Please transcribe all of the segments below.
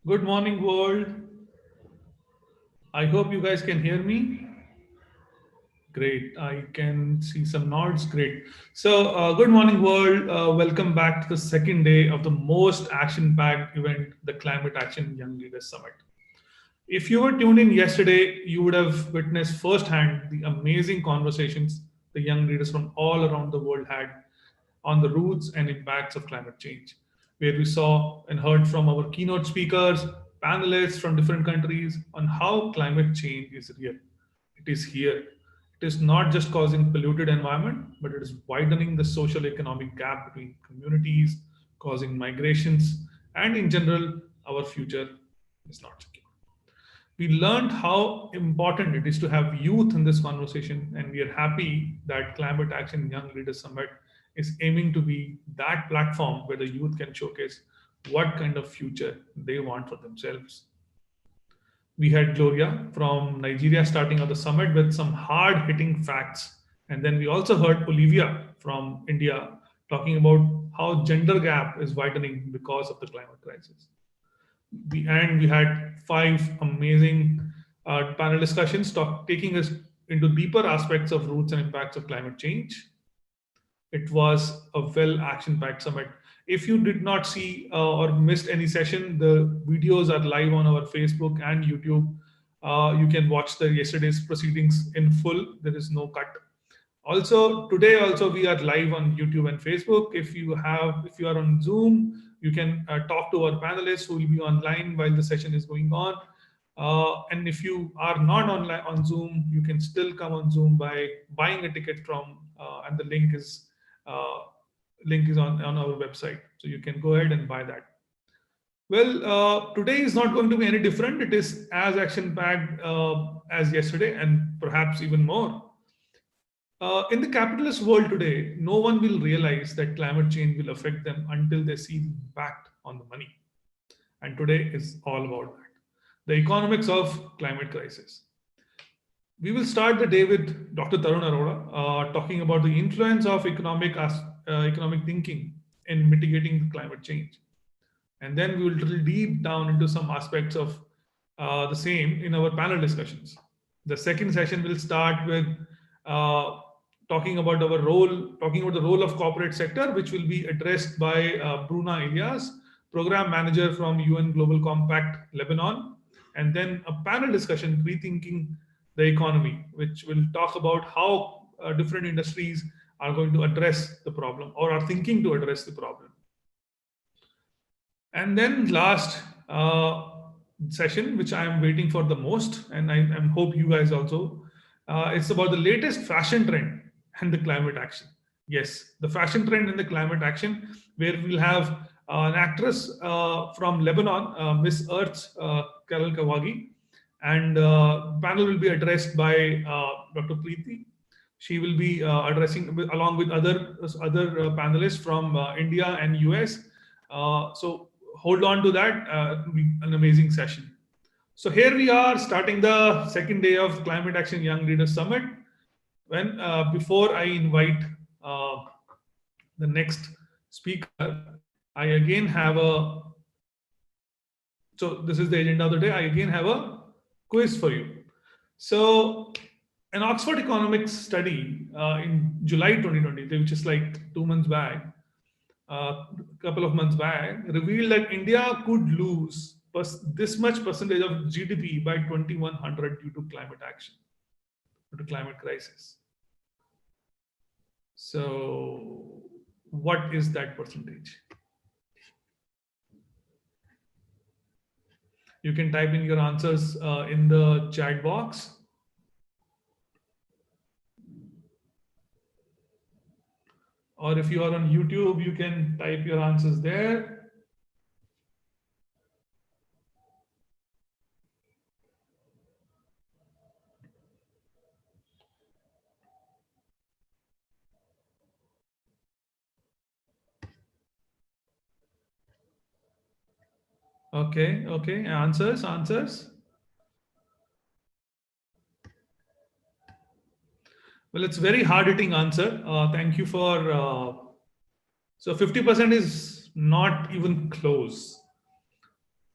Good morning, world. I hope you guys can hear me. Great. I can see some nods. Great. Good morning, world. Welcome back to the second day of the most action packed event, the Climate Action Young Leaders Summit. If you were tuned in yesterday, you would have witnessed firsthand the amazing conversations the young leaders from all around the world had on the roots and impacts of climate change, where we saw and heard from our keynote speakers, panelists from different countries on how climate change is real. It is here. It is not just causing polluted environment, but it is widening the social economic gap between communities, causing migrations, and in general, our future is not secure. We learned how important it is to have youth in this conversation, and we are happy that Climate Action Young Leaders Summit is aiming to be that platform where the youth can showcase what kind of future they want for themselves. We had Gloria from Nigeria starting at the summit with some hard hitting facts. And then we also heard Olivia from India talking about how gender gap is widening because of the climate crisis. We had five amazing panel discussions taking us into deeper aspects of roots and impacts of climate change. It was a well action packed summit. If you did not see or missed any session, the videos are live on our Facebook and YouTube. You can watch the yesterday's proceedings in full. There is no cut. Also today, also we are live on YouTube and Facebook. If you are on Zoom, you can talk to our panelists who will be online while the session is going on. And if you are not online on Zoom, you can still come on Zoom by buying a ticket from, and the uh, link is on our website. So you can go ahead and buy that. Well, today is not going to be any different. It is as action packed as yesterday, and perhaps even more. In the capitalist world today, no one will realize that climate change will affect them until they see the impact on the money. And today is all about that. The economics of climate crisis. We will start the day with Dr. Tarun Arora talking about the influence of economic thinking in mitigating climate change. And then we will drill deep down into some aspects of the same in our panel discussions. The second session will start with uh, talking about the role of corporate sector, which will be addressed by Bruna, Elias, program manager from UN Global Compact Lebanon, and then a panel discussion rethinking the economy, which will talk about how different industries are going to address the problem or are thinking to address the problem. And then last session, which I am waiting for the most, and I hope you guys also, it's about the latest fashion trend and the climate action. Yes, the fashion trend and the climate action, where we'll have an actress from Lebanon, Miss Earth, Carol Kawagi, and panel will be addressed by Dr. Preeti. She will be addressing along with other panelists from India and US. So hold on to that. It will be an amazing session. So here we are starting the second day of Climate Action Young Leaders Summit. When before I invite uh, the next speaker, I again have a. So this is the agenda of the day. I again have a quiz for you. So an Oxford economics study in July 2020, which is like 2 months back, a couple of months back, revealed that India could lose this much percentage of GDP by 2100 due to climate action, due to climate crisis. So, what is that percentage? You can type in your answers in the chat box. Or if you are on YouTube, you can type your answers there. Okay, okay. Answers. Well, it's very hard hitting answer. Thank you for. So 50% is not even close.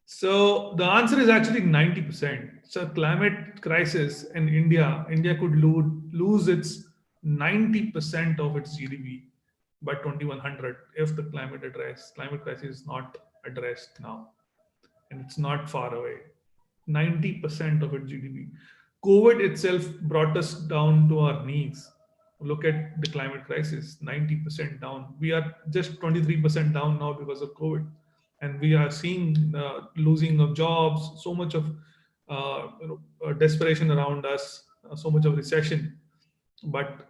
So the answer is actually 90%. So climate crisis in India could lose its 90% of its GDP by 2100 if the climate crisis is not addressed now, and it's not far away. 90% of its GDP. COVID itself brought us down to our knees. Look at the climate crisis, 90% down. We are just 23% down now because of COVID. And we are seeing losing of jobs, so much of desperation around us, so much of recession. But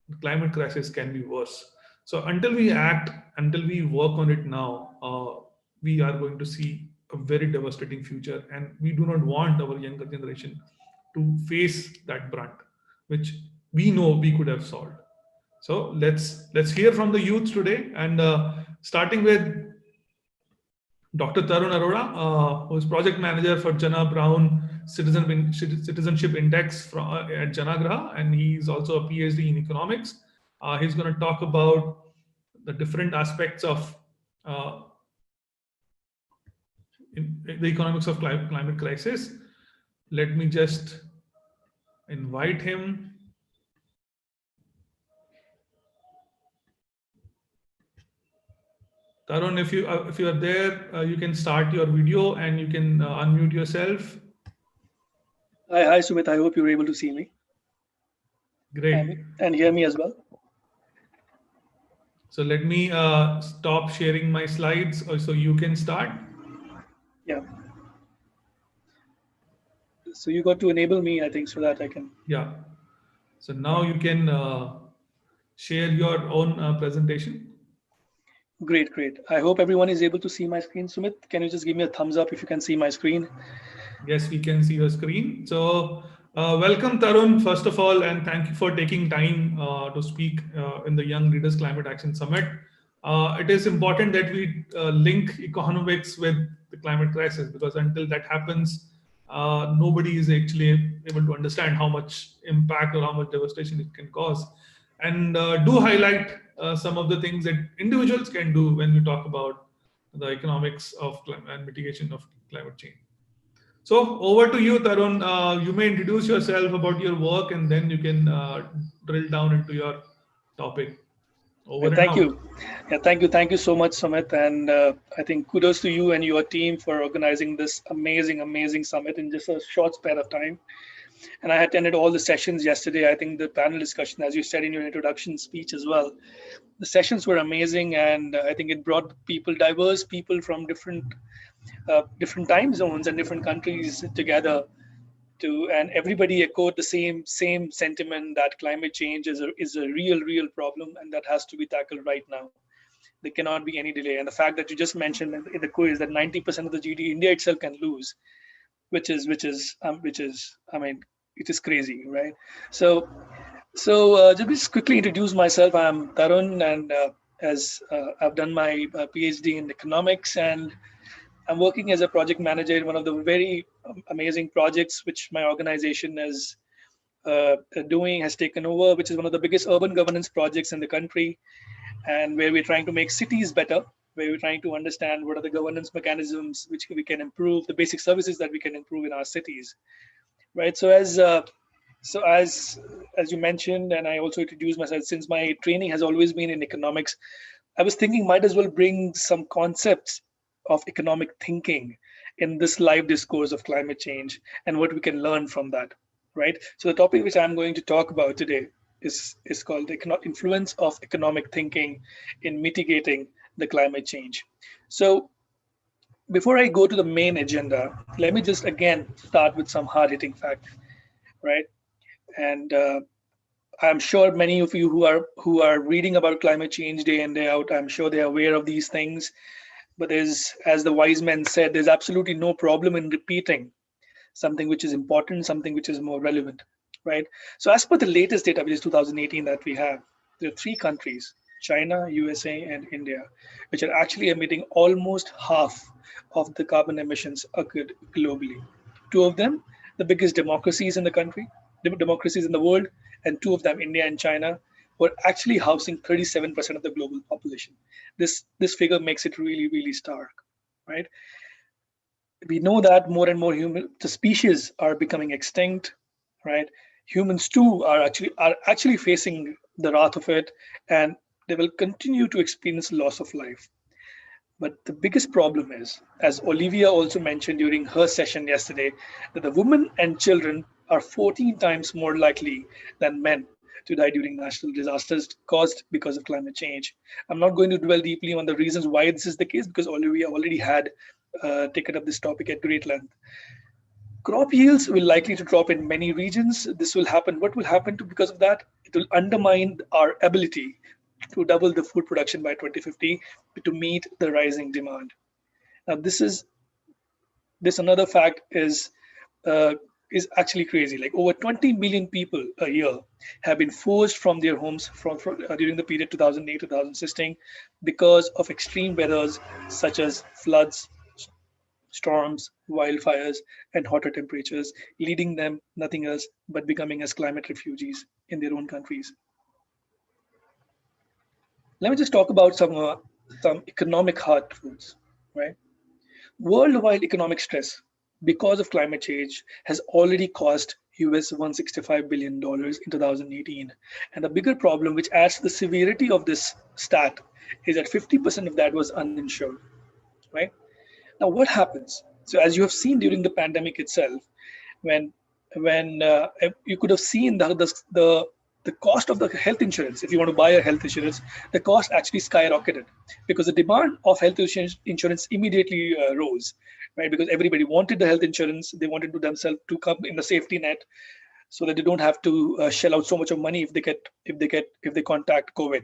the climate crisis can be worse. So until we act, until we work on it now, we are going to see a very devastating future, and we do not want our younger generation to face that brunt, which we know we could have solved. So let's hear from the youth today, and starting with Dr. Tarun Arora, who is project manager for Jana Brown Citizenship Index at Janagraha, and he's also a PhD in economics. He's going to talk about the different aspects of uh, the economics of climate crisis. Let me just invite him. Tarun, if you are there, you can start your video and you can unmute yourself. Hi, Sumit. I hope you're able to see me. Great. And hear me as well. So let me stop sharing my slides so you can start. Yeah. So you got to enable me, I think, so that I can. Yeah. So now you can share your own presentation. Great, great. I hope everyone is able to see my screen. Sumit, can you just give me a thumbs up if you can see my screen? Yes, we can see your screen. So welcome, Tarun, first of all, and thank you for taking time to speak in the Young Leaders Climate Action Summit. It is important that we link economics with the climate crisis, because until that happens, nobody is actually able to understand how much impact or how much devastation it can cause. And do highlight some of the things that individuals can do when we talk about the economics of and mitigation of climate change. So over to you, Tarun. You may introduce yourself about your work, and then you can drill down into your topic. Over and Thank out. you. Yeah, thank you so much, Sumit. And I think kudos to you and your team for organizing this amazing summit in just a short span of time. And I attended all the sessions yesterday. I think the panel discussion, as you said in your introduction speech as well, the sessions were amazing, and I think it brought people, diverse people from different time zones and different countries together to, and everybody echoed the same sentiment that climate change is a real problem, and that has to be tackled right now. There cannot be any delay. And the fact that you just mentioned in the quiz that 90% of the GDP India itself can lose, which is I mean, it is crazy, right? So just quickly introduce myself. I'm Tarun, and as I've done my PhD in economics, and I'm working as a project manager in one of the very amazing projects which my organization is has taken over, which is one of the biggest urban governance projects in the country, and where we're trying to make cities better, where we're trying to understand what are the governance mechanisms which we can improve, the basic services that we can improve in our cities, right? So as you mentioned, and I also introduced myself, since my training has always been in economics, I was thinking might as well bring some concepts of economic thinking in this live discourse of climate change and what we can learn from that, right? So the topic which I'm going to talk about today is called the influence of economic thinking in mitigating the climate change. So before I go to the main agenda, let me just again start with some hard-hitting facts, right? And I'm sure many of you who are reading about climate change day in day out, I'm sure they're aware of these things. But there's, as the wise men said, there's absolutely no problem in repeating something which is important, something which is more relevant, right? So as per the latest data, which is 2018 that we have, there are three countries, China, USA, and India, which are actually emitting almost half of the carbon emissions occurred globally. Two of them, the biggest democracies in the country, democracies in the world, and two of them, India and China, were actually housing 37% of the global population. This figure makes it really stark, right? We know that more and more the species are becoming extinct, right? Humans too are actually facing the wrath of it, and they will continue to experience loss of life. But the biggest problem is, as Olivia also mentioned during her session yesterday, that the women and children are 14 times more likely than men to die during natural disasters caused because of climate change. I'm not going to dwell deeply on the reasons why this is the case because Olivia already had taken up this topic at great length. Crop yields will likely to drop in many regions. This will happen. What will happen to because of that? It will undermine our ability to double the food production by 2050 to meet the rising demand. Now, this another fact uh, is actually crazy. Like over 20 million people a year have been forced from their homes during the period 2008 2016 because of extreme weathers such as floods, storms, wildfires, and hotter temperatures, leading them nothing else but becoming as climate refugees in their own countries. Let me just talk about some economic hard truths, right? Worldwide economic stress because of climate change has already cost US $165 billion in 2018. And the bigger problem, which adds to the severity of this stat, is that 50% of that was uninsured, right? Now, what happens? So, as you have seen during the pandemic itself, when when you could have seen the cost of the health insurance. If you want to buy a health insurance, the cost actually skyrocketed because the demand of health insurance immediately rose, right? Because everybody wanted the health insurance, they wanted to themselves to come in the safety net so that they don't have to shell out so much of money if they contact COVID,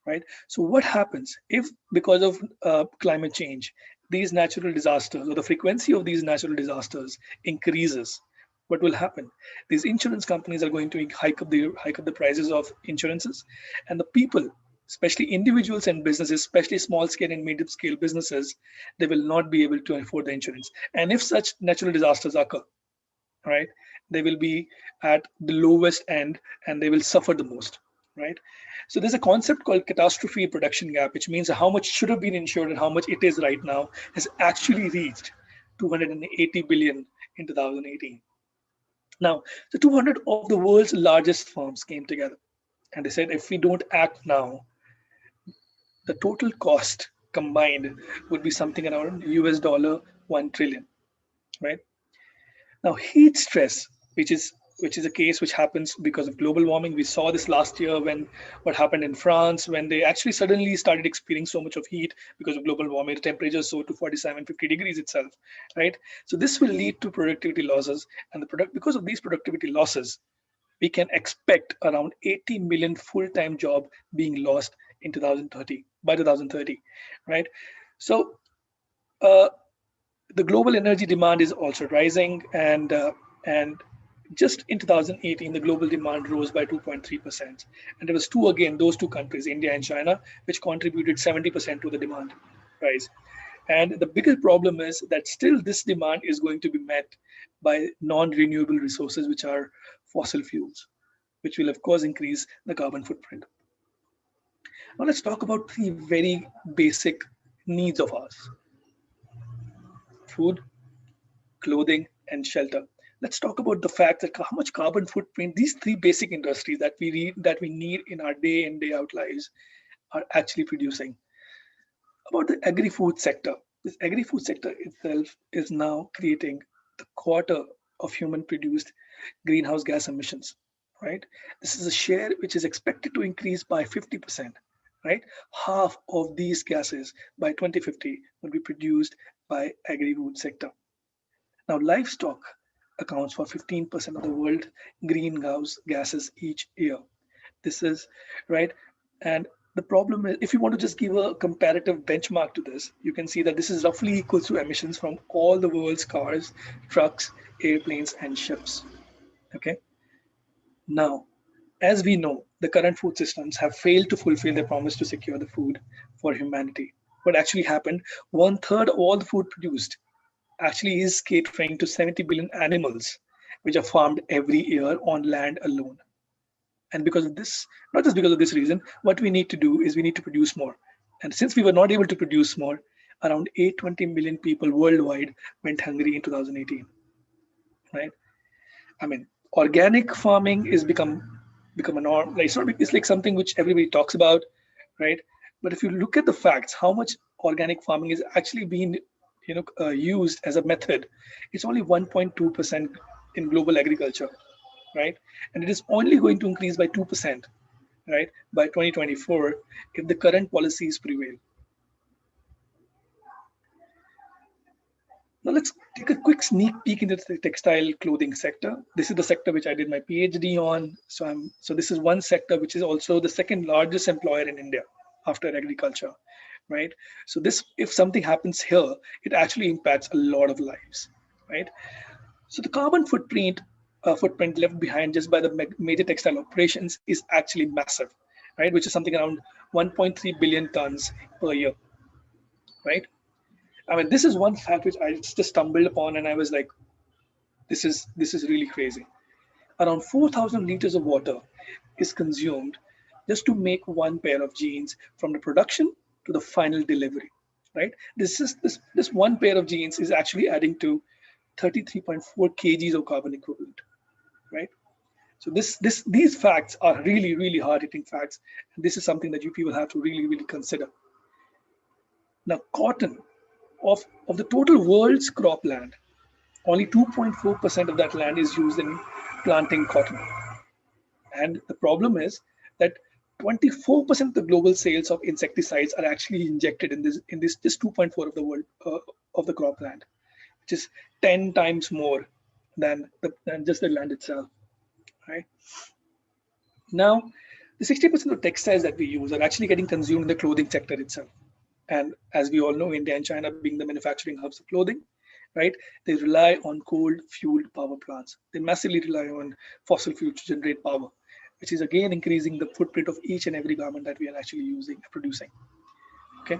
right? So what happens if because of climate change these natural disasters or the frequency of these natural disasters increases? What will happen? These insurance companies are going to hike up the prices of insurances, and the people, especially individuals and businesses, especially small scale and medium scale businesses, they will not be able to afford the insurance. And if such natural disasters occur, right, they will be at the lowest end and they will suffer the most, right? So there's a concept called catastrophe production gap, which means how much should have been insured and how much it is right now has actually reached 280 billion in 2018. Now, the 200 of the world's largest firms came together and they said if we don't act now, the total cost combined would be something around US dollar 1 trillion, right? Now, heat stress, which is a case which happens because of global warming. We saw this last year when what happened in France when they actually suddenly started experiencing so much of heat because of global warming. The temperature soared to 47, 50 degrees itself, right? So this will lead to productivity losses, and because of these productivity losses, we can expect around 80 million full-time job being lost in 2030 by 2030, right? So. Uh, the global energy demand is also rising, and just in 2018 the global demand rose by 2.3%, and there was those two countries, India and China, which contributed 70% to the demand rise. And the bigger problem is that still this demand is going to be met by non-renewable resources, which are fossil fuels, which will of course increase the carbon footprint. Now let's talk about three very basic needs of ours: food, clothing, and shelter. Let's talk about the fact that how much carbon footprint these three basic industries that we need in our day in day out lives are actually producing. About the agri-food sector, this agri-food sector itself is now creating the quarter of human-produced greenhouse gas emissions. Right, this is a share which is expected to increase by 50%. Right, half of these gases by 2050 will be produced by agri-food sector. Now, livestock accounts for 15% of the world greenhouse gases each year. This is right. And the problem is, if you want to just give a comparative benchmark to this, you can see that this is roughly equal to emissions from all the world's cars, trucks, airplanes, and ships. Okay. Now, as we know, the current food systems have failed to fulfill their promise to secure the food for humanity. What actually happened? One third of all the food produced actually is catering to 70 billion animals, which are farmed every year on land alone. And because of this, not just because of this reason, what we need to do is we need to produce more. And since we were not able to produce more, around 820 million people worldwide went hungry in 2018, right? I mean, organic farming is become a norm. Like, it's like something which everybody talks about, right? But if you look at the facts, how much organic farming is actually being, used as a method, it's only 1.2% in global agriculture, right? And it is only going to increase by 2%, right, by 2024 if the current policies prevail. Now let's take a quick sneak peek into the textile clothing sector. This is the sector which I did my PhD on. So this is one sector which is also the second largest employer in India after agriculture, right? So this, if something happens here, it actually impacts a lot of lives, right? So the carbon footprint left behind just by the major textile operations is actually massive, right? Which is something around 1.3 billion tons per year, right? I mean, this is one fact which I just stumbled upon, and I was like, this is really crazy. Around 4,000 liters of water is consumed just to make one pair of jeans from the production to the final delivery. Right? This one pair of jeans is actually adding to 33.4 kgs of carbon equivalent. Right? So these facts are really really hard hitting facts, and this is something that you people have to really really consider. Now, cotton of the total world's cropland, only 2.4% of that land is used in planting cotton. And the problem is that 24% of the global sales of insecticides are actually injected in this just 2.4 of the world of the cropland, which is 10 times more than just the land itself. Right now, the 60% of textiles that we use are actually getting consumed in the clothing sector itself. And as we all know, India and China being the manufacturing hubs of clothing, right? They rely on coal-fueled power plants. They massively rely on fossil fuels to generate power, which is again increasing the footprint of each and every garment that we are actually using and producing. Okay.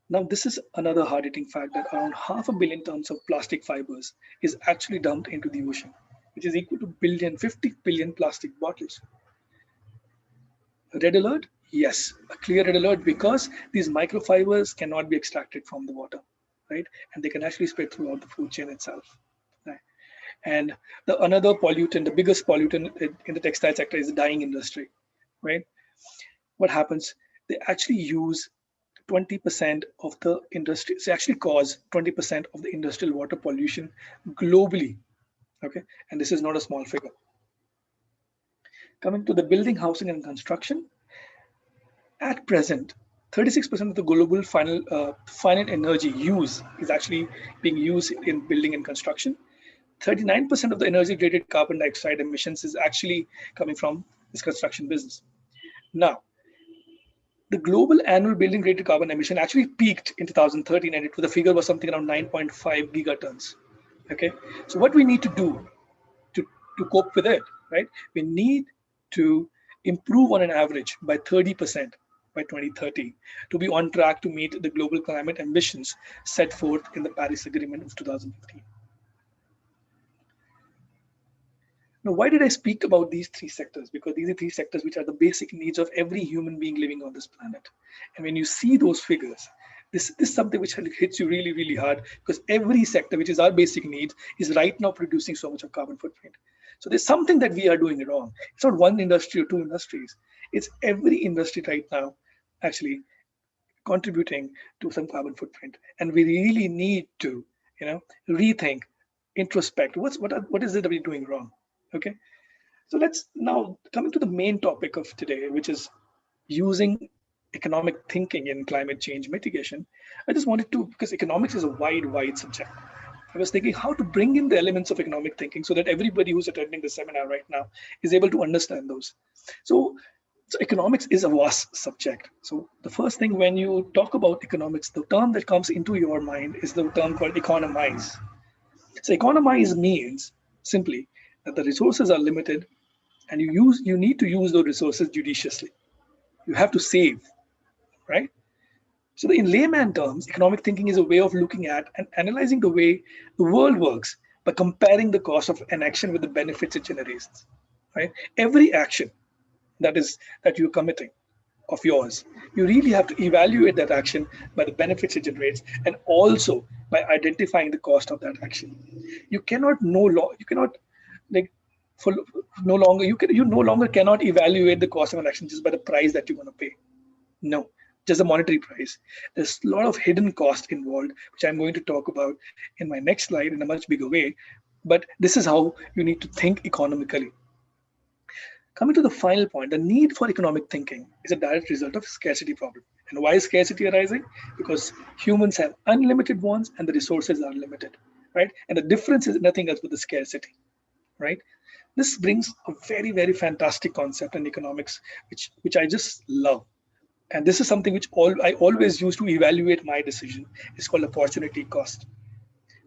Now, this is another hard-hitting fact that around 500 million tons of plastic fibers is actually dumped into the ocean, which is equal to 50 billion plastic bottles. Red alert? Yes, a clear red alert because these microfibers cannot be extracted from the water, right? And they can actually spread throughout the food chain itself. Right? And the another pollutant, the biggest pollutant in the textile sector is the dyeing industry, right? What happens? They actually use 20% of the industry. They actually cause 20% of the industrial water pollution globally. Okay, and this is not a small figure. Coming to the building, housing, and construction, at present, 36% of the global final energy use is actually being used in building and construction. 39% of the energy-related carbon dioxide emissions is actually coming from this construction business. Now, the global annual building-related carbon emission actually peaked in 2013, and the figure was something around 9.5 gigatons. Okay, so what we need to do to cope with it, right? We need to improve on an average by 30% by 2030 to be on track to meet the global climate ambitions set forth in the Paris Agreement of 2015. Now, why did I speak about these three sectors? Because these are three sectors which are the basic needs of every human being living on this planet. And when you see those figures, this is something which hits you really, really hard because every sector, which is our basic needs, is right now producing so much of carbon footprint. So there's something that we are doing wrong. It's not one industry or two industries. It's every industry right now actually contributing to some carbon footprint. And we really need to, rethink, introspect. What is it that we're doing wrong? Okay. So let's now coming to the main topic of today, which is using economic thinking in climate change mitigation. I just wanted to, because economics is a wide subject. I was thinking how to bring in the elements of economic thinking so that everybody who's attending the seminar right now is able to understand those. So economics is a vast subject. So the first thing when you talk about economics, the term that comes into your mind is the term called economize. So economize means simply that the resources are limited and you need to use those resources judiciously. You have to save, right? So in layman terms, economic thinking is a way of looking at and analyzing the way the world works by comparing the cost of an action with the benefits it generates, right? Every action that you're committing, of yours, you really have to evaluate that action by the benefits it generates and also by identifying the cost of that action. You cannot you cannot like for no longer you no longer cannot evaluate the cost of an action just by the price that you're going to pay. No, just the monetary price. There's a lot of hidden cost involved, which I'm going to talk about in my next slide in a much bigger way. But this is how you need to think economically. Coming to the final point, the need for economic thinking is a direct result of scarcity problem. And why is scarcity arising? Because humans have unlimited wants and the resources are limited, right? And the difference is nothing else but the scarcity, right? This brings a very, very fantastic concept in economics, which I just love. And this is something which I always use to evaluate my decision. It's called opportunity cost.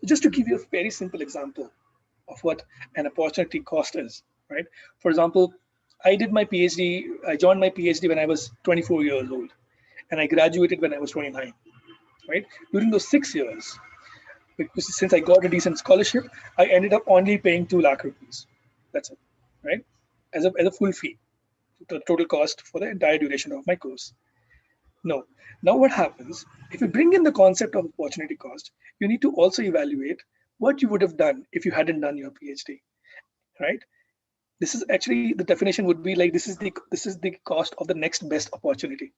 Just to give you a very simple example of what an opportunity cost is, right? For example, I did my PhD, I joined my PhD when I was 24 years old, and I graduated when I was 29, right? During those 6 years, because since I got a decent scholarship, I ended up only paying 2 lakh rupees. That's it, right? As a full fee, the total cost for the entire duration of my course. No. Now, what happens if you bring in the concept of opportunity cost? You need to also evaluate what you would have done if you hadn't done your PhD, right? This is actually the definition would be like this is the cost of the next best opportunity,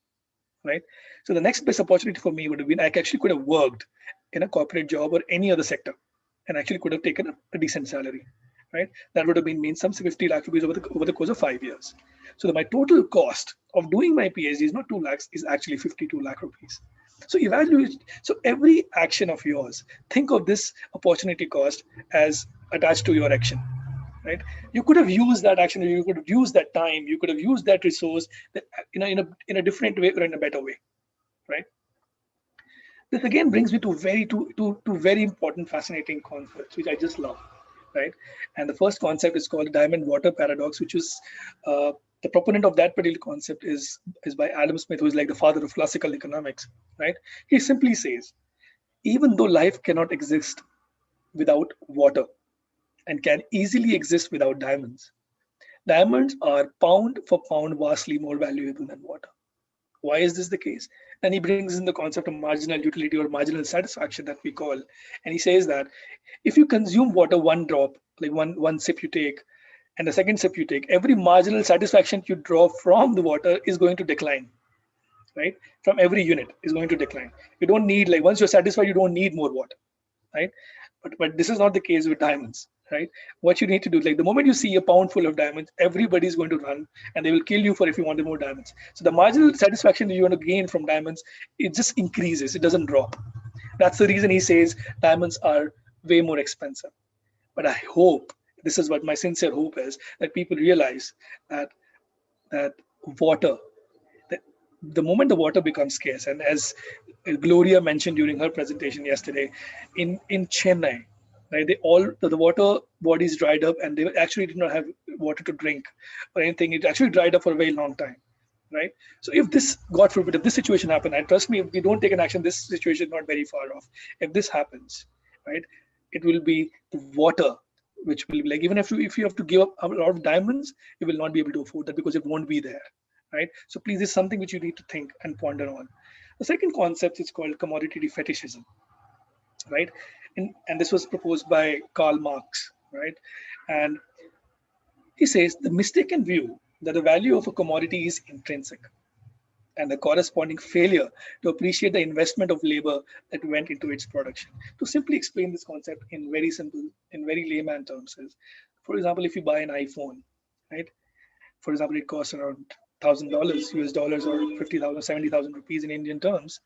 right? So the next best opportunity for me would have been I actually could have worked in a corporate job or any other sector, and actually could have taken a decent salary, right? That would have been mean some 50 lakh rupees over the course of 5 years. So my total cost of doing my PhD is not 2 lakhs, is actually 52 lakh rupees. So evaluate. So every action of yours, think of this opportunity cost as attached to your action, right? You could have used that action, you could have used that time, you could have used that resource that, in a different way or in a better way, right? This again brings me to two very important, fascinating concepts, which I just love, right? And the first concept is called the diamond water paradox, which is the proponent of that particular concept is by Adam Smith, who is like the father of classical economics, right? He simply says, even though life cannot exist without water and can easily exist without diamonds, diamonds are pound for pound vastly more valuable than water. Why is this the case? And he brings in the concept of marginal utility or marginal satisfaction that we call. And he says that if you consume water one drop, like one sip you take, and the second sip you take, every marginal satisfaction you draw from the water is going to decline, right? From every unit is going to decline. You don't need, like, once you're satisfied, you don't need more water, right? But this is not the case with diamonds, right? What you need to do, like the moment you see a pound full of diamonds, everybody's going to run and they will kill you for if you wanted more diamonds. So the marginal satisfaction that you want to gain from diamonds, it just increases, it doesn't drop. That's the reason he says diamonds are way more expensive. But I hope, this is what my sincere hope is, that people realize that that water, that the moment the water becomes scarce, and as Gloria mentioned during her presentation yesterday, in Chennai, right, they all the water bodies dried up, and they actually did not have water to drink or anything. It actually dried up for a very long time, right? So if this, God forbid, if this situation happens, and trust me, if we don't take an action, this situation is not very far off. If this happens, right, it will be the water which will be like, even if you have to give up a lot of diamonds, you will not be able to afford that because it won't be there, right? So please, this is something which you need to think and ponder on. The second concept is called commodity fetishism, right? And this was proposed by Karl Marx, right? And he says the mistaken view that the value of a commodity is intrinsic, and the corresponding failure to appreciate the investment of labor that went into its production. To simply explain this concept in very simple, in very layman terms, is, for example, if you buy an iPhone, right? For example, it costs around $1,000 US dollars or 50,000, 70,000 rupees in Indian terms.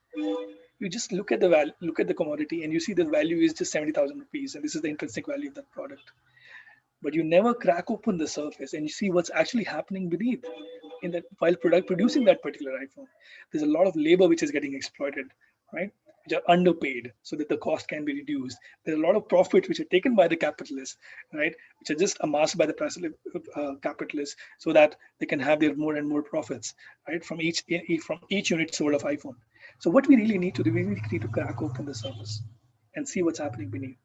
You just look at the value, look at the commodity, and you see the value is just 70,000 rupees, and this is the intrinsic value of that product. But you never crack open the surface and you see what's actually happening beneath in that, while producing that particular iPhone. There's a lot of labor which is getting exploited, right? Which are underpaid so that the cost can be reduced. There's a lot of profits which are taken by the capitalists, right? Which are just amassed by the capitalists so that they can have their more and more profits, right? From each unit sold of iPhone. So what we really need to do, we really need to crack open the surface and see what's happening beneath.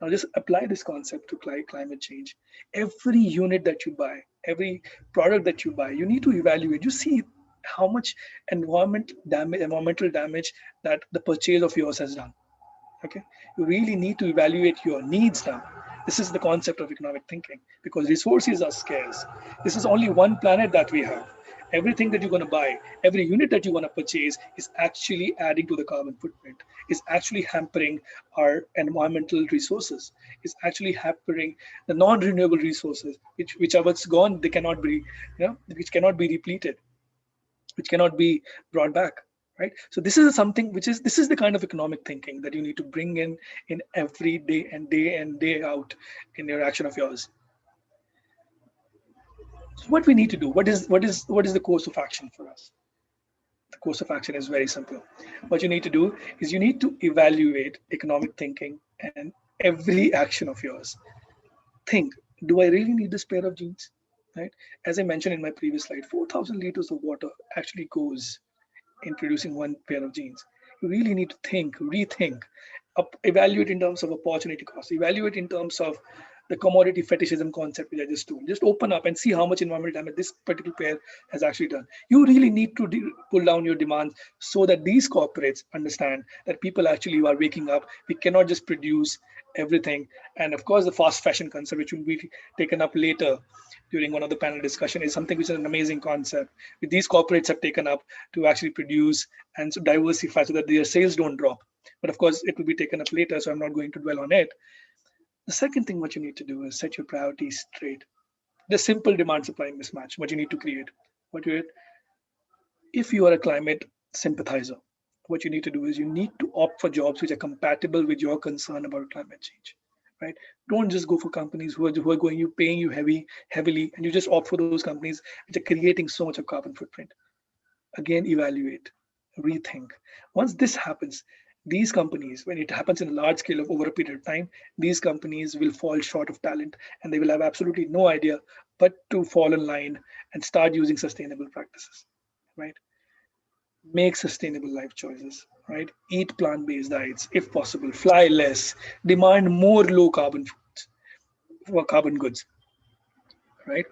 Now, just apply this concept to climate change. Every unit that you buy, every product that you buy, you need to evaluate. You see, how much environmental damage that the purchase of yours has done. Okay, you really need to evaluate your needs now. This is the concept of economic thinking, because resources are scarce. This is only one planet that we have. Everything that you're going to buy, every unit that you want to purchase is actually adding to the carbon footprint, is actually hampering our environmental resources, is actually hampering the non-renewable resources, which are what's gone, they cannot be, which cannot be repleted, which cannot be brought back, right? So this is something which is, this is the kind of economic thinking that you need to bring in every day out in your action of yours. So what we need to do, what is the course of action for us? The course of action is very simple. What you need to do is you need to evaluate economic thinking and every action of yours. Think, do I really need this pair of jeans, right? As I mentioned in my previous slide, 4,000 liters of water actually goes in producing one pair of jeans. You really need to think, rethink, evaluate in terms of opportunity cost, evaluate in terms of the commodity fetishism concept which I just told. Just open up and see how much environmental damage this particular pair has actually done. You really need to pull down your demands so that these corporates understand that people actually are waking up. We cannot just produce everything. And of course, the fast fashion concept, which will be taken up later during one of the panel discussion, is something which is an amazing concept. Which these corporates have taken up to actually produce and to diversify so that their sales don't drop. But of course, it will be taken up later, so I'm not going to dwell on it. The second thing what you need to do is set your priorities straight. The simple demand supply mismatch, what you need to create. What you If you are a climate sympathizer, what you need to do is you need to opt for jobs which are compatible with your concern about climate change. Right? Don't just go for companies who are going you paying you heavily, and you just opt for those companies which are creating so much of carbon footprint. Again, evaluate, rethink. Once this happens, these companies, when it happens in a large scale of over a period of time, these companies will fall short of talent, and they will have absolutely no idea but to fall in line and start using sustainable practices, right? Make sustainable life choices, right? Eat plant-based diets if possible, fly less, demand more low carbon foods for carbon goods, right?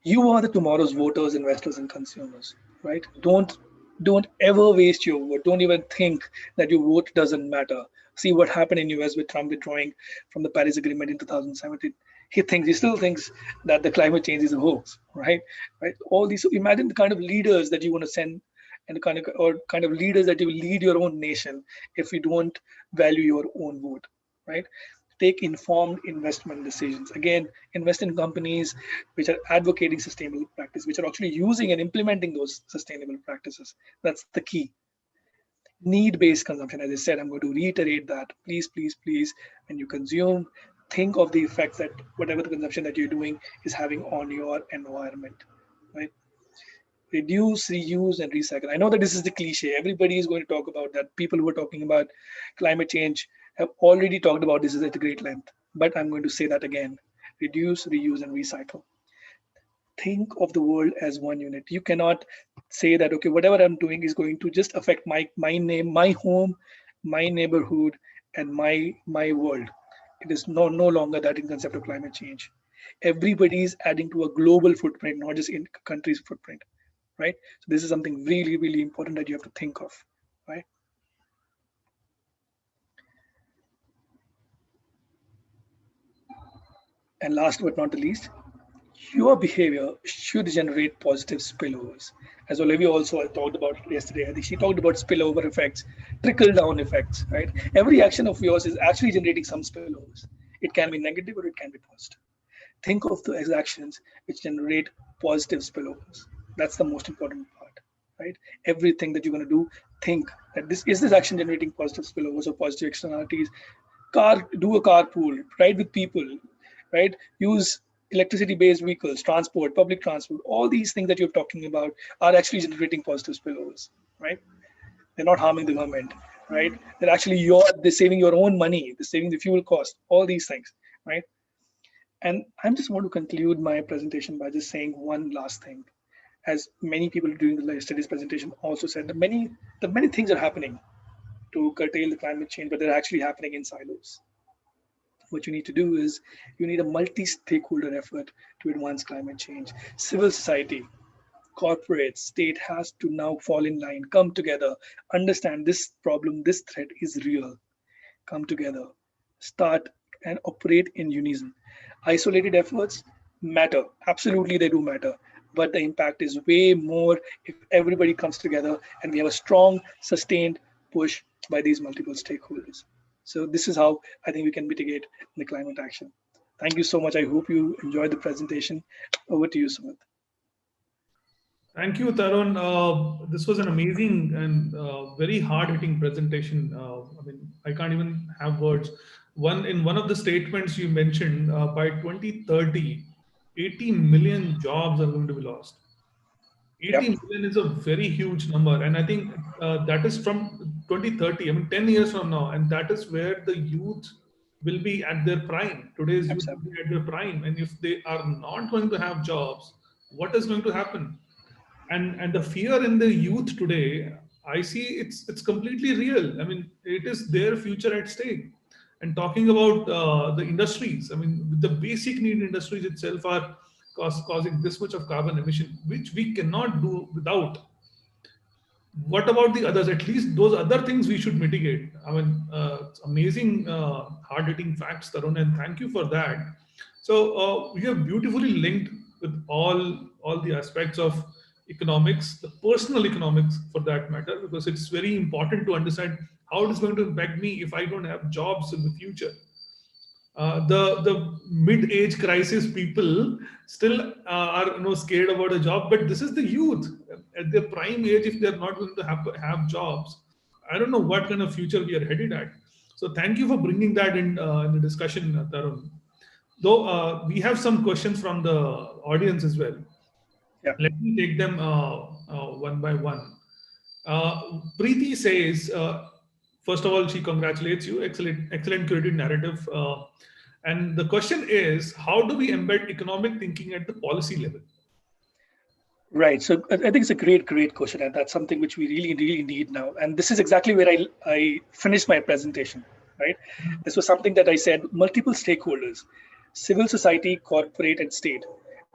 You are the tomorrow's voters, investors, and consumers, right? Don't ever waste your vote. Don't even think that your vote doesn't matter. See what happened in US with Trump withdrawing from the Paris Agreement in 2017. He still thinks that the climate change is a hoax, right? Right. All these. So imagine the kind of leaders that you want to send, and the kind of leaders that you will lead your own nation if you don't value your own vote, right? Take informed investment decisions. Again, invest in companies which are advocating sustainable practice, which are actually using and implementing those sustainable practices. That's the key. Need-based consumption, as I said, I'm going to reiterate that. Please, please, please, when you consume, think of the effects that whatever the consumption that you're doing is having on your environment, right? Reduce, reuse, and recycle. I know that this is the cliche. Everybody is going to talk about that. People who are talking about climate change have already talked about this at a great length. But I'm going to say that again. Reduce, reuse, and recycle. Think of the world as one unit. You cannot say that, okay, whatever I'm doing is going to just affect my name, my home, my neighborhood, and my world. It is no longer that in concept of climate change. Everybody is adding to a global footprint, not just in country's footprint, right? So this is something really, really important that you have to think of, right? And last but not the least, your behavior should generate positive spillovers. As Olivia also talked about yesterday, I think she talked about spillover effects, trickle down effects, right? Every action of yours is actually generating some spillovers. It can be negative or it can be positive. Think of the actions which generate positive spillovers. That's the most important part, right? Everything that you're going to do, think that this action generating positive spillovers or positive externalities. Do a carpool, ride with people, right? Use electricity based vehicles, transport, public transport. All these things that you're talking about are actually generating positive spillovers, right? They're not harming the government, right? They're saving your own money, they're saving the fuel cost, all these things, right? And I just want to conclude my presentation by just saying one last thing. As many people during the yesterday's presentation also said, that many things are happening to curtail the climate change, but they're actually happening in silos. What you need to do is you need a multi-stakeholder effort to advance climate change. Civil society, corporate, state has to now fall in line, come together, understand this problem, this threat is real, come together, start and operate in unison. Isolated efforts matter, absolutely they do matter, but the impact is way more if everybody comes together and we have a strong, sustained push by these multiple stakeholders. So this is how I think we can mitigate the climate action. Thank you so much. I hope you enjoyed the presentation. Over to you, Sumit. Thank you, Tarun. This was an amazing and very hard-hitting presentation. I mean, I can't even have words. One of the statements you mentioned, by 2030, 80 million jobs are going to be lost. Yep, 80 million is a very huge number, and I think that is from 2030. I mean, 10 years from now, and that is where the youth will be at their prime. Today's youth will absolutely. be at their prime, and if they are not going to have jobs, what is going to happen? And the fear in the youth today, I see it's completely real. I mean, it is their future at stake. And talking about the industries, I mean, the basic need industries itself are causing this much of carbon emission, which we cannot do without. What about the others? At least those other things we should mitigate. I mean, it's amazing, hard-hitting facts, Tarun, and thank you for that. So we have beautifully linked with all the aspects of economics, the personal economics for that matter, because it's very important to understand how it is going to impact me if I don't have jobs in the future. The mid-age crisis people still are scared about a job, but this is the youth at their prime age. If they're not going to have jobs, I don't know what kind of future we are headed at. So thank you for bringing that in the discussion, Tarun. Though we have some questions from the audience as well. Yeah. Let me take them one by one. Preeti says, first of all, she congratulates you. Excellent curated narrative. And the question is, how do we embed economic thinking at the policy level? Right. So I think it's a great question, and that's something which we really need now. And this is exactly where I finished my presentation. Right. This was something that I said multiple stakeholders, civil society, corporate, and state.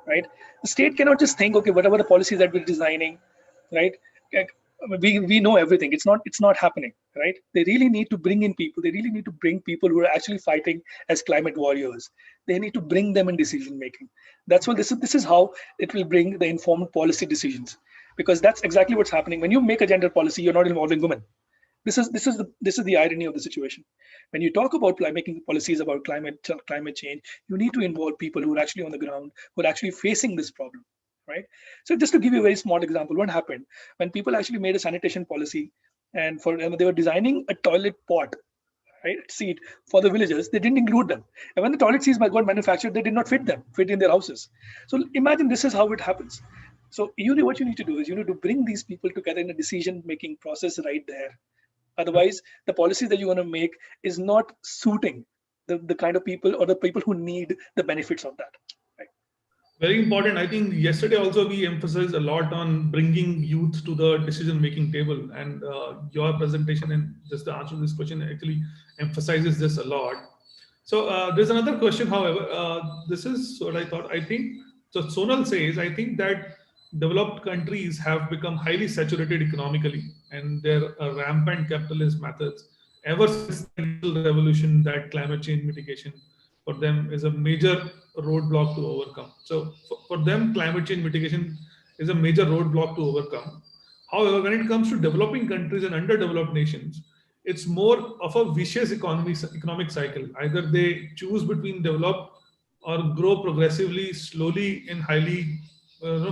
Right. The state cannot just think, okay, whatever the policies that we're designing, right? like, we know everything. It's not happening, right? They really need to bring in people. They really need to bring people who are actually fighting as climate warriors. They need to bring them in decision making. That's what this is how it will bring the informed policy decisions, because that's exactly what's happening when you make a gender policy. You're not involving women. This is the irony of the situation. When you talk about making policies about climate change, you need to involve people who are actually on the ground, who are actually facing this problem, right? So just to give you a very small example, what happened when people actually made a sanitation policy, and they were designing a toilet pot, right, seat for the villagers, they didn't include them. And when the toilet seats got manufactured, they did not fit in their houses. So imagine this is how it happens. So what you need to do is you need to bring these people together in a decision making process right there. Otherwise, the policies that you want to make is not suiting the kind of people or the people who need the benefits of that. Right? Very important. I think yesterday also we emphasized a lot on bringing youth to the decision-making table, and your presentation and just the answer to this question actually emphasizes this a lot. So there's another question, however. This is what I thought. I think so. Sonal says, I think that developed countries have become highly saturated economically, and their rampant capitalist methods ever since the industrial revolution. That climate change mitigation for them is a major roadblock to overcome. So for them, climate change mitigation is a major roadblock to overcome. However, when it comes to developing countries and underdeveloped nations, it's more of a vicious economic cycle. Either they choose between develop or grow progressively, slowly in highly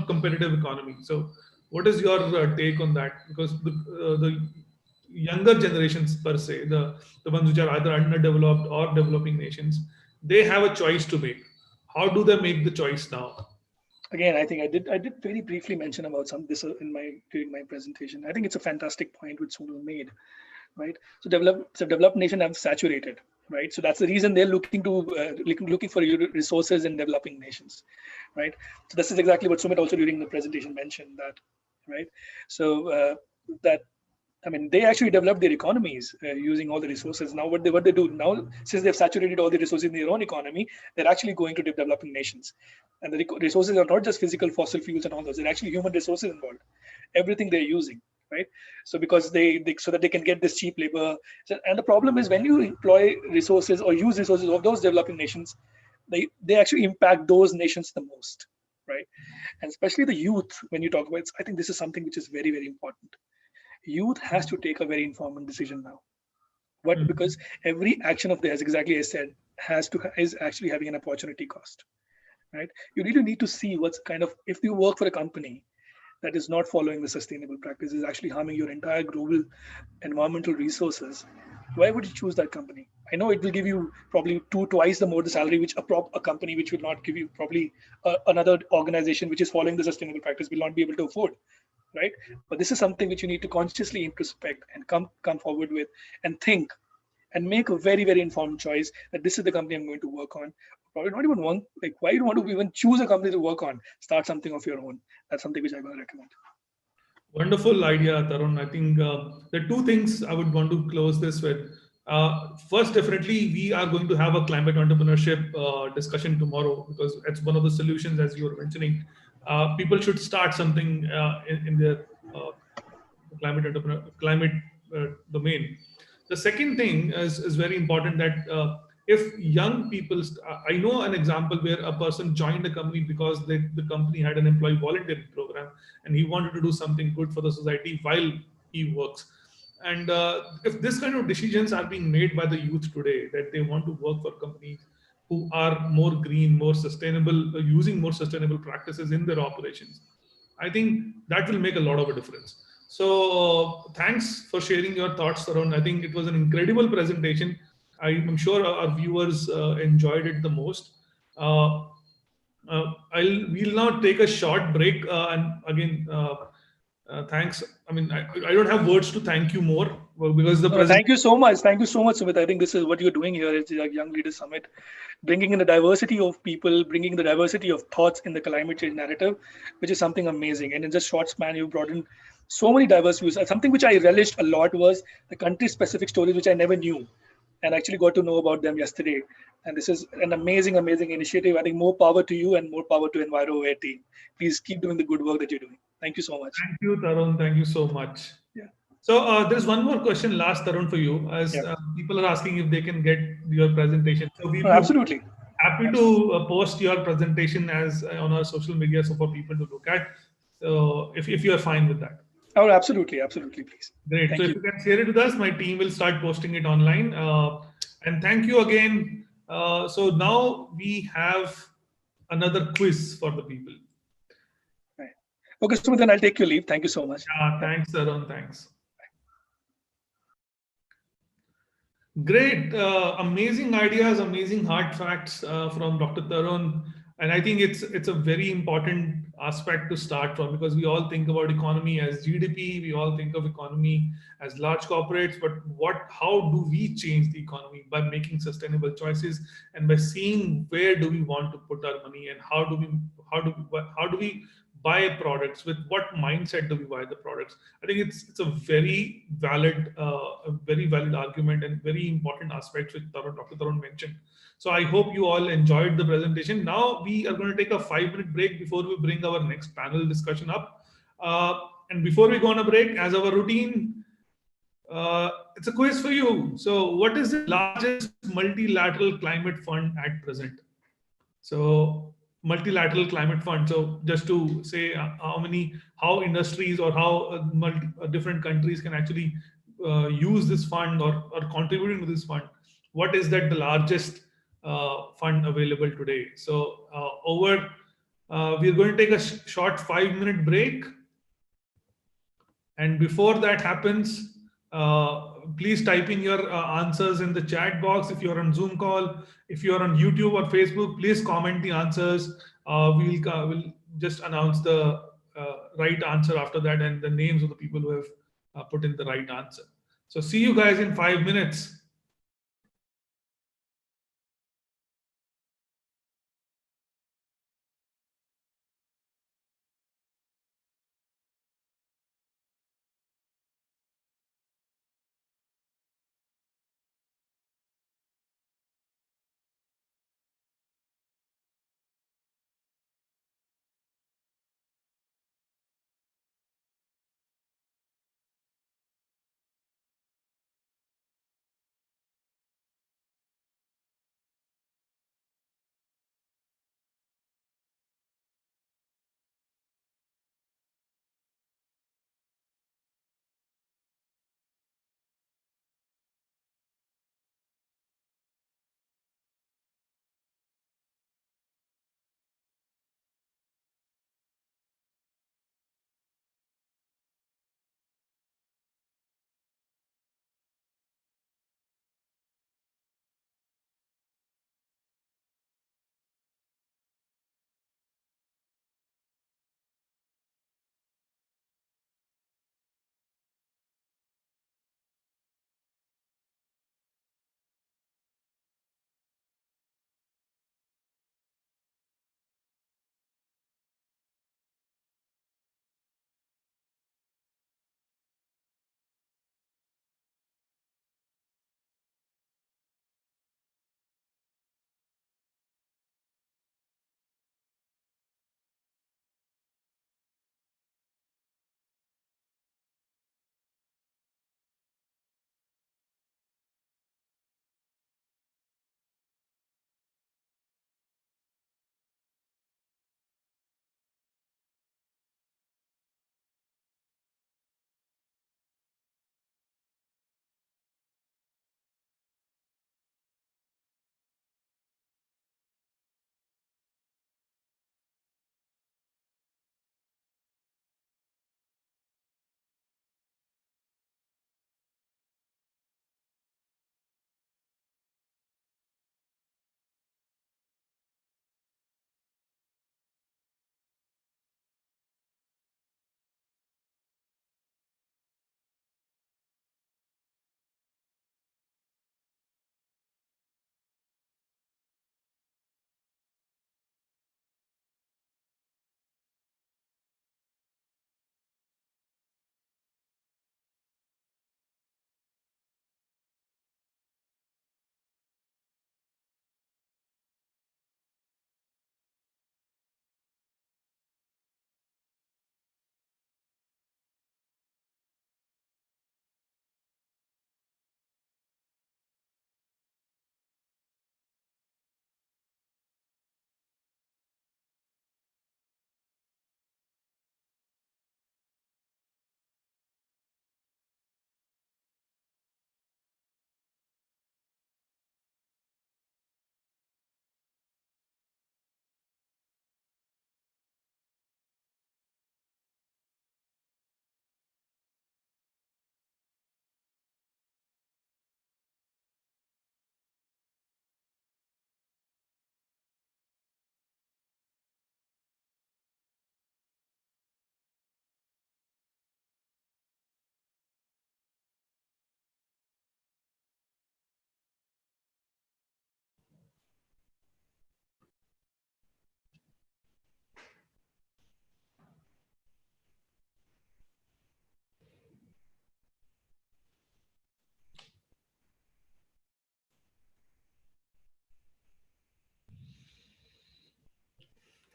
competitive economy. So, what is your take on that? Because the younger generations per se, the ones which are either underdeveloped or developing nations, they have a choice to make. How do they make the choice now? Again, I think I did very briefly mention about some this during my presentation. I think it's a fantastic point which Sunil made, right? So developed nation have saturated, right? So that's the reason they're looking for resources in developing nations, right? So this is exactly what Sumit also during the presentation mentioned that, right? So that I mean, they actually developed their economies using all the resources. Now, what they do now, since they've saturated all the resources in their own economy, they're actually going to developing nations, and the resources are not just physical fossil fuels and all those; they're actually human resources involved. Everything they're using, right? So because they so that they can get this cheap labor. So, and the problem is when you employ resources or use resources of those developing nations, they actually impact those nations the most, right? And especially the youth. When you talk about, I think this is something which is very very important. Youth has to take a very informed decision now. What? Mhm. Because every action of theirs, exactly as I said, has to is actually having an opportunity cost, right? You really need to see what's kind of, if you work for a company that is not following the sustainable practices, actually harming your entire global environmental resources, why would you choose that company? I know it will give you probably twice the more the salary which a company which will not give you, probably another organization which is following the sustainable practice will not be able to afford, right? But this is something which you need to consciously introspect and come forward with and think and make a very very informed choice that this is the company I'm going to work on. Probably not even one, like, why do you want to even choose a company to work on? Start something of your own. That's something which I'm going to recommend. Wonderful idea, Tarun. I think the two things I would want to close this with. First, definitely, we are going to have a climate entrepreneurship discussion tomorrow because it's one of the solutions, as you were mentioning. People should start something in their uh, climate domain. The second thing is very important that if young people, I know an example where a person joined a company because the company had an employee volunteering program and he wanted to do something good for the society while he works. And if this kind of decisions are being made by the youth today, that they want to work for companies who are more green, more sustainable, using more sustainable practices in their operations, I think that will make a lot of a difference. So, thanks for sharing your thoughts, Tarun. I think it was an incredible presentation. I'm sure our viewers enjoyed it the most. Uh, we'll now take a short break, and again, thanks. I mean, I don't have words to thank you more because the No, present. thank you so much. Thank you so much, Sumit. I think this is what you're doing here is the Young Leaders Summit, bringing in the diversity of people, bringing the diversity of thoughts in the climate change narrative, which is something amazing. And in just short span, you brought in so many diverse views. And something which I relished a lot was the country-specific stories, which I never knew, and actually got to know about them yesterday. And this is an amazing, amazing initiative. I think more power to you and more power to EnviroWare team. Please keep doing the good work that you're doing. Thank you so much. Thank you, Tarun. Thank you so much. Yeah. So there's one more question, last Tarun, for you, as Yeah. people are asking if they can get your presentation. So we No, would absolutely. happy Absolutely. to post your presentation as on our social media, so for people to look at. So if you are fine with that, Oh, absolutely. Absolutely. Please. great. So Thank if you. you can share it with us, my team will start posting it online. And thank you again. So now we have another quiz for the people. Right. Okay, so then I'll take your leave. Thank you so much. Yeah, Yeah. thanks, Tarun. Thanks. Great, amazing ideas, amazing hard facts from Dr. Tarun, and I think it's a very important aspect to start from because we all think about economy as GDP, we all think of economy as large corporates, but how do we change the economy by making sustainable choices and by seeing where do we want to put our money and how do we buy products, with what mindset do we buy the products. I think it's a very valid argument and very important aspects which Dr. Tarun mentioned. So I hope you all enjoyed the presentation. Now we are going to take a 5 minute break before we bring our next panel discussion up. And before we go on a break, as our routine, it's a quiz for you. So, what is the largest multilateral climate fund at present? So multilateral climate fund. So just to say how industries or how different countries can actually use this fund or contributing to this fund. What is that the largest fund available today? So we're going to take a short 5 minute break. And before that happens, please type in your answers in the chat box. If you're on Zoom call, if you're on YouTube or Facebook, please comment the answers. We'll just announce the right answer after that and the names of the people who have put in the right answer. So see you guys in 5 minutes.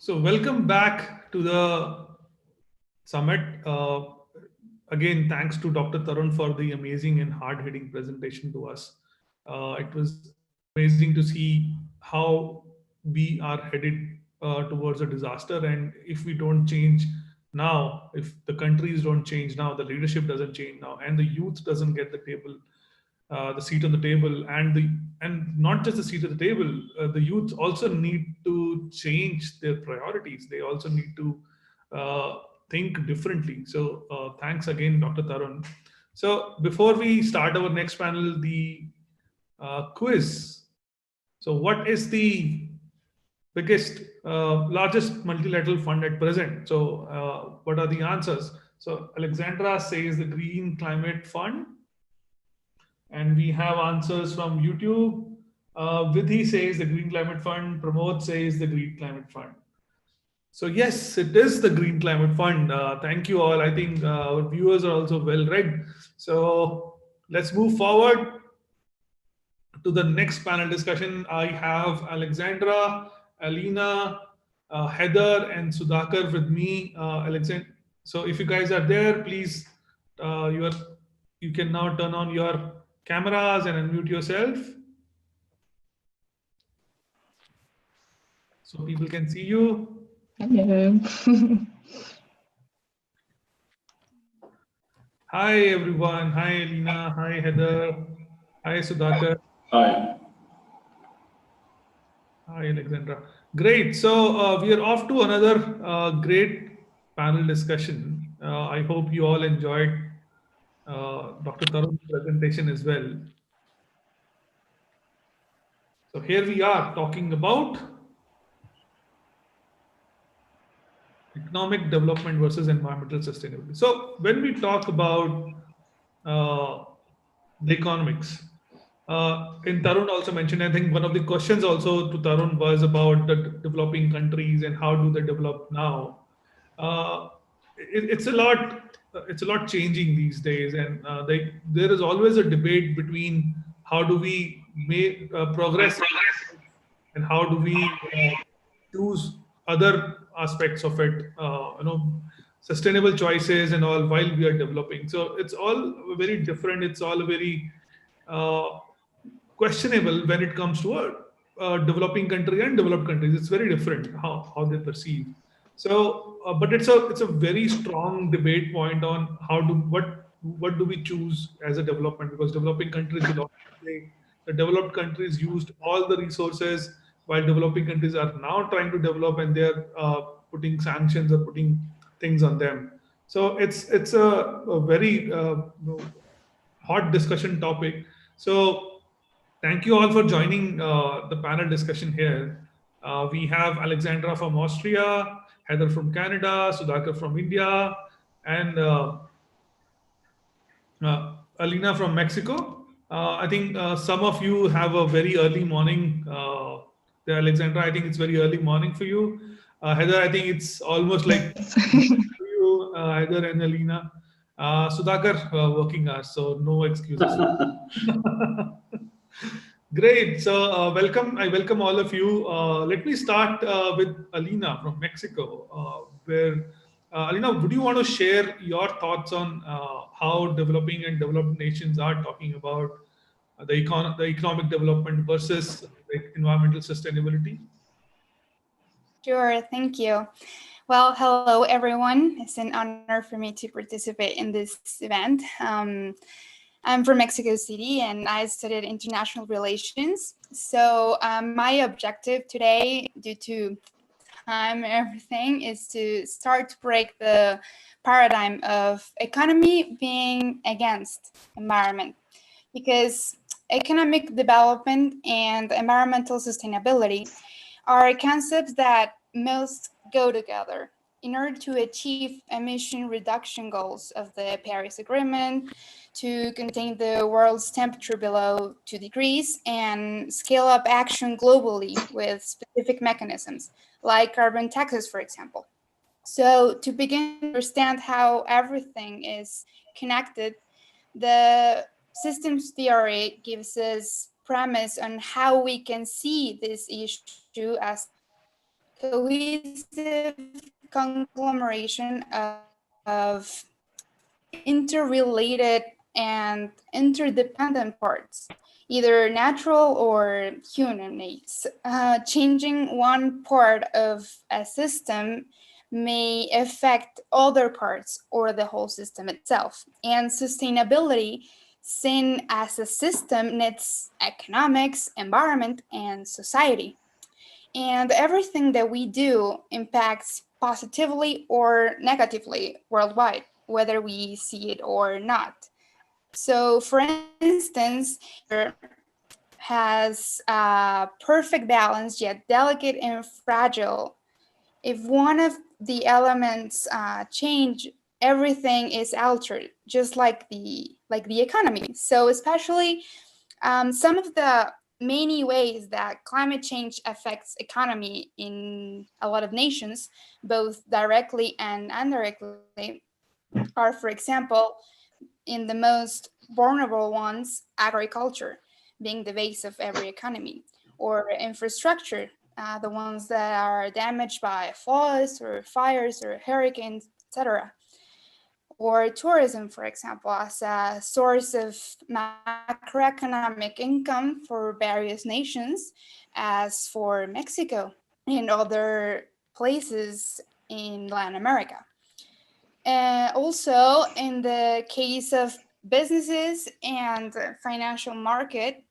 So, welcome back to the summit. Again, thanks to Dr. Tarun for the amazing and hard hitting presentation to us. It was amazing to see how we are headed towards a disaster. And if we don't change now, if the countries don't change now, the leadership doesn't change now, and the youth doesn't get the seat on the table, and not just the seat at the table, the youth also need to change their priorities. They also need to uh, think differently. So thanks again, Dr. Tarun. So before we start our next panel, the quiz. So what is the biggest, largest multilateral fund at present? So what are the answers? So Alexandra says the Green Climate Fund, and we have answers from YouTube. Vidhi says the Green Climate Fund. Pramod says the Green Climate Fund. So yes, it is the Green Climate Fund. Thank you all. I think our viewers are also well read. So let's move forward to the next panel discussion. I have Alexandra, Alina, Heather, and Sudhakar with me. Alexand. So if you guys are there, please, you can now turn on your cameras and unmute yourself so people can see you. Hello. Hi everyone. Hi Alina. Hi Heather. Hi Sudhakar. Hi. Hi Alexandra. Great. So we are off to another great panel discussion. I hope you all enjoyed Dr. Tarun's presentation as well. So here we are talking about economic development versus environmental sustainability. So when we talk about uh, the economics, in Tarun also mentioned, I think one of the questions also to Tarun was about the developing countries and how do they develop now. Uh, it's a lot changing these days, and there is always a debate between how do we make progress and how do we choose other aspects of it, sustainable choices and all while we are developing. So it's all very different. It's all very uh, questionable when it comes to a developing country and developed countries. It's very different how they perceive. So, but it's a very strong debate point on what do we choose as a development, because developing countries will often say the developed countries used all the resources while developing countries are now trying to develop, and they're putting sanctions or putting things on them. So it's a very hot discussion topic. So thank you all for joining the panel discussion here. We have Alexandra from Austria, Heather from Canada, Sudhakar from India, and Alina from Mexico. I think some of you have a very early morning. There, Alexandra, I think it's very early morning for you. Heather, I think it's almost like for you, Heather and Alina. Sudhakar, working hours, so no excuses. Great. So, welcome. I welcome all of you. Let me start with Alina from Mexico. Alina, would you want to share your thoughts on how developing and developed nations are talking about the economic development versus environmental sustainability? Sure, thank you. Well, hello everyone. It's an honor for me to participate in this event. I'm from Mexico City and I studied international relations. So, my objective today, due to time and everything, is to start to break the paradigm of economy being against environment. Because economic development and environmental sustainability are concepts that must go together in order to achieve emission reduction goals of the Paris Agreement, to contain the world's temperature below 2 degrees, and scale up action globally with specific mechanisms, like carbon taxes, for example. So, to begin to understand how everything is connected, the systems theory gives us premise on how we can see this issue as connected cohesive conglomeration of interrelated and interdependent parts, either natural or human-made. Changing one part of a system may affect other parts or the whole system itself. And sustainability, seen as a system, needs economics, environment, and society. And everything that we do impacts positively or negatively worldwide, whether we see it or not. So, for instance, has a perfect balance, yet delicate and fragile. If one of the elements change, everything is altered, just like the economy. So, especially some of the many ways that climate change affects economy in a lot of nations, both directly and indirectly, are, for example, in the most vulnerable ones, agriculture being the base of every economy, or infrastructure, the ones that are damaged by floods or fires or hurricanes, etc. Or tourism, for example, as a source of macroeconomic income for various nations, as for Mexico and other places in Latin America. Also, in the case of businesses and financial market,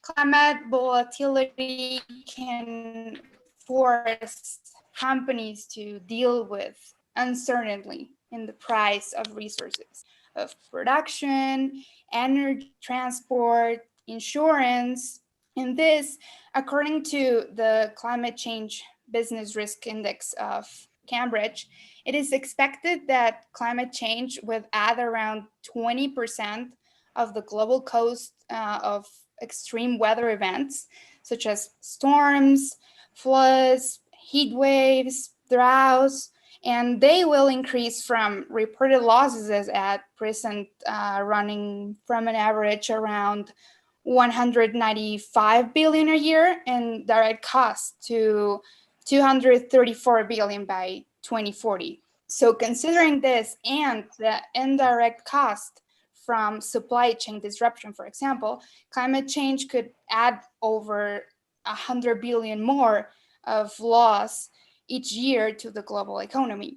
climate volatility can force companies to deal with uncertainty in the price of resources, of production, energy, transport, insurance. And this, according to the Climate Change Business Risk Index of Cambridge, it is expected that climate change would add around 20% of the global cost of extreme weather events, such as storms, floods, heat waves, droughts, and they will increase from reported losses as at present running from an average around 195 billion a year in direct costs to 234 billion by 2040. So considering this and the indirect cost from supply chain disruption, for example, climate change could add over 100 billion more of loss each year to the global economy.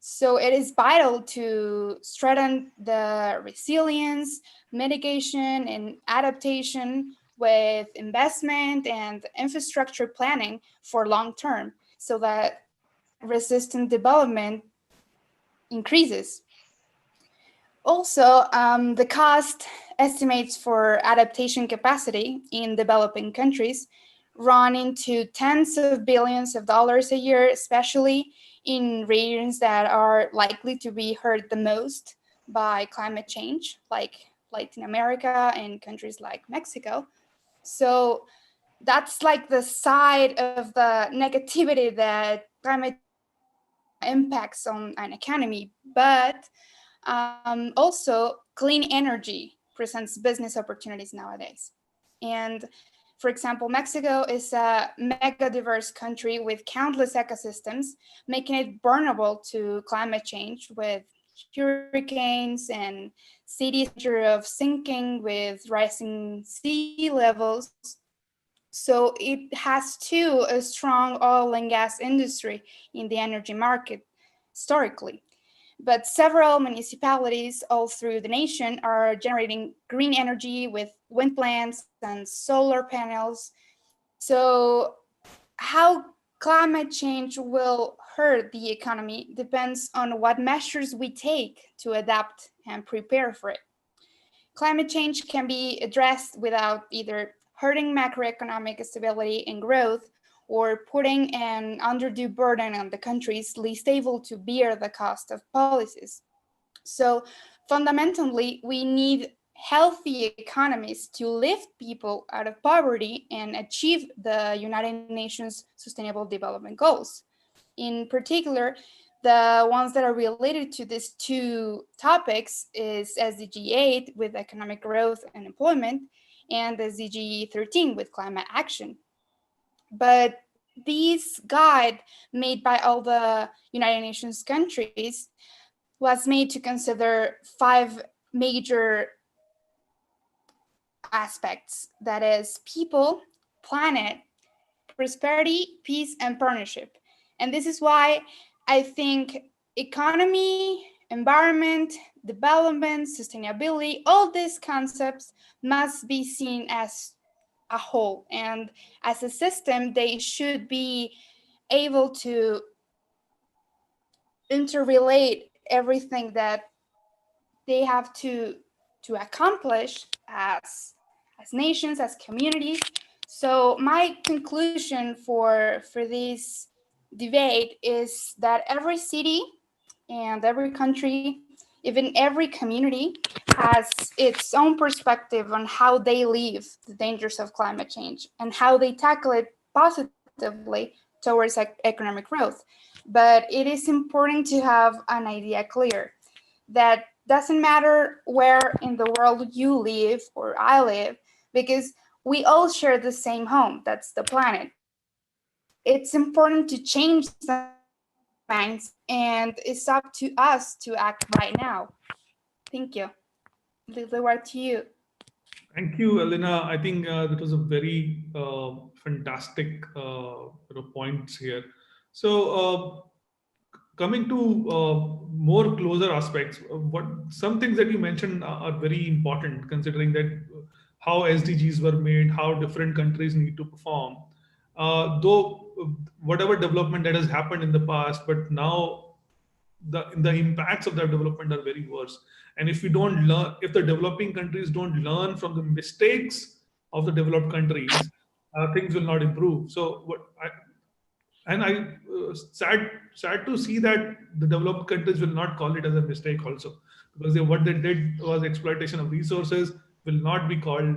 So it is vital to strengthen the resilience, mitigation, and adaptation with investment and infrastructure planning for long term so that resistant development increases. Also, the cost estimates for adaptation capacity in developing countries run into tens of billions of dollars a year, especially in regions that are likely to be hurt the most by climate change, like Latin America and countries like Mexico. So that's like the side of the negativity that climate change impacts on an economy. But also, clean energy presents business opportunities nowadays. And for example, Mexico is a mega diverse country with countless ecosystems, making it vulnerable to climate change with hurricanes and cities in danger of sinking with rising sea levels. So it has too a strong oil and gas industry in the energy market historically. But several municipalities all through the nation are generating green energy with wind plants and solar panels. So, how climate change will hurt the economy depends on what measures we take to adapt and prepare for it. Climate change can be addressed without either hurting macroeconomic stability and growth or putting an undue burden on the countries least able to bear the cost of policies. So fundamentally, we need healthy economies to lift people out of poverty and achieve the United Nations Sustainable Development Goals. In particular, the ones that are related to these two topics is SDG 8 with economic growth and employment, and SDG 13 with climate action. But this guide made by all the United Nations countries was made to consider 5 major aspects, that is people, planet, prosperity, peace, and partnership. And this is why I think economy, environment, development, sustainability, all these concepts must be seen as a whole. And as a system, they should be able to interrelate everything that they have to accomplish as nations, as communities. So my conclusion for this debate is that every city and every country, even every community, has its own perspective on how they live the dangers of climate change and how they tackle it positively towards economic growth. But it is important to have an idea clear that doesn't matter where in the world you live or I live, because we all share the same home, that's the planet. It's important to change the minds, and it's up to us to act right now. Thank you. The word to you. Thank you, Elena. I think that was a very fantastic points here. So, coming to more closer aspects, what some things that you mentioned are very important, considering that how SDGs were made, how different countries need to perform. Though whatever development that has happened in the past, but now the impacts of that development are very worse. And if we don't learn, if the developing countries don't learn from the mistakes of the developed countries, things will not improve. So sad to see that the developed countries will not call it as a mistake also, because what they did was exploitation of resources, will not be called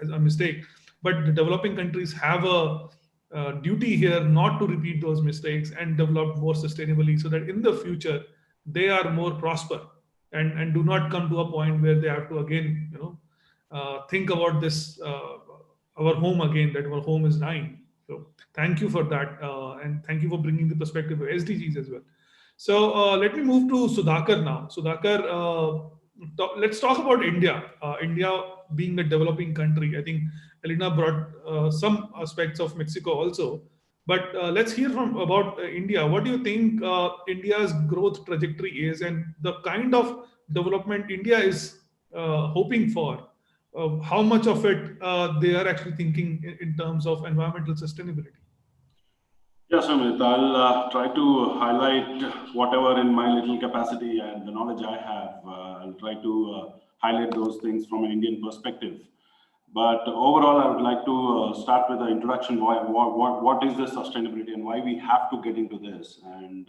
as a mistake. But the developing countries have a duty here not to repeat those mistakes and develop more sustainably, so that in the future they are more prosper, and do not come to a point where they have to again think about this our home again, that our home is dying. So thank you for that, and thank you for bringing the perspective of SDGs as well. So let me move to Sudhakar now. Sudhakar, let's talk about India. India being a developing country, I think Elena brought some aspects of Mexico also. But let's hear from about India. What do you think India's growth trajectory is, and the kind of development India is hoping for? How much of it they are actually thinking in terms of environmental sustainability? Yes, Amit, I'll try to highlight whatever in my little capacity and the knowledge I have. I'll try to highlight those things from an Indian perspective. But overall, I would like to start with the introduction. What is this sustainability and why we have to get into this? And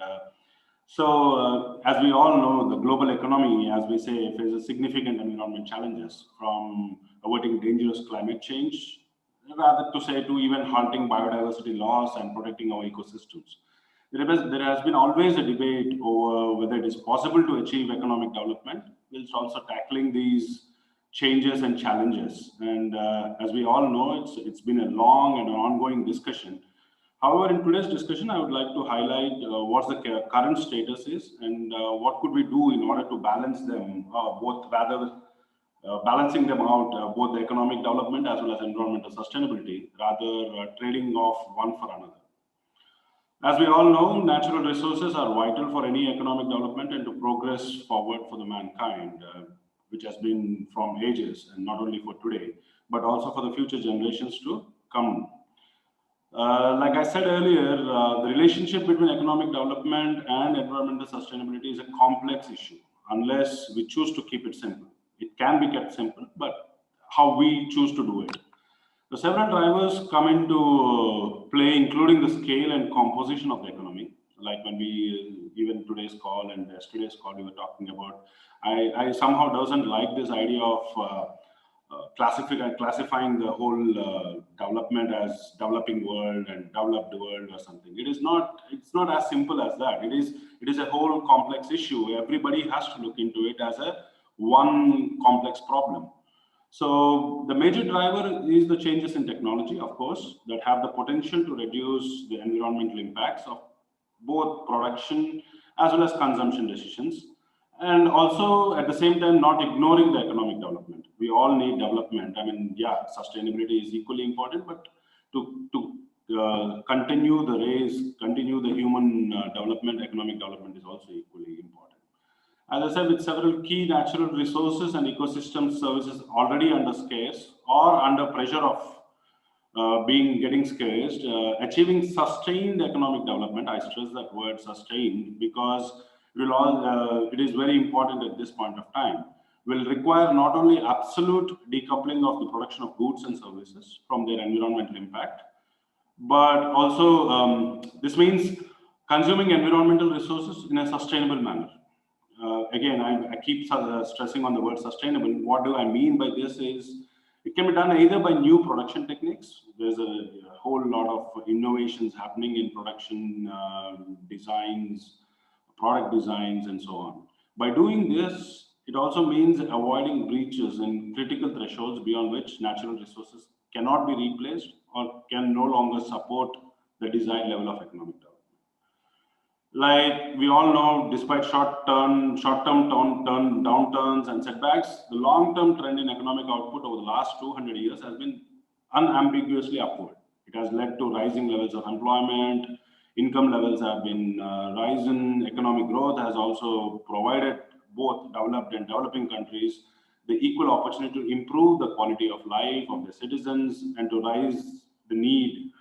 as we all know, the global economy, as we say, faces significant environment challenges, from averting dangerous climate change, rather to say, to even halting biodiversity loss and protecting our ecosystems. There has been always a debate over whether it is possible to achieve economic development whilst also tackling these changes and challenges. And as we all know, it's been a long and an ongoing discussion. However, in today's discussion, I would like to highlight what the current status is, and what could we do in order to balance them, balancing them out, both the economic development as well as environmental sustainability, rather trading off one for another. As we all know, natural resources are vital for any economic development and to progress forward for the mankind, which has been from ages, and not only for today, but also for the future generations to come. Like I said earlier, the relationship between economic development and environmental sustainability is a complex issue, unless we choose to keep it simple. It can be kept simple, but how we choose to do it. The several drivers come into play, including the scale and composition of the economy. Like when we, even today's call and yesterday's call, we were talking about, I somehow doesn't like this idea of classifying the whole development as developing world and developed world or something. It's not as simple as that. It is a whole complex issue. Everybody has to look into it as a one complex problem. So the major driver is the changes in technology, of course, that have the potential to reduce the environmental impacts of both production as well as consumption decisions. And also at the same time, not ignoring the economic development. We all need development. I mean, yeah, sustainability is equally important, but to continue the race, continue the human development, economic development is also equally important. As I said, with several key natural resources and ecosystem services already under scarce or under pressure of getting scarce, achieving sustained economic development. I stress that word sustained because it is very important at this point of time. Will require not only absolute decoupling of the production of goods and services from their environmental impact, but also this means consuming environmental resources in a sustainable manner. Again, I keep stressing on the word sustainable. What do I mean by this is it can be done either by new production techniques. There's a whole lot of innovations happening in production designs, product designs, and so on. By doing this, it also means avoiding breaches in critical thresholds beyond which natural resources cannot be replaced or can no longer support the desired level of economic development. Like we all know, despite short-term downturns and setbacks, the long-term trend in economic output over the last 200 years has been unambiguously upward. It has led to rising levels of employment, income levels have been rising, economic growth has also provided both developed and developing countries the equal opportunity to improve the quality of life of their citizens and to rise the need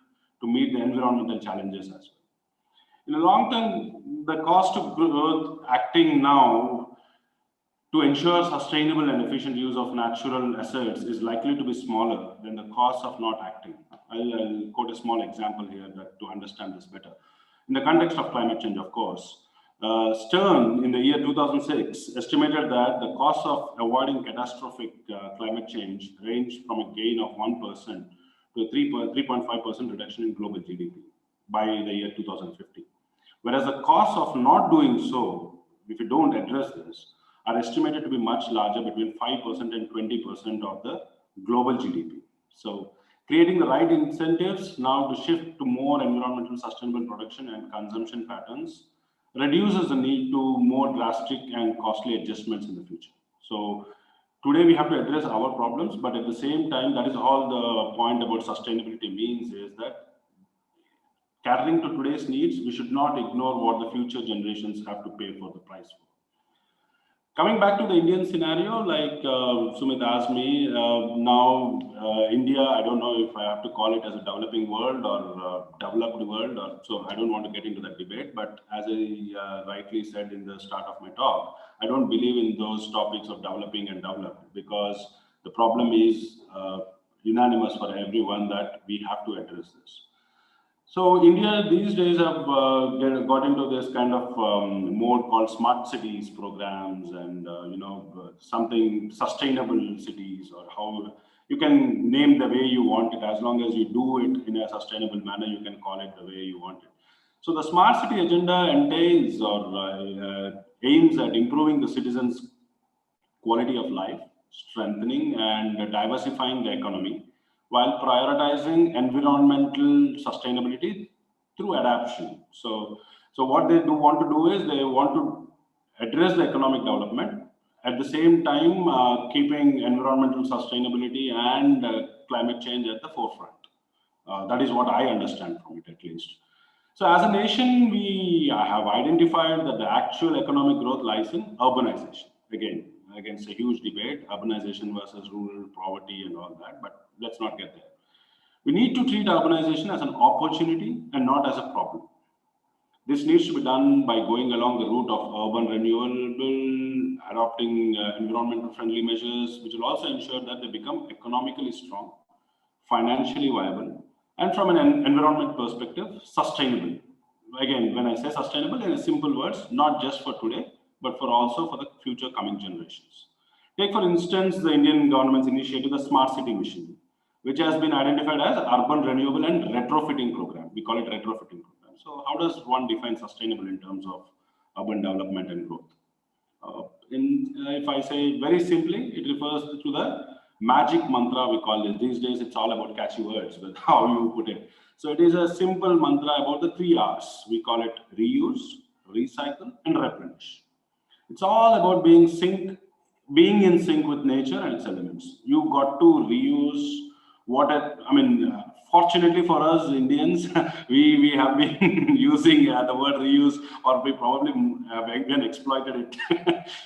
to meet the environmental challenges as well. In the long term, the cost of growth acting now to ensure sustainable and efficient use of natural assets is likely to be smaller than the cost of not acting. I'll quote a small example here to understand this better. In the context of climate change, of course, Stern in the year 2006 estimated that the cost of avoiding catastrophic climate change ranged from a gain of 1% to a 3.5% reduction in global GDP by the year 2050. Whereas the costs of not doing so, if you don't address this, are estimated to be much larger, between 5% and 20% of the global GDP. So creating the right incentives now to shift to more environmental sustainable production and consumption patterns reduces the need to more drastic and costly adjustments in the future. So today we have to address our problems, but at the same time, that is all the point about sustainability means is that catering to today's needs, we should not ignore what the future generations have to pay for the price for. Coming back to the Indian scenario, like Sumit asked me, India, I don't know if I have to call it as a developing world or developed world, so I don't want to get into that debate. But as I rightly said in the start of my talk, I don't believe in those topics of developing and developed, because the problem is unanimous for everyone that we have to address this. So India these days have got into this kind of mode called smart cities programs and something sustainable cities, or how you can name the way you want it. As long as you do it in a sustainable manner, you can call it the way you want it. So the smart city agenda entails or aims at improving the citizens' quality of life, strengthening and diversifying the economy, while prioritizing environmental sustainability through adaptation. So what they want to do is they want to address the economic development, at the same time keeping environmental sustainability and climate change at the forefront. That is what I understand from it, at least. So as a nation, we have identified that the actual economic growth lies in urbanization. Again, against a huge debate, urbanization versus rural poverty and all that, but let's not get there. We need to treat urbanization as an opportunity and not as a problem. This needs to be done by going along the route of urban renewal, adopting environmental friendly measures, which will also ensure that they become economically strong, financially viable, and from an environment perspective, sustainable. Again, when I say sustainable, in simple words, not just for today, but for also for the future coming generations. Take, for instance, the Indian government's initiative, the Smart City Mission, which has been identified as Urban Renewable and Retrofitting Program. We call it retrofitting program. So how does one define sustainable in terms of urban development and growth? If I say very simply, it refers to the magic mantra, we call it. These days, it's all about catchy words, but how you put it. So it is a simple mantra about the 3 R's. We call it reuse, recycle, and replenish. It's all about being in sync with nature and its elements. You got to reuse fortunately for us Indians, we have been using the word reuse, or we probably have again exploited it.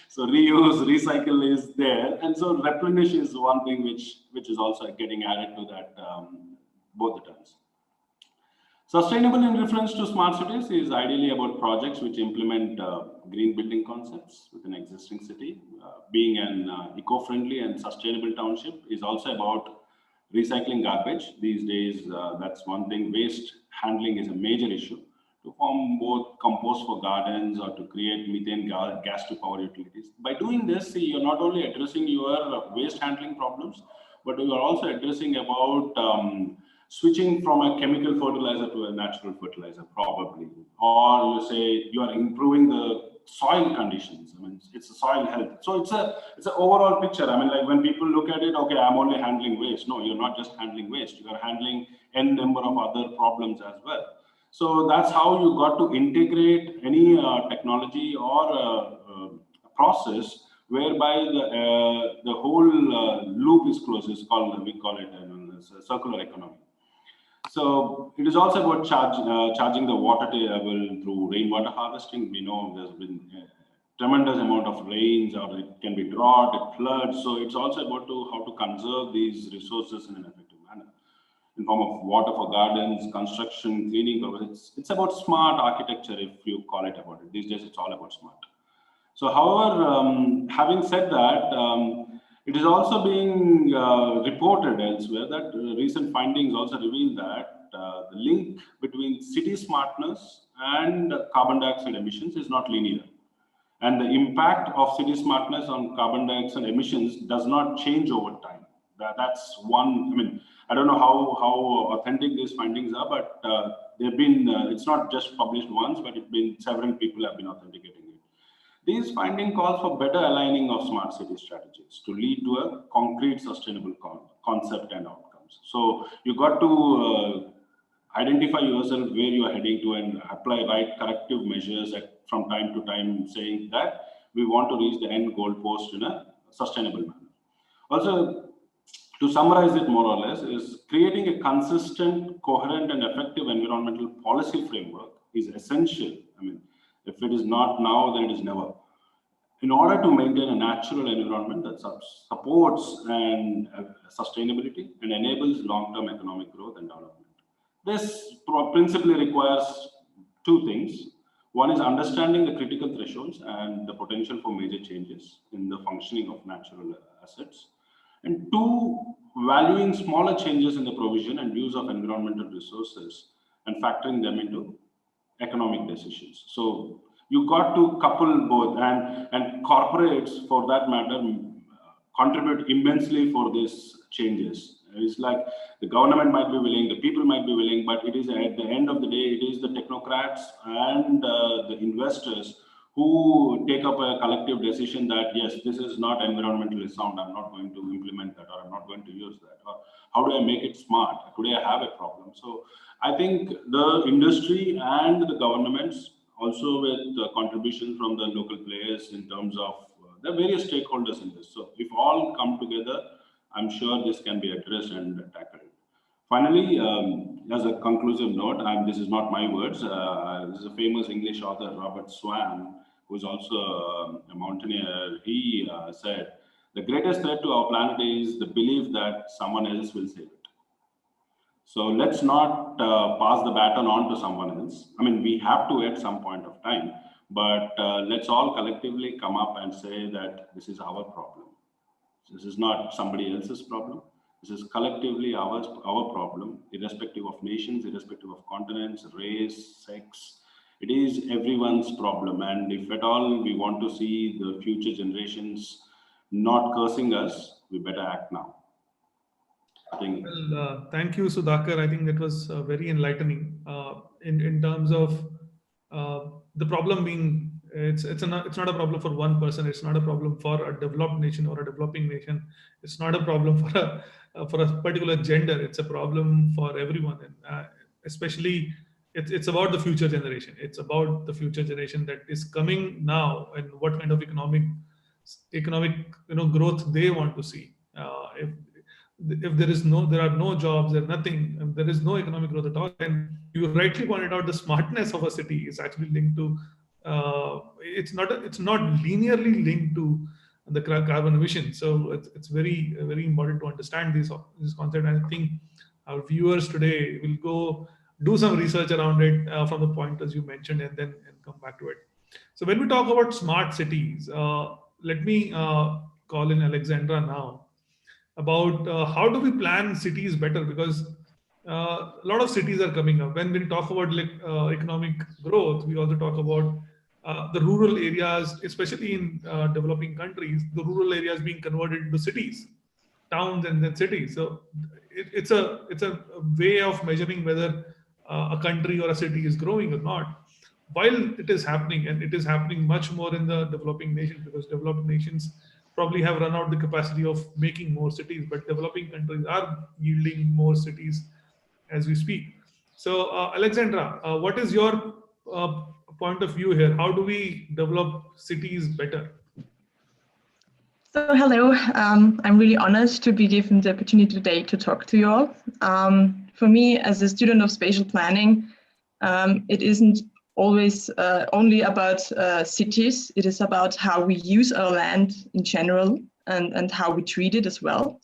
So reuse, recycle is there, and so replenish is one thing which is also getting added to that, both the terms. Sustainable in reference to smart cities is ideally about projects which implement green building concepts within an existing city. Being an eco-friendly and sustainable township is also about recycling garbage. These days, that's one thing. Waste handling is a major issue. To form both compost for gardens or to create methane gas to power utilities. By doing this, see, you're not only addressing your waste handling problems, but you are also addressing about switching from a chemical fertilizer to a natural fertilizer, probably. Or you say you are improving the soil conditions. I mean, it's a soil health. So it's an overall picture. I mean, like when people look at it, okay, I'm only handling waste. No, you're not just handling waste. You are handling n number of other problems as well. So that's how you got to integrate any technology or process whereby the whole loop is closed. It's called, we call it a circular economy. So it is also about charging the water table through rainwater harvesting. We know there's been a tremendous amount of rains, or it can be drought, it floods. So it's also about how to conserve these resources in an effective manner, in form of water for gardens, construction, cleaning. It's about smart architecture, if you call it about it. These days, it's all about smart. So, however, having said that, it is also being reported elsewhere that recent findings also reveal that the link between city smartness and carbon dioxide emissions is not linear. And the impact of city smartness on carbon dioxide emissions does not change over time. That's one. I mean, I don't know how authentic these findings are, but they've been. It's not just published once, but it's been several people have been authenticating it. These findings calls for better aligning of smart city strategies to lead to a concrete, sustainable concept and outcomes. So you got to identify yourself where you are heading to and apply right corrective measures from time to time, saying that we want to reach the end goal post in a sustainable manner. Also, to summarize it more or less, is creating a consistent, coherent, and effective environmental policy framework is essential. I mean, if it is not now, then it is never. In order to maintain a natural environment that supports and sustainability and enables long-term economic growth and development. This principally requires two things. One is understanding the critical thresholds and the potential for major changes in the functioning of natural assets. And two, valuing smaller changes in the provision and use of environmental resources and factoring them into economic decisions. So you got to couple both, and corporates, for that matter, contribute immensely for these changes. It's like the government might be willing, the people might be willing, but it is at the end of the day, it is the technocrats and the investors who take up a collective decision that, yes, this is not environmentally sound, I'm not going to implement that, or I'm not going to use that, or how do I make it smart? Today I have a problem. So I think the industry and the governments, also with contribution from the local players in terms of the various stakeholders in this. So if all come together, I'm sure this can be addressed and tackled. Finally, as a conclusive note, and this is not my words, this is a famous English author, Robert Swan, who is also a mountaineer. He said, the greatest threat to our planet is the belief that someone else will save it. So let's not pass the baton on to someone else. I mean, we have to at some point of time, but let's all collectively come up and say that this is our problem. This is not somebody else's problem. This is collectively our problem, irrespective of nations, irrespective of continents, race, sex. It is everyone's problem. And if at all we want to see the future generations not cursing us, we better act now. Well, thank you, Sudhakar. I think that was very enlightening in terms of the problem being It's not a problem for one person. It's not a problem for a developed nation or a developing nation. It's not a problem for a particular gender. It's a problem for everyone, and especially it's about the future generation. It's about the future generation that is coming now, and what kind of economic growth they want to see. If there are no jobs, there's nothing, and there is no economic growth at all. And you rightly pointed out the smartness of a city is actually linked to it's not linearly linked to the carbon emission. So it's very important to understand this concept. And I think our viewers today will go do some research around it from the pointers you mentioned, and then come back to it. So when we talk about smart cities, let me call in Alexandra now about how do we plan cities better, because a lot of cities are coming up. When we talk about economic growth, we also talk about the rural areas, especially in developing countries, the rural areas being converted into cities, towns, and then cities. So it's a way of measuring whether a country or a city is growing or not. While it is happening, and it is happening much more in the developing nations, because developed nations probably have run out the capacity of making more cities, but developing countries are yielding more cities as we speak. So, Alexandra, what is your point of view here? How do we develop cities better? So hello, I'm really honored to be given the opportunity today to talk to you all. For me, as a student of spatial planning, it isn't always only about cities. It is about how we use our land in general, and how we treat it as well.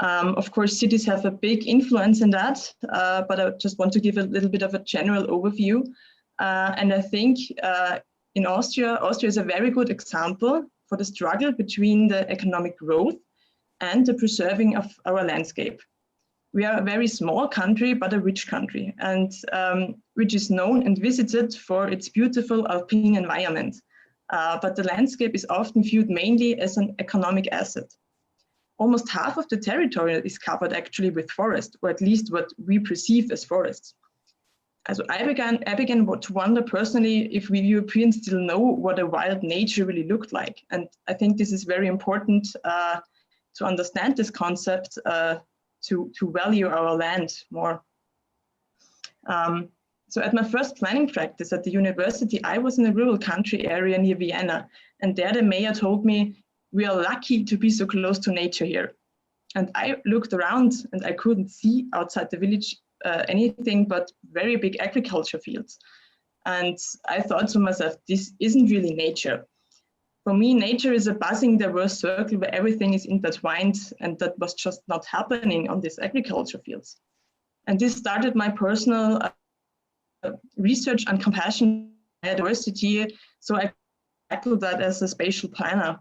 Of course, cities have a big influence in that, but I just want to give a little bit of a general overview. And I think in Austria is a very good example for the struggle between the economic growth and the preserving of our landscape. We are a very small country, but a rich country, and which is known and visited for its beautiful alpine environment. But the landscape is often viewed mainly as an economic asset. Almost half of the territory is covered actually with forest, or at least what we perceive as forests. So I began to wonder personally if we Europeans still know what a wild nature really looked like. And I think this is very important to understand this concept, to value our land more. So at my first planning practice at the university, I was in a rural country area near Vienna. And there the mayor told me, "We are lucky to be so close to nature here." And I looked around and I couldn't see outside the village anything but very big agriculture fields. And I thought to myself, this isn't really nature. For me, nature is a buzzing, diverse circle where everything is intertwined, and that was just not happening on these agriculture fields. And this started my personal research on compassion biodiversity. So I tackled that as a spatial planner.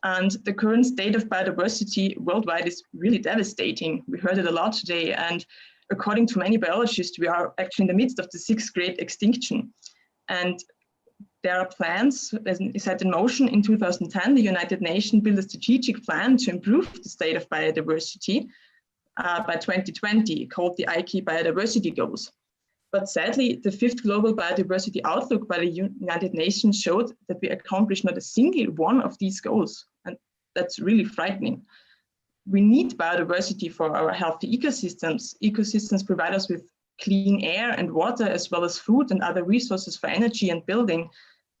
And the current state of biodiversity worldwide is really devastating. We heard it a lot today. And according to many biologists, we are actually in the midst of the 6th great extinction. And there are plans set in motion. In 2010, the United Nations built a strategic plan to improve the state of biodiversity by 2020, called the IKEA Biodiversity Goals. But sadly, the 5th Global Biodiversity Outlook by the United Nations showed that we accomplished not a single one of these goals. And that's really frightening. We need biodiversity for our healthy ecosystems. Ecosystems provide us with clean air and water, as well as food and other resources for energy and building,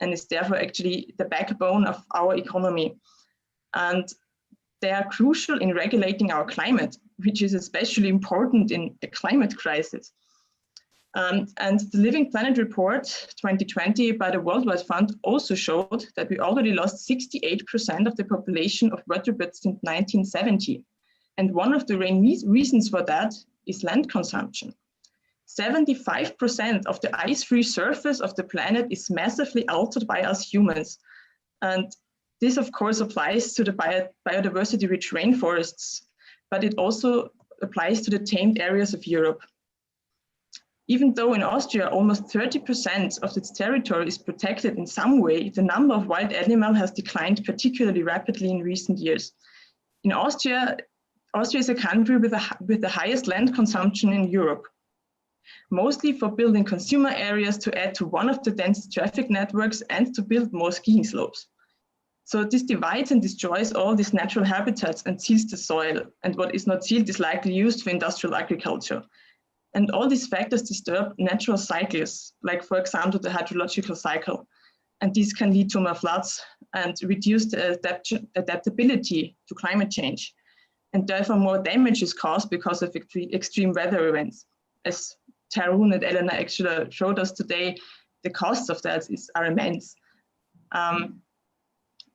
and is therefore actually the backbone of our economy. And they are crucial in regulating our climate, which is especially important in a climate crisis. And the Living Planet Report 2020 by the Worldwide Fund also showed that we already lost 68% of the population of vertebrates since 1970. And one of the main reasons for that is land consumption. 75% of the ice-free surface of the planet is massively altered by us humans. And this, of course, applies to the biodiversity-rich rainforests, but it also applies to the tamed areas of Europe. Even though in Austria, almost 30% of its territory is protected in some way, the number of wild animals has declined particularly rapidly in recent years. In Austria is a country with the highest land consumption in Europe. mostly for building consumer areas to add to one of the dense traffic networks and to build more skiing slopes. So this divides and destroys all these natural habitats and seals the soil. And what is not sealed is likely used for industrial agriculture. And all these factors disturb natural cycles, like for example, the hydrological cycle. And these can lead to more floods and reduce the adaptability to climate change. And therefore more damage is caused because of extreme weather events. As Tarun and Elena actually showed us today, the costs of that are immense.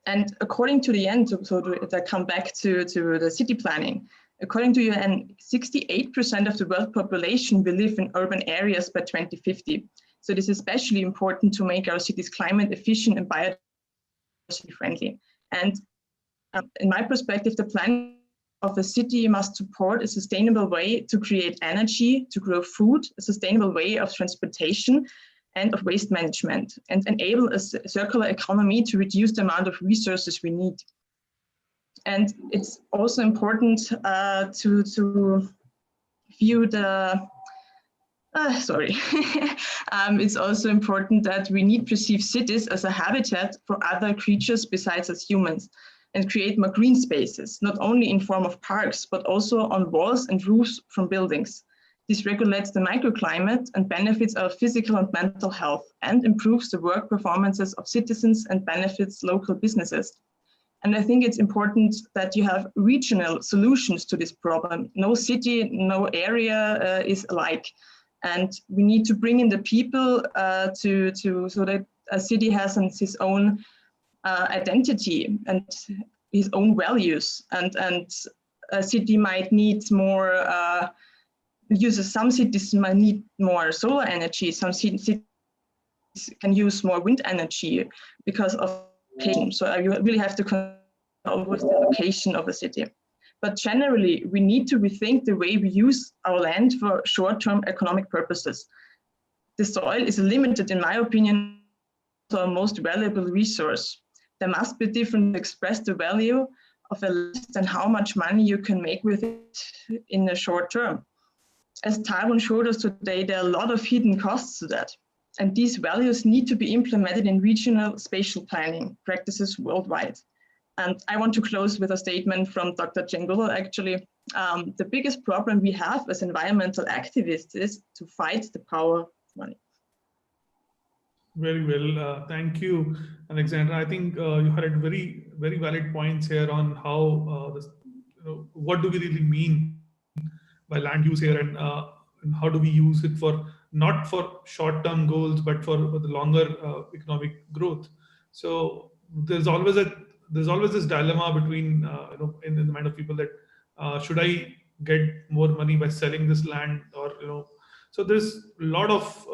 And according to the UN, so to come back to the city planning, according to UN, 68% of the world population will live in urban areas by 2050. So it is especially important to make our cities climate efficient and biodiversity friendly. And in my perspective, the planning of a city must support a sustainable way to create energy, to grow food, a sustainable way of transportation, and of waste management, and enable a circular economy to reduce the amount of resources we need. And it's also important to view the, it's also important that we need perceive cities as a habitat for other creatures besides us humans, and create more green spaces, not only in form of parks, but also on walls and roofs from buildings. This regulates the microclimate and benefits our physical and mental health, and improves the work performances of citizens and benefits local businesses. And I think it's important that you have regional solutions to this problem. No city, no area is alike. And we need to bring in the people so that a city has its own identity and his own values. And a city might need more some cities might need more solar energy, some cities can use more wind energy because of location. So you really have to control with the location of a city. But generally, we need to rethink the way we use our land for short-term economic purposes. The soil is limited, in my opinion, to our most valuable resource. There must be different to express the value of a land and how much money you can make with it in the short term. As Tarun showed us today, there are a lot of hidden costs to that. And these values need to be implemented in regional spatial planning practices worldwide. And I want to close with a statement from Dr. Cengulo, actually. The biggest problem we have as environmental activists is to fight the power of money. Very well. Thank you, Alexandra. I think you had very, very valid points here on how what do we really mean by land use here, and how do we use it for not for short-term goals, but for the longer economic growth. So there's always this dilemma between in the mind of people that should I get more money by selling this land, or so there's a lot of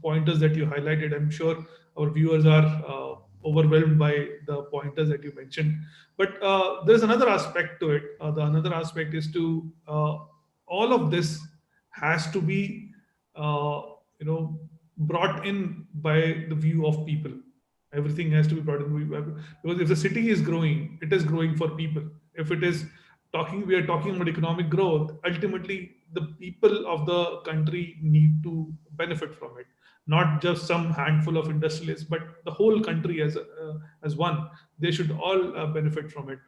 pointers that you highlighted. I'm sure our viewers are overwhelmed by the pointers that you mentioned. But there's another aspect to it. The another aspect is to all of this has to be brought in by the view of people. Everything has to be brought in because if the city is growing, it is growing for people. If it is we are talking about economic growth, ultimately the people of the country need to benefit from it, not just some handful of industrialists, but the whole country as one. They should all benefit from it.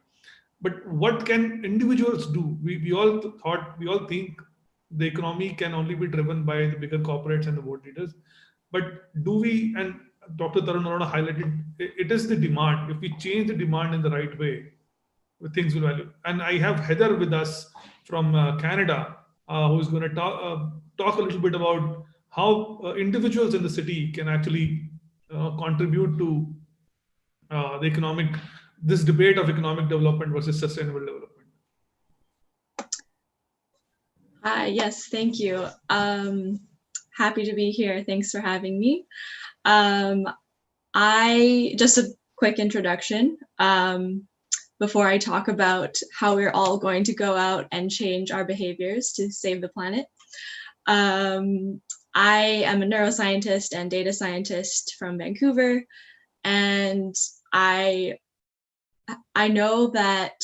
But what can individuals do? We all think the economy can only be driven by the bigger corporates and the board leaders. But do we, and Dr. Tarun Arora highlighted, it is the demand. If we change the demand in the right way, things will value. And I have Heather with us from Canada, who's going to talk a little bit about how individuals in the city can actually contribute to this debate of economic development versus sustainable development. Yes, thank you. Happy to be here. Thanks for having me. Just a quick introduction. Before I talk about how we're all going to go out and change our behaviors to save the planet. I am a neuroscientist and data scientist from Vancouver, and I know that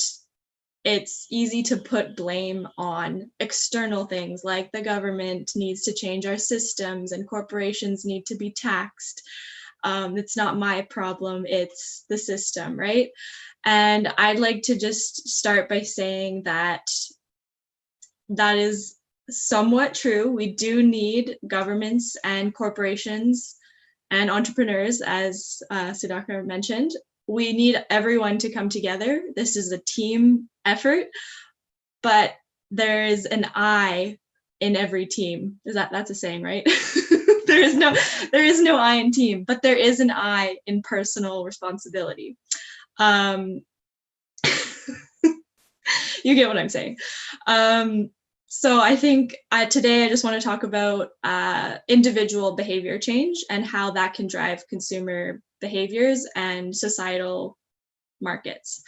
it's easy to put blame on external things like the government needs to change our systems and corporations need to be taxed. It's not my problem, it's the system, right? And I'd like to just start by saying that that is somewhat true. We do need governments and corporations and entrepreneurs, as Sudhakar mentioned. We need everyone to come together. This is a team effort, but there is an I in every team. That's a saying, right? there is no I in team, but there is an I in personal responsibility. You get what I'm saying. So I think today I just want to talk about individual behavior change and how that can drive consumer behaviors and societal markets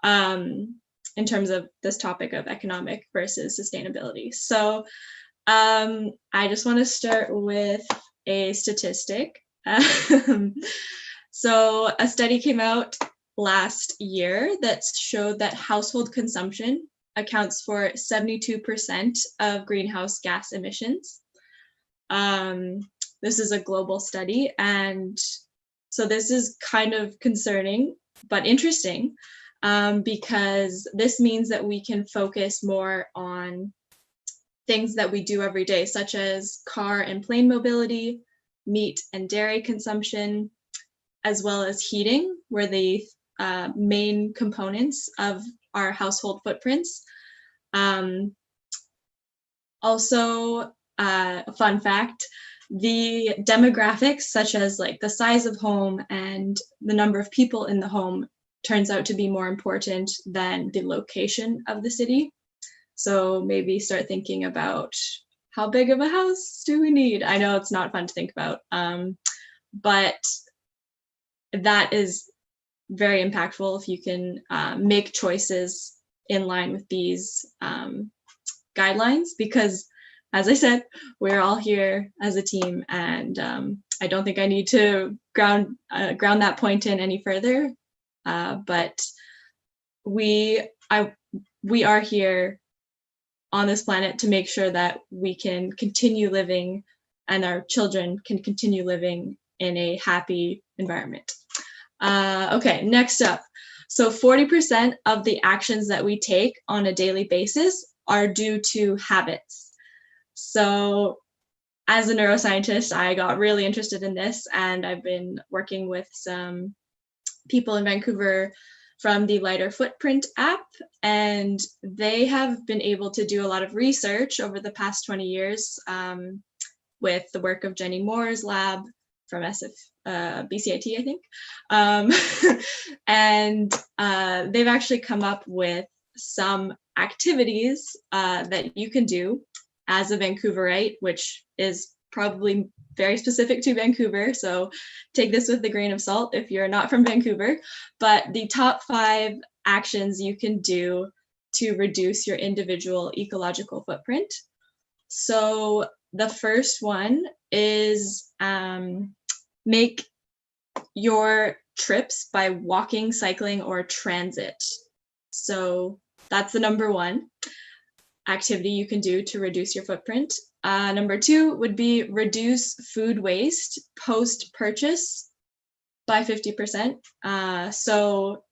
in terms of this topic of economic versus sustainability. So I just want to start with a statistic. So a study came out last year that showed that household consumption accounts for 72% of greenhouse gas emissions. This is a global study, and so this is kind of concerning but interesting because this means that we can focus more on things that we do every day, such as car and plane mobility, meat and dairy consumption, as well as heating, were the main components of our household footprints. Also, a fun fact, the demographics, such as like the size of home and the number of people in the home, turns out to be more important than the location of the city. So maybe start thinking about how big of a house do we need? I know it's not fun to think about, but that is very impactful if you can make choices in line with these guidelines, because as I said, we're all here as a team, and I don't think I need to ground that point in any further, but we are here on this planet to make sure that we can continue living and our children can continue living in a happy environment. Okay, next up. So 40% of the actions that we take on a daily basis are due to habits. So as a neuroscientist, I got really interested in this, and I've been working with some people in Vancouver from the Lighter Footprint app, and they have been able to do a lot of research over the past 20 years with the work of Jenny Moore's lab from BCIT, I think. And they've actually come up with some activities that you can do as a Vancouverite, which is probably very specific to Vancouver. So take this with a grain of salt if you're not from Vancouver. But the top 5 actions you can do to reduce your individual ecological footprint. So the first one is make your trips by walking, cycling, or transit. So that's the number 1 activity you can do to reduce your footprint. Number 2 would be reduce food waste post-purchase by 50%. So,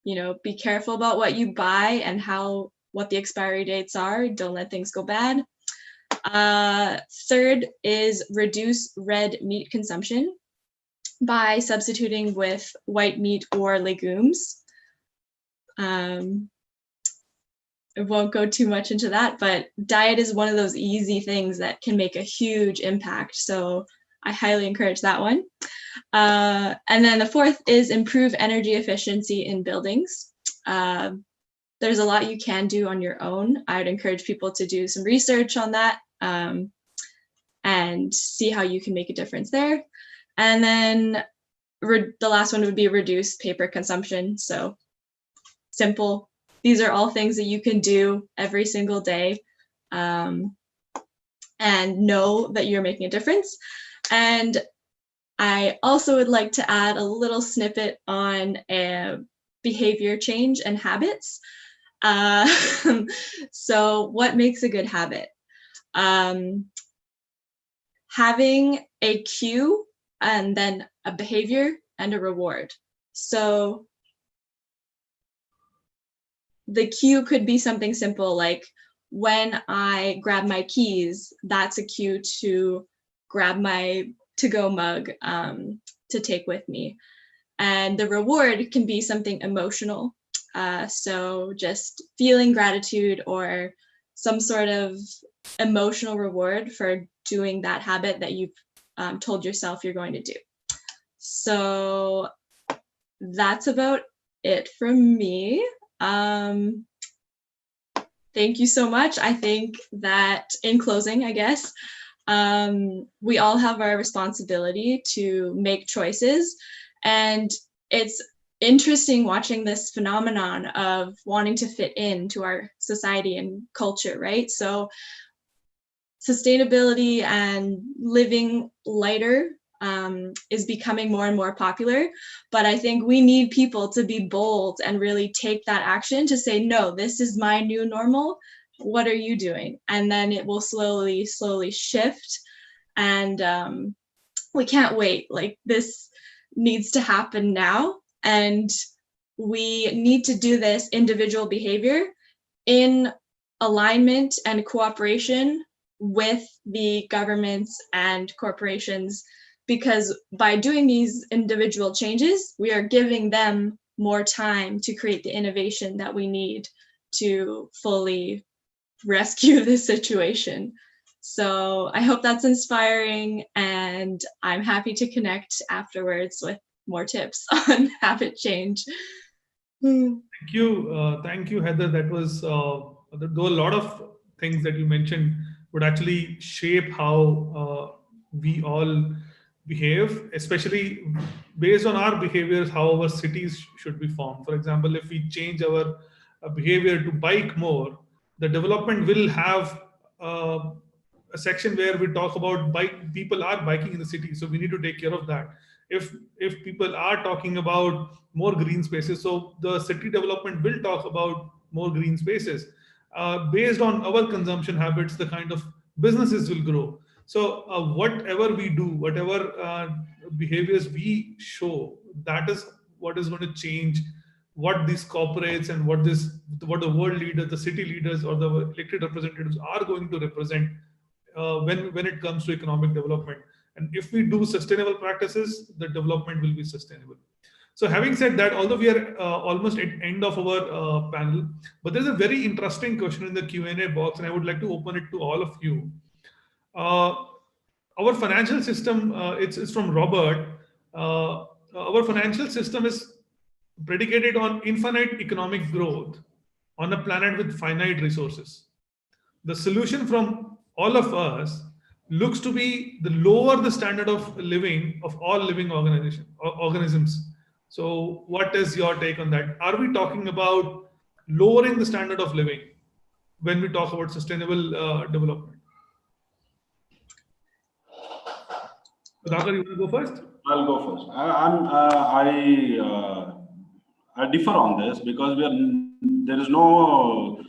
be careful about what you buy and what the expiry dates are. Don't let things go bad. Third is reduce red meat consumption by substituting with white meat or legumes. I won't go too much into that, but diet is one of those easy things that can make a huge impact. So I highly encourage that one. And then the 4th is improve energy efficiency in buildings. There's a lot you can do on your own. I would encourage people to do some research on that and see how you can make a difference there. And then the last one would be reduce paper consumption. So simple. These are all things that you can do every single day and know that you're making a difference. And I also would like to add a little snippet on behavior change and habits. Uh, so what makes a good habit? Having a cue and then a behavior and a reward. So the cue could be something simple like when I grab my keys, that's a cue to grab my to-go mug to take with me. And the reward can be something emotional. So just feeling gratitude or some sort of emotional reward for doing that habit that you've told yourself you're going to do. So that's about it from me. Thank you so much. I think that in closing, I guess, we all have our responsibility to make choices. And it's interesting watching this phenomenon of wanting to fit into our society and culture, right? So sustainability and living lighter is becoming more and more popular, but I think we need people to be bold and really take that action to say, no, this is my new normal. What are you doing? And then it will slowly shift. And we can't wait. Like, this needs to happen now. And we need to do this individual behavior in alignment and cooperation with the governments and corporations, because by doing these individual changes, we are giving them more time to create the innovation that we need to fully rescue this situation. So I hope that's inspiring, and I'm happy to connect afterwards with more tips on habit change. Thank you, Heather. That was though a lot of things that you mentioned would actually shape how we all behave, especially based on our behaviors, how our cities should be formed. For example, if we change our behavior to bike more, the development will have a section where we talk about bike. People are biking in the city, so we need to take care of that. If people are talking about more green spaces, so the city development will talk about more green spaces. Based on our consumption habits, the kind of businesses will grow. So whatever we do, whatever behaviors we show, that is what is going to change what these corporates and what the world leaders, the city leaders, or the elected representatives are going to represent when it comes to economic development. And if we do sustainable practices, the development will be sustainable. So having said that, although we are almost at end of our panel, but there's a very interesting question in the Q&A box, and I would like to open it to all of you. Our financial system, it's from Robert. Our financial system is predicated on infinite economic growth on a planet with finite resources. The solution from all of us looks to be the lower the standard of living of all living organisms. So what is your take on that? Are we talking about lowering the standard of living when we talk about sustainable development? Sudhakar, you want to go first? I'll go first. I differ on this because there is no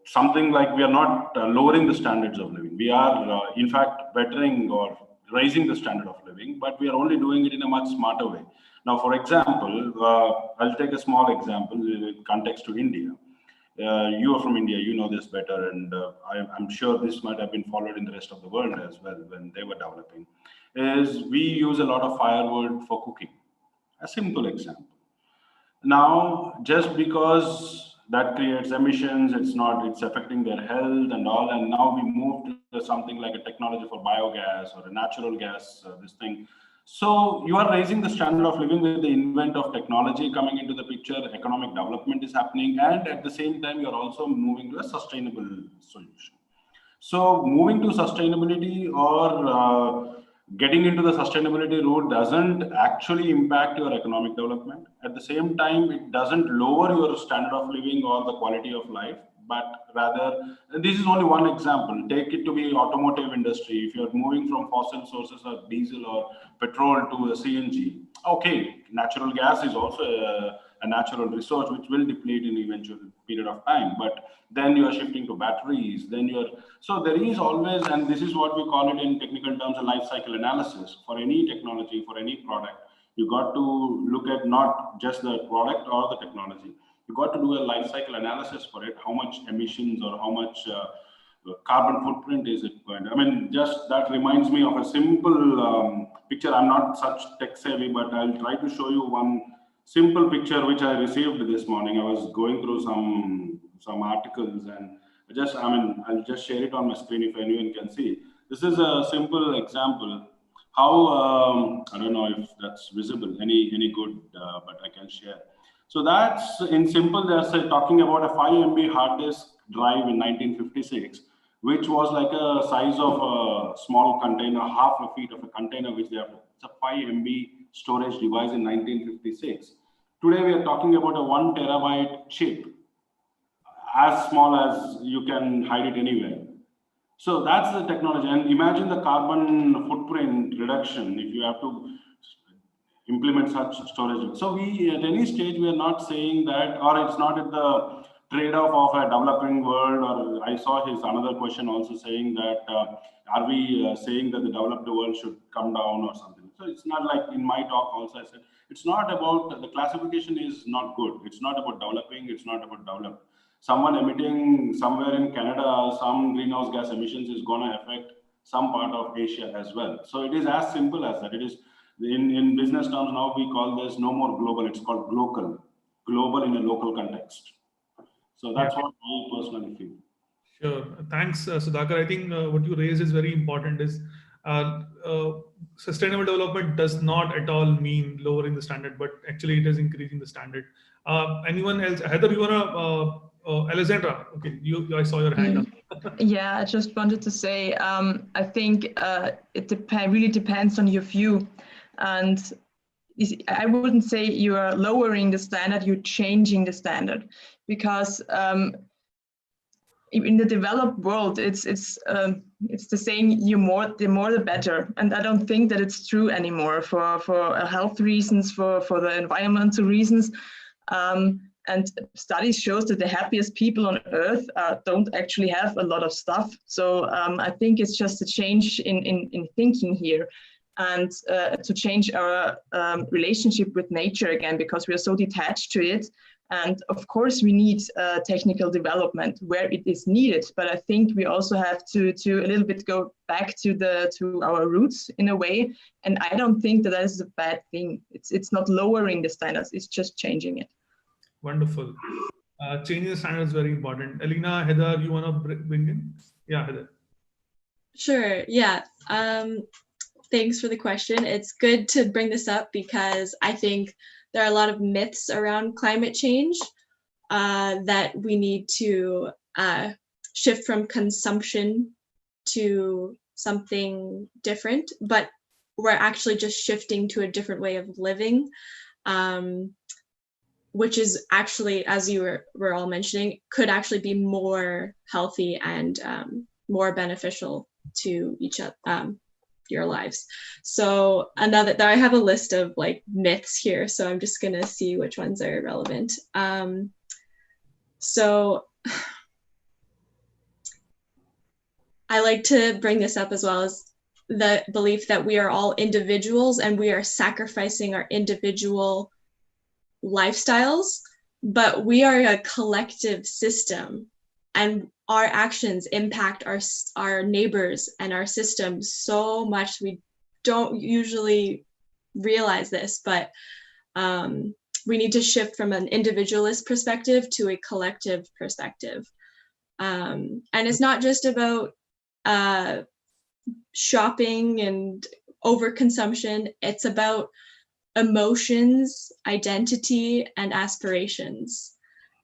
something like we are not lowering the standards of living. We are in fact bettering or raising the standard of living, but we are only doing it in a much smarter way. Now, for example, I'll take a small example in context to India. You are from India, you know this better, and I'm sure this might have been followed in the rest of the world as well when they were developing. Is we use a lot of firewood for cooking. A simple example. Now, just because that creates emissions, it's affecting their health and all, and now we move to something like a technology for biogas or a natural gas, this thing. So you are raising the standard of living with the invent of technology coming into the picture, economic development is happening, and at the same time, you're also moving to a sustainable solution. So moving to sustainability or getting into the sustainability route doesn't actually impact your economic development. At the same time, it doesn't lower your standard of living or the quality of life, but rather, this is only one example. Take it to be automotive industry. If you're moving from fossil sources of diesel or petrol to a CNG, okay, natural gas is also a natural resource which will deplete in eventual period of time. But then you are shifting to batteries, then so there is always, and this is what we call it in technical terms, a life cycle analysis for any technology, for any product. You got to look at not just the product or the technology. You got to do a life cycle analysis for it. How much emissions or how much carbon footprint is it going to? I mean, just that reminds me of a simple picture. I'm not such tech savvy, but I'll try to show you one simple picture which I received this morning. I was going through some articles, and I'll just share it on my screen if anyone can see. This is a simple example. How I don't know if that's visible. Any good, but I can share. So that's in simple. They're talking about a 5 MB hard disk drive in 1956, which was like a size of a small container, half a feet of a container, which they have. It's a 5 MB storage device in 1956. Today we are talking about a 1 terabyte chip, as small as you can hide it anywhere. So that's the technology. And imagine the carbon footprint reduction if you have to implement such storage. So we, at any stage, we are not saying that, or it's not at the trade-off of a developing world. Or I saw his another question also saying that, are we saying that the developed world should come down or something? So it's not like in my talk also I said, it's not about, the classification is not good. It's not about developing, it's not about developed. Someone emitting somewhere in Canada, some greenhouse gas emissions is going to affect some part of Asia as well. So it is as simple as that. It is in business terms now we call this no more global, it's called global in a local context. So that's what I personally feel. Sure. Thanks, Sudhakar. I think what you raised is very important. Is sustainable development does not at all mean lowering the standard, but actually it is increasing the standard. Anyone else? Heather, you wanna? Alexandra, okay, I saw your hand up. Yeah, I just wanted to say, I think it really depends on your view. And I wouldn't say you are lowering the standard, you're changing the standard. Because in the developed world, it's the saying, the more the better. And I don't think that it's true anymore for health reasons, for the environmental reasons. And studies shows that the happiest people on earth don't actually have a lot of stuff. So I think it's just a change in thinking here, and to change our relationship with nature again, because we are so detached to it. And of course we need technical development where it is needed, but I think we also have to a little bit go back to our roots in a way. And I don't think that is a bad thing. It's not lowering the standards, it's just changing it. Wonderful. Changing the standard is very important. Alina, Heather, you want to bring in? Yeah, Heather. Sure. Yeah. Thanks for the question. It's good to bring this up because I think there are a lot of myths around climate change that we need to shift from consumption to something different, but we're actually just shifting to a different way of living. Which is actually, as you were all mentioning, could actually be more healthy and more beneficial to your lives. So I have a list of like myths here, so I'm just gonna see which ones are relevant. So I like to bring this up as well as the belief that we are all individuals and we are sacrificing our individual lifestyles, but we are a collective system, and our actions impact our neighbors and our system so much. We don't usually realize this, but we need to shift from an individualist perspective to a collective perspective. And it's not just about shopping and overconsumption, it's about emotions, identity, and aspirations.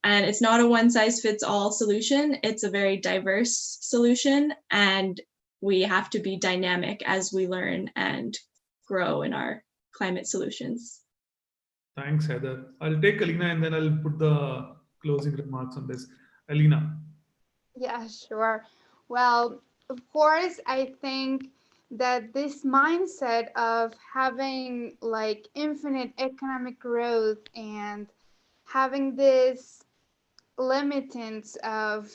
And it's not a one-size-fits-all solution. It's a very diverse solution, and we have to be dynamic as we learn and grow in our climate solutions. Thanks, Heather. I'll take Alina and then I'll put the closing remarks on this. Alina. Yeah, sure. Well, of course, I think that this mindset of having like infinite economic growth and having this limitance of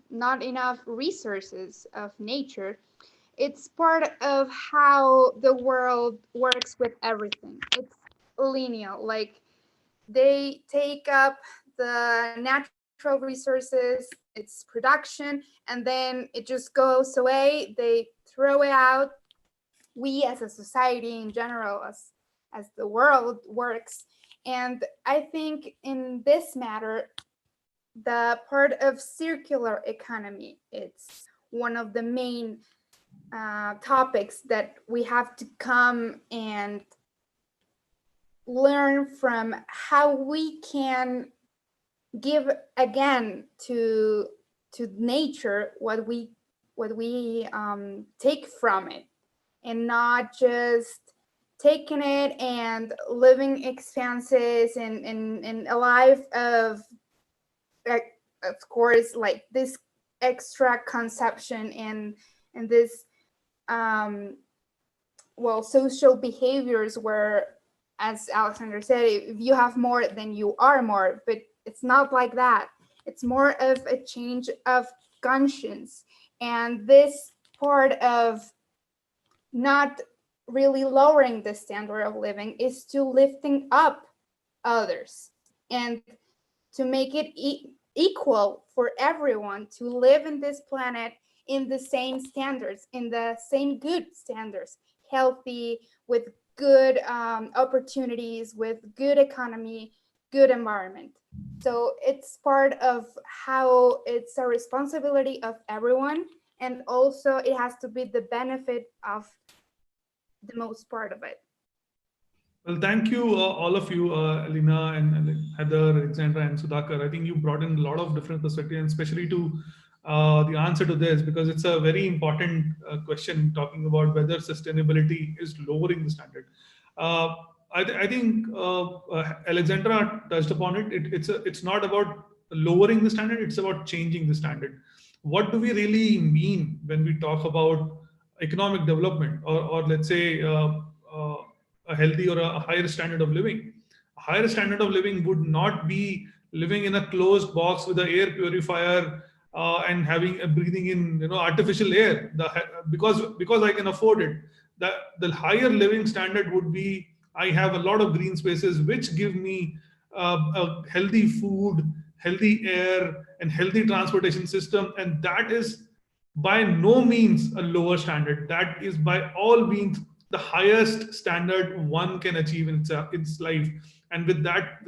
not enough resources of nature, it's part of how the world works with everything. It's linear. Like they take up the natural resources, its production, and then it just goes away. They throw it out. We as a society in general, as the world works. And I think in this matter, the part of circular economy, it's one of the main topics that we have to come and learn from, how we can give again to nature what we take from it, and not just taking it and living expenses and a life of course, like this extra consumption and this well, social behaviors where, as Alexander said, if you have more, then you are more. But it's not like that. It's more of a change of conscience. And this part of not really lowering the standard of living is to lifting up others and to make it equal for everyone to live in this planet in the same standards, in the same good standards, healthy, with good opportunities, with good economy, good environment. So it's part of how it's a responsibility of everyone, and also it has to be the benefit of the most part of it. Well, thank you, all of you, Elena and Heather, Alexandra, and Sudhakar. I think you brought in a lot of different perspectives, and especially to the answer to this, because it's a very important question talking about whether sustainability is lowering the standard. Uh, I think Alexandra touched upon it. It's not about lowering the standard; it's about changing the standard. What do we really mean when we talk about economic development, or let's say uh, a healthy or a higher standard of living? A higher standard of living would not be living in a closed box with an air purifier and having breathing in artificial air. Because I can afford it. The higher living standard would be, I have a lot of green spaces which give me a healthy food, healthy air, and healthy transportation system, and that is by no means a lower standard. That is by all means the highest standard one can achieve in its life. And with that,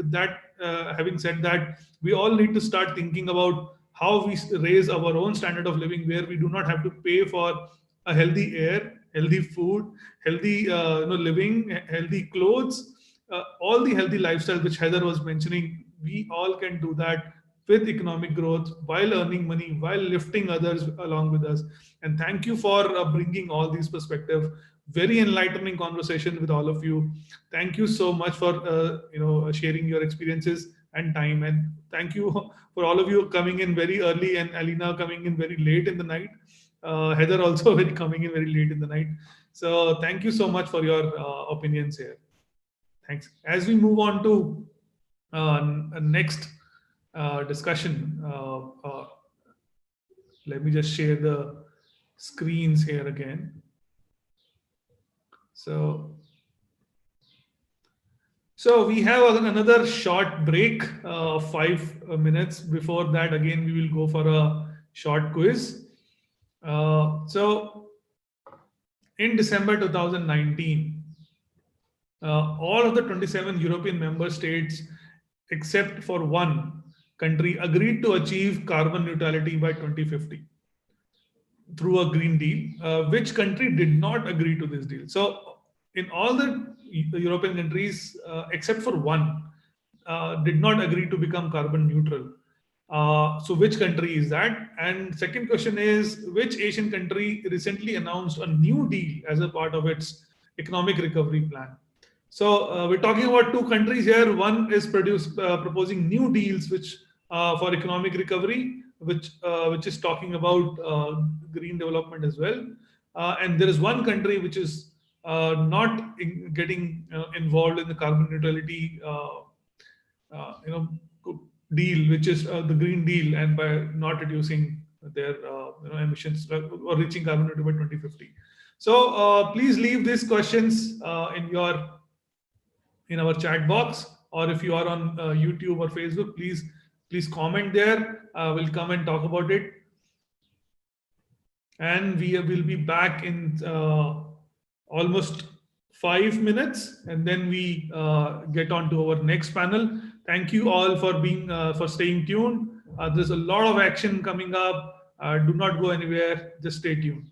having said that, we all need to start thinking about how we raise our own standard of living, where we do not have to pay for a healthy air, healthy food, healthy living, healthy clothes, all the healthy lifestyle which Heather was mentioning. We all can do that with economic growth, while earning money, while lifting others along with us. And thank you for bringing all these perspectives. Very enlightening conversation with all of you. Thank you so much for sharing your experiences and time. And thank you for all of you coming in very early, and Alina coming in very late in the night. Heather also very coming in very late in the night. So thank you so much for your opinions here. Thanks. As we move on to next discussion, let me just share the screens here again. So we have another short break, 5 minutes. Before that, again, we will go for a short quiz. So in December 2019, all of the 27 European member states, except for one country, agreed to achieve carbon neutrality by 2050 through a Green Deal. Which country did not agree to this deal? So in all the European countries, except for one, did not agree to become carbon neutral. So which country is that? And second question is, which Asian country recently announced a new deal as a part of its economic recovery plan? So we're talking about two countries here. One is proposing new deals, which for economic recovery, which is talking about green development as well. And there is one country which is not getting involved in the carbon neutrality deal, which is the Green Deal, and by not reducing their emissions or reaching carbon neutral by 2050. So please leave these questions in our chat box, or if you are on YouTube or Facebook, please comment there. We'll come and talk about it, and we will be back in almost 5 minutes, and then we get on to our next panel. Thank you all for being for staying tuned. There's a lot of action coming up. Do not go anywhere. Just stay tuned.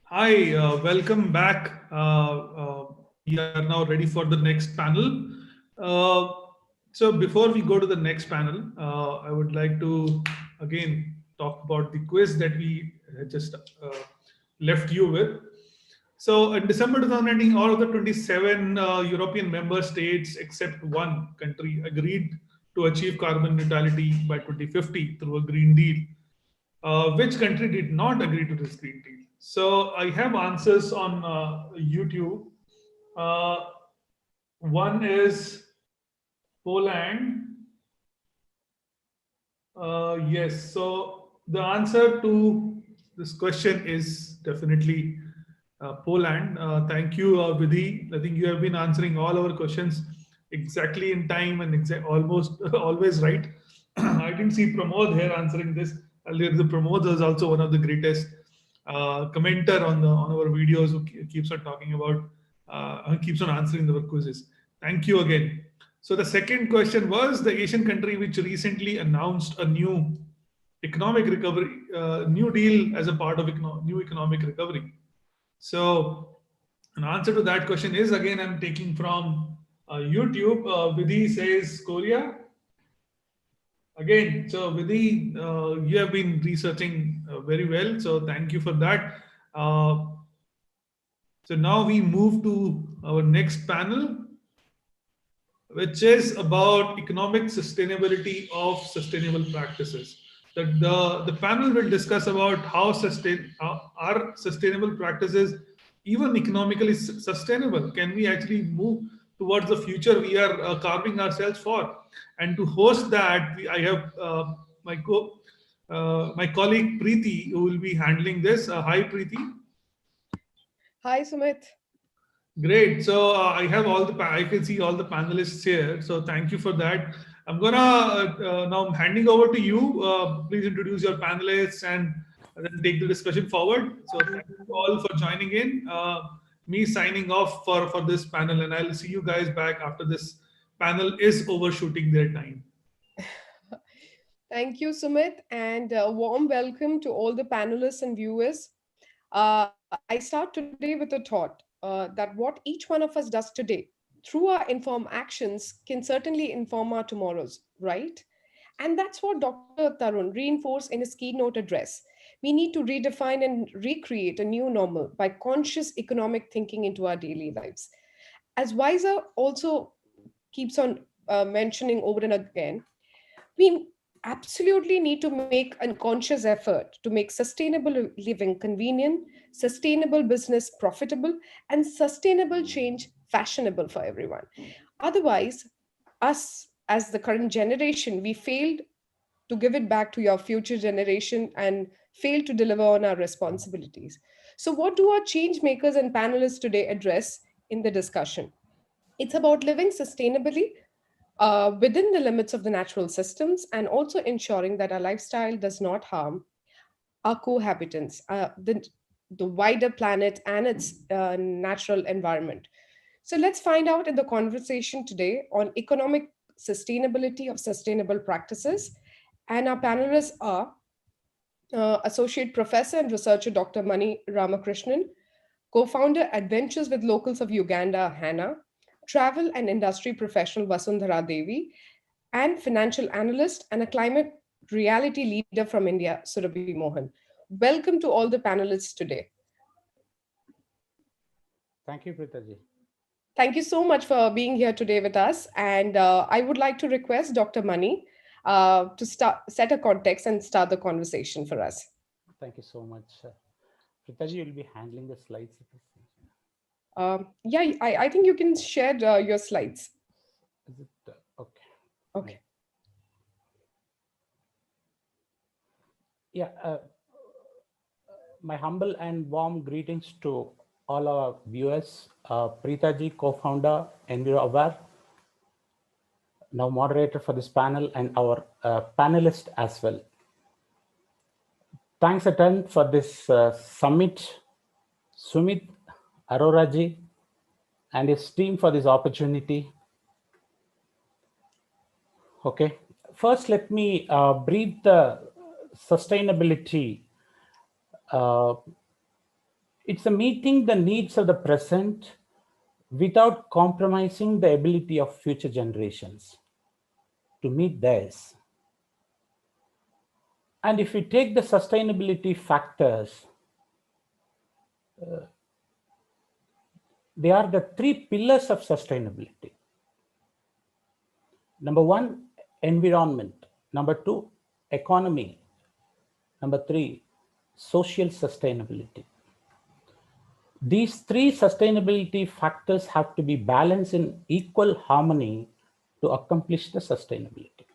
Hi, welcome back. We are now ready for the next panel. Uh, so before we go to the next panel, I would like to again talk about the quiz that we just left you with. So in December 2019, all of the 27 European member states, except one country, agreed to achieve carbon neutrality by 2050 through a Green Deal. Which country did not agree to this Green Deal? So I have answers on YouTube. Uh, one is Poland. Yes. So the answer to this question is definitely Poland. Thank you, Vidhi. I think you have been answering all our questions exactly in time and almost always right. I didn't see Pramod here answering this earlier. The Pramod is also one of the greatest commenter on our videos who keeps on talking about, keeps on answering our quizzes. Thank you again. So the second question was the Asian country which recently announced a new economic recovery, new deal as a part of new economic recovery. So an answer to that question is again I'm taking from YouTube. Vidhi says Korea. Again, so Vidhi, you have been researching very well. So thank you for that. Uh, so now we move to our next panel, which is about economic sustainability of sustainable practices. The panel will discuss about how are sustainable practices even economically sustainable. Can we actually move towards the future we are carving ourselves for? And to host that, I have my colleague Preeti who will be handling this. Hi, Preeti. Hi, Sumit. Great. So I have I can see all the panelists here. So thank you for that. I'm gonna now I'm handing over to you. Please introduce your panelists and then take the discussion forward. So thank you all for joining in. Me signing off for this panel, and I'll see you guys back after this panel is overshooting their time. Thank you, Sumit, and a warm welcome to all the panelists and viewers. I start today with a thought that what each one of us does today through our informed actions can certainly inform our tomorrows, right? And that's what Dr. Tarun reinforced in his keynote address. We need to redefine and recreate a new normal by conscious economic thinking into our daily lives. As Wiser also keeps on mentioning over and again, we absolutely need to make a conscious effort to make sustainable living convenient, sustainable business profitable, and sustainable change fashionable for everyone. Otherwise, us as the current generation, we failed to give it back to your future generation and fail to deliver on our responsibilities. So, what do our change makers and panelists today address in the discussion? It's about living sustainably within the limits of the natural systems and also ensuring that our lifestyle does not harm our cohabitants, the wider planet and its natural environment. So let's find out in the conversation today on economic sustainability of sustainable practices. And our panelists are Associate Professor and Researcher Dr. Mani Ramakrishnan, co-founder Adventures with Locals of Uganda, Hannah, travel and industry professional Vasundhara Devi, and financial analyst and a climate reality leader from India, Surabhi Mohan. Welcome to all the panelists today. Thank you, Pritaji. Thank you so much for being here today with us. And I would like to request Dr. Mani to set a context and start the conversation for us. Thank you so much. Pritaji, you'll be handling the slides. Yeah, I think you can share your slides. Is it okay? Okay. Yeah, my humble and warm greetings to all our viewers. Pritaji, co-founder, EnviroAware, now moderator for this panel, and our panelist as well. Thanks a ton for this summit, Sumit, Arora ji, and his team for this opportunity. Okay, first let me brief the sustainability It's a meeting the needs of the present without compromising the ability of future generations to meet theirs. And if we take the sustainability factors, they are the three pillars of sustainability. Number one, environment. Number two, economy. Number three, social sustainability. These three sustainability factors have to be balanced in equal harmony to accomplish the sustainability.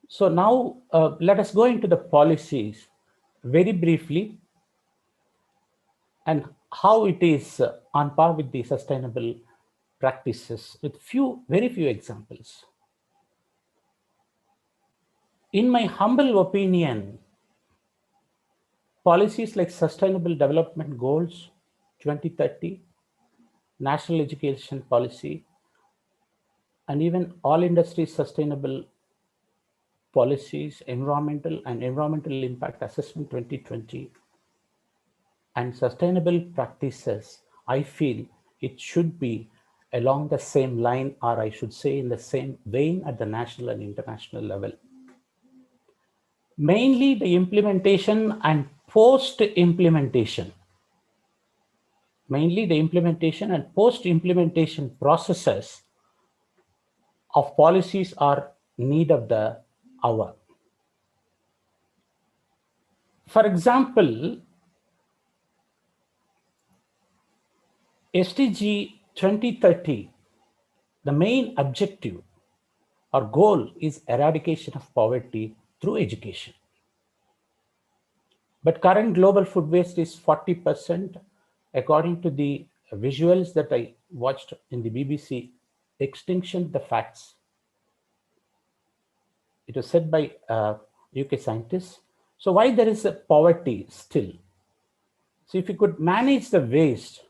So now let us go into the policies very briefly and how it is on par with the sustainable practices with very few examples. In my humble opinion, policies like Sustainable Development Goals 2030, National Education Policy, and even all industry sustainable policies, environmental and environmental impact assessment 2020, and sustainable practices, I feel it should be along the same line, or I should say in the same vein at the national and international level. Mainly the implementation and post-implementation. Mainly the implementation and post-implementation processes of policies are need of the hour. For example, SDG 2030, the main objective or goal is eradication of poverty through education. But current global food waste is 40%, according to the visuals that I watched in the BBC, Extinction the Facts. It was said by UK scientists. So why there is a poverty still? So if you could manage the waste,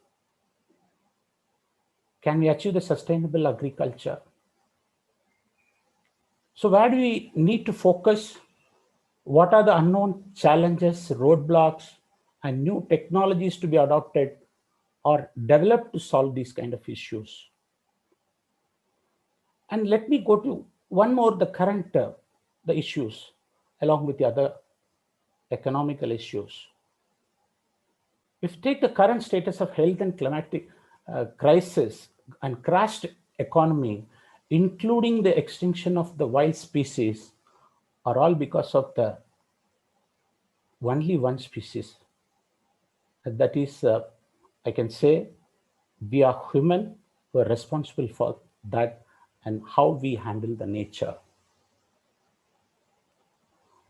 can we achieve the sustainable agriculture? So where do we need to focus? What are the unknown challenges, roadblocks, and new technologies to be adopted or developed to solve these kind of issues? And let me go to one more, the current, the issues, along with the other economical issues. If you take the current status of health and climatic crisis and crashed economy, including the extinction of the wild species, are all because of the only one species. That is, I can say, we are human who are responsible for that and how we handle the nature.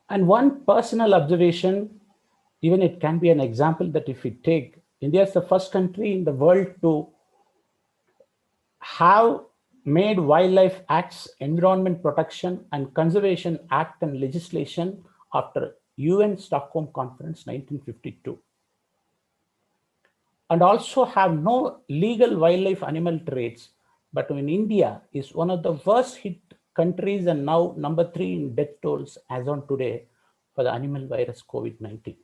And one personal observation, even it can be an example that if we take, India is the first country in the world to have made Wildlife Acts, Environment Protection and Conservation Act and legislation after UN Stockholm Conference 1952. And also have no legal wildlife animal trades, but in India is one of the worst hit countries and now number 3 in death tolls as on today for the animal virus COVID-19.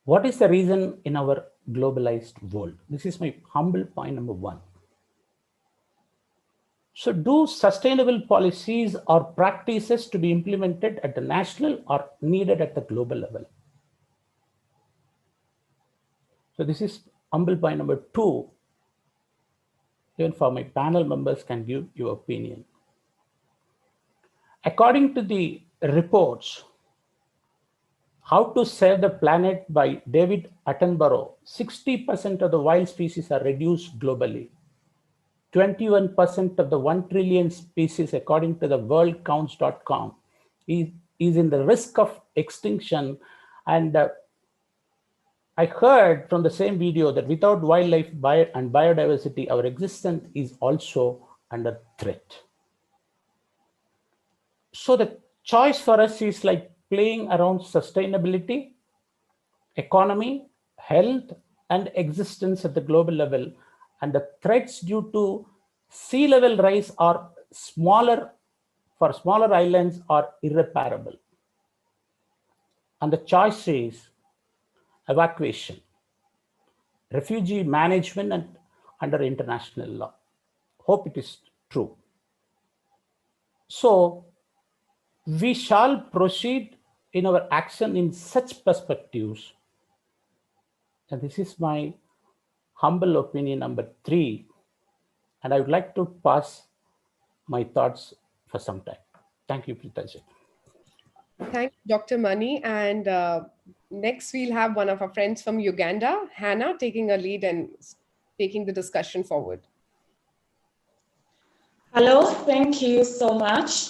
What is the reason in our globalized world? This is my humble point number 1. So do sustainable policies or practices to be implemented at the national or needed at the global level? So this is humble point number 2. Even for my panel members can give your opinion. According to the reports, How to Save the Planet by David Attenborough, 60% of the wild species are reduced globally. 21% of the 1 trillion species, according to the worldcounts.com, is in the risk of extinction. And I heard from the same video that without wildlife and biodiversity, our existence is also under threat. So the choice for us is like playing around sustainability, economy, health, and existence at the global level. And the threats due to sea level rise are smaller, for smaller islands are irreparable. And the choice is evacuation, refugee management and under international law. Hope it is true. So we shall proceed in our action in such perspectives. And this is my humble opinion number 3. And I would like to pass my thoughts for some time. Thank you, Pritaji. Thank you, Dr. Mani. And next, we'll have one of our friends from Uganda, Hannah, taking a lead and taking the discussion forward. Hello, thank you so much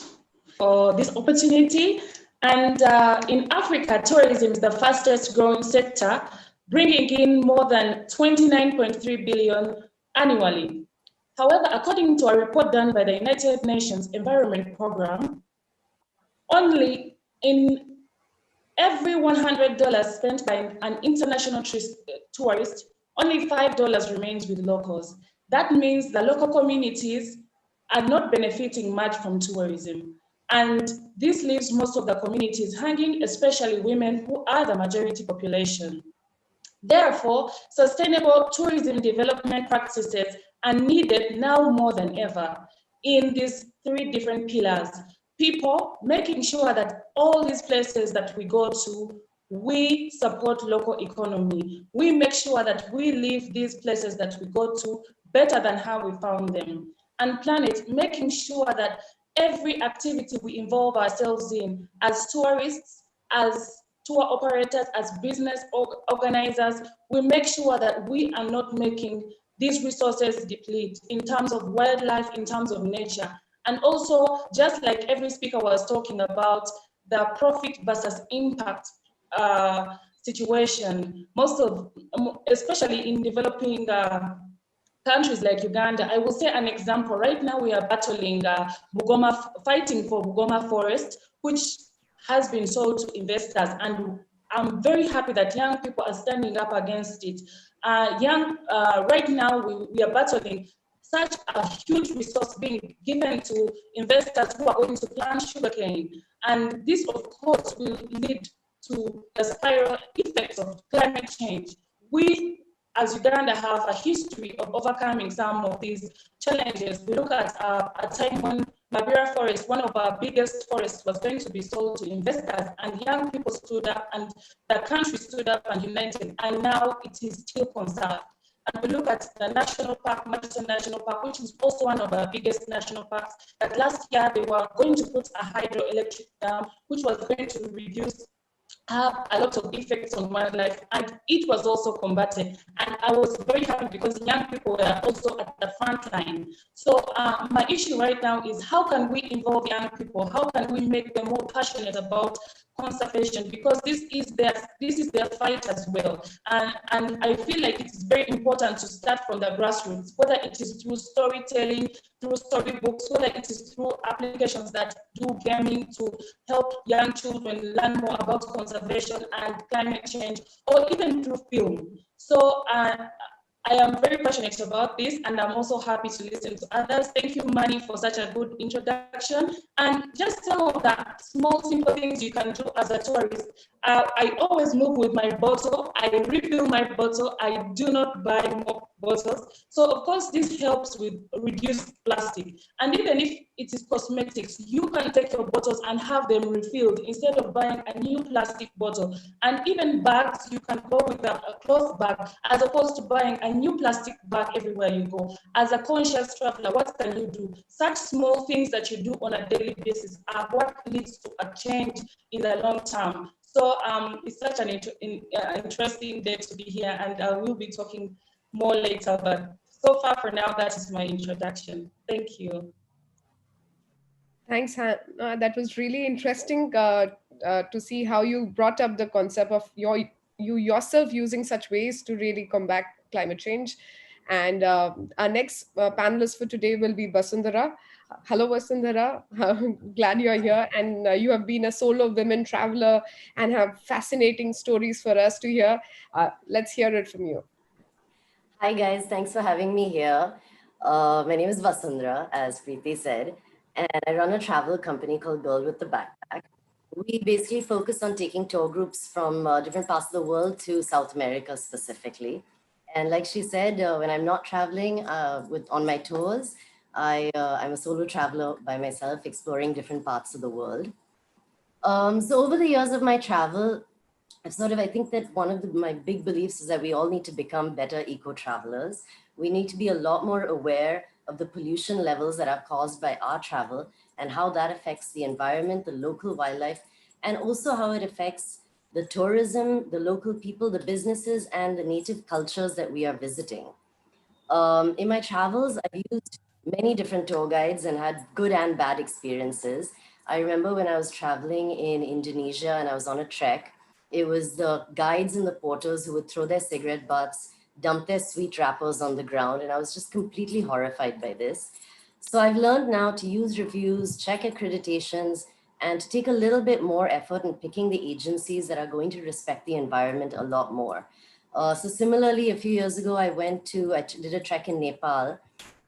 for this opportunity. And in Africa, tourism is the fastest growing sector, bringing in more than 29.3 billion annually. However, according to a report done by the United Nations Environment Programme, only in every $100 spent by an international tourist, only $5 remains with locals. That means the local communities are not benefiting much from tourism. And this leaves most of the communities hanging, especially women who are the majority population. Therefore, sustainable tourism development practices are needed now more than ever in these 3 different pillars. People, making sure that all these places that we go to, we support local economy. We make sure that we leave these places that we go to better than how we found them. And planet, making sure that every activity we involve ourselves in as tourists, as tour operators, as business organizers, we make sure that we are not making these resources deplete in terms of wildlife, in terms of nature. And also, just like every speaker was talking about, the profit versus impact situation, especially in developing countries like Uganda. I will say an example. Right now, we are battling fighting for Bugoma forest, which has been sold to investors. And I'm very happy that young people are standing up against it. Right now, we are battling such a huge resource being given to investors who are going to plant sugarcane. And this, of course, will lead to the spiral effects of climate change. We, as Uganda, have a history of overcoming some of these challenges. We look at a time when Mabira Forest, one of our biggest forests, was going to be sold to investors, and young people stood up, and the country stood up and united, and now it is still conserved. And we look at the national park, Murchison National Park, which is also one of our biggest national parks, that last year they were going to put a hydroelectric dam, which was going to have a lot of effects on wildlife, and it was also combated. And I was very happy because young people were also at the front line. So my issue right now is how can we involve young people? How can we make them more passionate about conservation? Because this is their fight as well. And I feel like it's very important to start from the grassroots, whether it is through storytelling, through storybooks, whether it is through applications that do gaming to help young children learn more about conservation and climate change, or even through film. So I am very passionate about this, and I'm also happy to listen to others. Thank you, Mani, for such a good introduction. And just some of the small, simple things you can do as a tourist. I always move with my bottle. I refill my bottle. I do not buy more bottles. So, of course, this helps with reduced plastic. And even if it is cosmetics, you can take your bottles and have them refilled instead of buying a new plastic bottle. And even bags, you can go with a cloth bag as opposed to buying a new plastic bag everywhere you go. As a conscious traveler, what can you do? Such small things that you do on a daily basis are what leads to a change in the long term. So it's such an interesting day to be here, and I will be talking more later, but so far for now, that is my introduction. Thank you. Thanks, Hannah. That was really interesting to see how you brought up the concept of you yourself using such ways to really combat climate change. And our next panelist for today will be Vasundhara. Hello, Vasundhara. Glad you're here. And you have been a solo women traveler and have fascinating stories for us to hear. Let's hear it from you. Hi, guys. Thanks for having me here. My name is Vasundhara, as Preeti said, and I run a travel company called Girl with the Backpack. we basically focus on taking tour groups from different parts of the world to South America specifically. And like she said, when I'm not traveling on my tours, I'm a solo traveler by myself, exploring different parts of the world. So over the years of my travel, I think that one of my big beliefs is that we all need to become better eco-travelers. We need to be a lot more aware of the pollution levels that are caused by our travel and how that affects the environment, the local wildlife, and also how it affects the tourism, the local people, the businesses, and the native cultures that we are visiting. In my travels, I've used many different tour guides and had good and bad experiences. I remember when I was traveling in Indonesia and I was on a trek, it was the guides and the porters who would throw their cigarette butts, dump their sweet wrappers on the ground, and I was just completely horrified by this. So I've learned now to use reviews, check accreditations, and to take a little bit more effort in picking the agencies that are going to respect the environment a lot more. So similarly, a few years ago, I did a trek in Nepal,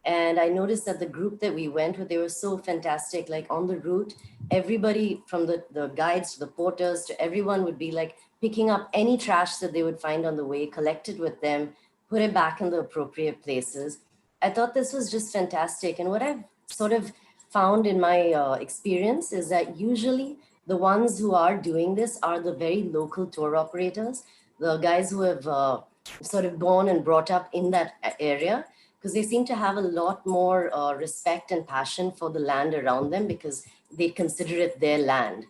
and I noticed that the group that we went with, they were so fantastic. Like on the route, everybody from the guides to the porters to everyone would be like picking up any trash that they would find on the way, collect it with them, put it back in the appropriate places. I thought this was just fantastic. And what I've sort of found in my experience is that usually the ones who are doing this are the very local tour operators, the guys who have sort of born and brought up in that area, because they seem to have a lot more respect and passion for the land around them because they consider it their land.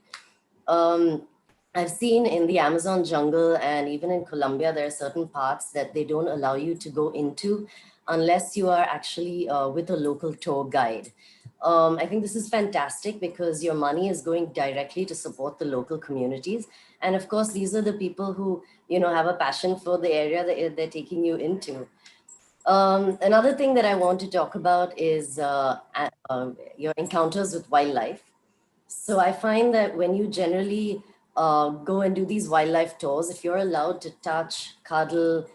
I've seen in the Amazon jungle and even in Colombia, there are certain parts that they don't allow you to go into unless you are actually with a local tour guide. I think this is fantastic because your money is going directly to support the local communities. And of course, these are the people who, have a passion for the area that they're taking you into. Another thing that I want to talk about is your encounters with wildlife. So I find that when you generally go and do these wildlife tours, if you're allowed to touch, cuddle,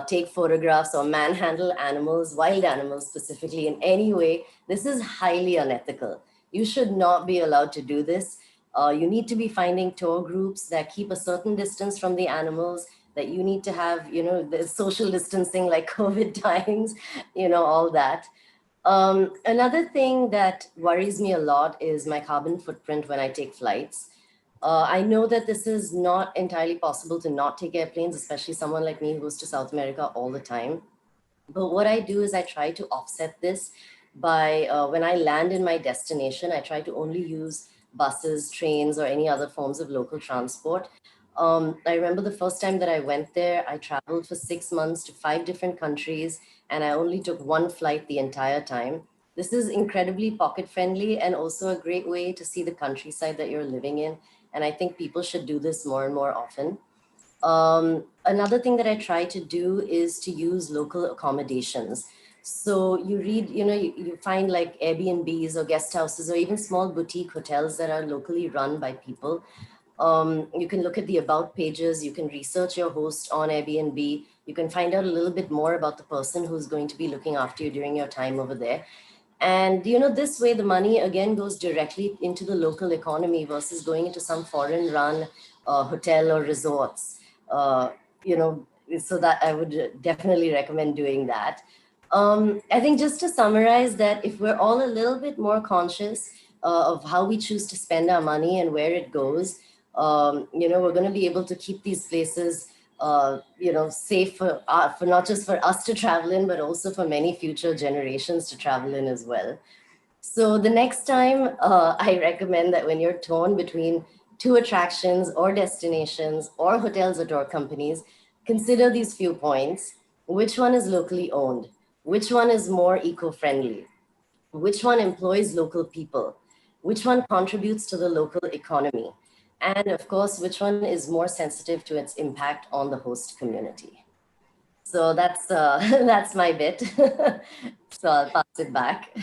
take photographs or manhandle animals, wild animals specifically in any way, this is highly unethical. You should not be allowed to do this. You need to be finding tour groups that keep a certain distance from the animals, that you need to have, the social distancing like COVID times, all that. Another thing that worries me a lot is my carbon footprint when I take flights. I know that this is not entirely possible to not take airplanes, especially someone like me who goes to South America all the time. But what I do is I try to offset this by when I land in my destination, I try to only use buses, trains, or any other forms of local transport. I remember the first time that I went there, I traveled for 6 months to 5 different countries, and I only took one flight the entire time. This is incredibly pocket friendly and also a great way to see the countryside that you're living in. And I think people should do this more and more often. Another thing that I try to do is to use local accommodations. So you read, you find like Airbnbs or guest houses or even small boutique hotels that are locally run by people. You can look at the about pages, you can research your host on Airbnb, you can find out a little bit more about the person who's going to be looking after you during your time over there. And, this way the money again goes directly into the local economy versus going into some foreign run hotel or resorts, so that I would definitely recommend doing that. I think just to summarize that if we're all a little bit more conscious of how we choose to spend our money and where it goes, we're going to be able to keep these places, safe for not just for us to travel in, but also for many future generations to travel in as well. So the next time, I recommend that when you're torn between 2 attractions or destinations or hotels or tour companies, consider these few points. Which one is locally owned? Which one is more eco-friendly? Which one employs local people? Which one contributes to the local economy? And of course, which one is more sensitive to its impact on the host community? So that's that's my bit. So I'll pass it back.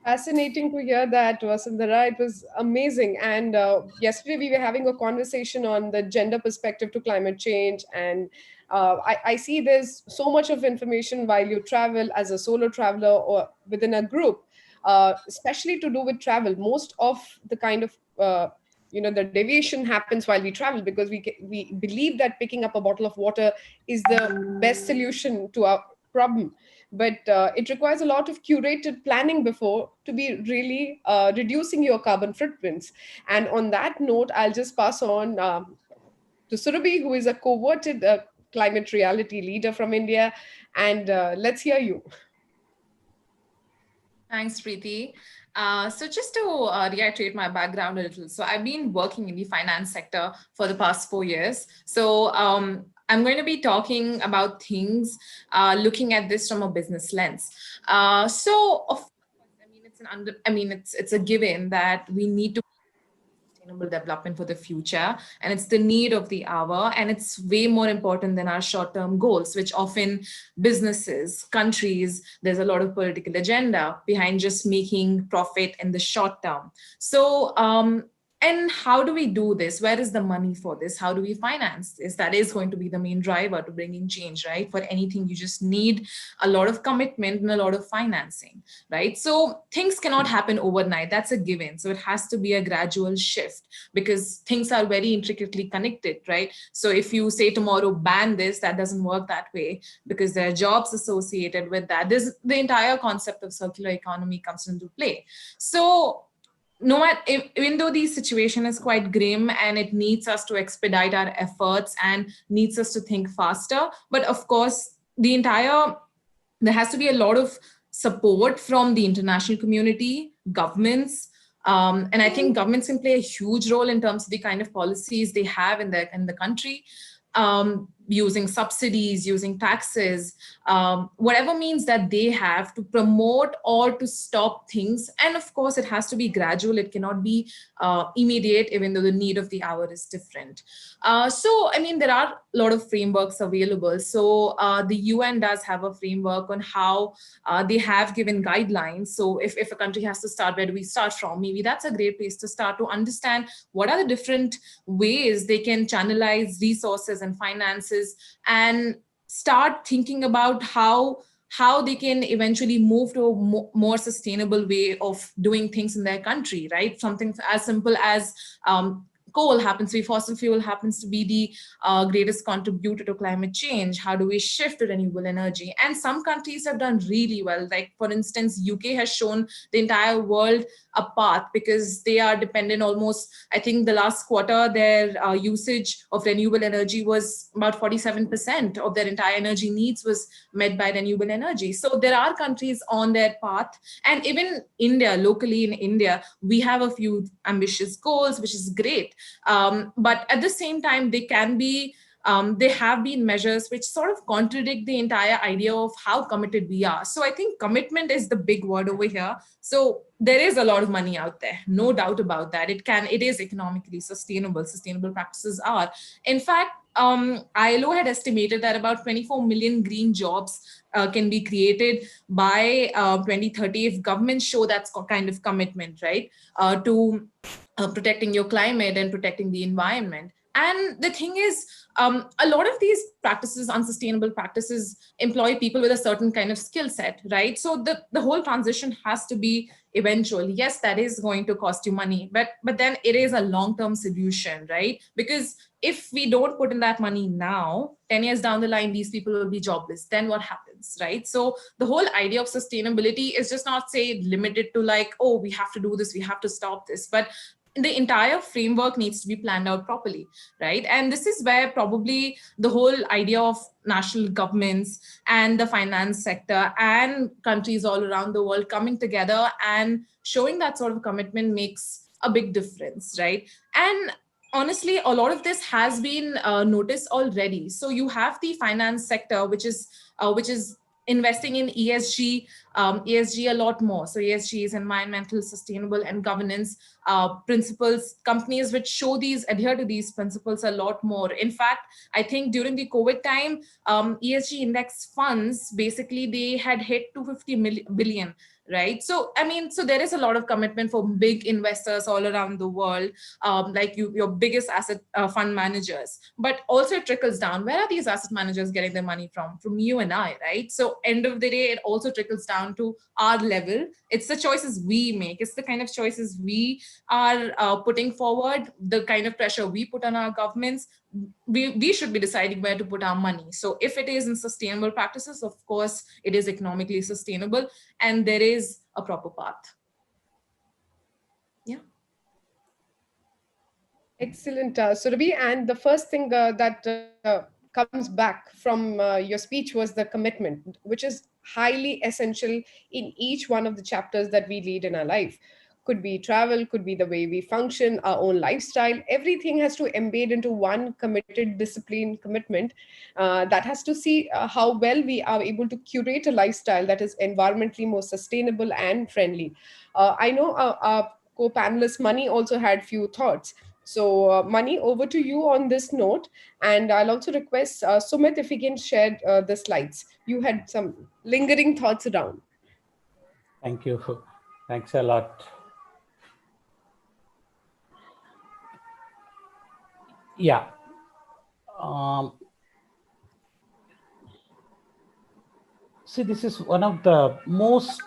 Fascinating to hear that, Vasundhara. It was amazing. And yesterday we were having a conversation on the gender perspective to climate change. And I see there's so much of information while you travel as a solo traveler or within a group, especially to do with travel. Most of the kind of the deviation happens while we travel, because we believe that picking up a bottle of water is the best solution to our problem. But it requires a lot of curated planning before to be really reducing your carbon footprints. And on that note, I'll just pass on to Surabhi, who is a coveted climate reality leader from India. And let's hear you. Thanks, Preeti. So just to reiterate my background a little, so I've been working in the finance sector for the past 4 years. So I'm going to be talking about things, looking at this from a business lens. So of course, it's a given that we need to sustainable development for the future, and it's the need of the hour, and it's way more important than our short-term goals, which often businesses, countries, there's a lot of political agenda behind just making profit in the short term. So and how do we do this? Where is the money for this? How do we finance this? That is going to be the main driver to bringing change, right? For anything, you just need a lot of commitment and a lot of financing, right? So things cannot happen overnight. That's a given. So it has to be a gradual shift, because things are very intricately connected, right? So if you say tomorrow ban this, that doesn't work that way, because there are jobs associated with that. The entire concept of circular economy comes into play. So no matter, even though the situation is quite grim and it needs us to expedite our efforts and needs us to think faster, but of course there has to be a lot of support from the international community, governments, and I think governments can play a huge role in terms of the kind of policies they have in the country, using subsidies, using taxes, whatever means that they have to promote or to stop things. And of course, it has to be gradual. It cannot be immediate, even though the need of the hour is different. So, I mean, there are a lot of frameworks available. So the UN does have a framework on how they have given guidelines. So if a country has to start, where do we start from? Maybe that's a great place to start, to understand what are the different ways they can channelize resources and finances, and start thinking about how they can eventually move to a more sustainable way of doing things in their country, right? Something as simple as coal happens to be, fossil fuel happens to be the greatest contributor to climate change. How do we shift to renewable energy? And some countries have done really well. Like, for instance, UK has shown the entire world a path, because they are dependent almost, I think the last quarter, their usage of renewable energy was about 47% of their entire energy needs was met by renewable energy. So there are countries on their path. And even India, locally in India, we have a few ambitious goals, which is great. But at the same time, they can be, there have been measures which sort of contradict the entire idea of how committed we are. So I think commitment is the big word over here. So there is a lot of money out there, no doubt about that. It is economically sustainable. Sustainable practices are. In fact, ILO had estimated that about 24 million green jobs can be created by 2030 if governments show that kind of commitment, right, to protecting your climate and protecting the environment. And the thing is, a lot of these practices, unsustainable practices, employ people with a certain kind of skill set, right? So the whole transition has to be eventual. Yes, that is going to cost you money, but then it is a long-term solution, right? Because if we don't put in that money now, 10 years down the line, these people will be jobless. Then what happens, right? So the whole idea of sustainability is just not, say, limited to like, oh, we have to do this, we have to stop this, but the entire framework needs to be planned out properly, right? And this is where probably the whole idea of national governments and the finance sector and countries all around the world coming together and showing that sort of commitment makes a big difference, right? And honestly, a lot of this has been noticed already. So you have the finance sector, which is investing in ESG a lot more. So ESG is environmental, sustainable, and governance principles. Companies which adhere to these principles a lot more. In fact, I think during the COVID time, ESG index funds, basically they had hit 250 billion, right? So I mean, so there is a lot of commitment for big investors all around the world, like your biggest asset fund managers, but also it trickles down. Where are these asset managers getting their money from you and I, right? So end of the day, it also trickles down to our level. It's the choices we make, it's the kind of choices we are putting forward, the kind of pressure we put on our governments. We should be deciding where to put our money. So if it is in sustainable practices, of course it is economically sustainable and there is a proper path. Yeah. Excellent, Surabhi. And the first thing that comes back from your speech was the commitment, which is highly essential in each one of the chapters that we lead in our life. Could be travel, could be the way we function, our own lifestyle. Everything has to embed into one committed, disciplined commitment that has to see how well we are able to curate a lifestyle that is environmentally more sustainable and friendly. I know our co-panelist Mani also had few thoughts. So, Mani, over to you on this note. And I'll also request Sumit if he can share the slides. You had some lingering thoughts around. Thank you. Thanks a lot. Yeah. See, this is one of the most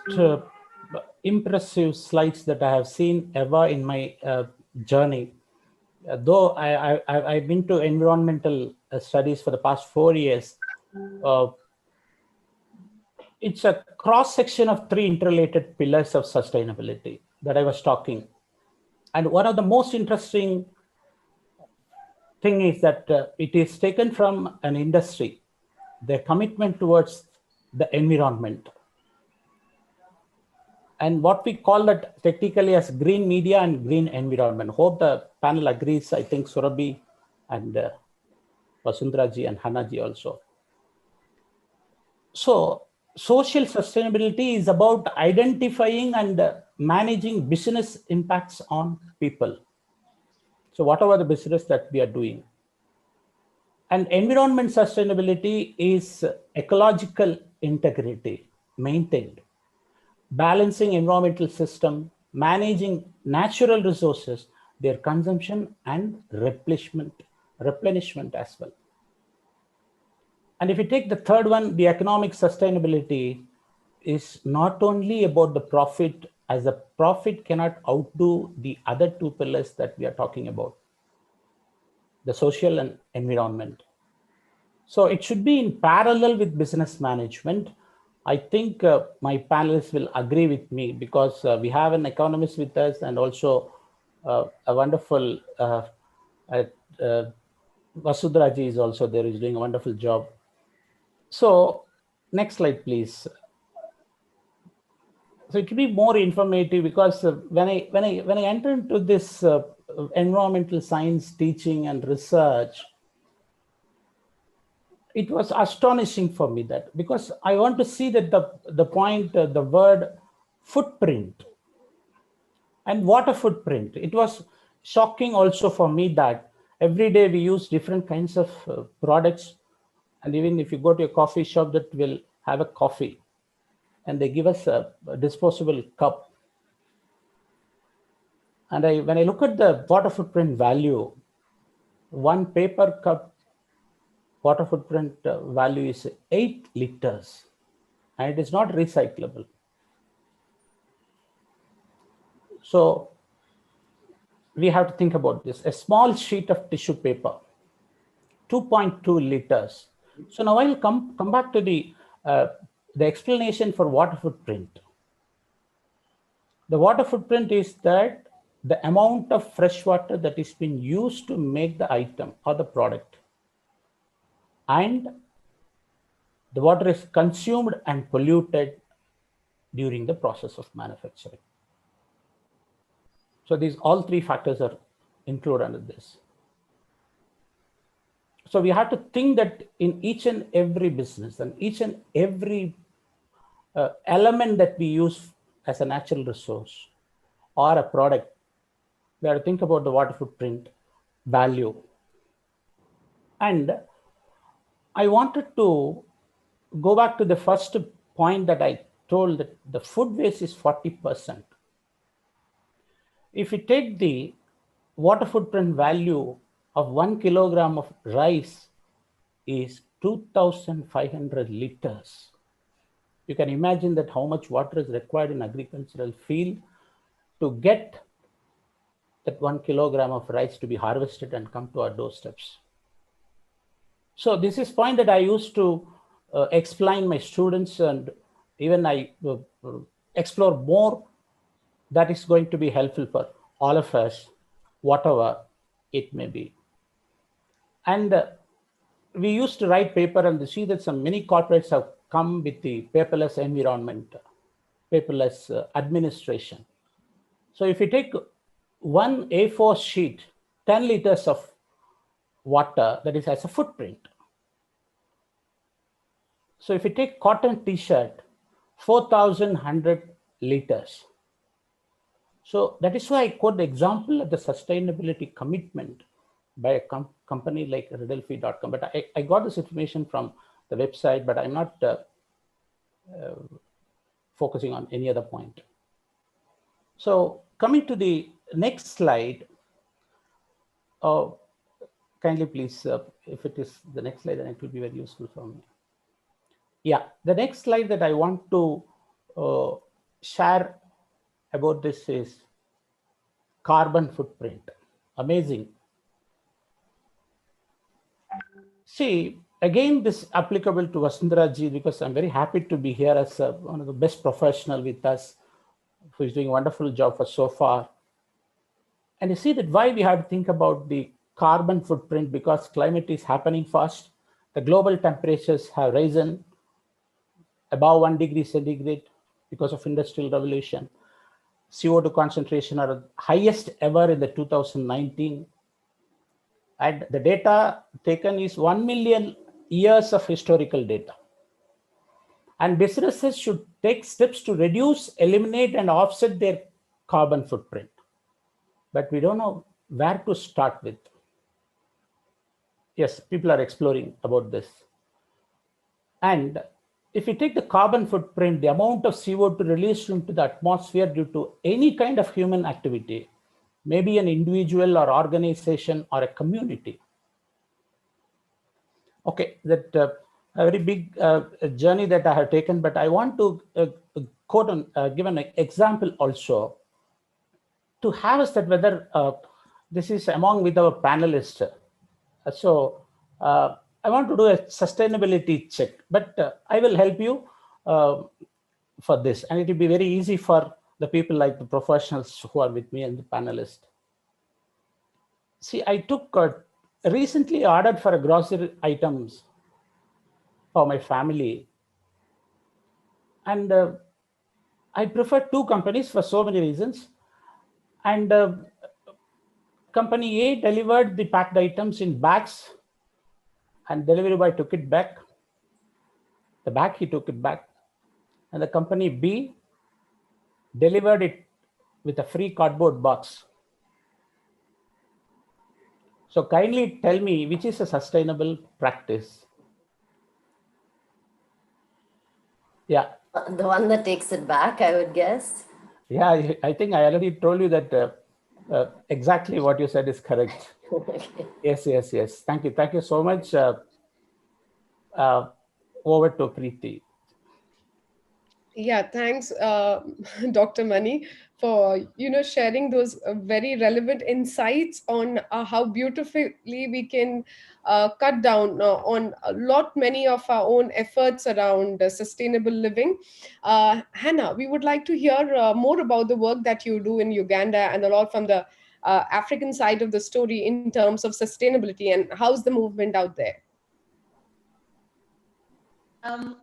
impressive slides that I have seen ever in my journey. Though I've been to environmental studies for the past 4 years, it's a cross section of 3 interrelated pillars of sustainability that I was talking. And one of the most interesting thing is that it is taken from an industry, their commitment towards the environment. And what we call that technically as green media and green environment. Hope the panel agrees. I think Surabhi and Vasundharaji and Hanaji also. So social sustainability is about identifying and managing business impacts on people. So whatever the business that we are doing. And environment sustainability is ecological integrity maintained, balancing environmental system, managing natural resources, their consumption and replenishment as well. And if you take the third one, the economic sustainability is not only about the profit, as the profit cannot outdo the other 2 pillars that we are talking about, the social and environment. So it should be in parallel with business management. I think my panelists will agree with me because we have an economist with us and also a wonderful Vasudharaji is also there, is doing a wonderful job. So next slide, please. So it will be more informative because when I enter into this environmental science teaching and research, it was astonishing for me that because I want to see that the word footprint and water footprint. It was shocking also for me that every day we use different kinds of products, and even if you go to a coffee shop that will have a coffee, and they give us a disposable cup. And when I look at the water footprint value, one paper cup water footprint value is 8 liters, and it is not recyclable. So we have to think about this. A small sheet of tissue paper, 2.2 liters. So now I'll come back to the explanation for water footprint. The water footprint is that the amount of fresh water that is being used to make the item or the product, and the water is consumed and polluted during the process of manufacturing. So these all 3 factors are included under this. So we have to think that in each and every business and each and every element that we use as a natural resource or a product, we have to think about the water footprint value. And I wanted to go back to the first point that I told that the food waste is 40%. If we take the water footprint value of 1 kilogram of rice is 2,500 liters. You can imagine that how much water is required in agricultural field to get that 1 kilogram of rice to be harvested and come to our doorsteps. So this is point that I used to explain my students, and even I explore more. That is going to be helpful for all of us, whatever it may be. And we used to write paper and see that some many corporates have come with the paperless environment, paperless administration. So if you take one A4 sheet, 10 liters of water, that is as a footprint. So if you take cotton t-shirt, 4,100 liters. So that is why I quote the example of the sustainability commitment by a company like Riddlefi.com. But I got this information from the website, but I'm not focusing on any other point. So coming to the next slide, kindly please, if it is the next slide, then it will be very useful for me. Yeah, the next slide that I want to share about this is carbon footprint. Amazing. See, again, this applicable to Vasundhara ji, because I'm very happy to be here as one of the best professional with us, who is doing a wonderful job for so far. And you see that why we have to think about the carbon footprint, because climate is happening fast. The global temperatures have risen above 1 degree centigrade because of industrial revolution. CO2 concentration are highest ever in the 2019. And the data taken is 1 million years of historical data. And businesses should take steps to reduce, eliminate, and offset their carbon footprint. But we don't know where to start with. Yes, people are exploring about this. And if you take the carbon footprint, the amount of CO2 released into the atmosphere due to any kind of human activity, maybe an individual or organization or a community. Okay, that a very big journey that I have taken, but I want to quote and give an example also to have us that whether this is among with our panelists. So I want to do a sustainability check, but I will help you for this, and it will be very easy for the people like the professionals who are with me and the panelists. See, I took recently ordered for a grocery items for my family, and I prefer two companies for so many reasons. And company A delivered the packed items in bags, and delivery boy took it back. The bag, he took it back. And the company B delivered it with a free cardboard box. So kindly tell me which is a sustainable practice. Yeah. The one that takes it back, I would guess. Yeah, I think I already told you that exactly what you said is correct. Yes. Thank you so much. Over to Preeti. Yeah, thanks, Dr. Mani, for sharing those very relevant insights on how beautifully we can cut down on many of our own efforts around sustainable living. Hannah, we would like to hear more about the work that you do in Uganda and a lot from the African side of the story in terms of sustainability, and how's the movement out there?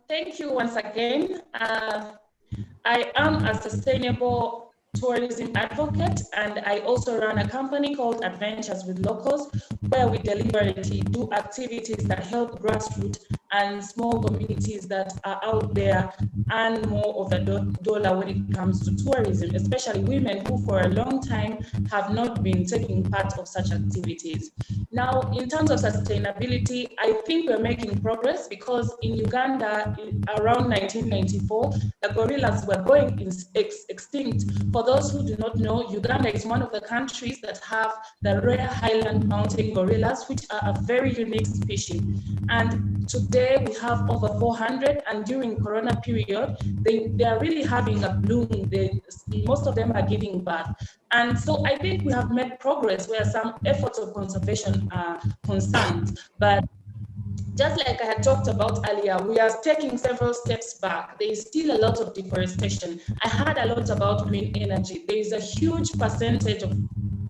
Thank you once again. I am a sustainable tourism advocate, and I also run a company called Adventures with Locals, where we deliberately do activities that help grassroots and small communities that are out there earn more of the dollar when it comes to tourism, especially women who for a long time have not been taking part of such activities. Now, in terms of sustainability, I think we're making progress because in Uganda, around 1994, the gorillas were going extinct. For those who do not know, Uganda is one of the countries that have the rare highland mountain gorillas, which are a very unique species. And today we have over 400, and during Corona period, they are really having a bloom. Most of them are giving birth. And so I think we have made progress where some efforts of conservation are concerned. But just like I had talked about earlier, we are taking several steps back. There is still a lot of deforestation. I heard a lot about green energy. There is a huge percentage of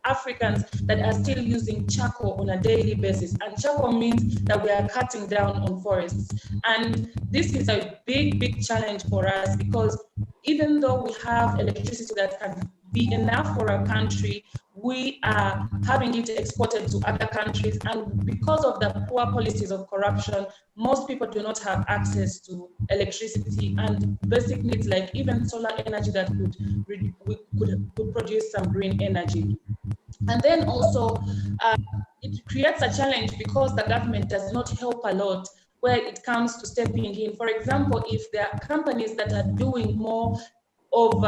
Africans that are still using charcoal on a daily basis. And charcoal means that we are cutting down on forests. And this is a big, big challenge for us because even though we have electricity that can be enough for a country, we are having it exported to other countries. And because of the poor policies of corruption, most people do not have access to electricity and basic needs like even solar energy that could produce some green energy. And then also, it creates a challenge because the government does not help a lot where it comes to stepping in. For example, if there are companies that are doing more of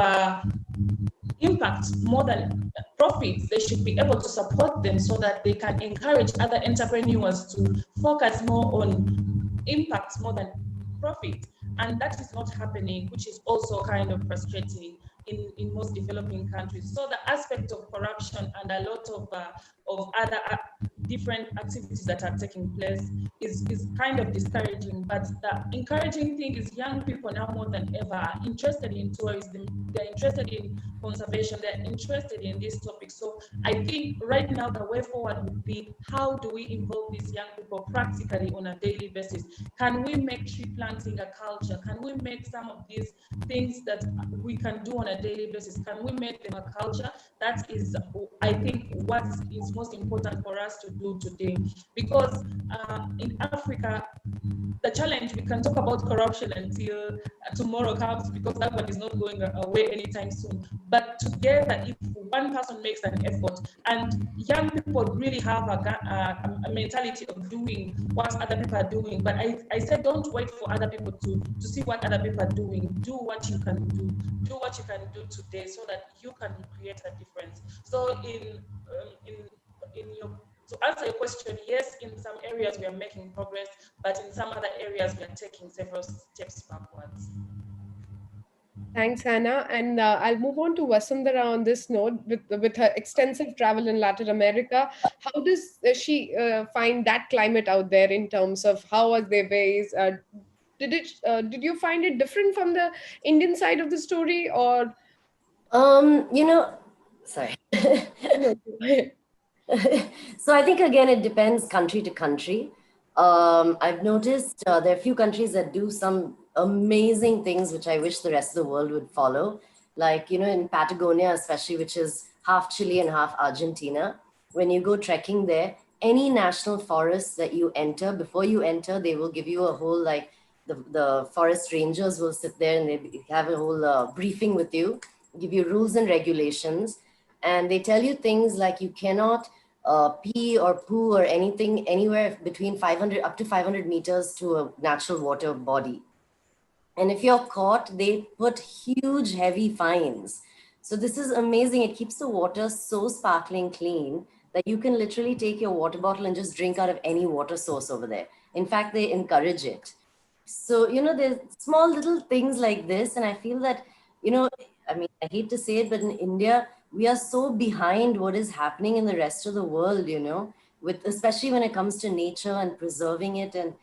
impact more than profits, they should be able to support them so that they can encourage other entrepreneurs to focus more on impact more than profit. And that is not happening, which is also kind of frustrating in most developing countries. So the aspect of corruption and a lot of other different activities that are taking place is kind of discouraging. But the encouraging thing is young people now more than ever are interested in tourism, they're interested in conservation, they're interested in this topic. So I think right now the way forward would be, how do we involve these young people practically on a daily basis? Can we make tree planting a culture? Can we make some of these things that we can do on a daily basis, can we make them a culture? That is, I think, what is most important for us to do today. Because in Africa, the challenge, we can talk about corruption until tomorrow comes, because that one is not going away anytime soon. But together, if one person makes an effort, and young people really have a mentality of doing what other people are doing. But I said, don't wait for other people to see what other people are doing. Do what you can do. Do what you can do today so that you can create a difference. So to answer your question, yes, in some areas we are making progress, but in some other areas we are taking several steps backwards. Thanks, Hannah. And I'll move on to Vasundhara on this note. With her extensive travel in Latin America, how does she find that climate out there in terms of how are they based? Did you find it different from the Indian side of the story, or? Sorry. So I think, again, it depends country to country. I've noticed there are a few countries that do some amazing things, which I wish the rest of the world would follow. Like, in Patagonia, especially, which is half Chile and half Argentina, when you go trekking there, any national forest that you enter, before you enter, they will give you a whole, like, the forest rangers will sit there and they have a whole briefing with you, give you rules and regulations. And they tell you things like you cannot pee or poo or anything anywhere between 500 up to 500 meters to a natural water body. And if you're caught, they put huge, heavy fines. So this is amazing. It keeps the water so sparkling clean that you can literally take your water bottle and just drink out of any water source over there. In fact, they encourage it. So, there's small little things like this. And I feel that, I mean, I hate to say it, but in India, we are so behind what is happening in the rest of the world, especially when it comes to nature and preserving it. And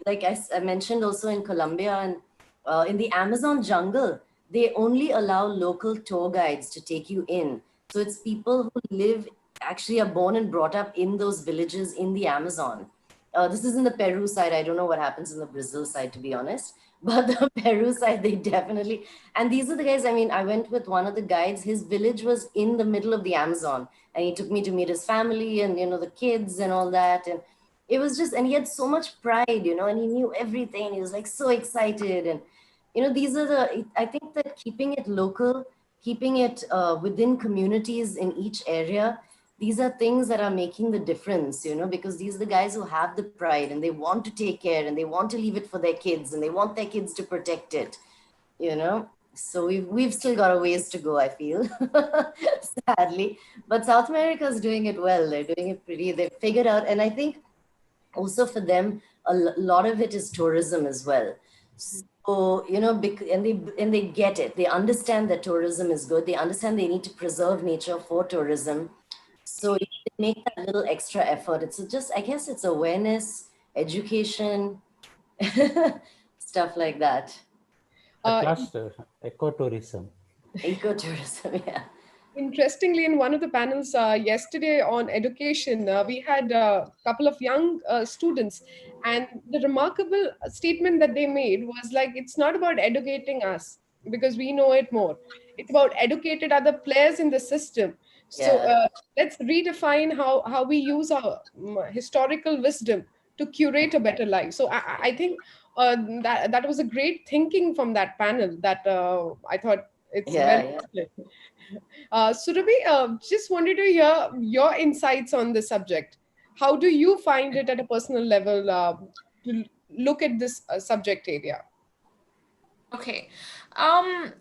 like I mentioned also in Colombia and in the Amazon jungle, they only allow local tour guides to take you in. So it's people who actually are born and brought up in those villages in the Amazon. This is in the Peru side. I don't know what happens in the Brazil side, to be honest. But the Peru side, they definitely, and these are the guys, I mean, I went with one of the guides, his village was in the middle of the Amazon, and he took me to meet his family and, the kids and all that. And it was just, and he had so much pride, you know, and he knew everything. He was like so excited. And, you know, these are the, I think that keeping it local, keeping it within communities in each area, these are things that are making the difference, you know, because these are the guys who have the pride and they want to take care and they want to leave it for their kids and they want their kids to protect it, you know. So we've still got a ways to go, I feel, sadly. But South America is doing it well. They're doing it pretty, they've figured out. And I think also for them, a lot of it is tourism as well. So, you know, and they get it. They understand that tourism is good. They understand they need to preserve nature for tourism. So they make that little extra effort. It's just, I guess it's awareness, education, stuff like that. At last, ecotourism. Ecotourism, yeah. Interestingly, in one of the panels yesterday on education, we had a couple of young students, and the remarkable statement that they made was like, it's not about educating us because we know it more. It's about educated other players in the system. So let's redefine how we use our historical wisdom to curate a better life. So I think that was a great thinking from that panel that I thought it's very Surabhi, just wanted to hear your insights on the subject. How do you find it at a personal level to look at this subject area? Okay. At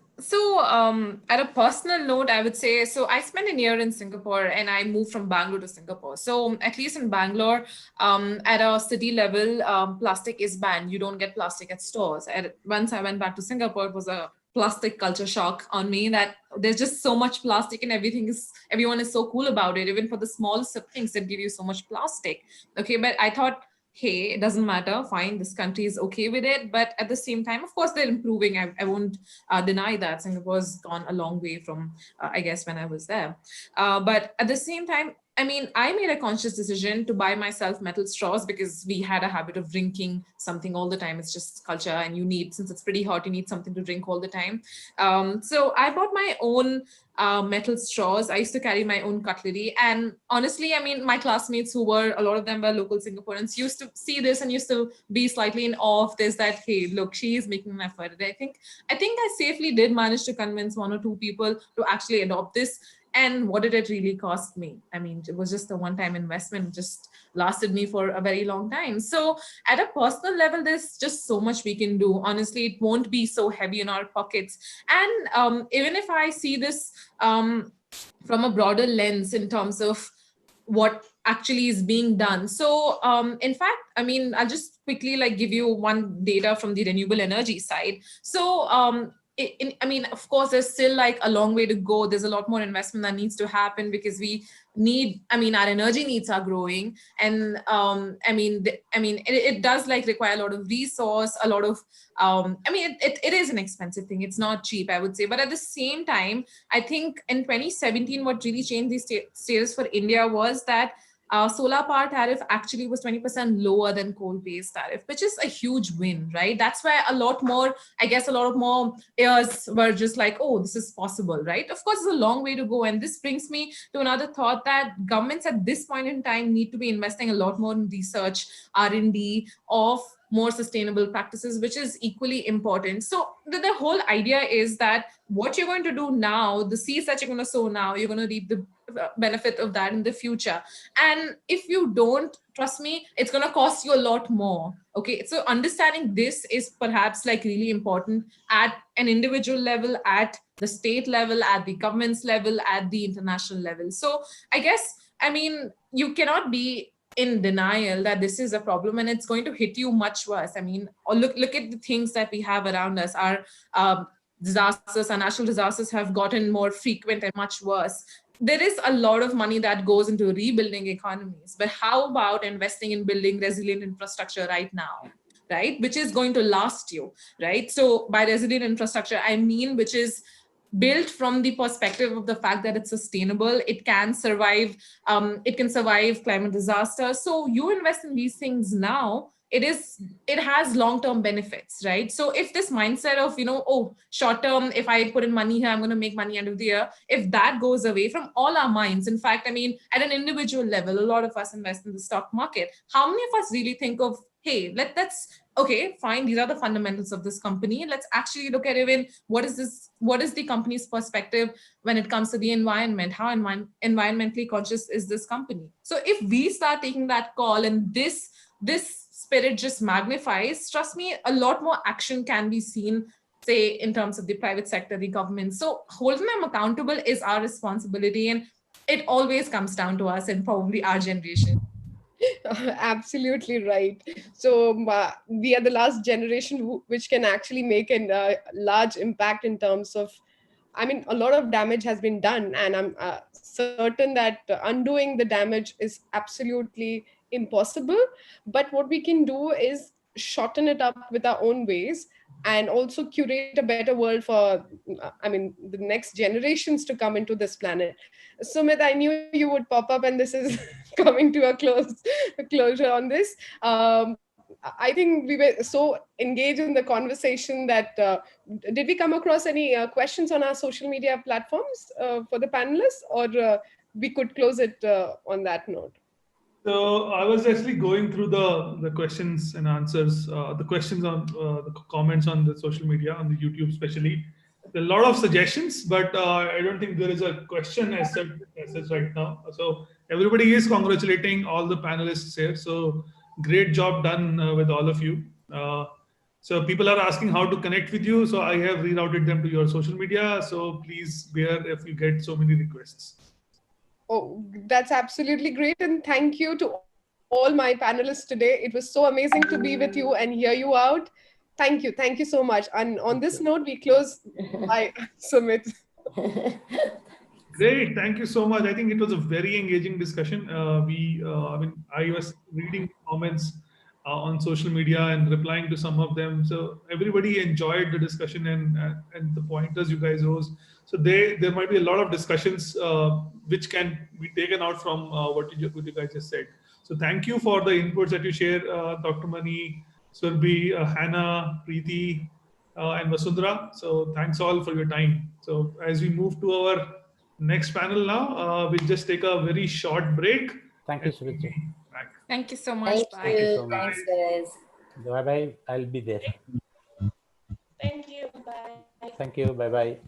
a personal note, I would say, so I spent a year in Singapore and I moved from Bangalore to Singapore. So at least in Bangalore, at a city level, plastic is banned. You don't get plastic at stores. Once I went back to Singapore, it was a plastic culture shock on me that there's just so much plastic and everyone is so cool about it. Even for the smallest of things that give you so much plastic. Okay, but I thought, hey, it doesn't matter, fine, this country is okay with it. But at the same time, of course, they're improving. I won't deny that. Singapore's gone a long way from, I guess, when I was there. But at the same time, I mean, I made a conscious decision to buy myself metal straws because we had a habit of drinking something all the time. It's just culture, and since it's pretty hot, you need something to drink all the time. So I bought my own metal straws. I used to carry my own cutlery. And honestly, I mean, my classmates a lot of them were local Singaporeans, used to see this and used to be slightly in awe of this, that, hey, look, she is making an effort. I think I safely did manage to convince one or two people to actually adopt this. And what did it really cost me? I mean, it was just a one-time investment, just lasted me for a very long time. So at a personal level, there's just so much we can do. Honestly, it won't be so heavy in our pockets. And even if I see this from a broader lens in terms of what actually is being done. So in fact, I mean, I'll just quickly give you one data from the renewable energy side. So I mean, of course, there's still a long way to go. There's a lot more investment that needs to happen because our energy needs are growing. And it does require a lot of resource, a lot of, it is an expensive thing. It's not cheap, I would say. But at the same time, I think in 2017, what really changed the status for India was that solar power tariff actually was 20% lower than coal-based tariff, which is a huge win, right? That's why a lot more ears were just like, oh, this is possible, right? Of course, it's a long way to go. And this brings me to another thought that governments at this point in time need to be investing a lot more in research, R&D of more sustainable practices, which is equally important. So the whole idea is that what you're going to do now, the seeds that you're going to sow now, you're going to reap the benefit of that in the future. And if you don't, trust me, it's going to cost you a lot more. Okay, so understanding this is perhaps really important at an individual level, at the state level, at the government's level, at the international level. So I guess, I mean, you cannot be in denial that this is a problem and it's going to hit you much worse. I mean, look at the things that we have around us. Our disasters, our natural disasters have gotten more frequent and much worse. There is a lot of money that goes into rebuilding economies, but how about investing in building resilient infrastructure right now, right? Which is going to last you, right? So by resilient infrastructure, I mean, which is built from the perspective of the fact that it's sustainable, it can survive climate disasters. So you invest in these things now, it has long-term benefits, right? So if this mindset of, oh, short term, if I put in money here, I'm going to make money end of the year, if that goes away from all our minds, in fact, I mean, at an individual level, a lot of us invest in the stock market. How many of us really think of, hey, let's okay, fine, these are the fundamentals of this company, let's actually look at even what is the company's perspective when it comes to the environment, how environmentally conscious is this company? So if we start taking that call and this spirit just magnifies, trust me, a lot more action can be seen, say, in terms of the private sector, the government. So holding them accountable is our responsibility, and it always comes down to us and probably our generation. Absolutely right. So we are the last generation which can actually make a large impact in terms of, I mean, a lot of damage has been done, and I'm certain that undoing the damage is absolutely impossible. But what we can do is shorten it up with our own ways, and also curate a better world for, I mean, the next generations to come into this planet. Sumit, I knew you would pop up, and this is coming to a closure on this. I think we were so engaged in the conversation that did we come across any questions on our social media platforms for the panelists, or we could close it on that note? So I was actually going through the questions and answers, the questions on the comments on the social media, on the YouTube especially. There are a lot of suggestions, but I don't think there is a question as such right now. So everybody is congratulating all the panelists here. So great job done with all of you. So people are asking how to connect with you. So I have rerouted them to your social media. So please bear if you get so many requests. Oh, that's absolutely great. And thank you to all my panelists today. It was so amazing to be with you and hear you out. Thank you. Thank you so much. And on this note, we close by Sumit. Great, thank you so much. I think it was a very engaging discussion. I mean, I was reading comments on social media and replying to some of them. So everybody enjoyed the discussion and the pointers you guys rose. So there might be a lot of discussions which can be taken out from what you guys just said. So thank you for the inputs that you share, Dr. Mani, Surbhi, Hannah, Preeti, and Vasundhara. So thanks all for your time. So as we move to our next panel now, we'll just take a very short break. Thank you, Sujit. Thank you so much. Thank Bye. you. So much. Thanks, guys. Bye bye. I'll be there. Thank you. Bye. Thank you. Bye bye.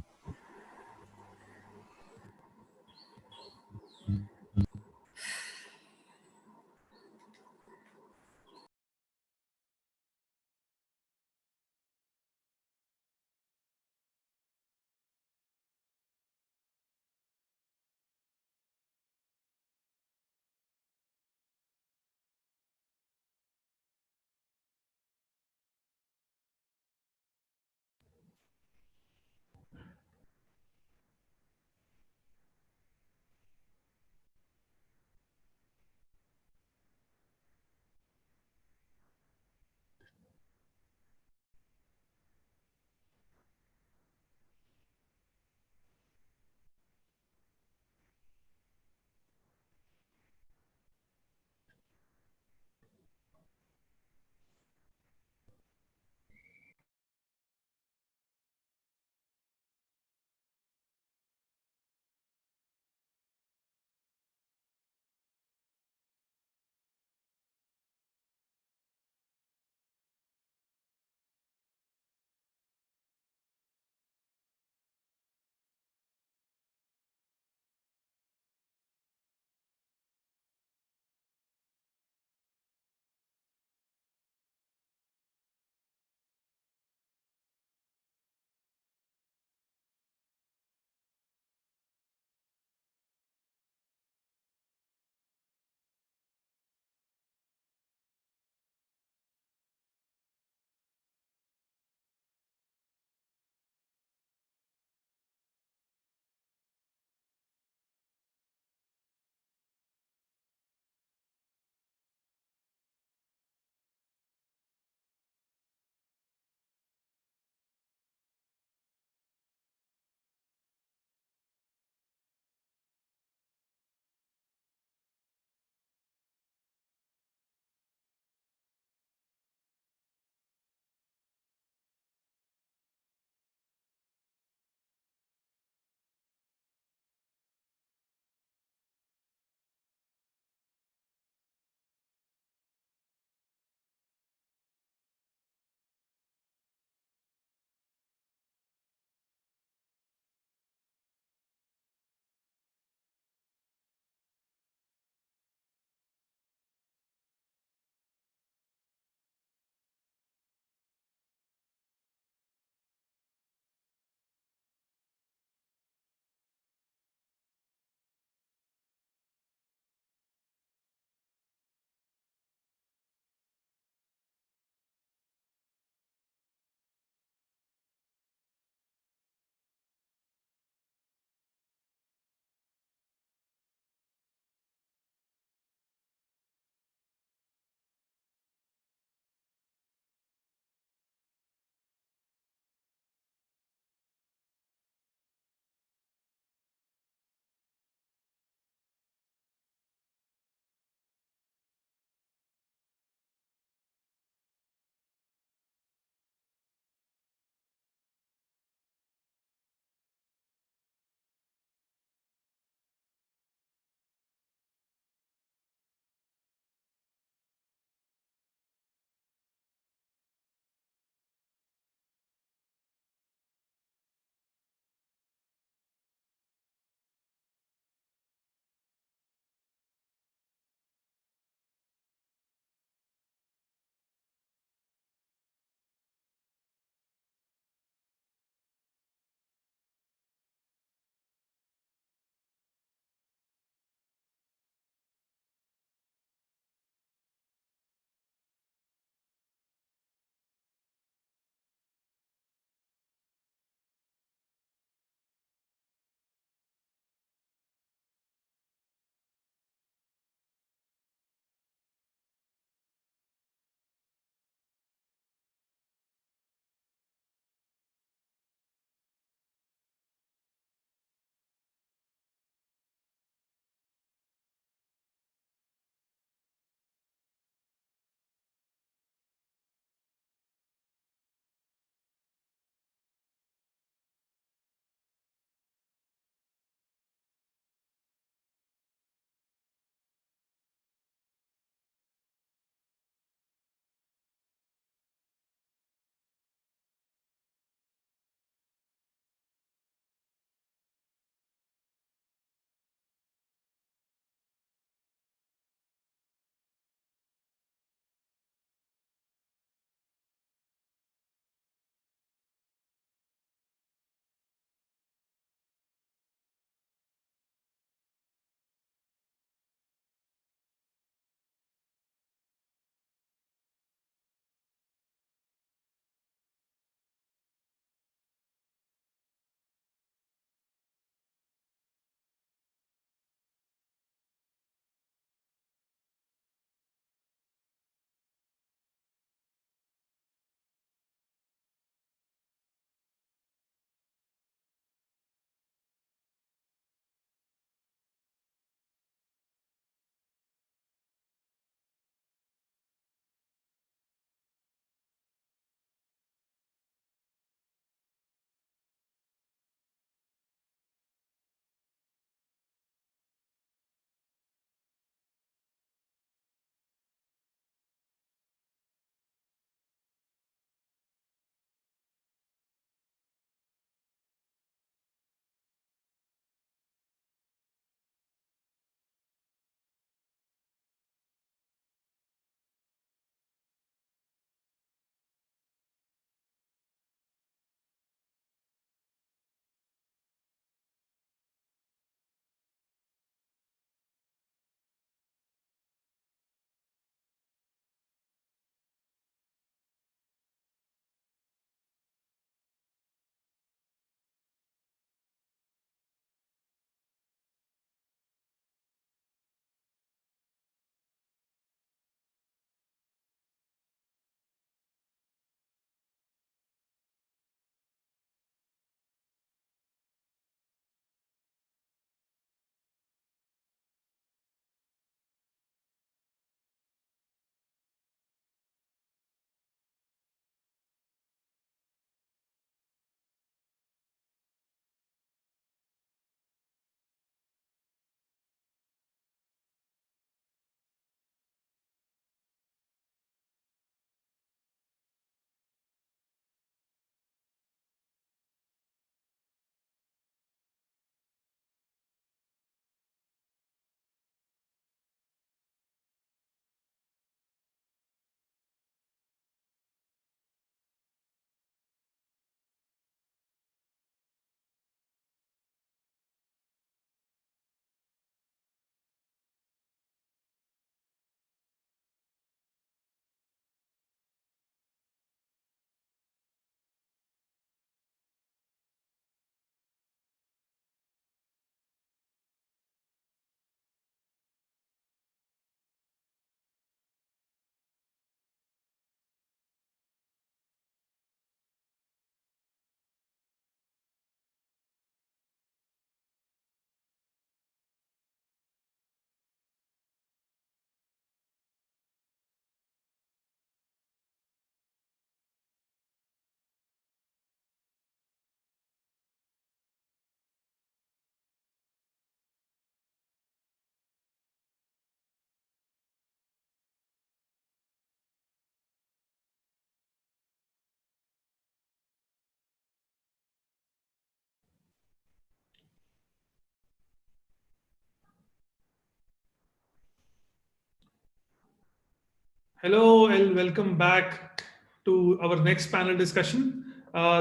Hello and welcome back to our next panel discussion.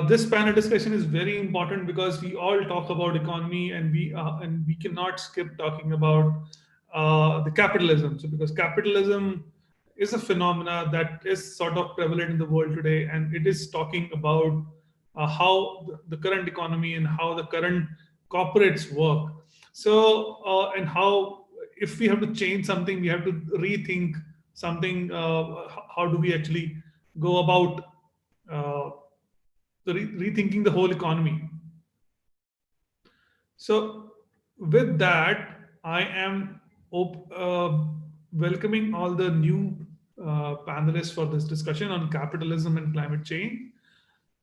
This panel discussion is very important because we all talk about economy, and we cannot skip talking about the capitalism. So because capitalism is a phenomena that is sort of prevalent in the world today, and it is talking about how the current economy and how the current corporates work. So and how, if we have to change something, we have to rethink something. How do we actually go about uh, rethinking the whole economy? So with that, I am welcoming all the new panelists for this discussion on capitalism and climate change.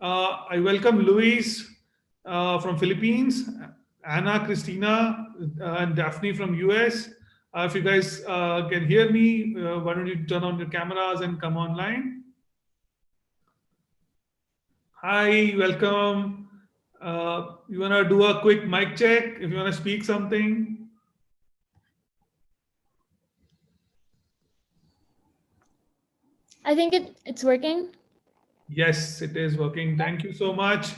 I welcome Luis from Philippines, Anna, Christina, and Daphne from US. If you guys can hear me, why don't you turn on your cameras and come online? Hi, welcome. You wanna do a quick mic check if you wanna speak something? I think it's working. Yes, it is working. Thank you so much.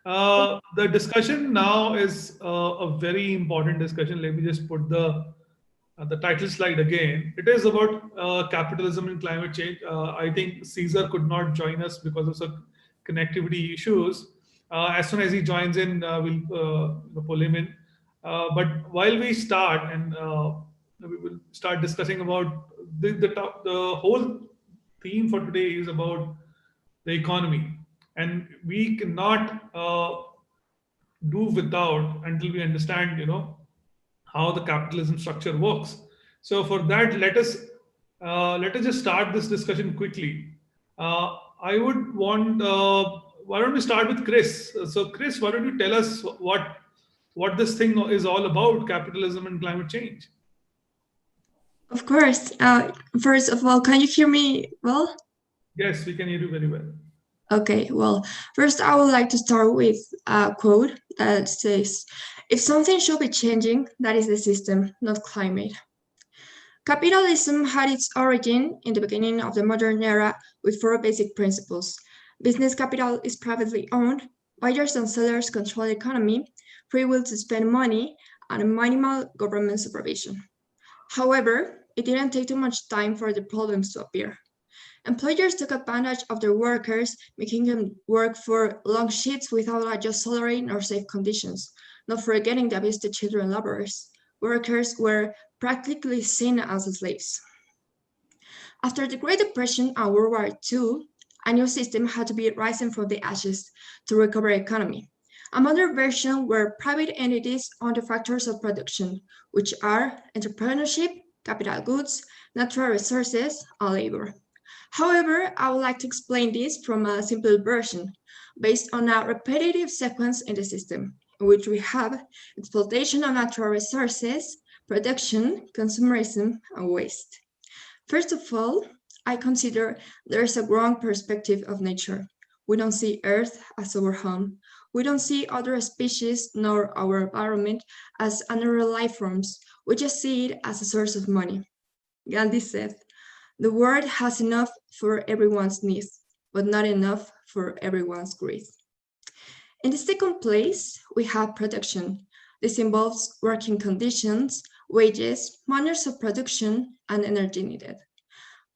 The discussion now is a very important discussion. Let me just put the title slide again. It is about capitalism and climate change. I think Caesar could not join us because of some connectivity issues. As soon as he joins in, we'll pull him in. But while we start, and we will start discussing about the whole theme for today is about the economy, and we cannot do without until we understand, how the capitalism structure works. So for that, let us just start this discussion quickly. I would want. Why don't we start with Chris? So Chris, why don't you tell us what this thing is all about, capitalism and climate change? Of course. First of all, can you hear me well? Yes, we can hear you very well. Okay, well, first I would like to start with a quote that says, "If something should be changing, that is the system, not climate." Capitalism had its origin in the beginning of the modern era with four basic principles. Business capital is privately owned, buyers and sellers control the economy, free will to spend money, and minimal government supervision. However, it didn't take too much time for the problems to appear. Employers took advantage of their workers, making them work for long shifts without a just salary nor safe conditions, not forgetting the abuse to children laborers. Workers were practically seen as slaves. After the Great Depression and World War II, a new system had to be risen from the ashes to recover the economy. A modern version where private entities own the factors of production, which are entrepreneurship, capital goods, natural resources, and labor. However, I would like to explain this from a simple version, based on a repetitive sequence in the system, in which we have exploitation of natural resources, production, consumerism, and waste. First of all, I consider there is a wrong perspective of nature. We don't see Earth as our home. We don't see other species nor our environment as another life forms. We just see it as a source of money. Gandhi said, "The world has enough for everyone's needs, but not enough for everyone's greed." In the second place, we have production. This involves working conditions, wages, manners of production, and energy needed.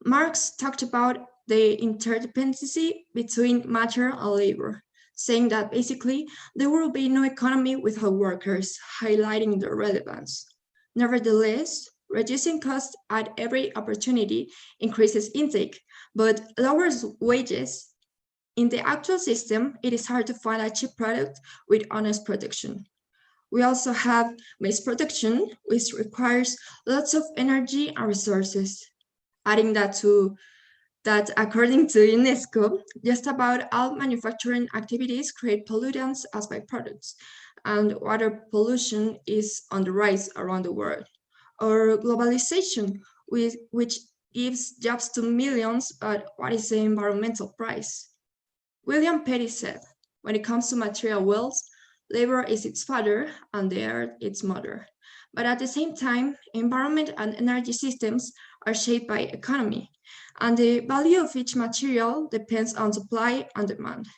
Marx talked about the interdependency between matter and labor, saying that basically there will be no economy without workers, highlighting their relevance. Nevertheless, reducing costs at every opportunity increases intake, but lowers wages. In the actual system, it is hard to find a cheap product with honest production. We also have mass production, which requires lots of energy and resources. Adding that to that, according to UNESCO, just about all manufacturing activities create pollutants as byproducts, and water pollution is on the rise around the world. Or globalization, which gives jobs to millions, but what is the environmental price? William Petty said, "When it comes to material wealth, labor is its father and the earth its mother." But at the same time, environment and energy systems are shaped by economy, and the value of each material depends on supply and demand.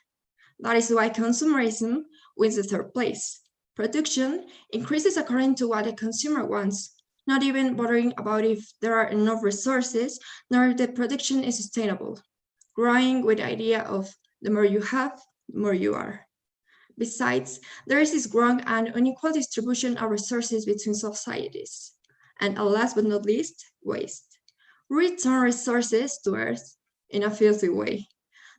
That is why consumerism wins the third place. Production increases according to what the consumer wants, not even bothering about if there are enough resources, nor if the production is sustainable, growing with the idea of the more you have, the more you are. Besides, there is this growing and unequal distribution of resources between societies. And last but not least, waste. We return resources to Earth in a filthy way,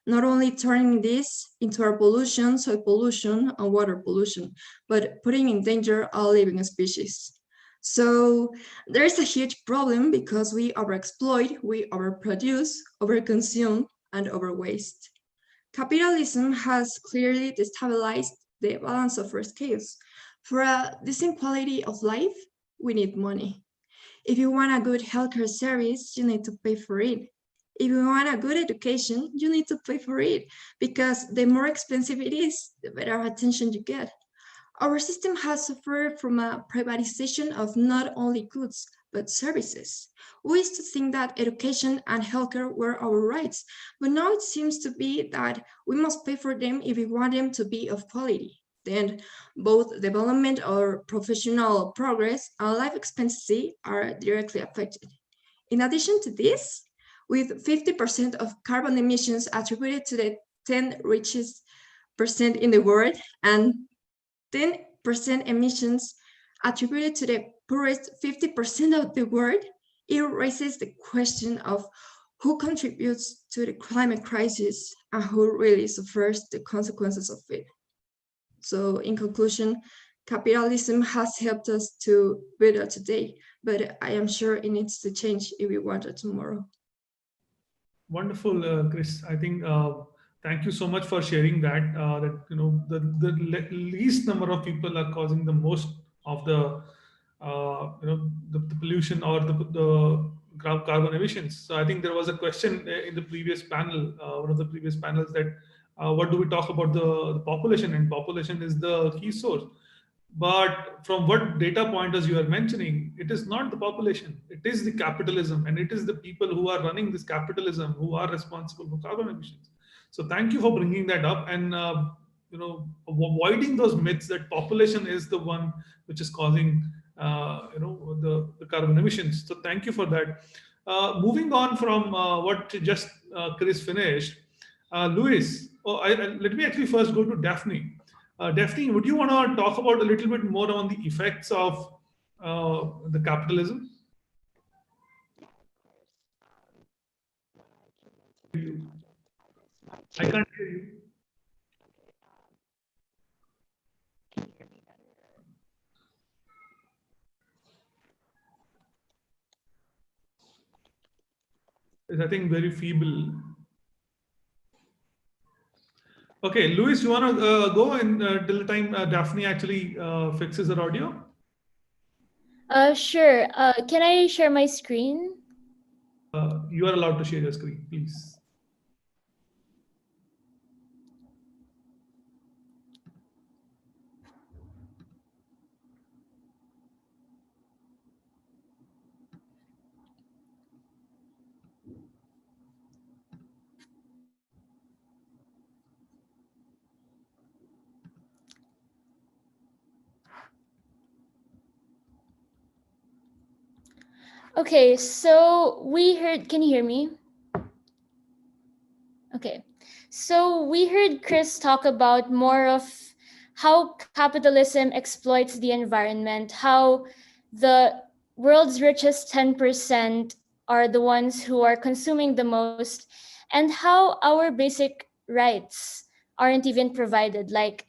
not only turning this into air pollution, soil pollution, and water pollution, but putting in danger all living species. So there is a huge problem because we overexploit, we overproduce, overconsume, and overwaste. Capitalism has clearly destabilized the balance of our scales. For a decent quality of life, we need money. If you want a good healthcare service, you need to pay for it. If you want a good education, you need to pay for it because the more expensive it is, the better attention you get. Our system has suffered from a privatization of not only goods, but services. We used to think that education and healthcare were our rights, but now it seems to be that we must pay for them if we want them to be of quality. Then both development or professional progress and life expectancy are directly affected. In addition to this, with 50% of carbon emissions attributed to the 10 richest percent in the world and 10% emissions attributed to the poorest 50% of the world, it raises the question of who contributes to the climate crisis and who really suffers the consequences of it. So in conclusion, capitalism has helped us to better today, but I am sure it needs to change if we want it tomorrow. Wonderful, Chris. I think thank you so much for sharing that. That the least number of people are causing the most of the the pollution or the carbon emissions. So I think there was a question in the previous panel, one of the previous panels, that what do we talk about the population, and population is the key source. But from what data pointers you are mentioning, it is not the population, it is the capitalism, and it is the people who are running this capitalism who are responsible for carbon emissions. So thank you for bringing that up and avoiding those myths that population is the one which is causing the carbon emissions. So thank you for that. Moving on from what just Chris finished, Luis, let me actually first go to Daphne. Daphne, would you want to talk about a little bit more on the effects of the capitalism? I can't hear you. It's, I think, very feeble. Okay, Luis, you want to go and till the time Daphne actually fixes her audio? Sure. Can I share my screen? You are allowed to share your screen, please. Okay, so we heard, can you hear me? Okay, so we heard Chris talk about more of how capitalism exploits the environment, how the world's richest 10% are the ones who are consuming the most, and how our basic rights aren't even provided, like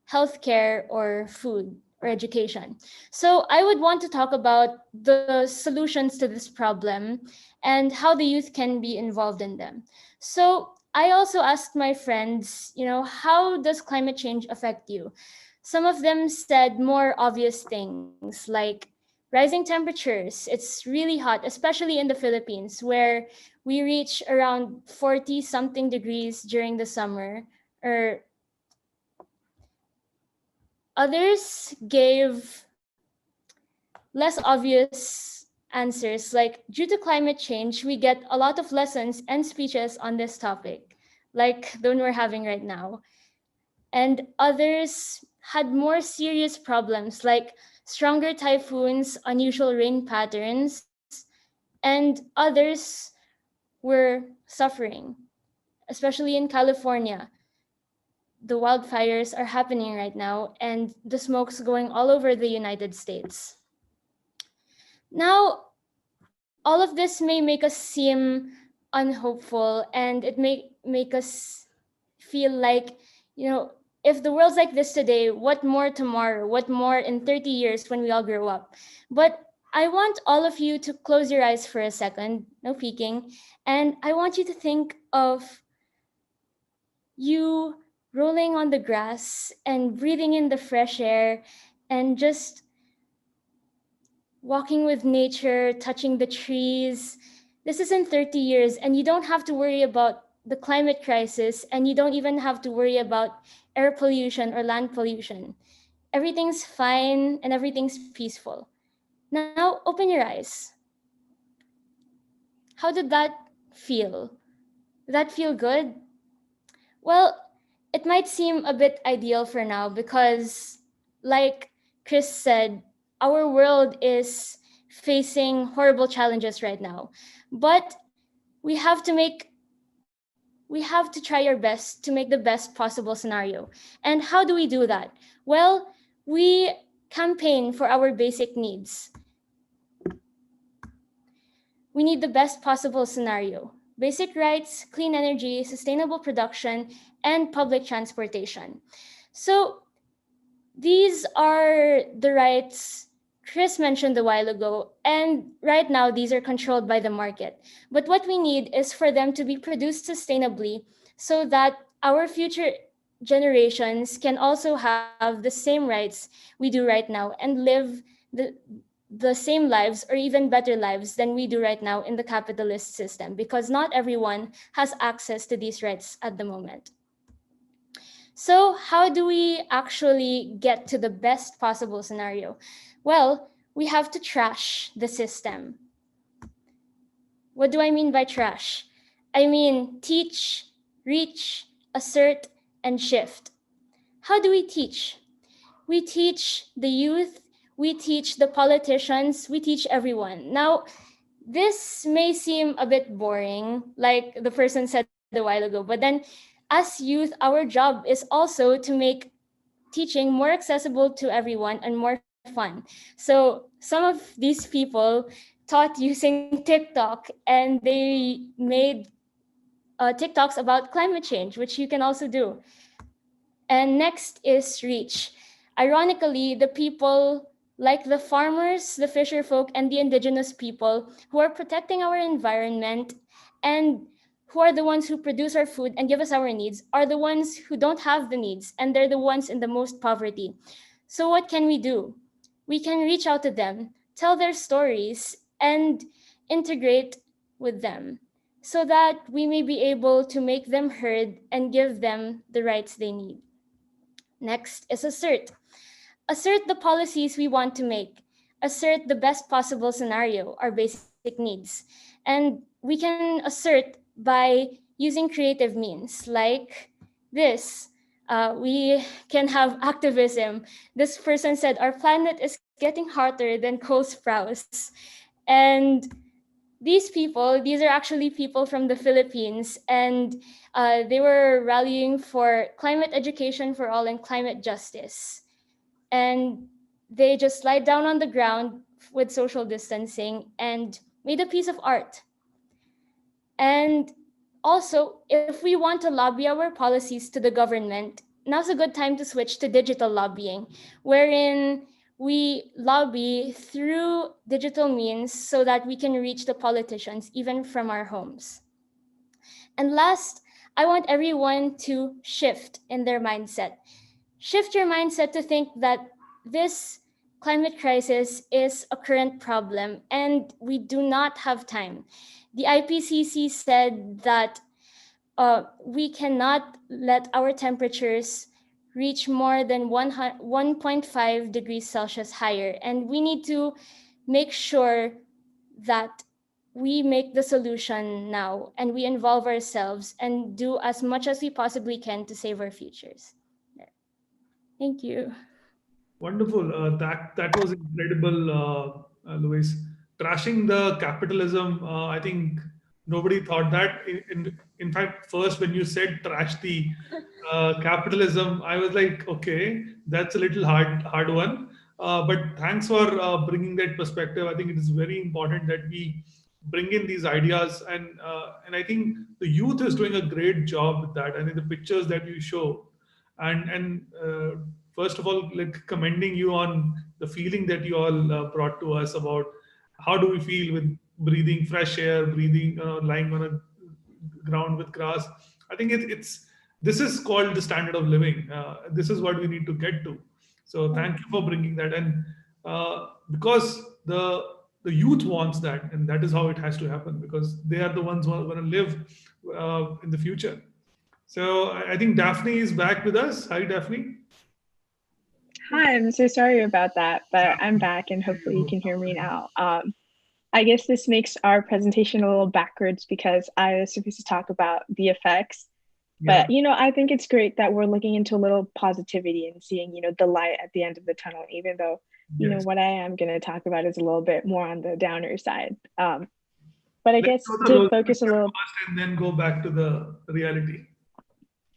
healthcare or food or education. So I would want to talk about the solutions to this problem and how the youth can be involved in them. So I also asked my friends, how does climate change affect you? Some of them said more obvious things like rising temperatures. It's really hot, especially in the Philippines, where we reach around 40 something degrees during the summer. Or others gave less obvious answers, like due to climate change, we get a lot of lessons and speeches on this topic, like the one we're having right now. And others had more serious problems, like stronger typhoons, unusual rain patterns, and others were suffering, especially in California. The wildfires are happening right now, and the smoke's going all over the United States. Now, all of this may make us seem unhopeful, and it may make us feel like, if the world's like this today, what more tomorrow? What more in 30 years when we all grow up? But I want all of you to close your eyes for a second, no peeking, and I want you to think of you rolling on the grass and breathing in the fresh air and just walking with nature, touching the trees. This is in 30 years, and you don't have to worry about the climate crisis, and you don't even have to worry about air pollution or land pollution. Everything's fine and everything's peaceful. Now, open your eyes. How did that feel? Did that feel good? Well, it might seem a bit ideal for now because, like Chris said, our world is facing horrible challenges right now. But we have to try our best to make the best possible scenario. And how do we do that? Well, we campaign for our basic needs. We need the best possible scenario: basic rights, clean energy, sustainable production, and public transportation. So these are the rights Chris mentioned a while ago, and right now these are controlled by the market. But what we need is for them to be produced sustainably so that our future generations can also have the same rights we do right now and live the same lives or even better lives than we do right now in the capitalist system, because not everyone has access to these rights at the moment. So how do we actually get to the best possible scenario? Well, we have to trash the system. What do I mean by trash? I mean teach, reach, assert, and shift. How do we teach? We teach the youth, we teach the politicians, we teach everyone. Now, this may seem a bit boring, like the person said a while ago, but then as youth, our job is also to make teaching more accessible to everyone and more fun. So some of these people taught using TikTok, and they made TikToks about climate change, which you can also do. And next is reach. Ironically, the people like the farmers, the fisher folk, and the indigenous people who are protecting our environment and who are the ones who produce our food and give us our needs are the ones who don't have the needs, and they're the ones in the most poverty. So what can we do? We can reach out to them, tell their stories, and integrate with them so that we may be able to make them heard and give them the rights they need. Next is assert. Assert the policies we want to make. Assert the best possible scenario, our basic needs. And we can assert by using creative means like this. We can have activism. This person said, our planet is getting hotter than coal sprouts. And these are actually people from the Philippines, and they were rallying for climate education for all and climate justice. And they just lied down on the ground with social distancing and made a piece of art. And also, if we want to lobby our policies to the government, now's a good time to switch to digital lobbying, wherein we lobby through digital means so that we can reach the politicians even from our homes. And last, I want everyone to shift in their mindset. Shift your mindset to think that this climate crisis is a current problem and we do not have time. The IPCC said that we cannot let our temperatures reach more than 1.5 degrees Celsius higher. And we need to make sure that we make the solution now and we involve ourselves and do as much as we possibly can to save our futures. Thank you. Wonderful. That was incredible, Luis. Trashing the capitalism. I think nobody thought that. In fact, first when you said trash the capitalism, I was like, okay, that's a little hard one. But thanks for bringing that perspective. I think it is very important that we bring in these ideas, and I think the youth is doing a great job with that. I think the pictures that you show, and first of all, like commending you on the feeling that you all brought to us about how do we feel with breathing fresh air, breathing, lying on a ground with grass. I think it's this is called the standard of living. This is what we need to get to. So thank you for bringing that, and because the youth wants that, and that is how it has to happen, because they are the ones who are going to live in the future. So I think Daphne is back with us. Hi, Daphne. Hi, I'm so sorry about that, but I'm back and hopefully you can hear me now. I guess this makes our presentation a little backwards because I was supposed to talk about the effects. But, I think it's great that we're looking into a little positivity and seeing, the light at the end of the tunnel, even though, what I am going to talk about is a little bit more on the downer side. But I guess to focus a little and then go back to the reality.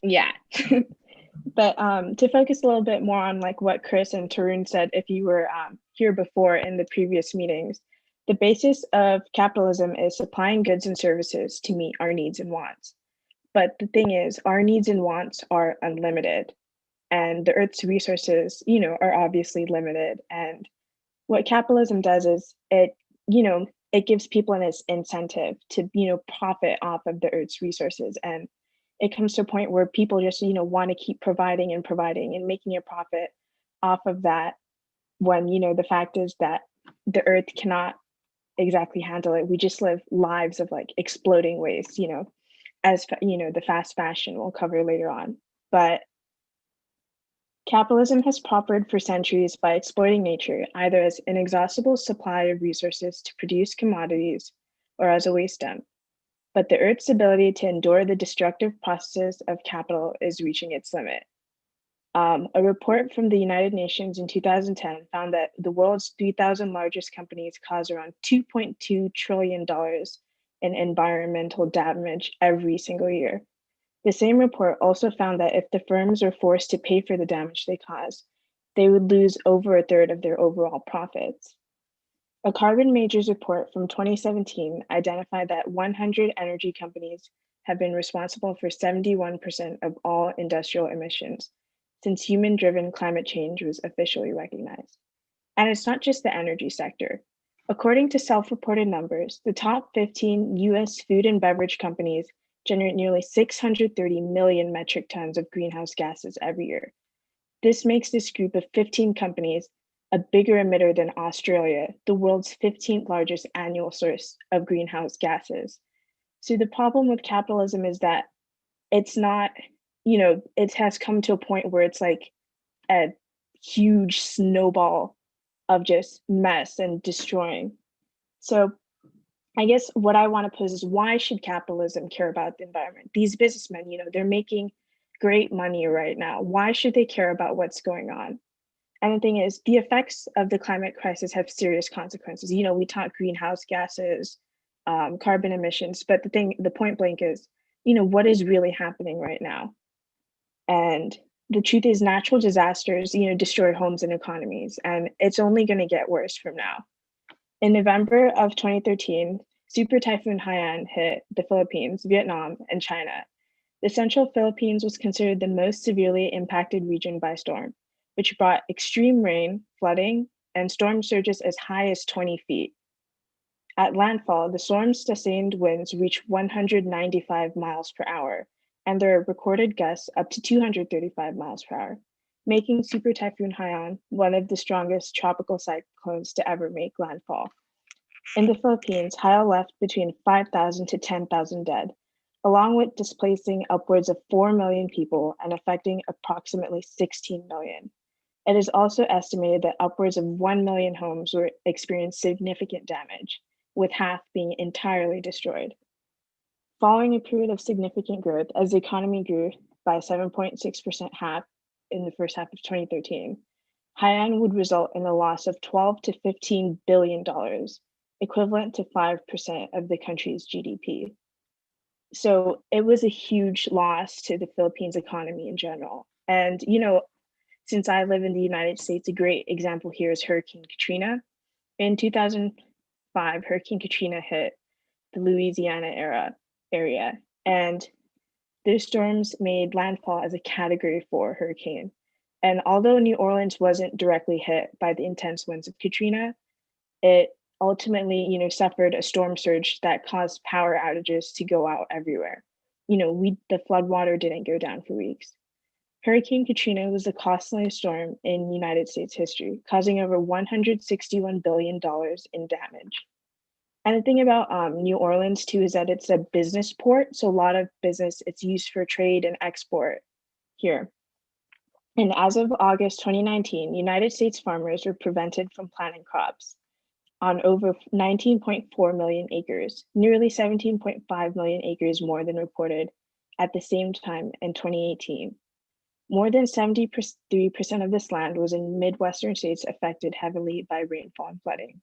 Yeah. But to focus a little bit more on like what Chris and Tarun said, if you were here before in the previous meetings, the basis of capitalism is supplying goods and services to meet our needs and wants. But the thing is, our needs and wants are unlimited, and the Earth's resources, are obviously limited. And what capitalism does is it gives people an incentive to, profit off of the Earth's resources. And it comes to a point where people just, want to keep providing and making a profit off of that when, the fact is that the Earth cannot exactly handle it. We just live lives of like exploding waste, as, the fast fashion we'll cover later on. But capitalism has prospered for centuries by exploiting nature, either as an inexhaustible supply of resources to produce commodities or as a waste dump. But the Earth's ability to endure the destructive processes of capital is reaching its limit. A report from the United Nations in 2010 found that the world's 3,000 largest companies cause around $2.2 trillion in environmental damage every single year. The same report also found that if the firms were forced to pay for the damage they cause, they would lose over a third of their overall profits. A Carbon Majors report from 2017 identified that 100 energy companies have been responsible for 71% of all industrial emissions since human-driven climate change was officially recognized. And it's not just the energy sector. According to self-reported numbers, the top 15 US food and beverage companies generate nearly 630 million metric tons of greenhouse gases every year. This makes this group of 15 companies a bigger emitter than Australia, the world's 15th largest annual source of greenhouse gases. So the problem with capitalism is that it's not, it has come to a point where it's like a huge snowball of just mess and destroying. So I guess what I want to pose is, why should capitalism care about the environment? These businessmen, they're making great money right now. Why should they care about what's going on? And the thing is, the effects of the climate crisis have serious consequences. We talk greenhouse gases, carbon emissions, but the point blank is, what is really happening right now? And the truth is, natural disasters, destroy homes and economies, and it's only going to get worse from now. In November of 2013, Super Typhoon Haiyan hit the Philippines, Vietnam, and China. The central Philippines was considered the most severely impacted region by storm, which brought extreme rain, flooding, and storm surges as high as 20 feet. At landfall, the storm's sustained winds reached 195 miles per hour, and there are recorded gusts up to 235 miles per hour, making Super Typhoon Haiyan one of the strongest tropical cyclones to ever make landfall. In the Philippines, Haiyan left between 5,000 to 10,000 dead, along with displacing upwards of 4 million people and affecting approximately 16 million. It is also estimated that upwards of 1 million homes will experience significant damage, with half being entirely destroyed. Following a period of significant growth, as the economy grew by 7.6% half in the first half of 2013, Haiyan would result in the loss of $12 to $15 billion, equivalent to 5% of the country's GDP. So it was a huge loss to the Philippines economy in general. And, since I live in the United States, a great example here is Hurricane Katrina. In 2005, Hurricane Katrina hit the Louisiana area, and the storms made landfall as a Category 4 hurricane. And although New Orleans wasn't directly hit by the intense winds of Katrina, it ultimately, suffered a storm surge that caused power outages to go out everywhere. The floodwater didn't go down for weeks. Hurricane Katrina was the costliest storm in United States history, causing over $161 billion in damage. And the thing about New Orleans too is that it's a business port, so a lot of business, it's used for trade and export here. And as of August 2019, United States farmers were prevented from planting crops on over 19.4 million acres, nearly 17.5 million acres more than reported at the same time in 2018. More than 73% of this land was in Midwestern states affected heavily by rainfall and flooding.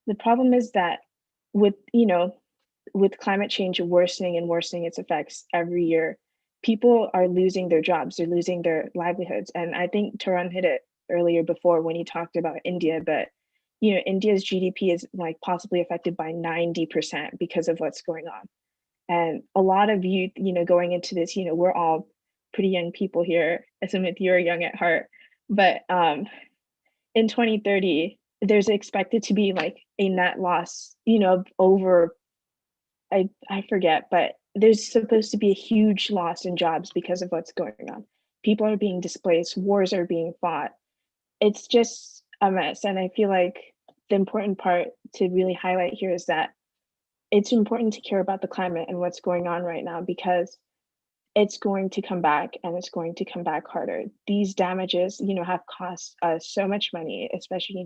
The problem is that with climate change worsening and worsening its effects every year, people are losing their jobs, they're losing their livelihoods. And I think Tarun hit it earlier before when he talked about India, but India's GDP is like possibly affected by 90% because of what's going on. And a lot of youth, going into this, we're all pretty young people here. Smith, you're young at heart, but in 2030, there's expected to be like a net loss, of over, I forget, but there's supposed to be a huge loss in jobs because of what's going on. People are being displaced, wars are being fought. It's just a mess. And I feel like the important part to really highlight here is that it's important to care about the climate and what's going on right now, because it's going to come back, and it's going to come back harder. These damages, have cost us so much money, especially,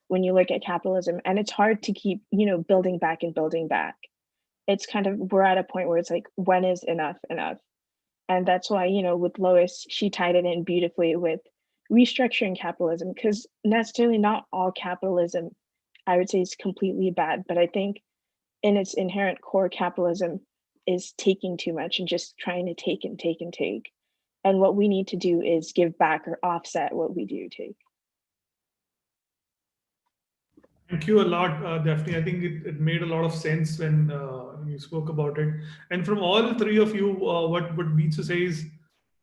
when you look at capitalism, and it's hard to keep, building back and building back. It's kind of, we're at a point where it's like, when is enough enough? And that's why, with Lois, she tied it in beautifully with restructuring capitalism, because necessarily not all capitalism, I would say, is completely bad, but I think in its inherent core, capitalism is taking too much and just trying to take and take and take. And what we need to do is give back or offset what we do take. Thank you a lot, Daphne. I think it made a lot of sense when you spoke about it. And from all three of you, what means to say is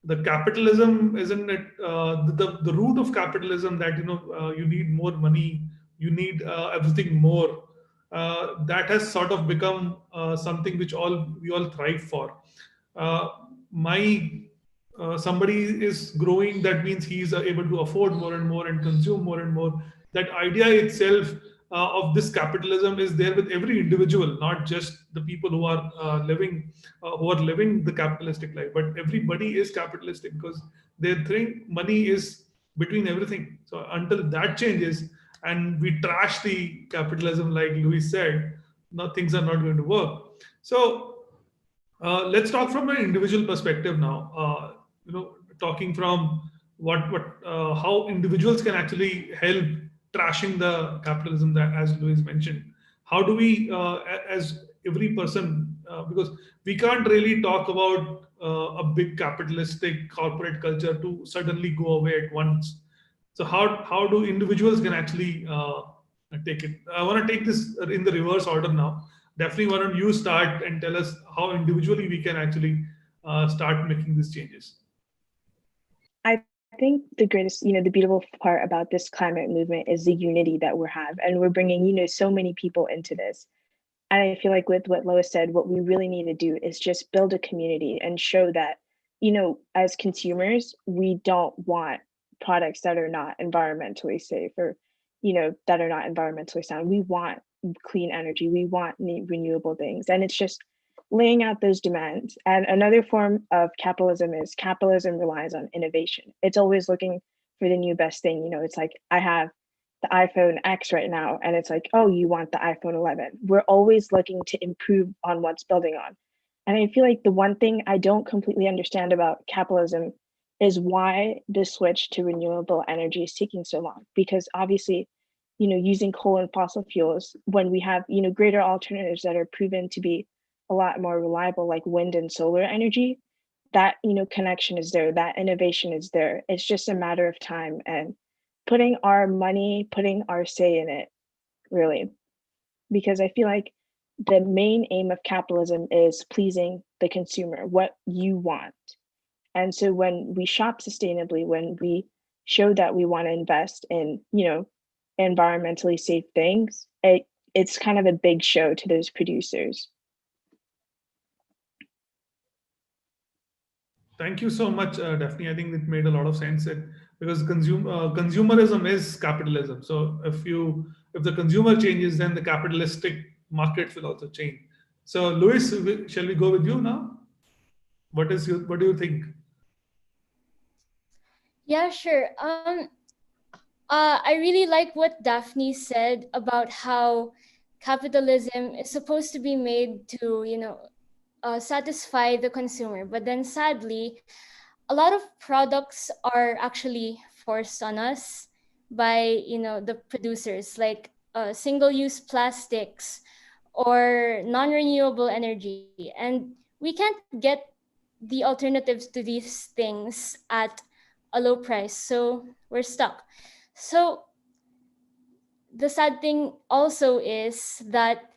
the capitalism, isn't it? The root of capitalism that you need more money, you need everything more. That has sort of become something which we all thrive for. Uh, somebody is growing, that means he is able to afford more and more and consume more and more. That idea itself of this capitalism is there with every individual, not just the people who are living the capitalistic life, but everybody is capitalistic because they think money is between everything. So until that changes and we trash the capitalism, like Louis said, now things are not going to work. So let's talk from an individual perspective now. Talking from how individuals can actually help trashing the capitalism that, as Louis mentioned. How do we, as every person, because we can't really talk about a big capitalistic corporate culture to suddenly go away at once. So how do individuals can actually take it? I want to take this in the reverse order now. Definitely, why don't you start and tell us how individually we can actually start making these changes? I think the greatest, the beautiful part about this climate movement is the unity that we have, and we're bringing, so many people into this. And I feel like with what Lois said, what we really need to do is just build a community and show that, as consumers, we don't want products that are not environmentally safe or, that are not environmentally sound. We want clean energy. We want renewable things. And it's just laying out those demands. And another form of capitalism is capitalism relies on innovation. It's always looking for the new best thing. You know, it's like, I have the iPhone X right now, and it's like, oh, you want the iPhone 11. We're always looking to improve on what's building on. And I feel like the one thing I don't completely understand about capitalism is why the switch to renewable energy is taking so long. Because obviously, you know, using coal and fossil fuels, when we have, you know, greater alternatives that are proven to be a lot more reliable, like wind and solar energy, that, you know, connection is there, that innovation is there. It's just a matter of time and putting our money, putting our say in it, really. Because I feel like the main aim of capitalism is pleasing the consumer, what you want. And so when we shop sustainably, when we show that we want to invest in, you know, environmentally safe things, it's kind of a big show to those producers. Thank you so much, Daphne. I think it made a lot of sense because consumerism is capitalism. So if the consumer changes, then the capitalistic markets will also change. So, Luis, shall we go with you now? What do you think? Yeah, sure. I really like what Daphne said about how capitalism is supposed to be made to, satisfy the consumer. But then sadly, a lot of products are actually forced on us by, the producers, like single-use plastics or non-renewable energy. And we can't get the alternatives to these things at a low price. So we're stuck. So the sad thing also is that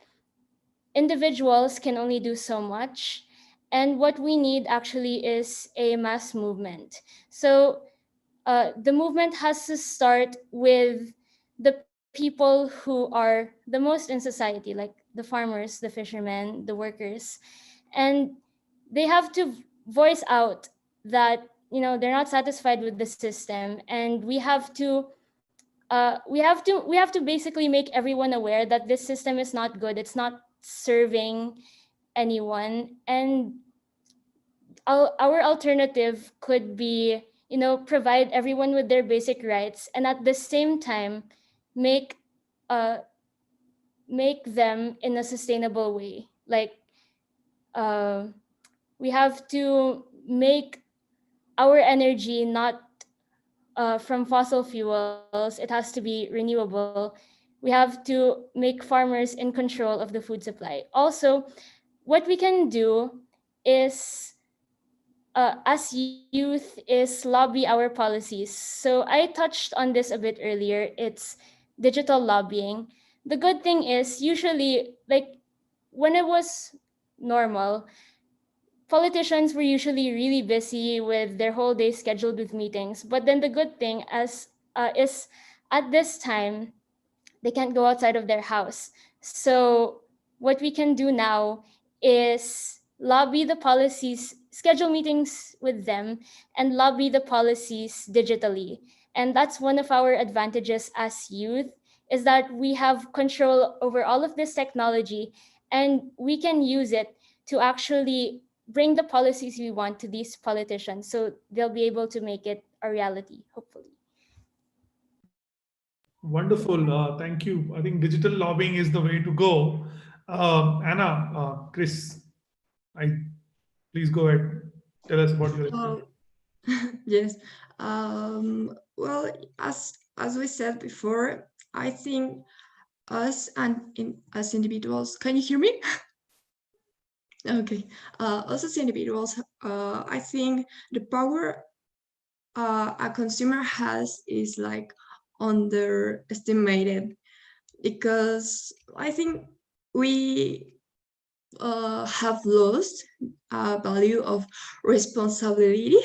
individuals can only do so much. And what we need actually is a mass movement. So the movement has to start with the people who are the most in society, like the farmers, the fishermen, the workers. And they have to voice out that, they're not satisfied with the system. And we have to basically make everyone aware that this system is not good. It's not serving anyone. And our alternative could be, provide everyone with their basic rights, and at the same time make uh make them in a sustainable way. Like uh we have to make our energy not from fossil fuels. It has to be renewable. We have to make farmers in control of the food supply. Also, what we can do is, as youth, is lobby our policies. So I touched on this a bit earlier. It's digital lobbying. The good thing is, usually, like when it was normal, politicians were usually really busy with their whole day scheduled with meetings. But then the good thing is at this time, they can't go outside of their house. So what we can do now is lobby the policies, schedule meetings with them, and lobby the policies digitally. And that's one of our advantages as youth, is that we have control over all of this technology, and we can use it to actually bring the policies we want to these politicians, so they'll be able to make it a reality, hopefully. Wonderful. Thank you. I think digital lobbying is the way to go. Anna, Chris, please go ahead. Tell us about your experience. Yes. Well, as we said before, I think as individuals, can you hear me? Okay. Us as individuals, I think the power a consumer has is like underestimated, because I think we have lost value of responsibility.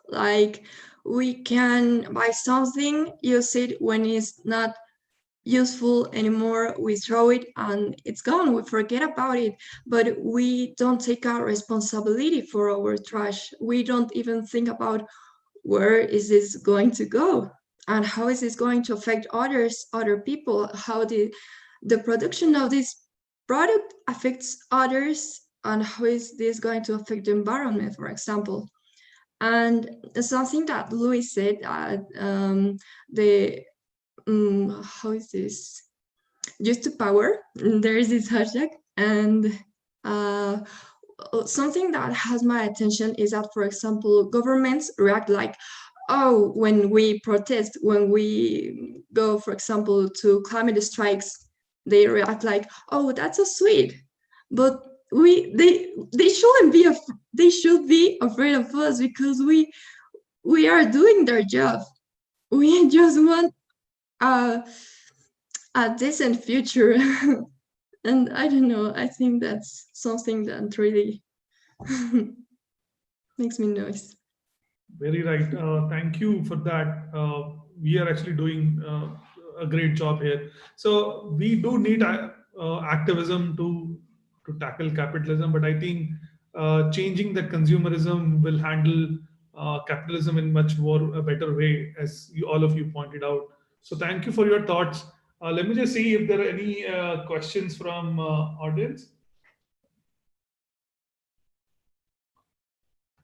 Like, we can buy something, use it, when it's not useful anymore, we throw it and it's gone, we forget about it. But we don't take our responsibility for our trash. We don't even think about where is this going to go, and how is this going to affect other people, how the production of this product affects others, and how is this going to affect the environment, for example. And something that Louis said, how is this? Just to power, there is this hashtag, and something that has my attention is that, for example, governments react like, oh, when we protest, when we go, for example, to climate strikes, they react like, oh, that's so sweet. But they shouldn't be they should be afraid of us, because we are doing their job. We just want a decent future. And I don't know, I think that's something that really makes me noise. Very right. Thank you for that. We are actually doing a great job here. So we do need activism to tackle capitalism, but I think changing the consumerism will handle capitalism in much more a better way, as all of you pointed out. So thank you for your thoughts. Let me just see if there are any questions from audience.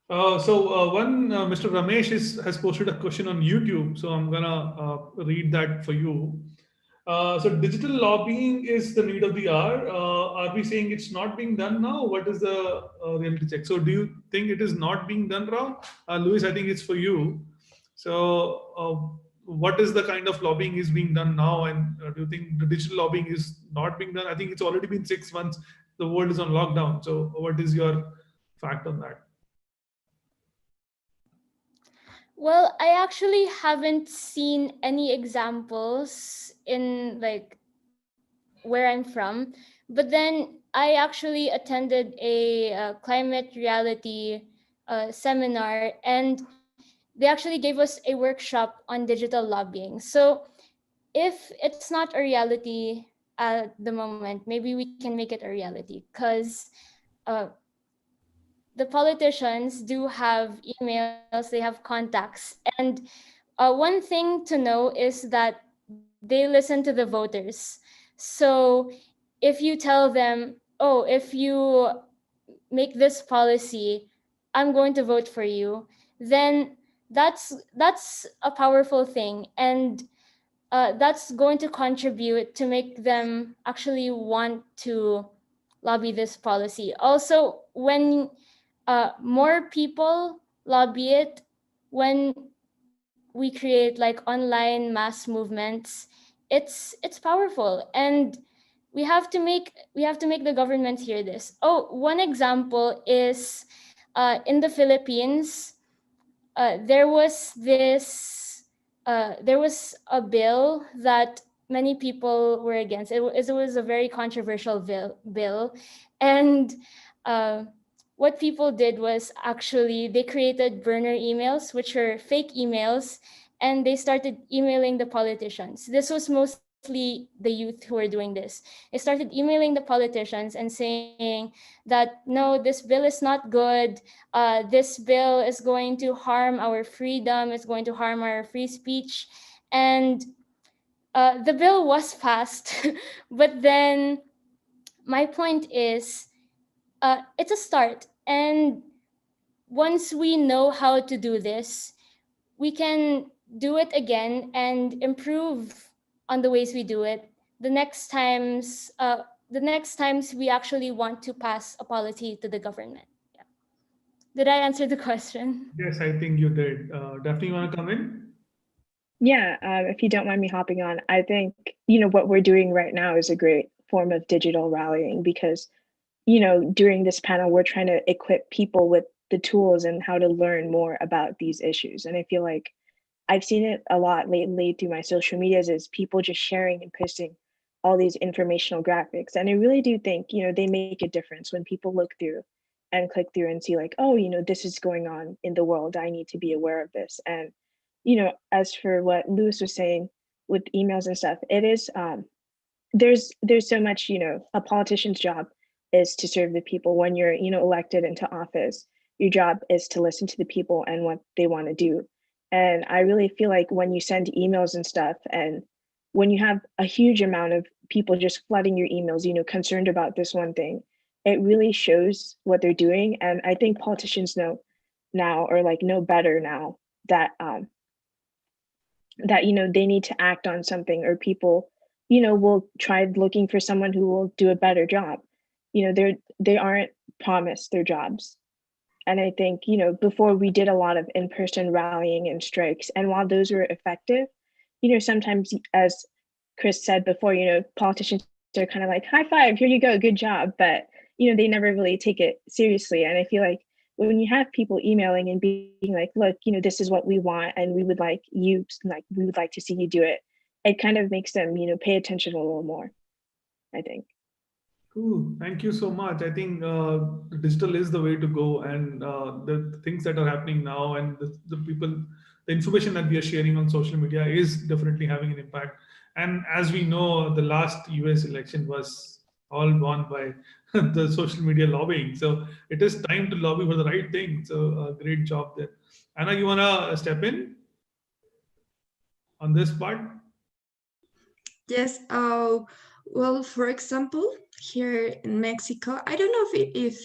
Mr. Ramesh has posted a question on YouTube, so I'm gonna read that for you. So digital lobbying is the need of the hour. Are we saying it's not being done now? What is the reality check? So do you think it is not being done now? Luis, I think it's for you. So what is the kind of lobbying is being done now? And do you think the digital lobbying is not being done? I think it's already been 6 months. The world is on lockdown. So what is your fact on that? Well, I actually haven't seen any examples in like where I'm from, but then I actually attended a climate reality seminar, and they actually gave us a workshop on digital lobbying. So if it's not a reality at the moment, maybe we can make it a reality, because the politicians do have emails, they have contacts. And one thing to know is that they listen to the voters. So if you tell them, oh, if you make this policy, I'm going to vote for you, then that's a powerful thing. And that's going to contribute to make them actually want to lobby this policy. Also, when more people lobby it, when we create like online mass movements, it's powerful, and we have to make the government hear this. Oh, one example is in the Philippines, there was a bill that many people were against. It was a very controversial bill, and what people did was actually they created burner emails, which are fake emails, and they started emailing the politicians. This was mostly the youth who were doing this. They started emailing the politicians and saying that no, this bill is not good. This bill is going to harm our freedom. It's going to harm our free speech. And the bill was passed. But then my point is, it's a start. And once we know how to do this, we can do it again and improve on the ways we do it. The next times we actually want to pass a policy to the government. Yeah. Did I answer the question? Yes, I think you did. Daphne, you want to come in? Yeah, if you don't mind me hopping on, I think, what we're doing right now is a great form of digital rallying because, during this panel, we're trying to equip people with the tools and how to learn more about these issues. And I feel like I've seen it a lot lately through my social medias is people just sharing and posting all these informational graphics. And I really do think, they make a difference when people look through and click through and see like, oh, this is going on in the world. I need to be aware of this. And, as for what Louis was saying with emails and stuff, it is, there's so much, a politician's job is to serve the people. When you're, elected into office, your job is to listen to the people and what they want to do. And I really feel like when you send emails and stuff, and when you have a huge amount of people just flooding your emails, concerned about this one thing, it really shows what they're doing. And I think politicians know now, or like know better now, that that they need to act on something, or people will try looking for someone who will do a better job. They aren't promised their jobs. And I think before, we did a lot of in-person rallying and strikes, and while those were effective, sometimes, as Chris said before, politicians are kind of like, high five, here you go, good job, but they never really take it seriously. And I feel like when you have people emailing and being like, look, this is what we want, and we would like to see you do it, it kind of makes them pay attention a little more, I think. Cool. Thank you so much. I think digital is the way to go, and the things that are happening now, and the people, the information that we are sharing on social media is definitely having an impact. And as we know, the last US election was all won by the social media lobbying. So it is time to lobby for the right thing. So great job there. Anna, you wanna step in on this part? Yes. Well, for example, here in Mexico, I don't know if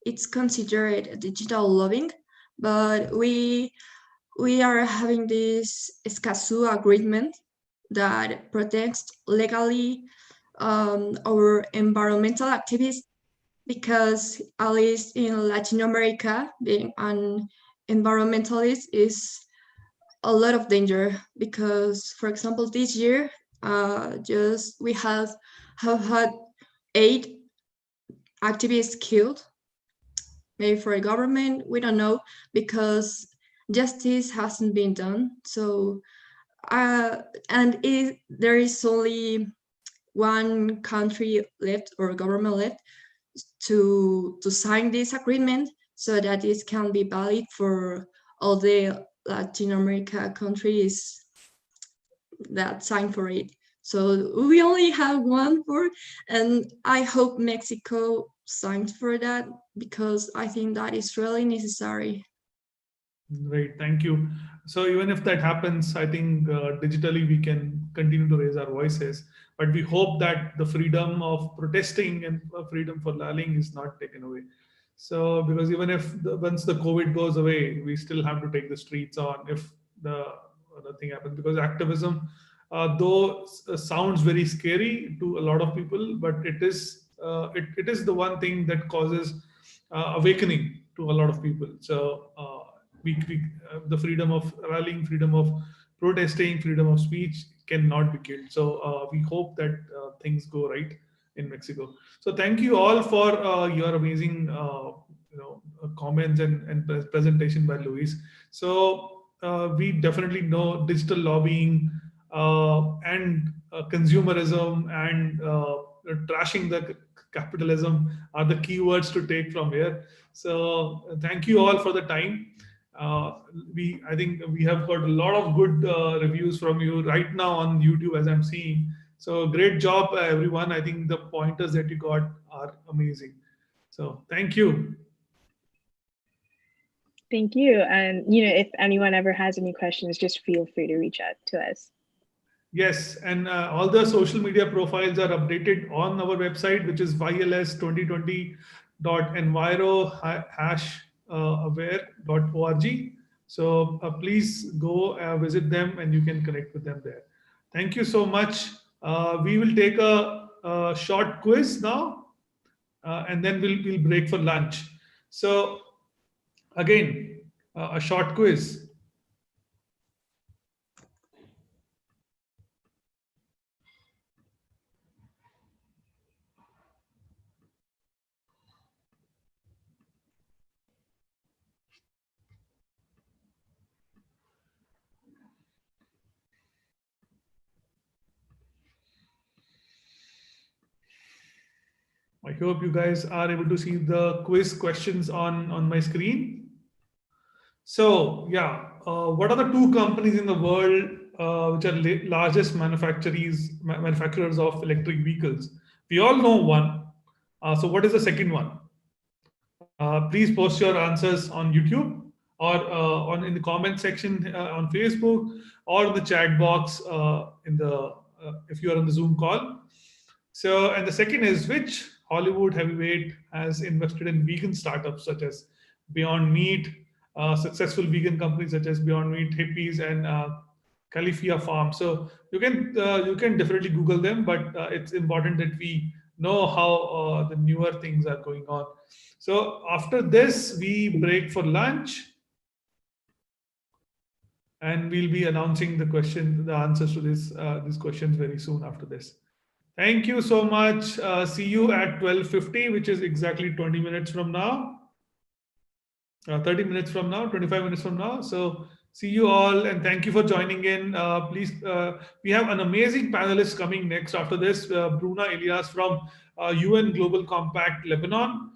it's considered digital lobbying, but we are having this Escazú agreement that protects legally our environmental activists, because at least in Latin America, being an environmentalist is a lot of danger, because, for example, this year, just we have had 8 activists killed, maybe for a government, we don't know, because justice hasn't been done. So, there is only one country left, or government left, to sign this agreement, so that it can be valid for all the Latin America countries that sign for it. So we only have one for, and I hope Mexico signs for that, because I think that is really necessary. Great, thank you. So even if that happens, I think digitally we can continue to raise our voices, but we hope that the freedom of protesting and freedom for rallying is not taken away. So because even if once the COVID goes away, we still have to take the streets on if the thing happens, because activism, though sounds very scary to a lot of people, but it is it is the one thing that causes awakening to a lot of people. So the freedom of rallying, freedom of protesting, freedom of speech cannot be killed. So we hope that things go right in Mexico. So thank you all for your amazing comments and presentation by Luis. So we definitely know digital lobbying and consumerism and trashing the capitalism are the keywords to take from here. So thank you all for the time. I think we have got a lot of good reviews from you right now on YouTube, as I'm seeing. So great job, everyone. I think the pointers that you got are amazing. So thank you. Thank you. And if anyone ever has any questions, just feel free to reach out to us. Yes, and all the social media profiles are updated on our website, which is yls2020.enviro-aware.org. So please go visit them, and you can connect with them there. Thank you so much. We will take a short quiz now, and then we'll break for lunch. So again, a short quiz. I hope you guys are able to see the quiz questions on my screen. So yeah, what are the 2 companies in the world which are largest manufacturers of electric vehicles? We all know one. So what is the second one? Please post your answers on YouTube, or in the comment section on Facebook, or in the chat box if you are on the Zoom call. So, and the second is, which Hollywood heavyweight has invested in vegan startups such as Beyond Meat, successful vegan companies such as Beyond Meat, Hippies, and Califia Farm. So you can definitely Google them, but it's important that we know how the newer things are going on. So after this, we break for lunch, and we'll be announcing the answers to these questions very soon after this. Thank you so much. See you at 12:50, which is exactly 20 minutes from now. 30 minutes from now, 25 minutes from now. So see you all, and thank you for joining in. Please, we have an amazing panelist coming next after this, Bruna, Elias from UN Global Compact Lebanon,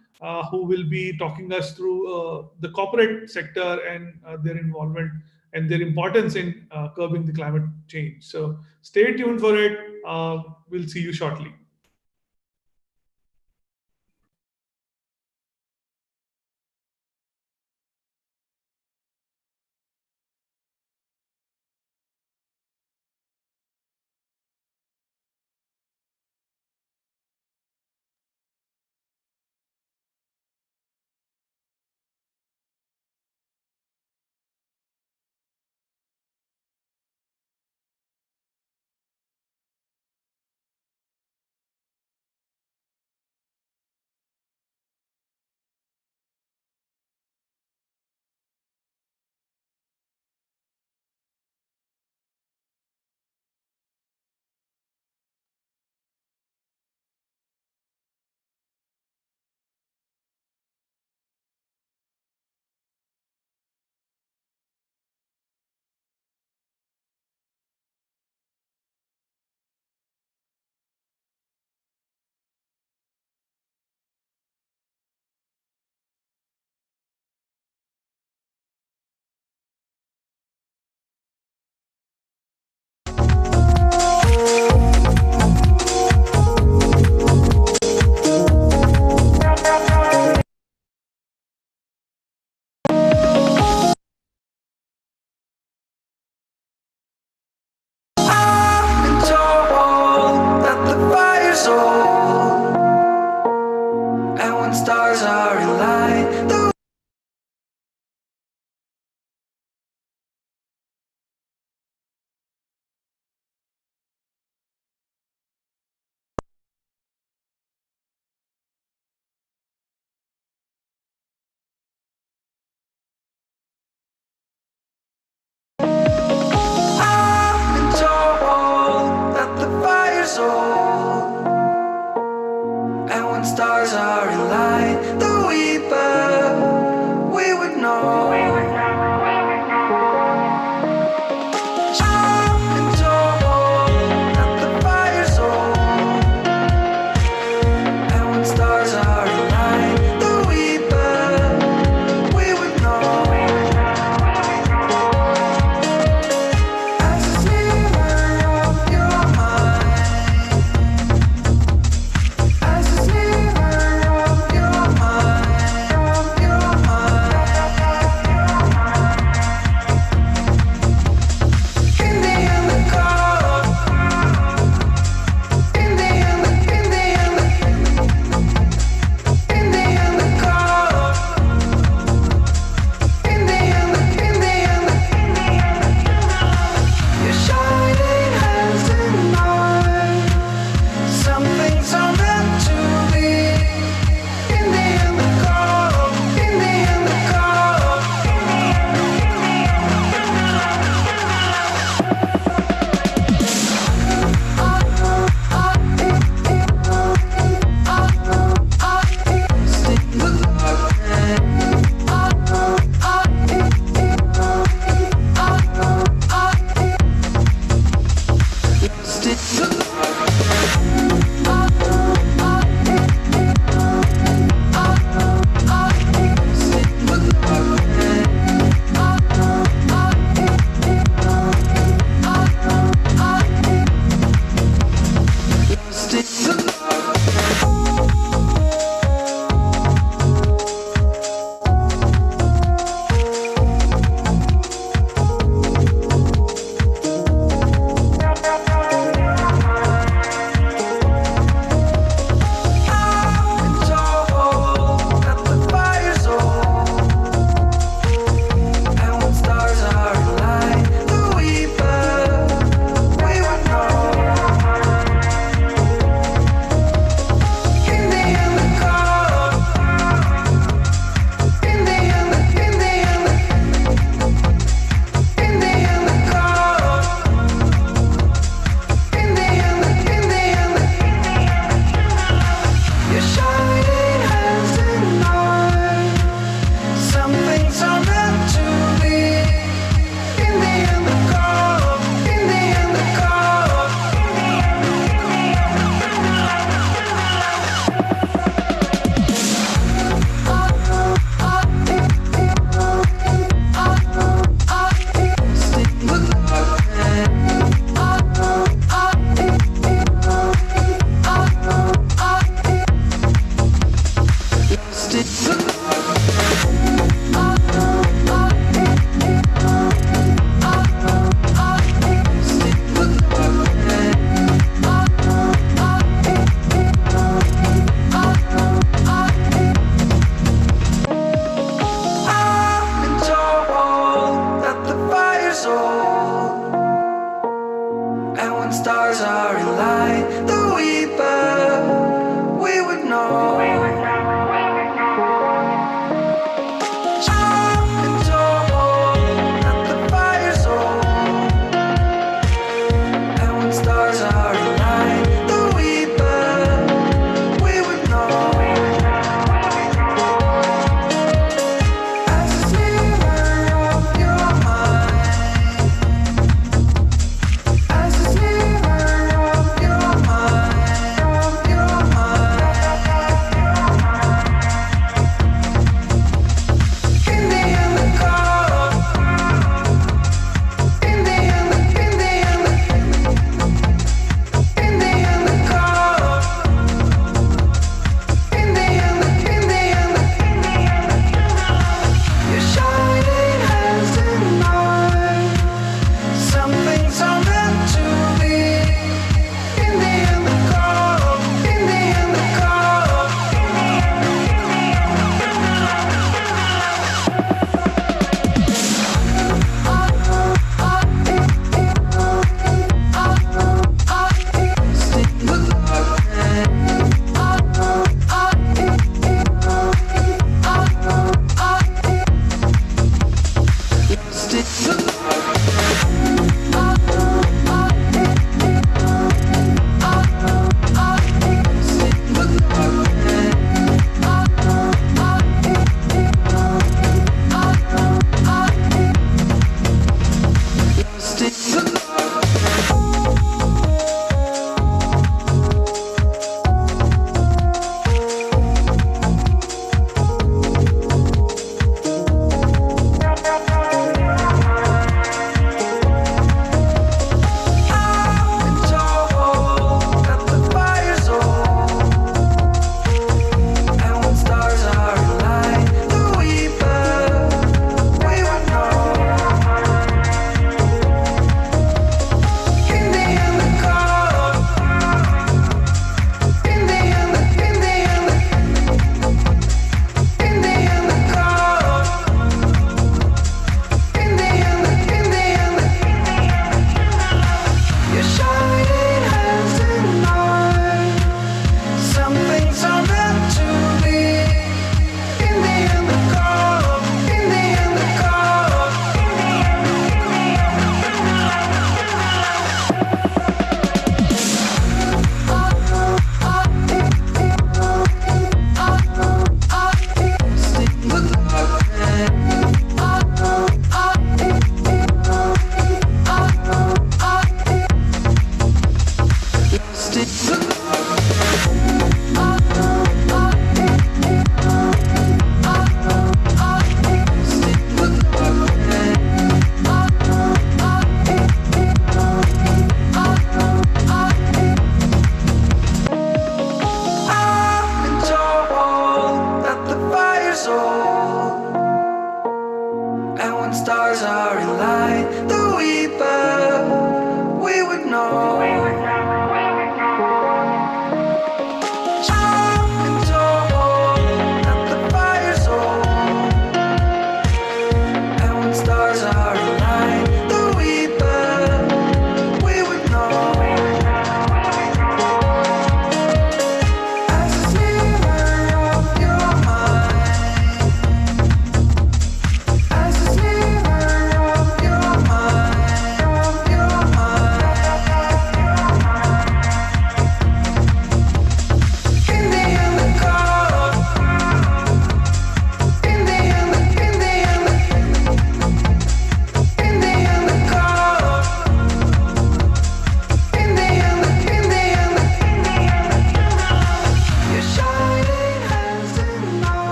who will be talking us through the corporate sector and their involvement and their importance in curbing the climate change. So stay tuned for it. We'll see you shortly. Stars are in light, the weeper, we would know. I've been told that the fire's old, and when stars are in light, the weeper, we would know. As a sliver of your mind, as a sliver of your mind.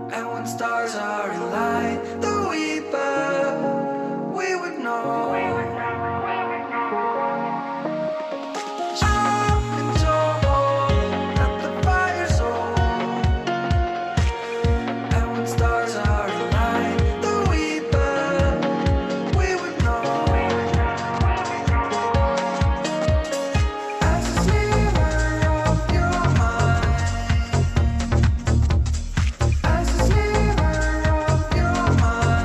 And when stars are in light, the weeper, we would know. I've been told that the fire's old. And when stars are in light, the weeper, we would know. As a sliver of your mind, as a sliver of your mind.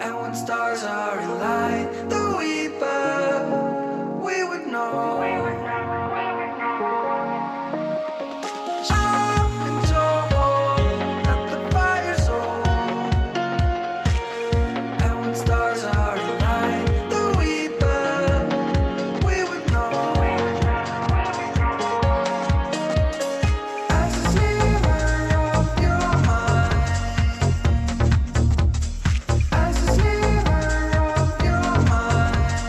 And when stars are in light, the weeper, we would know. I've been told that the fire's old. And when stars are in light, the weeper, we would know. As a sliver of your mind, as a sliver of your mind.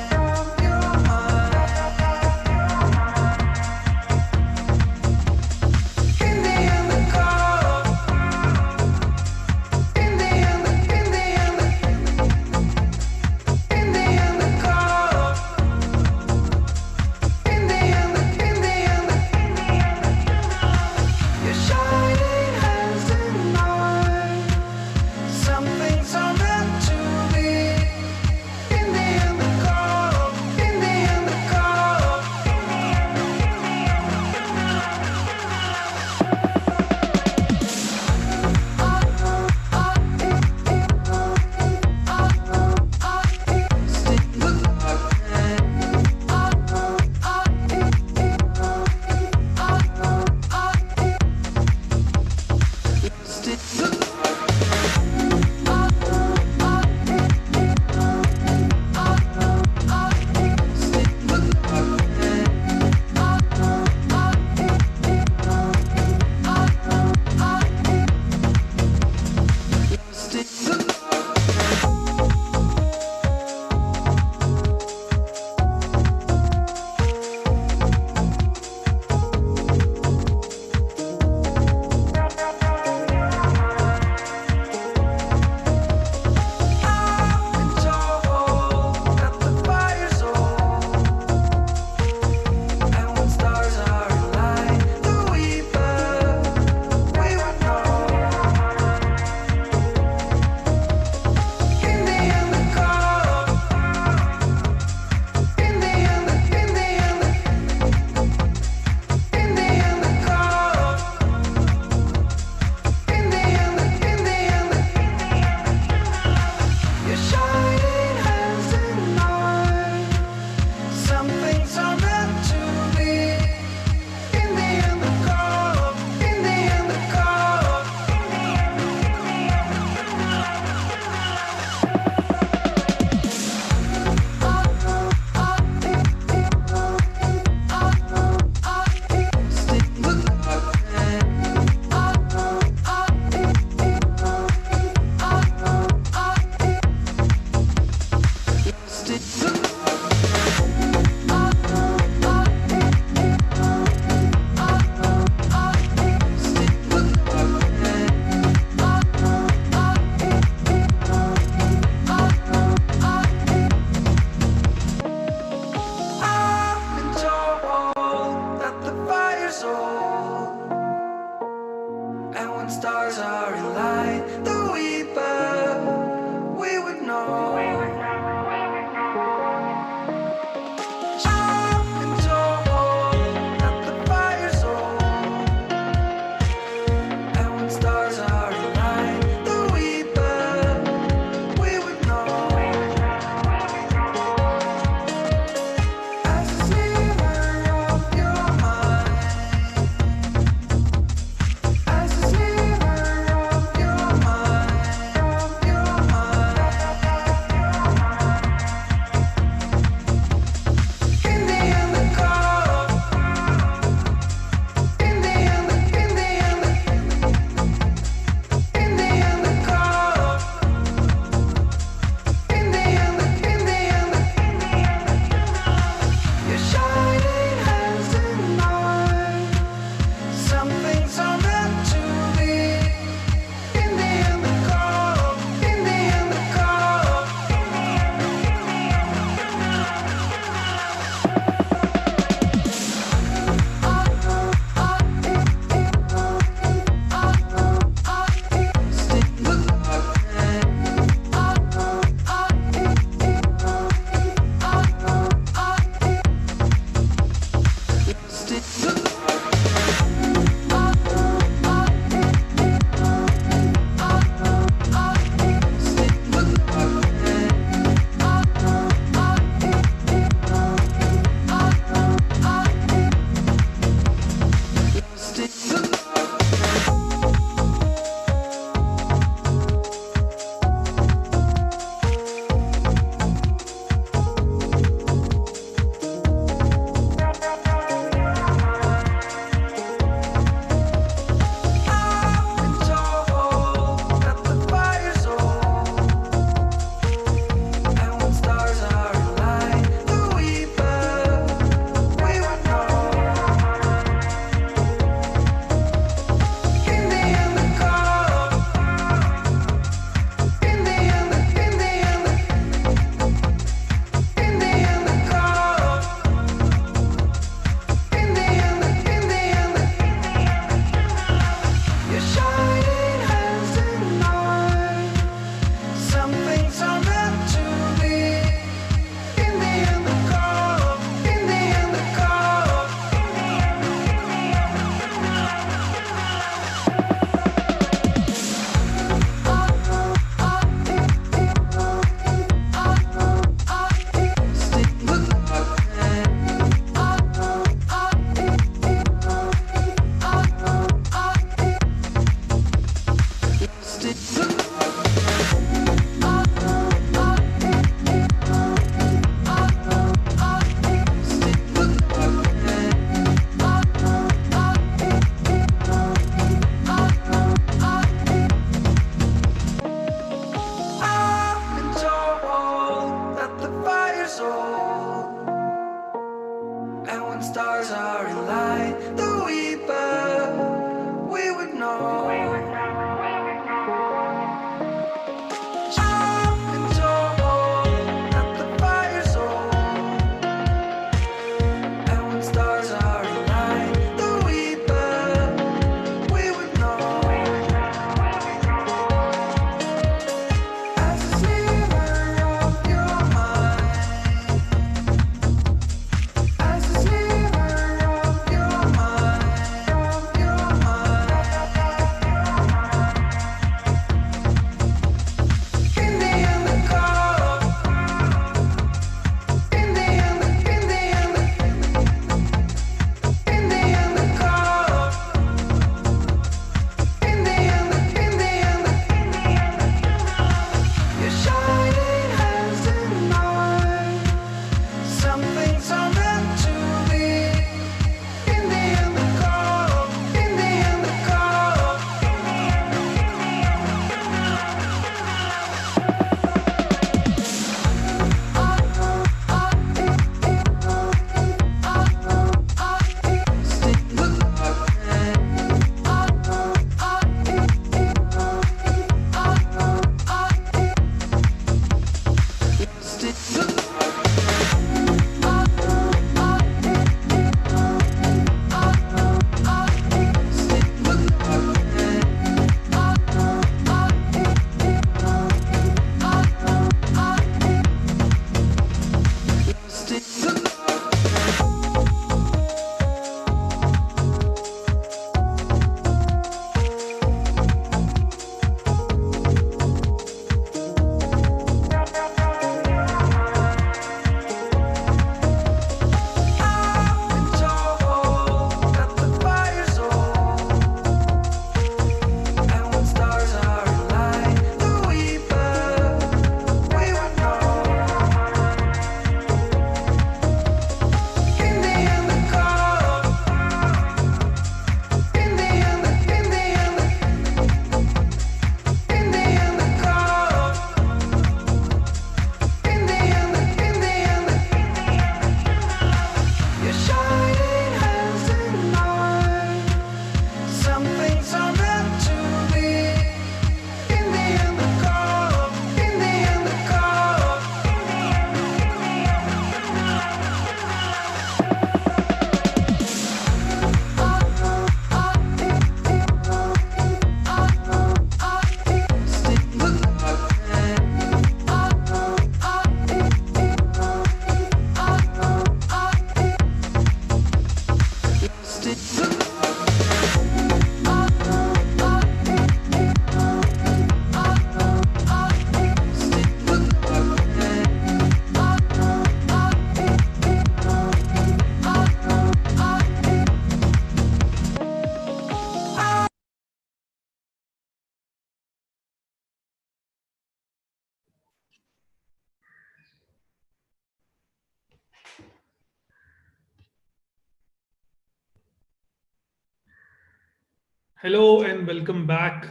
Hello and welcome back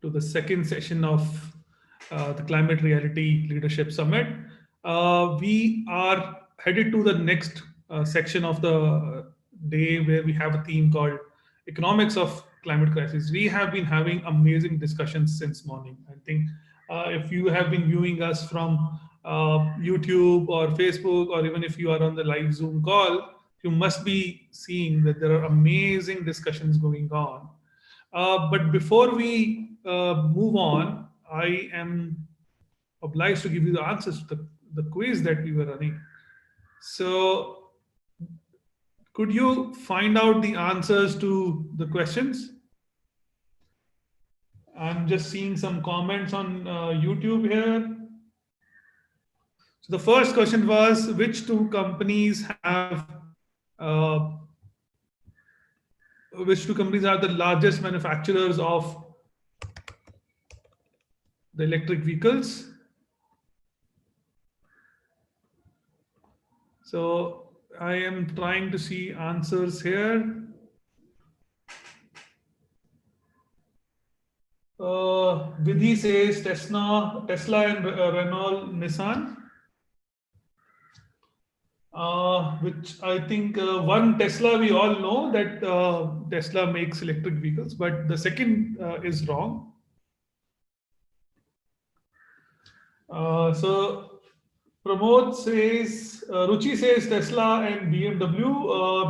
to the second session of the Climate Reality Leadership Summit. We are headed to the next section of the day where we have a theme called Economics of Climate Crisis. We have been having amazing discussions since morning. I think if you have been viewing us from YouTube or Facebook, or even if you are on the live Zoom call, you must be seeing that there are amazing discussions going on. But before we move on, I am obliged to give you the answers to the quiz that we were running. So could you find out the answers to the questions? I'm just seeing some comments on YouTube here. So the first question was, which two companies uh, are the largest manufacturers of the electric vehicles? So I am trying to see answers here. Vidhi says Tesla and Renault Nissan. Which I think one Tesla, we all know that Tesla makes electric vehicles, but the second is wrong. So Pramod says, Ruchi says Tesla and BMW.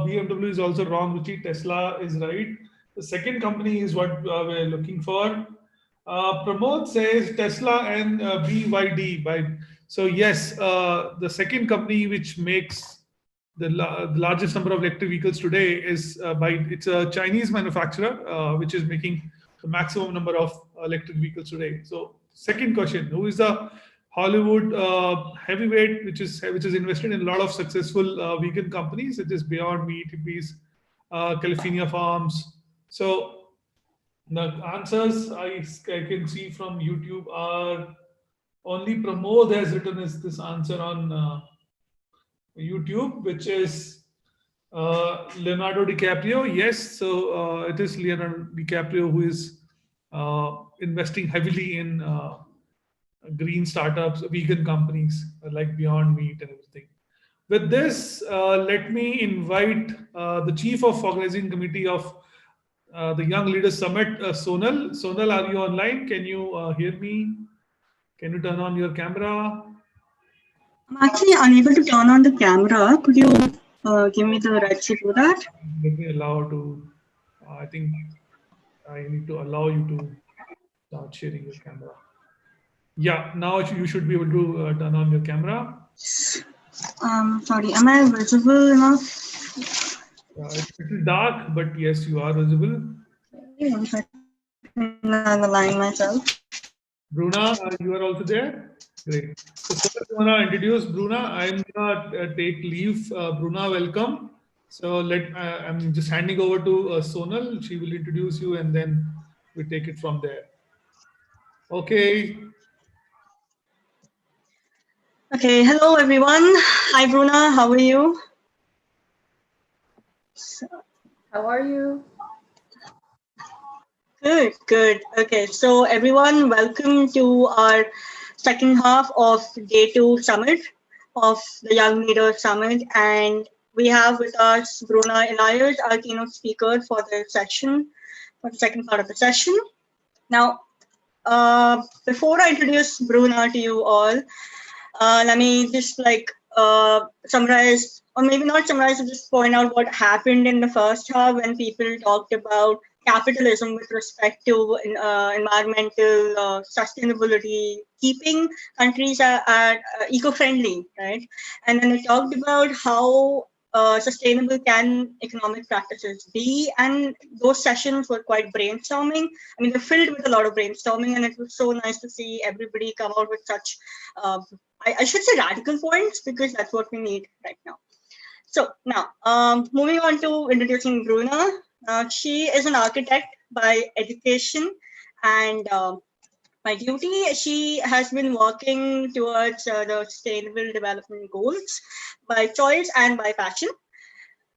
BMW is also wrong, Ruchi. Tesla is right. The second company is what we're looking for. Pramod says Tesla and BYD. So yes, the second company which makes the largest number of electric vehicles today is it's a Chinese manufacturer which is making the maximum number of electric vehicles today. So second question, who is the Hollywood heavyweight which is invested in a lot of successful vegan companies such as Beyond Meat, Hippies, California Farms? So the answers I can see from YouTube are only Pramod has written this answer on YouTube, which is Leonardo DiCaprio. Yes, so it is Leonardo DiCaprio who is investing heavily in green startups, vegan companies like Beyond Meat and everything. With this, let me invite the Chief of Organizing Committee of the Young Leaders Summit, Sonal. Sonal, are you online? Can you hear me? Can you turn on your camera? I'm actually unable to turn on the camera. Could you give me the right to do that? Let me allow to, I think I need to allow you to start sharing your camera. Yeah, now you should be able to turn on your camera. Sorry, am I visible enough? It's a little dark, but yes, you are visible. One second, I'll align myself. Bruna, you are also there? Great. So first I want to introduce Bruna. I'm going to take leave. Bruna, welcome. So I'm just handing over to Sonal. She will introduce you and then we take it from there. Okay. Okay, hello everyone. Hi Bruna, how are you? How are you? Good, good. Okay, so everyone, welcome to our second half of Day 2 Summit of the Young Leaders Summit. And we have with us Bruna Elias, our keynote speaker for the session, for the second part of the session. Now, before I introduce Bruna to you all, let me just summarize, or maybe not summarize, just point out what happened in the first half when people talked about capitalism with respect to environmental sustainability, keeping countries eco-friendly, right? And then they talked about how sustainable can economic practices be, and those sessions were quite brainstorming. I mean, they're filled with a lot of brainstorming, and it was so nice to see everybody come out with such I should say radical points, because that's what we need right now. So now, moving on to introducing Bruna. She is an architect by education, and by duty, she has been working towards the Sustainable Development Goals by choice and by passion.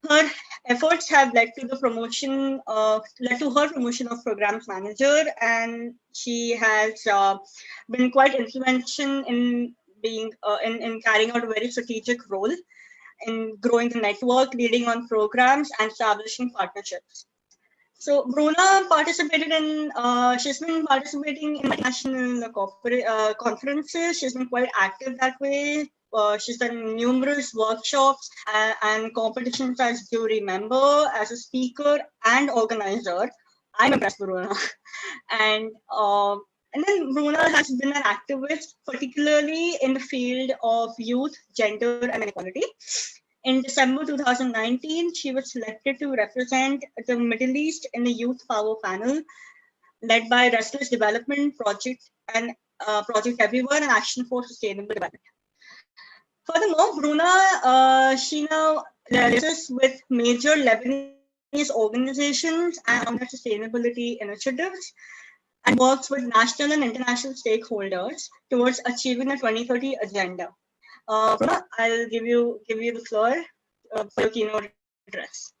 Her efforts have led to her promotion of programs manager, and she has been quite influential in being in carrying out a very strategic role in growing the network, leading on programs, and establishing partnerships. So Bruna participated in, she's been participating in international corporate conferences. She's been quite active that way. She's done numerous workshops and competitions as jury member, as a speaker and organizer. I'm impressed, Bruna. and and then Bruna has been an activist, particularly in the field of youth, gender, and inequality. In December 2019, she was selected to represent the Middle East in the Youth Power Panel, led by Restless Development Project and Project Everyone and Action for Sustainable Development. Furthermore, Bruna, she now liaises with major Lebanese organizations and their sustainability initiatives, and works with national and international stakeholders towards achieving the 2030 agenda. Bruna, I'll give you the floor for your keynote address.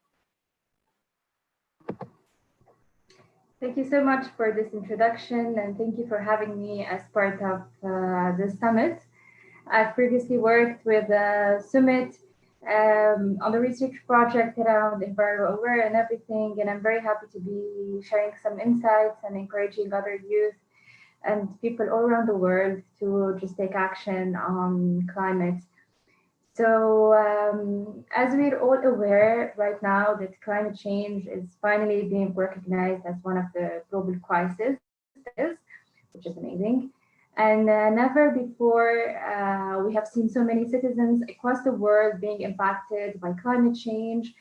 Thank you so much for this introduction, and thank you for having me as part of this summit. I've previously worked with Summit on the research project around environmental aware and everything, and I'm very happy to be sharing some insights and encouraging other youth and people all around the world to just take action on climate. So as we're all aware right now that climate change is finally being recognized as one of the global crises, which is amazing. And never before we have seen so many citizens across the world being impacted by climate change.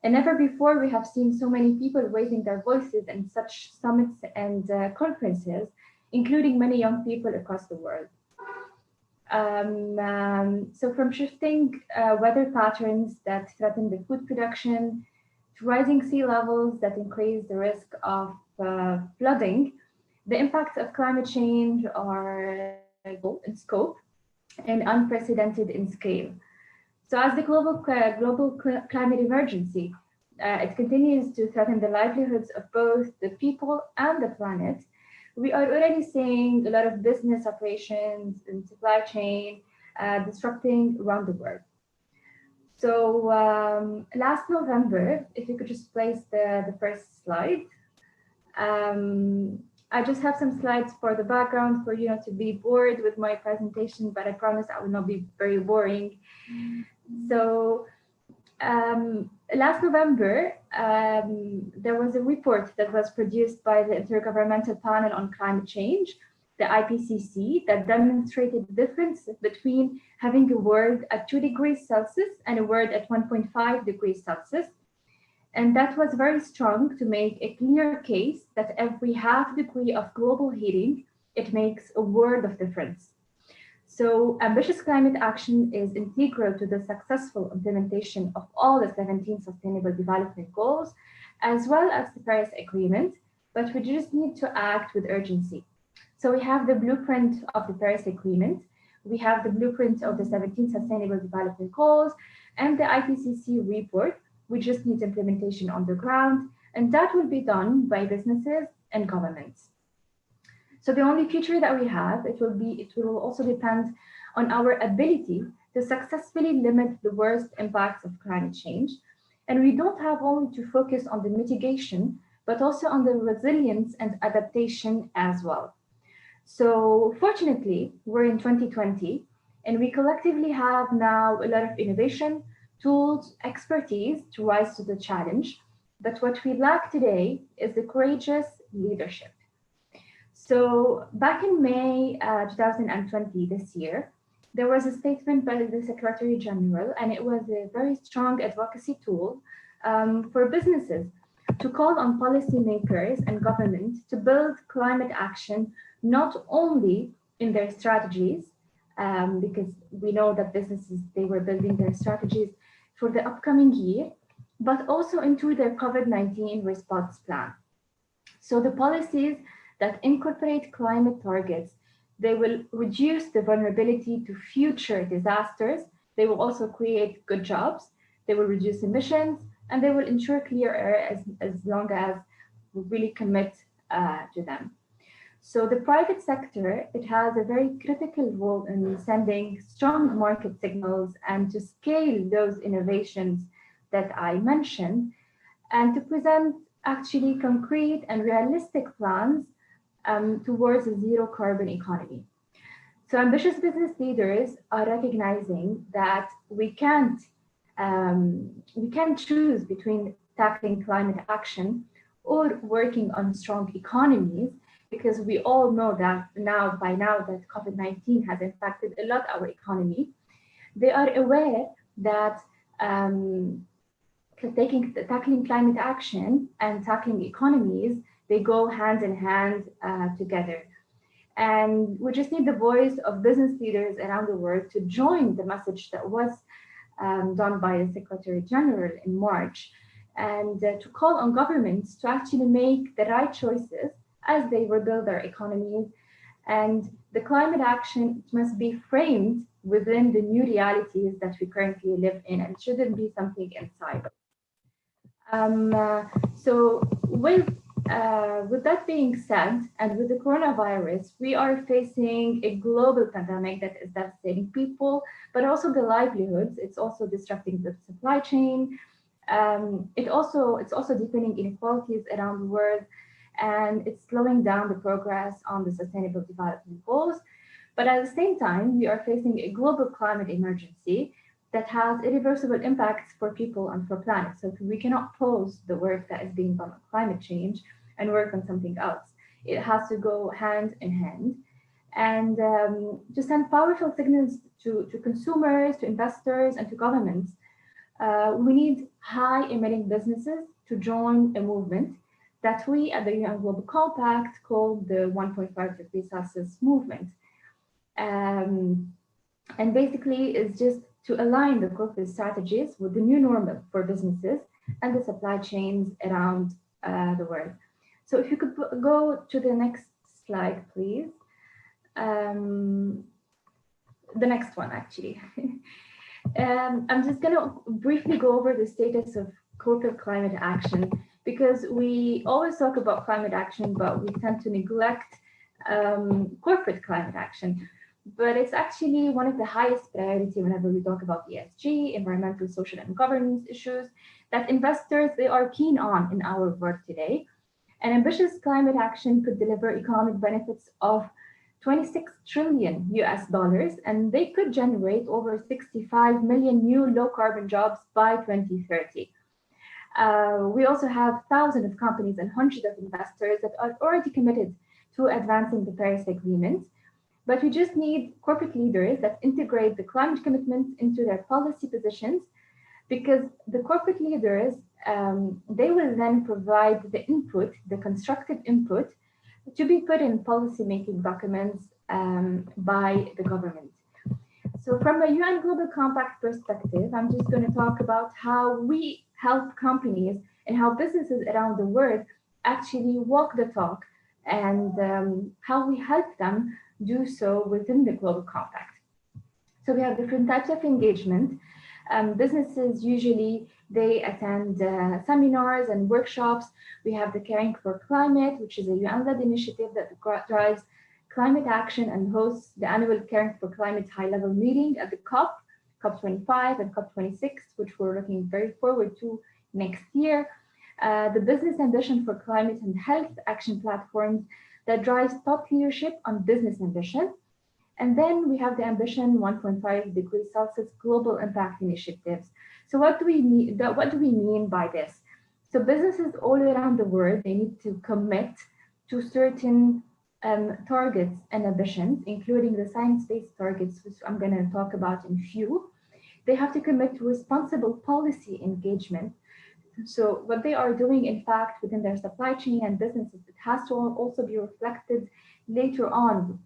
And never before we have seen so many people raising their voices in such summits and conferences, including many young people across the world. So from shifting weather patterns that threaten the food production, to rising sea levels that increase the risk of flooding, the impacts of climate change are global in scope and unprecedented in scale. So as the global climate emergency, it continues to threaten the livelihoods of both the people and the planet. We are already seeing a lot of business operations and supply chain disrupting around the world. So last November, if you could just place the first slide, I just have some slides for the background for you not to be bored with my presentation, but I promise I will not be very boring. So last November, there was a report that was produced by the Intergovernmental Panel on Climate Change, the IPCC, that demonstrated the difference between having a world at 2 degrees Celsius and a world at 1.5 degrees Celsius. And that was very strong to make a clear case that every half degree of global heating, it makes a world of difference. So ambitious climate action is integral to the successful implementation of all the 17 Sustainable Development Goals, as well as the Paris Agreement, but we just need to act with urgency. So we have the blueprint of the Paris Agreement, we have the blueprint of the 17 Sustainable Development Goals, and the IPCC report. We just need implementation on the ground, and that will be done by businesses and governments. So the only future that we have, it will also depend on our ability to successfully limit the worst impacts of climate change. And we don't have only to focus on the mitigation, but also on the resilience and adaptation as well. So fortunately, we're in 2020, and we collectively have now a lot of innovation, tools, expertise to rise to the challenge. But what we lack today is the courageous leadership. So back in May 2020, this year, there was a statement by the Secretary General, and it was a very strong advocacy tool for businesses to call on policymakers and government to build climate action, not only in their strategies, because we know that businesses, they were building their strategies for the upcoming year, but also into their COVID-19 response plan. So the policies that incorporate climate targets, they will reduce the vulnerability to future disasters. They will also create good jobs. They will reduce emissions, and they will ensure clear air as long as we really commit to them. So the private sector, it has a very critical role in sending strong market signals and to scale those innovations that I mentioned, and to present actually concrete and realistic plans towards a zero carbon economy. So ambitious business leaders are recognizing that we can't choose between tackling climate action or working on strong economies, because we all know that by now that COVID-19 has impacted a lot our economy. They are aware that tackling climate action and tackling economies, they go hand in hand together. And we just need the voice of business leaders around the world to join the message that was done by the Secretary General in March, and to call on governments to actually make the right choices as they rebuild their economies. And the climate action must be framed within the new realities that we currently live in, and it shouldn't be something inside. So with that being said, and with the coronavirus, we are facing a global pandemic that is devastating people, but also the livelihoods. It's also disrupting the supply chain. It's also deepening inequalities around the world, and it's slowing down the progress on the Sustainable Development Goals. But at the same time, we are facing a global climate emergency that has irreversible impacts for people and for planet. So we cannot pause the work that is being done on climate change and work on something else. It has to go hand in hand. And to send powerful signals to consumers, to investors, and to governments, we need high emitting businesses to join a movement that we at the UN Global Compact call the 1.5 degrees Celsius movement. And basically it's just to align the corporate strategies with the new normal for businesses and the supply chains around the world. So if you could go to the next slide, please. The next one, actually. I'm just gonna briefly go over the status of corporate climate action, because we always talk about climate action, but we tend to neglect corporate climate action. But it's actually one of the highest priority whenever we talk about ESG, environmental, social, and governance issues that investors, they are keen on in our work today. An ambitious climate action could deliver economic benefits of 26 trillion US dollars, and they could generate over 65 million new low carbon jobs by 2030. We also have thousands of companies and hundreds of investors that are already committed to advancing the Paris Agreement. But we just need corporate leaders that integrate the climate commitments into their policy positions, because the corporate leaders, they will then provide the input, the constructive input, to be put in policymaking documents by the government. So from a UN Global Compact perspective, I'm just going to talk about how we help companies and how businesses around the world actually walk the talk, and how we help them do so within the Global Compact. So we have different types of engagement. Businesses usually, they attend seminars and workshops. We have the Caring for Climate, which is a UN-led initiative that drives climate action and hosts the annual Caring for Climate high-level meeting at the COP25 and COP26, which we're looking very forward to next year. The Business Ambition for Climate and Health action platforms that drives top leadership on business ambition. And then we have the Ambition 1.5 degrees Celsius global impact initiatives. So what do we mean by this? So businesses all around the world, they need to commit to certain targets and ambitions, including the science-based targets, which I'm going to talk about in a few. They have to commit to responsible policy engagement. So what they are doing, in fact, within their supply chain and businesses, it has to also be reflected later on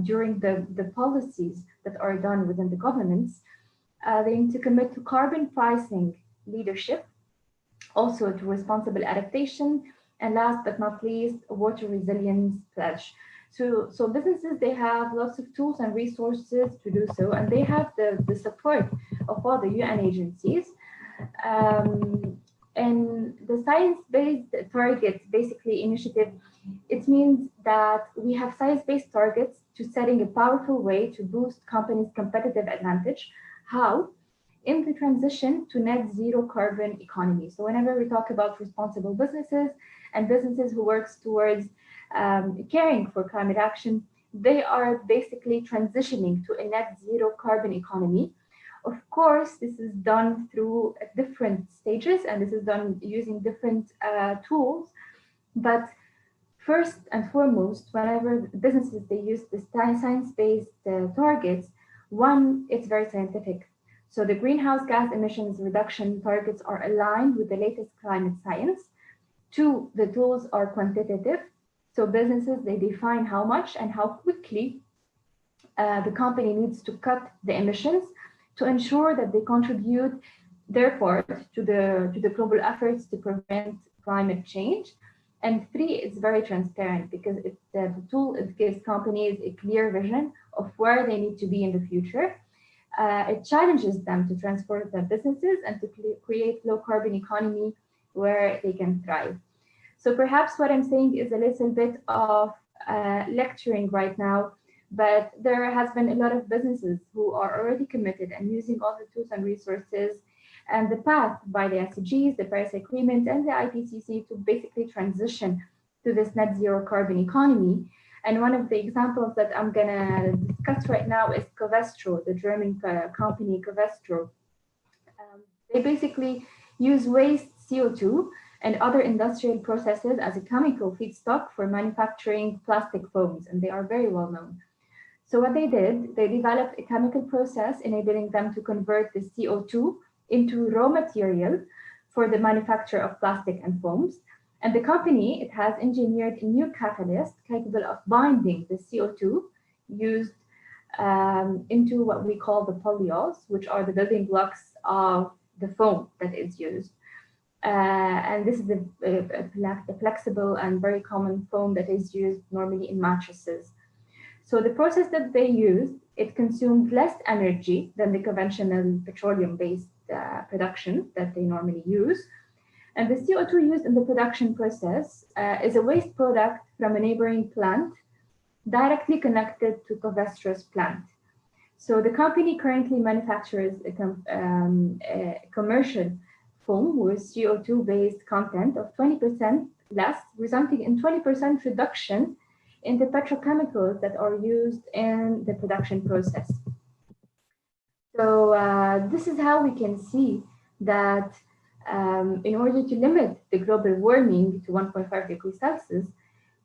during the policies that are done within the governments. They need to commit to carbon pricing leadership, also to responsible adaptation, and last but not least, a water resilience pledge. So businesses, they have lots of tools and resources to do so, and they have the support of all the UN agencies. And the science-based targets, basically initiative, it means that we have science-based targets to setting a powerful way to boost companies' competitive advantage. How? In the transition to net zero carbon economy. So whenever we talk about responsible businesses and businesses who works towards caring for climate action, they are basically transitioning to a net zero carbon economy. Of course, this is done through different stages, and this is done using different tools. But first and foremost, whenever businesses, they use the science-based targets, one, it's very scientific. So the greenhouse gas emissions reduction targets are aligned with the latest climate science. Two, the tools are quantitative. So businesses, they define how much and how quickly the company needs to cut the emissions to ensure that they contribute their part to the global efforts to prevent climate change. And three, it's very transparent because the tool, it gives companies a clear vision of where they need to be in the future. It challenges them to transform their businesses and to create low carbon economy where they can thrive. So perhaps what I'm saying is a little bit of lecturing right now, but there has been a lot of businesses who are already committed and using all the tools and resources and the path by the SDGs, the Paris Agreement, and the IPCC to basically transition to this net zero carbon economy. And one of the examples that I'm gonna discuss right now is Covestro, the German company Covestro. They basically use waste CO2 and other industrial processes as a chemical feedstock for manufacturing plastic foams, and they are very well known. So what they did, they developed a chemical process enabling them to convert the CO2 into raw material for the manufacture of plastic and foams. And the company, it has engineered a new catalyst capable of binding the CO2 used into what we call the polyols, which are the building blocks of the foam that is used. And this is a flexible and very common foam that is used normally in mattresses. So the process that they used, it consumed less energy than the conventional petroleum-based production that they normally use. And the CO2 used in the production process is a waste product from a neighboring plant directly connected to Covestro's plant. So the company currently manufactures a commercial foam with CO2-based content of 20% less, resulting in 20% reduction in the petrochemicals that are used in the production process. So this is how we can see that in order to limit the global warming to 1.5 degrees Celsius,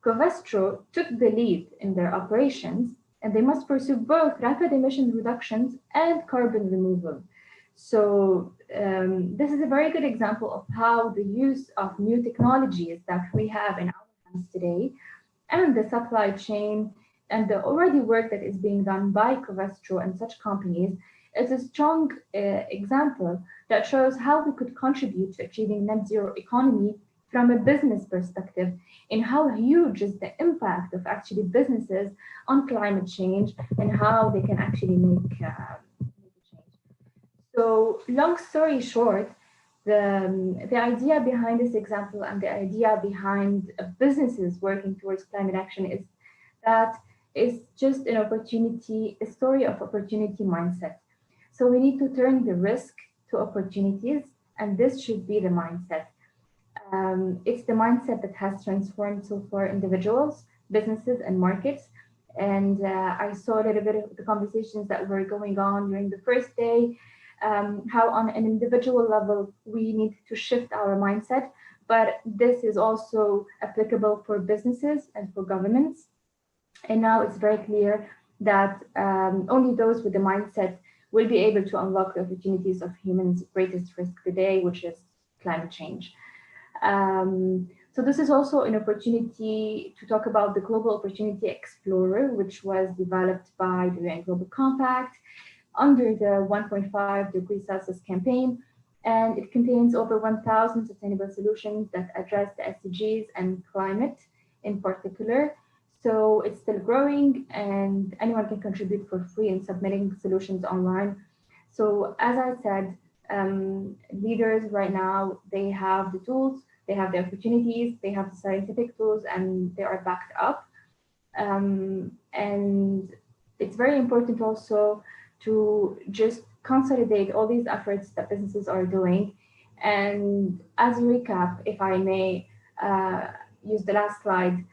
Covestro took the lead in their operations, and they must pursue both rapid emission reductions and carbon removal. So this is a very good example of how the use of new technologies that we have in our hands today and the supply chain and the already work that is being done by Covestro and such companies is a strong example that shows how we could contribute to achieving net zero economy from a business perspective, in how huge is the impact of actually businesses on climate change and how they can actually make a change. So long story short, the idea behind this example and the idea behind businesses working towards climate action is that it's just an opportunity, a story of opportunity mindset. So we need to turn the risk to opportunities, and this should be the mindset. It's the mindset that has transformed so far individuals, businesses, and markets. And I saw a little bit of the conversations that were going on during the first day, how on an individual level, we need to shift our mindset, but this is also applicable for businesses and for governments. And now it's very clear that only those with the mindset will be able to unlock the opportunities of humans' greatest risk today, which is climate change. So this is also an opportunity to talk about the Global Opportunity Explorer, which was developed by the UN Global Compact under the 1.5 degrees Celsius campaign. And it contains over 1,000 sustainable solutions that address the SDGs and climate in particular. So it's still growing, and anyone can contribute for free in submitting solutions online. So as I said, leaders right now, they have the tools, they have the opportunities, they have the scientific tools, and they are backed up. And it's very important also to just consolidate all these efforts that businesses are doing. And as a recap, if I may use the last slide,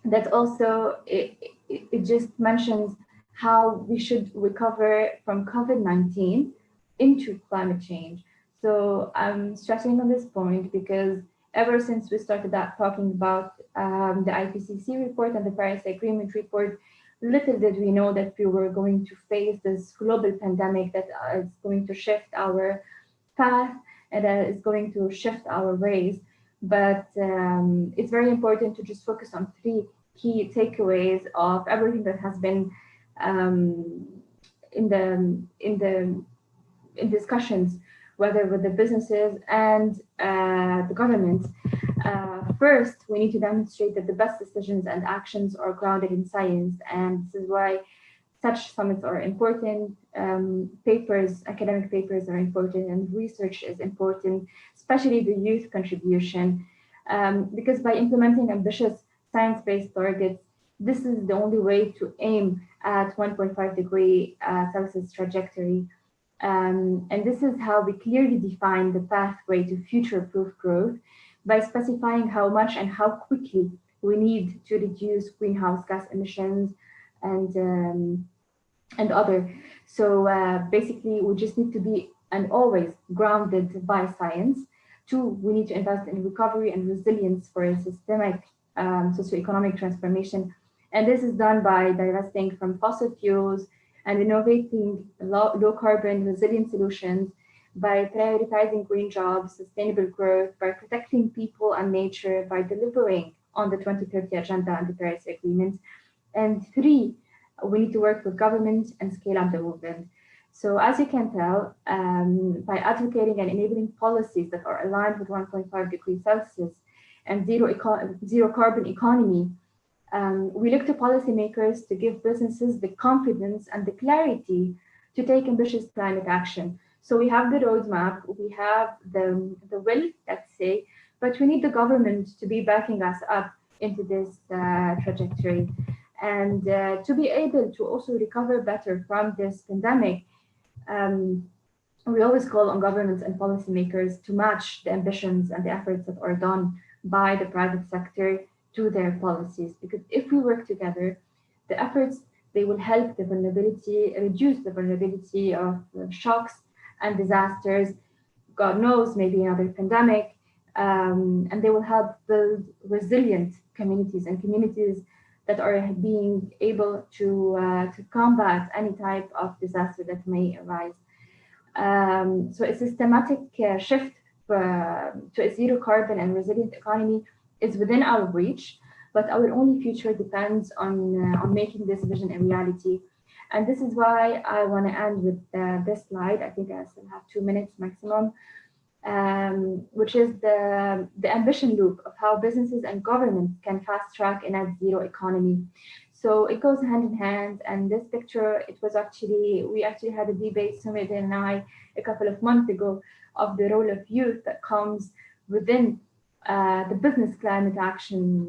that also it just mentions how we should recover from COVID-19 into climate change. So I'm stressing on this point because ever since we started talking about the IPCC report and the Paris Agreement report, little did we know that we were going to face this global pandemic that is going to shift our path and that is going to shift our ways. But it's very important to just focus on three key takeaways of everything that has been in discussions, whether with the businesses and the governments. First, we need to demonstrate that the best decisions and actions are grounded in science, and this is why such summits are important. Academic papers are important, and research is important, especially the youth contribution, because by implementing ambitious science-based targets, this is the only way to aim at 1.5 degree Celsius trajectory. And this is how we clearly define the pathway to future-proof growth by specifying how much and how quickly we need to reduce greenhouse gas emissions and other. So basically, we just need to be and always grounded by science. Two, we need to invest in recovery and resilience for a systemic socioeconomic transformation. And this is done by divesting from fossil fuels and innovating low carbon resilient solutions, by prioritizing green jobs, sustainable growth, by protecting people and nature, by delivering on the 2030 Agenda and the Paris Agreement. And three, we need to work with governments and scale up the movement. So as you can tell, by advocating and enabling policies that are aligned with 1.5 degrees Celsius and zero carbon economy, we look to policymakers to give businesses the confidence and the clarity to take ambitious climate action. So we have the roadmap, we have the will, let's say, but we need the government to be backing us up into this trajectory. And to be able to also recover better from this pandemic, we always call on governments and policymakers to match the ambitions and the efforts that are done by the private sector to their policies. Because if we work together, the efforts, they will help the vulnerability, reduce the vulnerability of shocks and disasters. God knows, maybe another pandemic, and they will help build resilient communities and communities that are being able to combat any type of disaster that may arise. So a systematic shift to a zero carbon and resilient economy is within our reach, but our only future depends on making this vision a reality. And this is why I want to end with this slide. I think I still have 2 minutes maximum, which is the ambition loop of how businesses and governments can fast track a net zero economy. So it goes hand in hand. And this picture, we actually had a debate, Sumit and I, a couple of months ago, of the role of youth that comes within the business climate action,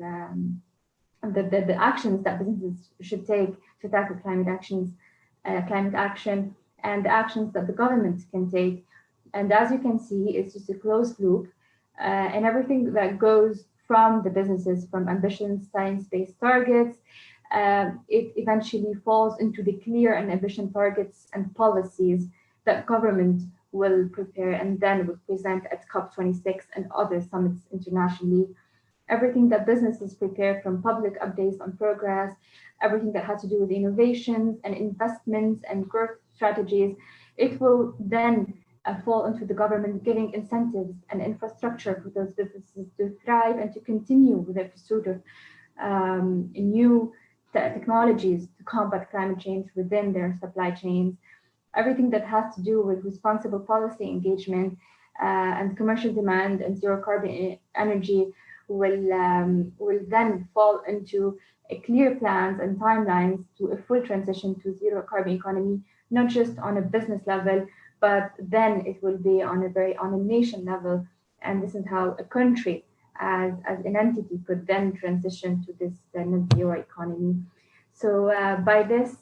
the actions that businesses should take to tackle climate action, and the actions that the government can take. And as you can see, it's just a closed loop, and everything that goes from the businesses, from ambitions, science-based targets, it eventually falls into the clear and ambitious targets and policies that government will prepare and then will present at COP26 and other summits internationally. Everything that businesses prepare, from public updates on progress, everything that has to do with innovations and investments and growth strategies, it will then fall into the government giving incentives and infrastructure for those businesses to thrive and to continue with their pursuit of new technologies to combat climate change within their supply chains. Everything that has to do with responsible policy engagement and commercial demand and zero carbon energy will then fall into a clear plans and timelines to a full transition to zero carbon economy, not just on a business level, but then it will be on a nation level. And this is how a country as an entity could then transition to this net zero economy. So by this,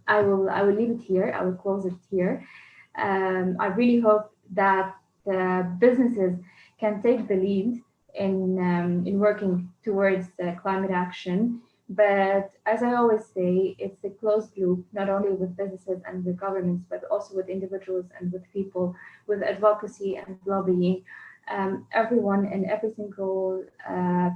I will leave it here. I will close it here. I really hope that businesses can take the lead in working towards climate action. But as I always say, it's a closed loop, not only with businesses and with governments, but also with individuals and with people, with advocacy and lobbying. Everyone and every single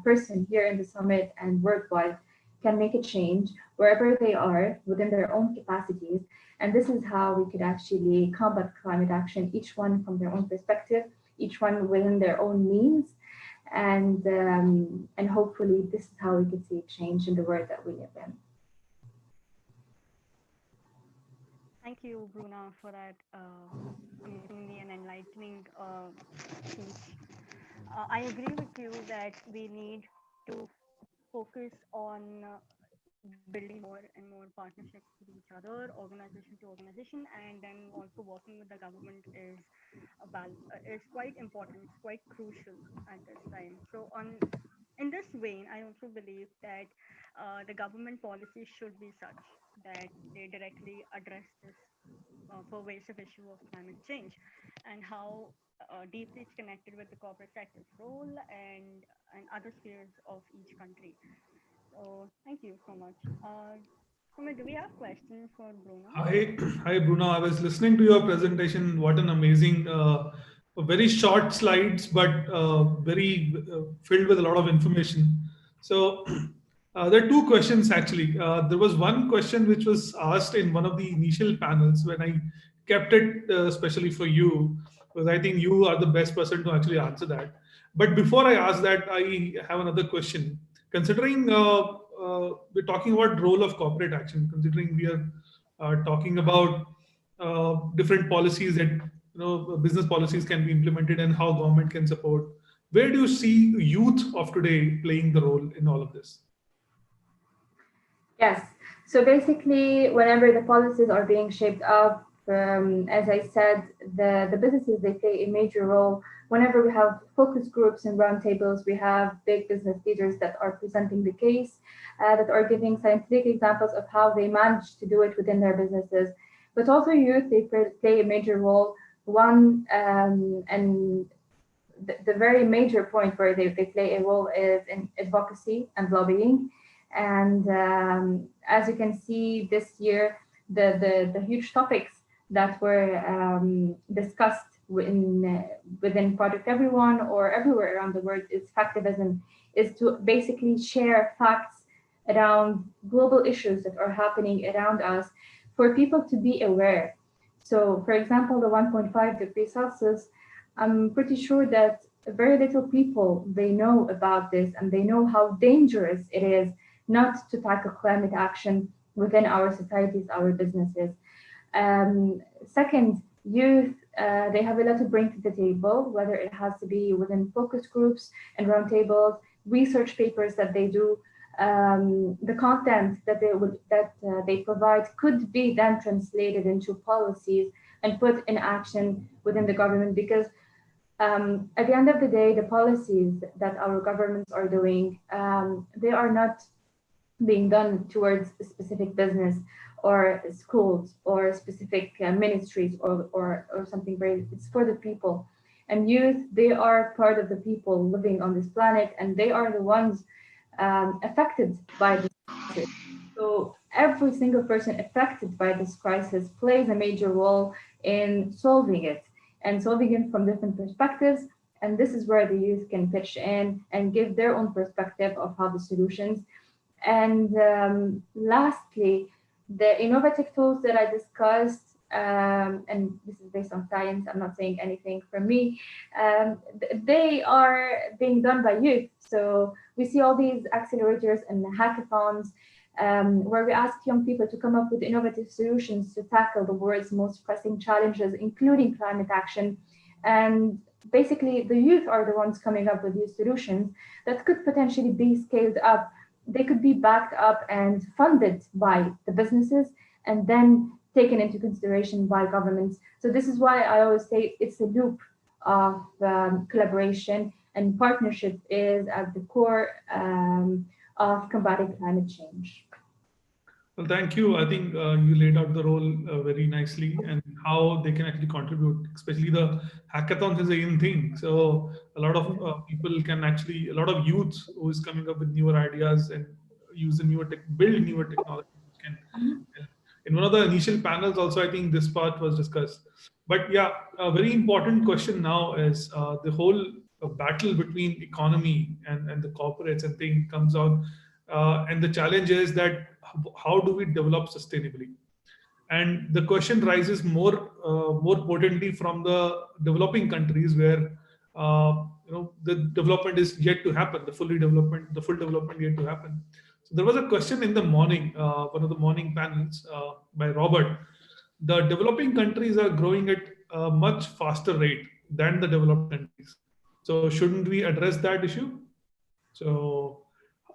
person here in the summit and worldwide can make a change wherever they are within their own capacities. And this is how we could actually combat climate action, each one from their own perspective, each one within their own means. And hopefully this is how we could see a change in the world that we live in. Thank you, Bruna, for that amazingly and enlightening speech. I agree with you that we need to focus on building more and more partnerships with each other, organization to organization, and then also working with the government is quite important. It's quite crucial at this time. So in this vein, I also believe that the government policies should be such that they directly address this pervasive issue of climate change and how deeply it's connected with the corporate sector's role and other spheres of each country. So thank you so much. Sumit, do we have questions for Bruna? Hi, Bruna. I was listening to your presentation. What an amazing, very short slides, but very filled with a lot of information. So there are two questions actually. There was one question which was asked in one of the initial panels when I kept it especially for you, because I think you are the best person to actually answer that. But before I ask that, I have another question. Considering we're talking about role of corporate action, considering we are talking about different policies that business policies can be implemented and how government can support, where do you see youth of today playing the role in all of this? Yes. So basically, whenever the policies are being shaped up, as I said, the businesses, they play a major role. Whenever we have focus groups and roundtables, we have big business leaders that are presenting the case, that are giving scientific examples of how they managed to do it within their businesses. But also youth, they play a major role. One, and the very major point where they play a role is in advocacy and lobbying. And as you can see this year, the huge topics that were discussed within Project Everyone or everywhere around the world is factivism, is to basically share facts around global issues that are happening around us for people to be aware. So, for example, the 1.5 degrees Celsius, I'm pretty sure that very little people, they know about this, and they know how dangerous it is not to tackle climate action within our societies, our businesses. Second, youth, they have a lot to bring to the table, whether it has to be within focus groups and roundtables, research papers that they do. The content that they provide could be then translated into policies and put in action within the government, because at the end of the day, the policies that our governments are doing, they are not being done towards a specific business or schools or specific ministries or something very, it's for the people. And youth, they are part of the people living on this planet, and they are the ones affected by this crisis. So every single person affected by this crisis plays a major role in solving it, and solving it from different perspectives. And this is where the youth can pitch in and give their own perspective of how the solutions. And lastly, the innovative tools that I discussed, and this is based on science, I'm not saying anything from me, they are being done by youth. So we see all these accelerators and hackathons where we ask young people to come up with innovative solutions to tackle the world's most pressing challenges, including climate action. And basically, the youth are the ones coming up with these solutions that could potentially be scaled up. They could be backed up and funded by the businesses and then taken into consideration by governments. So this is why I always say it's a loop of collaboration, and partnership is at the core of combating climate change. Well, thank you. I think you laid out the role very nicely, and how they can actually contribute, especially the hackathons is a in thing. So a lot of people can actually, a lot of youth who is coming up with newer ideas and use the newer build newer technologies can help. In one of the initial panels also, I think this part was discussed. But yeah, a very important question now is the whole battle between economy and the corporates and thing comes out. And the challenge is that how do we develop sustainably? And the question rises more potently from the developing countries, where the development is yet to happen, the full development yet to happen. So there was a question in the morning, one of the morning panels by Robert. The developing countries are growing at a much faster rate than the developed countries. So shouldn't we address that issue? So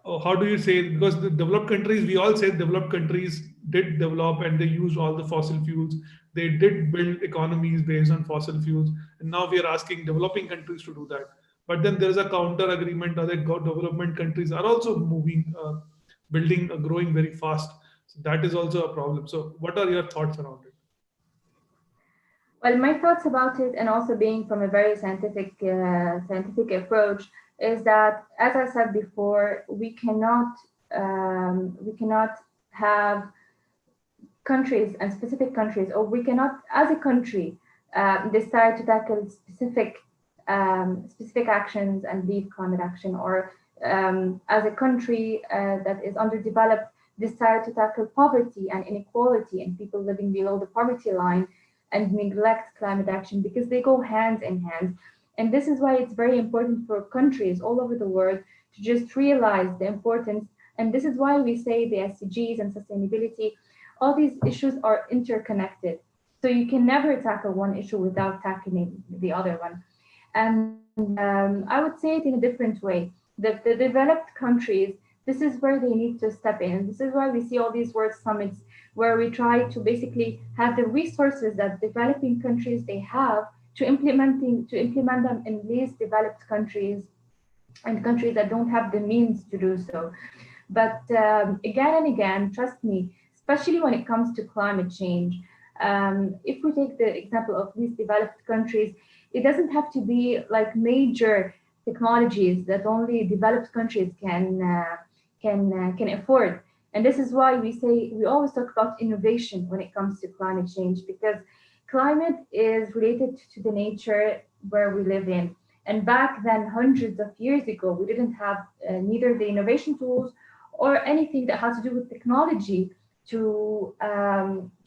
how do you say, because the developed countries, we all say developed countries did develop and they used all the fossil fuels. They did build economies based on fossil fuels. And now we are asking developing countries to do that. But then there's a counter agreement that development countries are also moving, building, growing very fast. So that is also a problem. So what are your thoughts around it? Well, my thoughts about it, and also being from a very scientific approach, is that, as I said before, we cannot have countries and specific countries, or we cannot, as a country, decide to tackle specific actions and leave climate action, or as a country that is underdeveloped, decide to tackle poverty and inequality and people living below the poverty line and neglect climate action, because they go hand in hand. And this is why it's very important for countries all over the world to just realize the importance. And this is why we say the SDGs and sustainability, all these issues are interconnected. So you can never tackle one issue without tackling the other one. And I would say it in a different way. The developed countries, this is where they need to step in. And this is why we see all these world summits where we try to basically have the resources that developing countries they have to implement them in least developed countries and countries that don't have the means to do so. But again and again, trust me, especially when it comes to climate change, if we take the example of least developed countries, It doesn't have to be like major technologies that only developed countries can afford. And this is why we always talk about innovation when it comes to climate change, because climate is related to the nature where we live in. And back then, hundreds of years ago, we didn't have neither the innovation tools or anything that has to do with technology to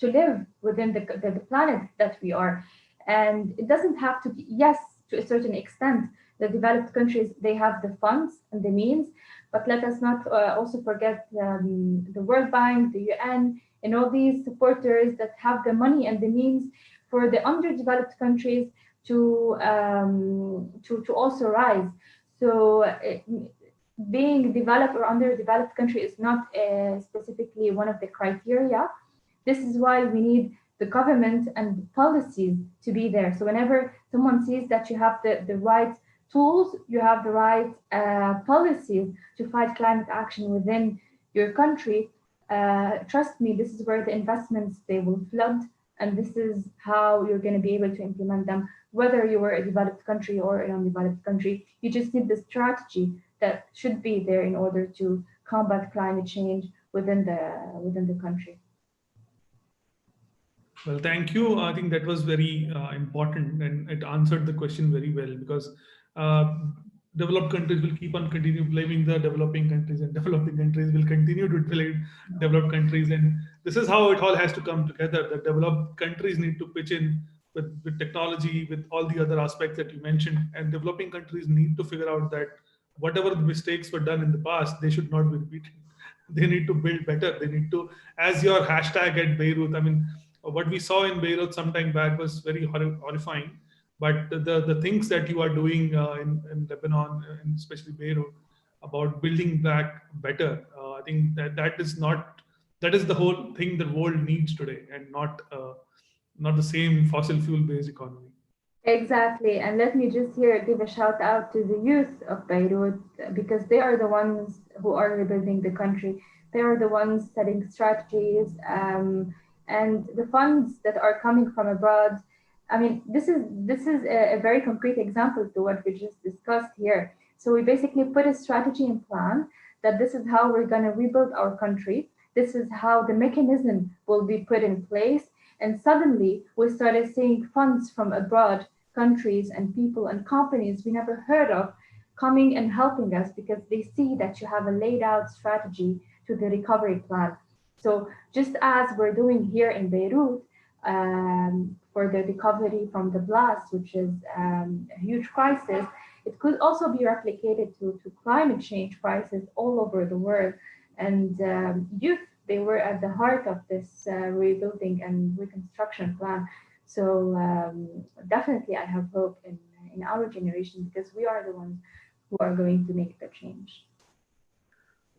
live within the planet that we are. And it doesn't have to be, yes, to a certain extent, the developed countries, they have the funds and the means, but let us not also forget the World Bank, the UN, and all these supporters that have the money and the means for the underdeveloped countries to also rise. So being developed or underdeveloped country is not specifically one of the criteria. This is why we need the government and the policies to be there. So whenever someone sees that you have the right tools, you have the right policies to fight climate action within your country, trust me, this is where the investments, they will flood, and this is how you're going to be able to implement them, whether you were a developed country or an undeveloped country. You just need the strategy that should be there in order to combat climate change within the country. Well, thank you. I think that was very important, and it answered the question very well, because uh, developed countries will keep on continue blaming the developing countries, and developing countries will continue to blame developed countries. And this is how it all has to come together. The developed countries need to pitch in with technology, with all the other aspects that you mentioned, and developing countries need to figure out that whatever the mistakes were done in the past, they should not be repeated. They need to build better. They need to, as your hashtag at Beirut, I mean, what we saw in Beirut some time back was very horrifying. But the things that you are doing in Lebanon, and especially Beirut, about building back better, I think that is not, that is the whole thing the world needs today, and not the same fossil fuel based economy. Exactly. And let me just here give a shout out to the youth of Beirut, because they are the ones who are rebuilding the country. They are the ones setting strategies, and the funds that are coming from abroad. I mean, this is a very concrete example to what we just discussed here. So we basically put a strategy and plan that this is how we're going to rebuild our country. This is how the mechanism will be put in place. And suddenly we started seeing funds from abroad, countries and people and companies we never heard of, coming and helping us because they see that you have a laid out strategy to the recovery plan. So just as we're doing here in Beirut, for the recovery from the blast, which is a huge crisis, it could also be replicated to climate change crisis all over the world. And youth, they were at the heart of this rebuilding and reconstruction plan. So definitely, I have hope in our generation, because we are the ones who are going to make the change.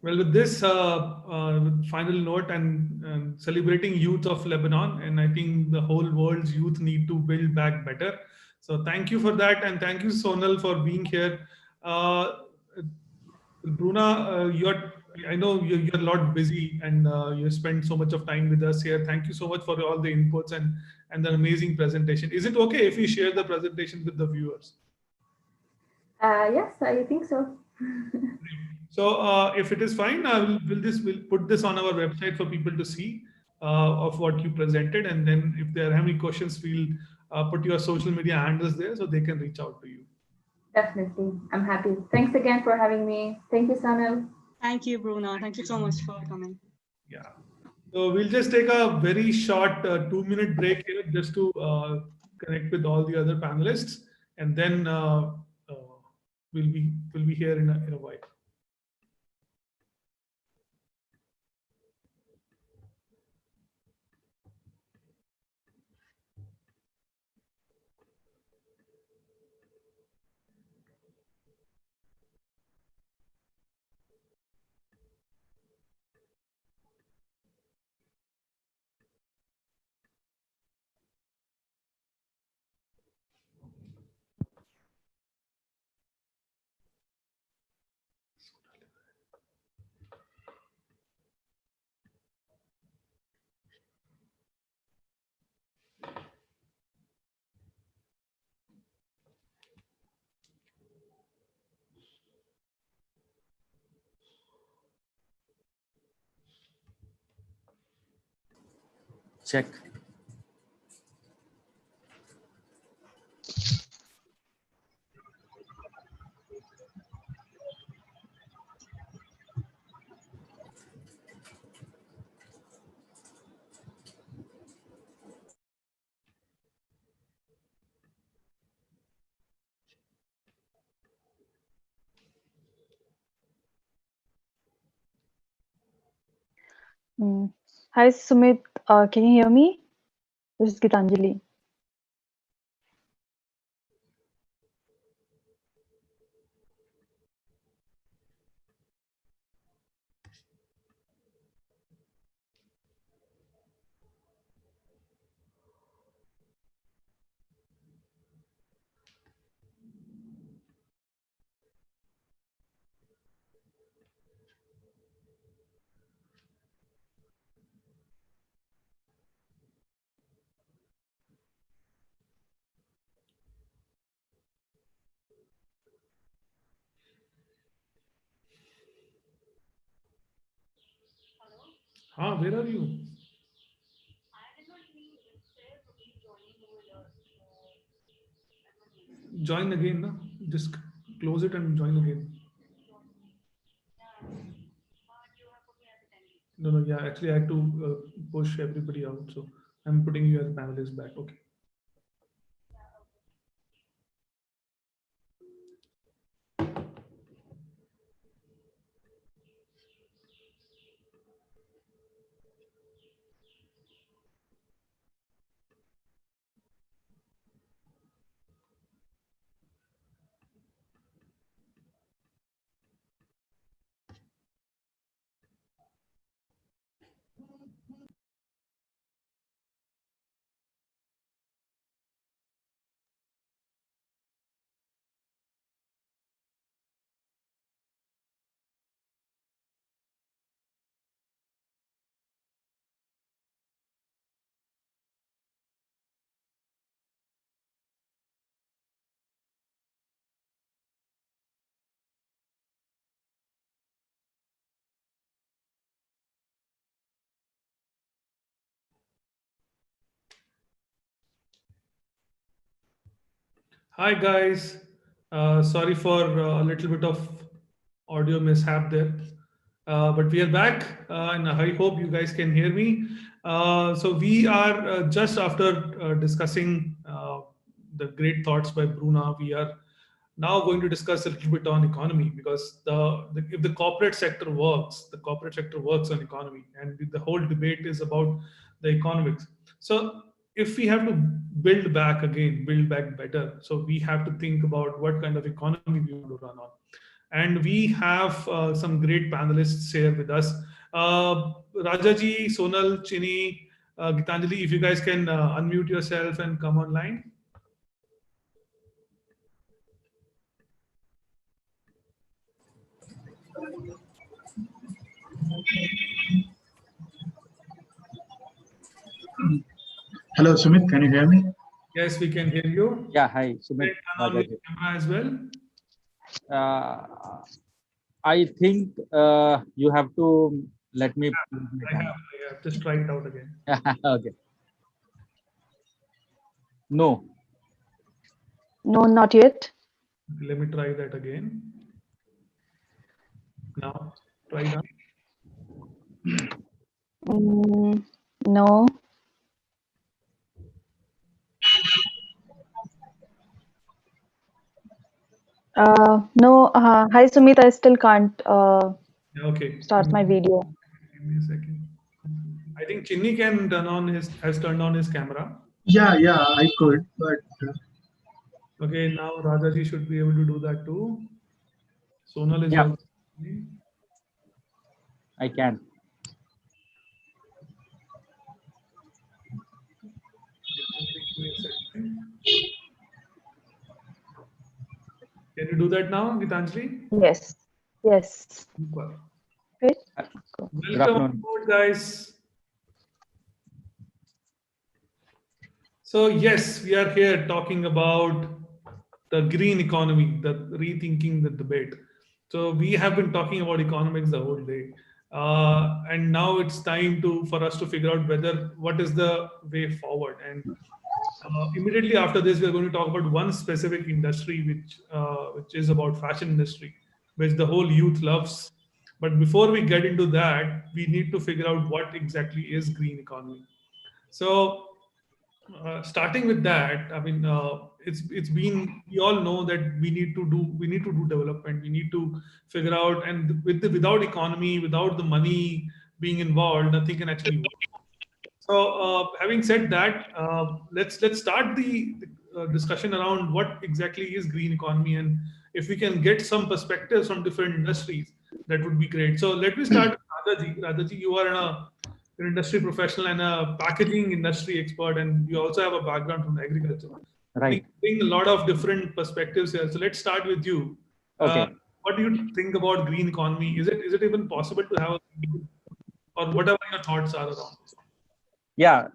Well, with this final note, and celebrating youth of Lebanon, and I think the whole world's youth need to build back better. So thank you for that, and thank you, Sonal, for being here. Uh, Bruna, I know you're a lot busy, and you spend so much of time with us here. Thank you so much for all the inputs and the amazing presentation. Is it okay if we share the presentation with the viewers? Yes, I think so. So if it is fine, we'll put this on our website for people to see of what you presented, and then if there are any questions, we'll put your social media handles there so they can reach out to you. Definitely, I'm happy. Thanks again for having me. Thank you, Sanal. Thank you, Bruna. Thank you so much for coming. Yeah. So we'll just take a very short 2-minute break here just to connect with all the other panelists, and then we'll be here in a while. Check. Hi, Sumit. Can you hear me? This is Gitanjali. Where are you? Join again, no? Just close it and join again. No, yeah, actually I had to push everybody out, so I'm putting you as panelist back. Okay. Hi guys, sorry for a little bit of audio mishap there, but we are back and I hope you guys can hear me. So we are just after discussing the great thoughts by Bruna. We are now going to discuss a little bit on economy because if the corporate sector works, the corporate sector works on economy, and the whole debate is about the economics. So if we have to build back again, build back better, so we have to think about what kind of economy we want to run on. And we have some great panelists here with us. Rajaji, Sonal, Chini, Gitanjali, if you guys can unmute yourself and come online. Hello, Sumit. Can you hear me? Yes, we can hear you. Yeah, hi, Sumit. Turn on the camera as well. I think you have to let me. I have. Just try it out again. Okay. No. No, not yet. Let me try that again. Now, try that. No. No. Hi, Sumit. I still can't Okay. start my video. Give me a second. I think Chinni can has turned on his camera. Yeah, I could, but. Okay, now Rajaji should be able to do that too. Sonal is Yeah. also. I can. Give me a second. Can you do that now, Gitanjali? Yes. Yes. Super. Right. Welcome aboard, guys. So yes, we are here talking about the green economy, the rethinking the debate. So we have been talking about economics the whole day. and now it's time for us to figure out what is the way forward. And immediately after this, we're going to talk about one specific industry, which is about fashion industry, which the whole youth loves. But before we get into that, we need to figure out what exactly is green economy. So, starting with that, I mean, it's been, we all know that we need to do development. We need to figure out, and without economy, without the money being involved, nothing can actually work. So, having said that, let's start the discussion around what exactly is green economy, and if we can get some perspectives from different industries, that would be great. So, let me start with Radhaji. Radhaji, you are an industry professional and a packaging industry expert, and you also have a background from agriculture. I think Right. you bring a lot of different perspectives here. So, let's start with you. Okay. What do you think about green economy? Is it even possible to have or whatever your thoughts are around this? Yeah.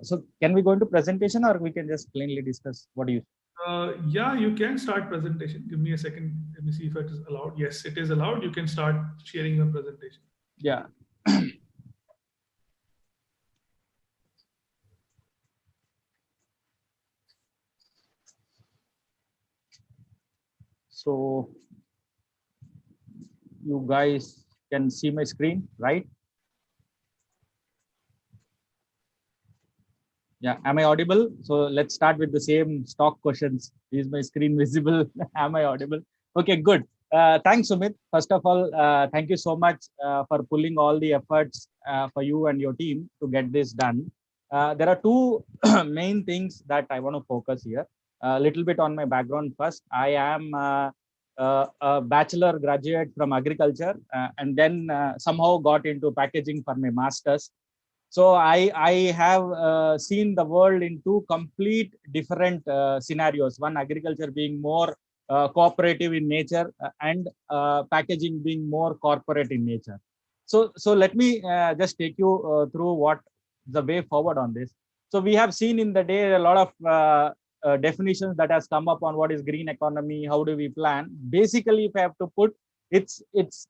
So can we go into presentation, or we can just plainly discuss? What do you? Yeah, you can start presentation. Give me a second. Let me see if it is allowed. Yes, it is allowed. You can start sharing your presentation. Yeah. So you guys can see my screen, right? Yeah. Am I audible? So let's start with the same stock questions. Is my screen visible? Am I audible? Okay, good. Thanks, Sumit. First of all, thank you so much for pulling all the efforts for you and your team to get this done. There are two main things that I want to focus here. A little bit on my background first. I am a bachelor graduate from agriculture, and then somehow got into packaging for my master's. So I have seen the world in two complete different scenarios. One, agriculture being more cooperative in nature, and packaging being more corporate in nature. So let me just take you through what the way forward on this. So we have seen in the day a lot of definitions that has come up on what is green economy, how do we plan. Basically, if I have to put, it's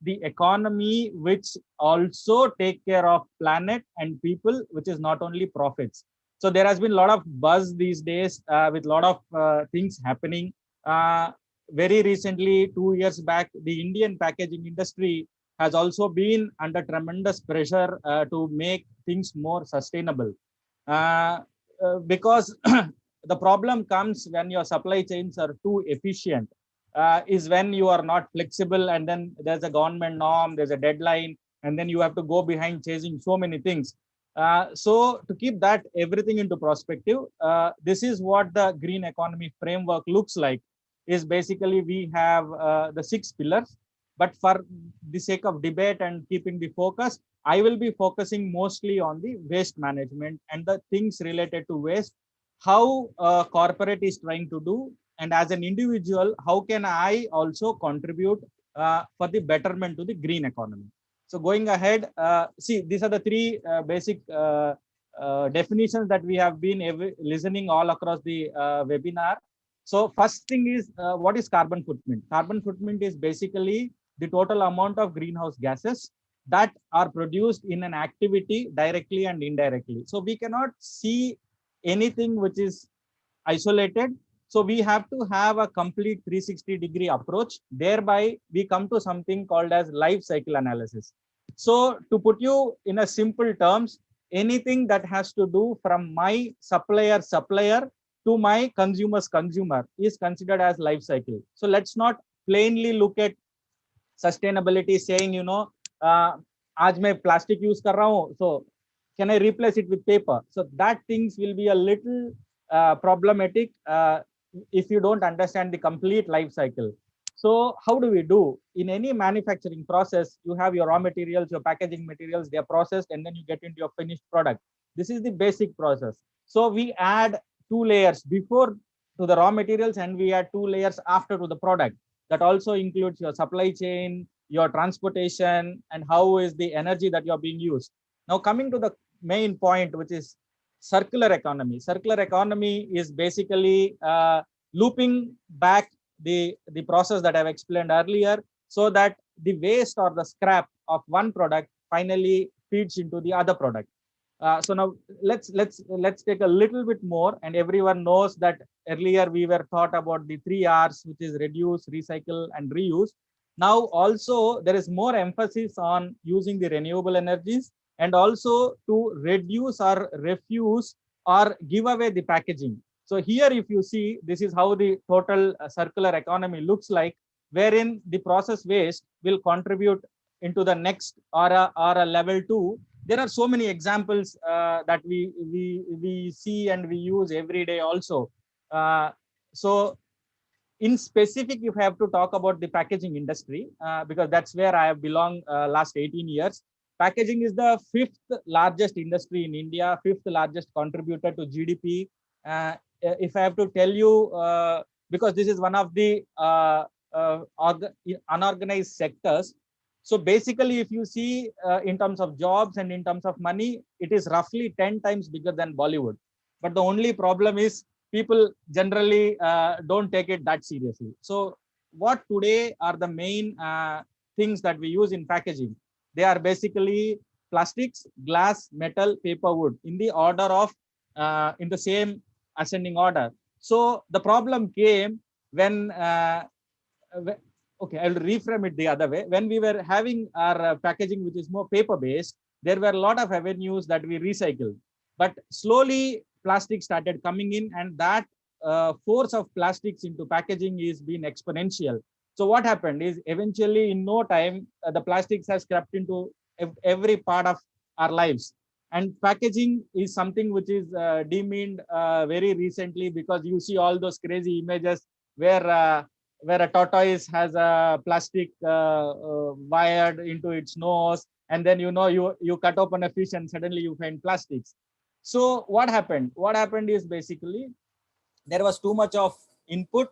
the economy which also take care of planet and people, which is not only profits. So there has been a lot of buzz these days with a lot of things happening. Very recently, 2 years back, the Indian packaging industry has also been under tremendous pressure to make things more sustainable. Because the problem comes when your supply chains are too efficient, is when you are not flexible, and then there's a government norm, there's a deadline, and then you have to go behind chasing so many things. So to keep that everything into perspective, this is what the green economy framework looks like. Is basically we have the 6 pillars, but for the sake of debate and keeping the focus, I will be focusing mostly on the waste management and the things related to waste, how corporate is trying to do, and as an individual, how can I also contribute for the betterment to the green economy. So going ahead, see, these are the 3 basic definitions that we have been listening all across the webinar. So first thing is, what is carbon footprint? Carbon footprint is basically the total amount of greenhouse gases that are produced in an activity directly and indirectly. So we cannot see anything which is isolated. So we have to have a complete 360-degree approach. Thereby, we come to something called as life cycle analysis. So to put you in a simple terms, anything that has to do from my supplier to my consumer's consumer is considered as life cycle. So let's not plainly look at sustainability saying, आज मैं plastic use कर रहा हूँ, so can I replace it with paper? So that things will be a little problematic if you don't understand the complete life cycle. So how do we do? In any manufacturing process, you have your raw materials, your packaging materials, they are processed, and then you get into your finished product. This is the basic process. So we add 2 layers before to the raw materials, and we add 2 layers after to the product. That also includes your supply chain, your transportation, and how is the energy that you're being used. Now coming to the main point, which is circular economy. Circular economy is basically looping back the process that I've explained earlier, so that the waste or the scrap of one product finally feeds into the other product. So now let's take a little bit more, and everyone knows that earlier we were taught about the 3 R's, which is reduce, recycle, and reuse. Now also there is more emphasis on using the renewable energies and also to reduce or refuse or give away the packaging. So here, if you see, this is how the total circular economy looks like, wherein the process waste will contribute into the next or a level 2. There are so many examples that we see and we use every day also. So in specific, if I have to talk about the packaging industry, because that's where I have belonged last 18 years, packaging is the 5th largest industry in India, 5th largest contributor to GDP. If I have to tell you, because this is one of the unorganized sectors. So basically, if you see in terms of jobs and in terms of money, it is roughly 10 times bigger than Bollywood. But the only problem is people generally don't take it that seriously. So what today are the main things that we use in packaging? They are basically plastics, glass, metal, paper, wood in the order of in the same ascending order. So the problem came when okay, I'll reframe it the other way. When we were having our packaging, which is more paper based, there were a lot of avenues that we recycled. But slowly plastic started coming in, and that force of plastics into packaging is being exponential. So what happened is eventually in no time, the plastics has crept into every part of our lives. And packaging is something which is demeaned very recently, because you see all those crazy images where a tortoise has a plastic wired into its nose, and then you cut open a fish and suddenly you find plastics. So what happened? What happened is basically there was too much of input,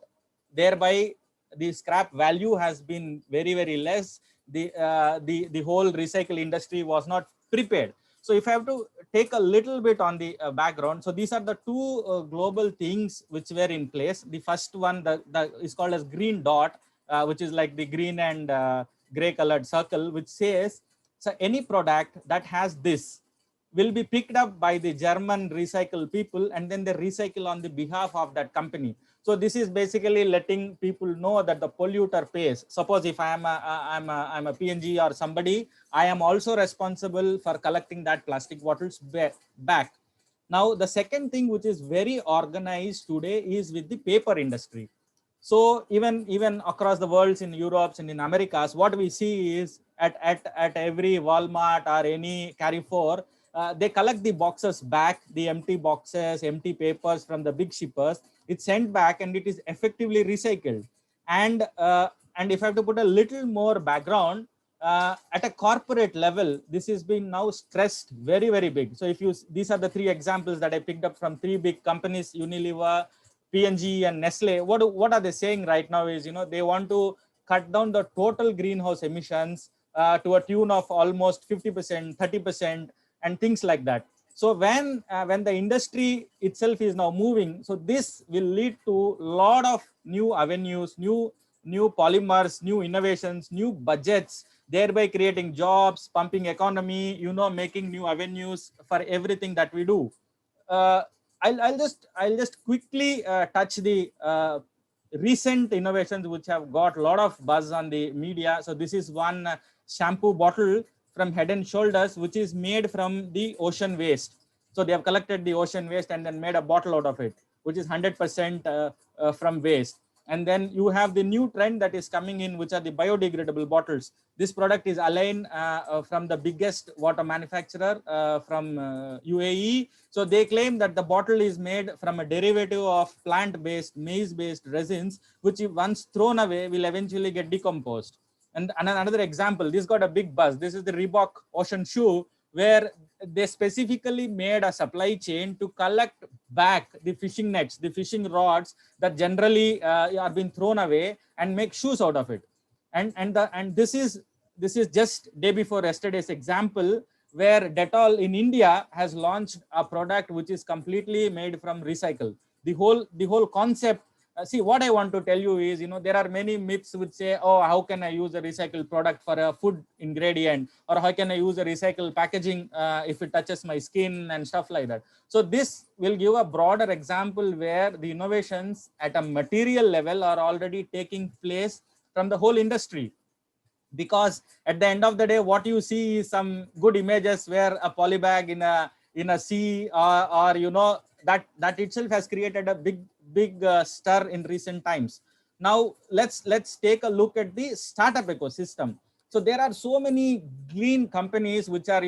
thereby the scrap value has been very less. The whole recycle industry was not prepared. So if I have to take a little bit on the background, so these are the two global things which were in place. The first one that is called as green dot, which is like the green and gray colored circle, which says, so any product that has this will be picked up by the German recycle people, and then they recycle on the behalf of that company. So this is basically letting people know that the polluter pays. Suppose if I'm a PNG or somebody, I am also responsible for collecting that plastic bottles back. Now, the second thing which is very organized today is with the paper industry. So even across the world, in Europe and in Americas, what we see is at every Walmart or any Carrefour, they collect the boxes back, the empty boxes, empty papers from the big shippers. It's sent back and it is effectively recycled. And if I have to put a little more background, at a corporate level, this is being now stressed very big. So if you, these are the 3 examples that I picked up from 3 big companies, Unilever, P&G and Nestle. What are they saying right now is, they want to cut down the total greenhouse emissions to a tune of almost 50%, 30%, and things like that. So when the industry itself is now moving, so this will lead to a lot of new avenues, new polymers, new innovations, new budgets, thereby creating jobs, pumping economy, making new avenues for everything that we do. I'll just quickly touch the recent innovations which have got a lot of buzz on the media. So this is one shampoo bottle from Head and Shoulders, which is made from the ocean waste. So they have collected the ocean waste and then made a bottle out of it, which is 100% from waste. And then you have the new trend that is coming in, which are the biodegradable bottles. This product is aligned from the biggest water manufacturer from UAE. So they claim that the bottle is made from a derivative of plant-based, maize-based resins, which if once thrown away will eventually get decomposed. And another example, this got a big buzz. This is the Reebok Ocean shoe, where they specifically made a supply chain to collect back the fishing nets, the fishing rods that generally are being thrown away, and make shoes out of it. And this is just day before yesterday's example, where Dettol in India has launched a product which is completely made from recycle. The whole concept see, what I want to tell you is, there are many myths which say, oh, how can I use a recycled product for a food ingredient, or how can I use a recycled packaging if it touches my skin and stuff like that. So this will give a broader example where the innovations at a material level are already taking place from the whole industry. Because at the end of the day, what you see is some good images where a polybag in a sea, or that itself has created a big stir in recent times. Now let's take a look at the startup ecosystem. So there are so many green companies which are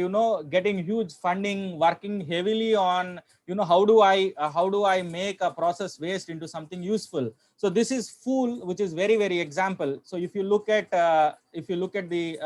getting huge funding, working heavily on how do I make a process waste into something useful. So this is Fool, which is very example. So if you look at the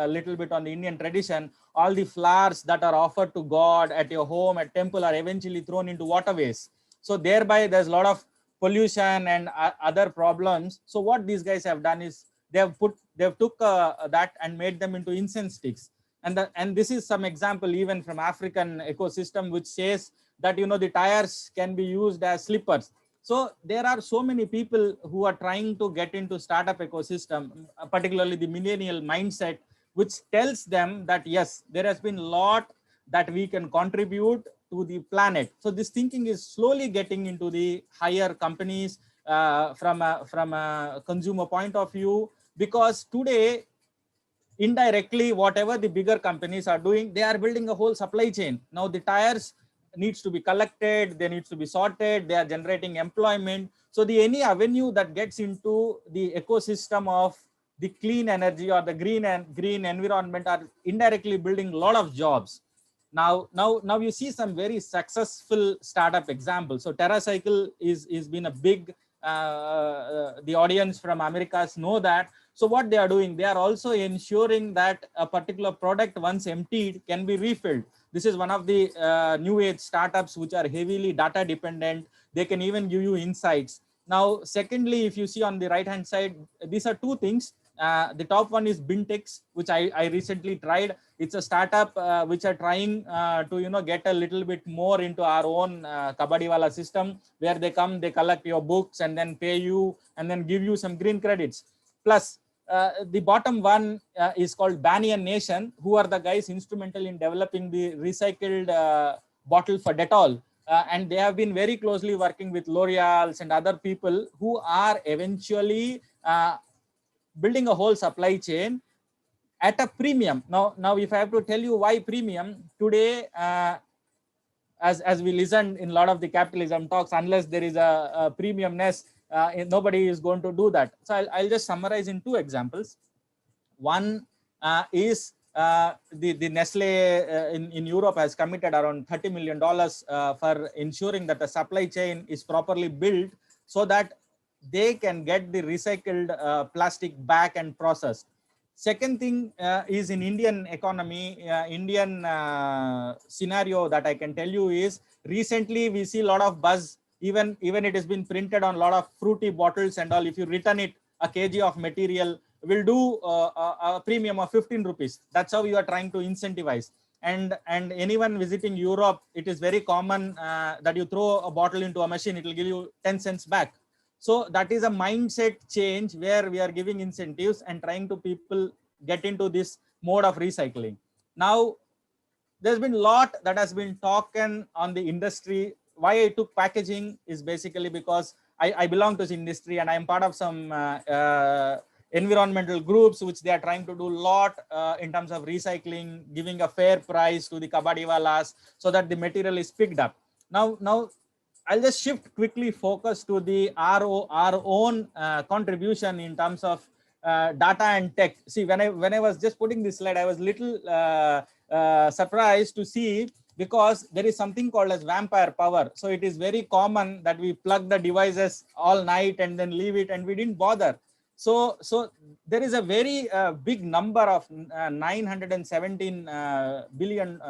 little bit on the Indian tradition, all the flowers that are offered to God at your home, at temple, are eventually thrown into waterways. So thereby there's a lot of pollution and other problems. So what these guys have done is they've took that and made them into incense sticks. And this is some example even from African ecosystem, which says that the tires can be used as slippers. So there are so many people who are trying to get into startup ecosystem, particularly the millennial mindset, which tells them that yes, there has been a lot that we can contribute to the planet. So this thinking is slowly getting into the higher companies from a consumer point of view, because today indirectly whatever the bigger companies are doing, they are building a whole supply chain. Now the tires needs to be collected, they need to be sorted, they are generating employment. So the any avenue that gets into the ecosystem of the clean energy or the green environment are indirectly building a lot of jobs. Now you see some very successful startup examples. So TerraCycle is been a big the audience from Americas know that. So what they are doing, they are also ensuring that a particular product once emptied can be refilled. This is one of the new age startups which are heavily data dependent. They can even give you insights. Now, secondly, if you see on the right hand side, these are two things. The top one is Bintex, which I recently tried. It's a startup which are trying to get a little bit more into our own Kabadiwala system, where they come, they collect your books and then pay you and then give you some green credits. Plus, the bottom one is called Banyan Nation, who are the guys instrumental in developing the recycled bottle for Dettol. And they have been very closely working with L'Oreal and other people who are eventually building a whole supply chain at a premium. Now, if I have to tell you why premium today, as we listened in a lot of the capitalism talks, unless there is a premiumness, nobody is going to do that. So I'll just summarize in two examples. One is the Nestle in Europe has committed around $30 million for ensuring that the supply chain is properly built so that they can get the recycled plastic back and processed. Second thing is in Indian economy, Indian scenario that I can tell you is recently we see a lot of buzz, even it has been printed on a lot of fruity bottles and all. If you return it, a kg of material will do a premium of 15 rupees. That's how you are trying to incentivize. And anyone visiting Europe, it is very common that you throw a bottle into a machine, it will give you 10 cents back. So that is a mindset change where we are giving incentives and trying to people get into this mode of recycling. Now, there's been a lot that has been talking on the industry. Why I took packaging is basically because I belong to this industry and I'm part of some environmental groups which they are trying to do a lot in terms of recycling, giving a fair price to the kabadiwalas so that the material is picked up. Now I'll just shift quickly focus to the our own contribution in terms of data and tech. See, when I was just putting this slide, I was little surprised to see, because there is something called as vampire power. So it is very common that we plug the devices all night and then leave it and we didn't bother. So there is a very big number of $917 million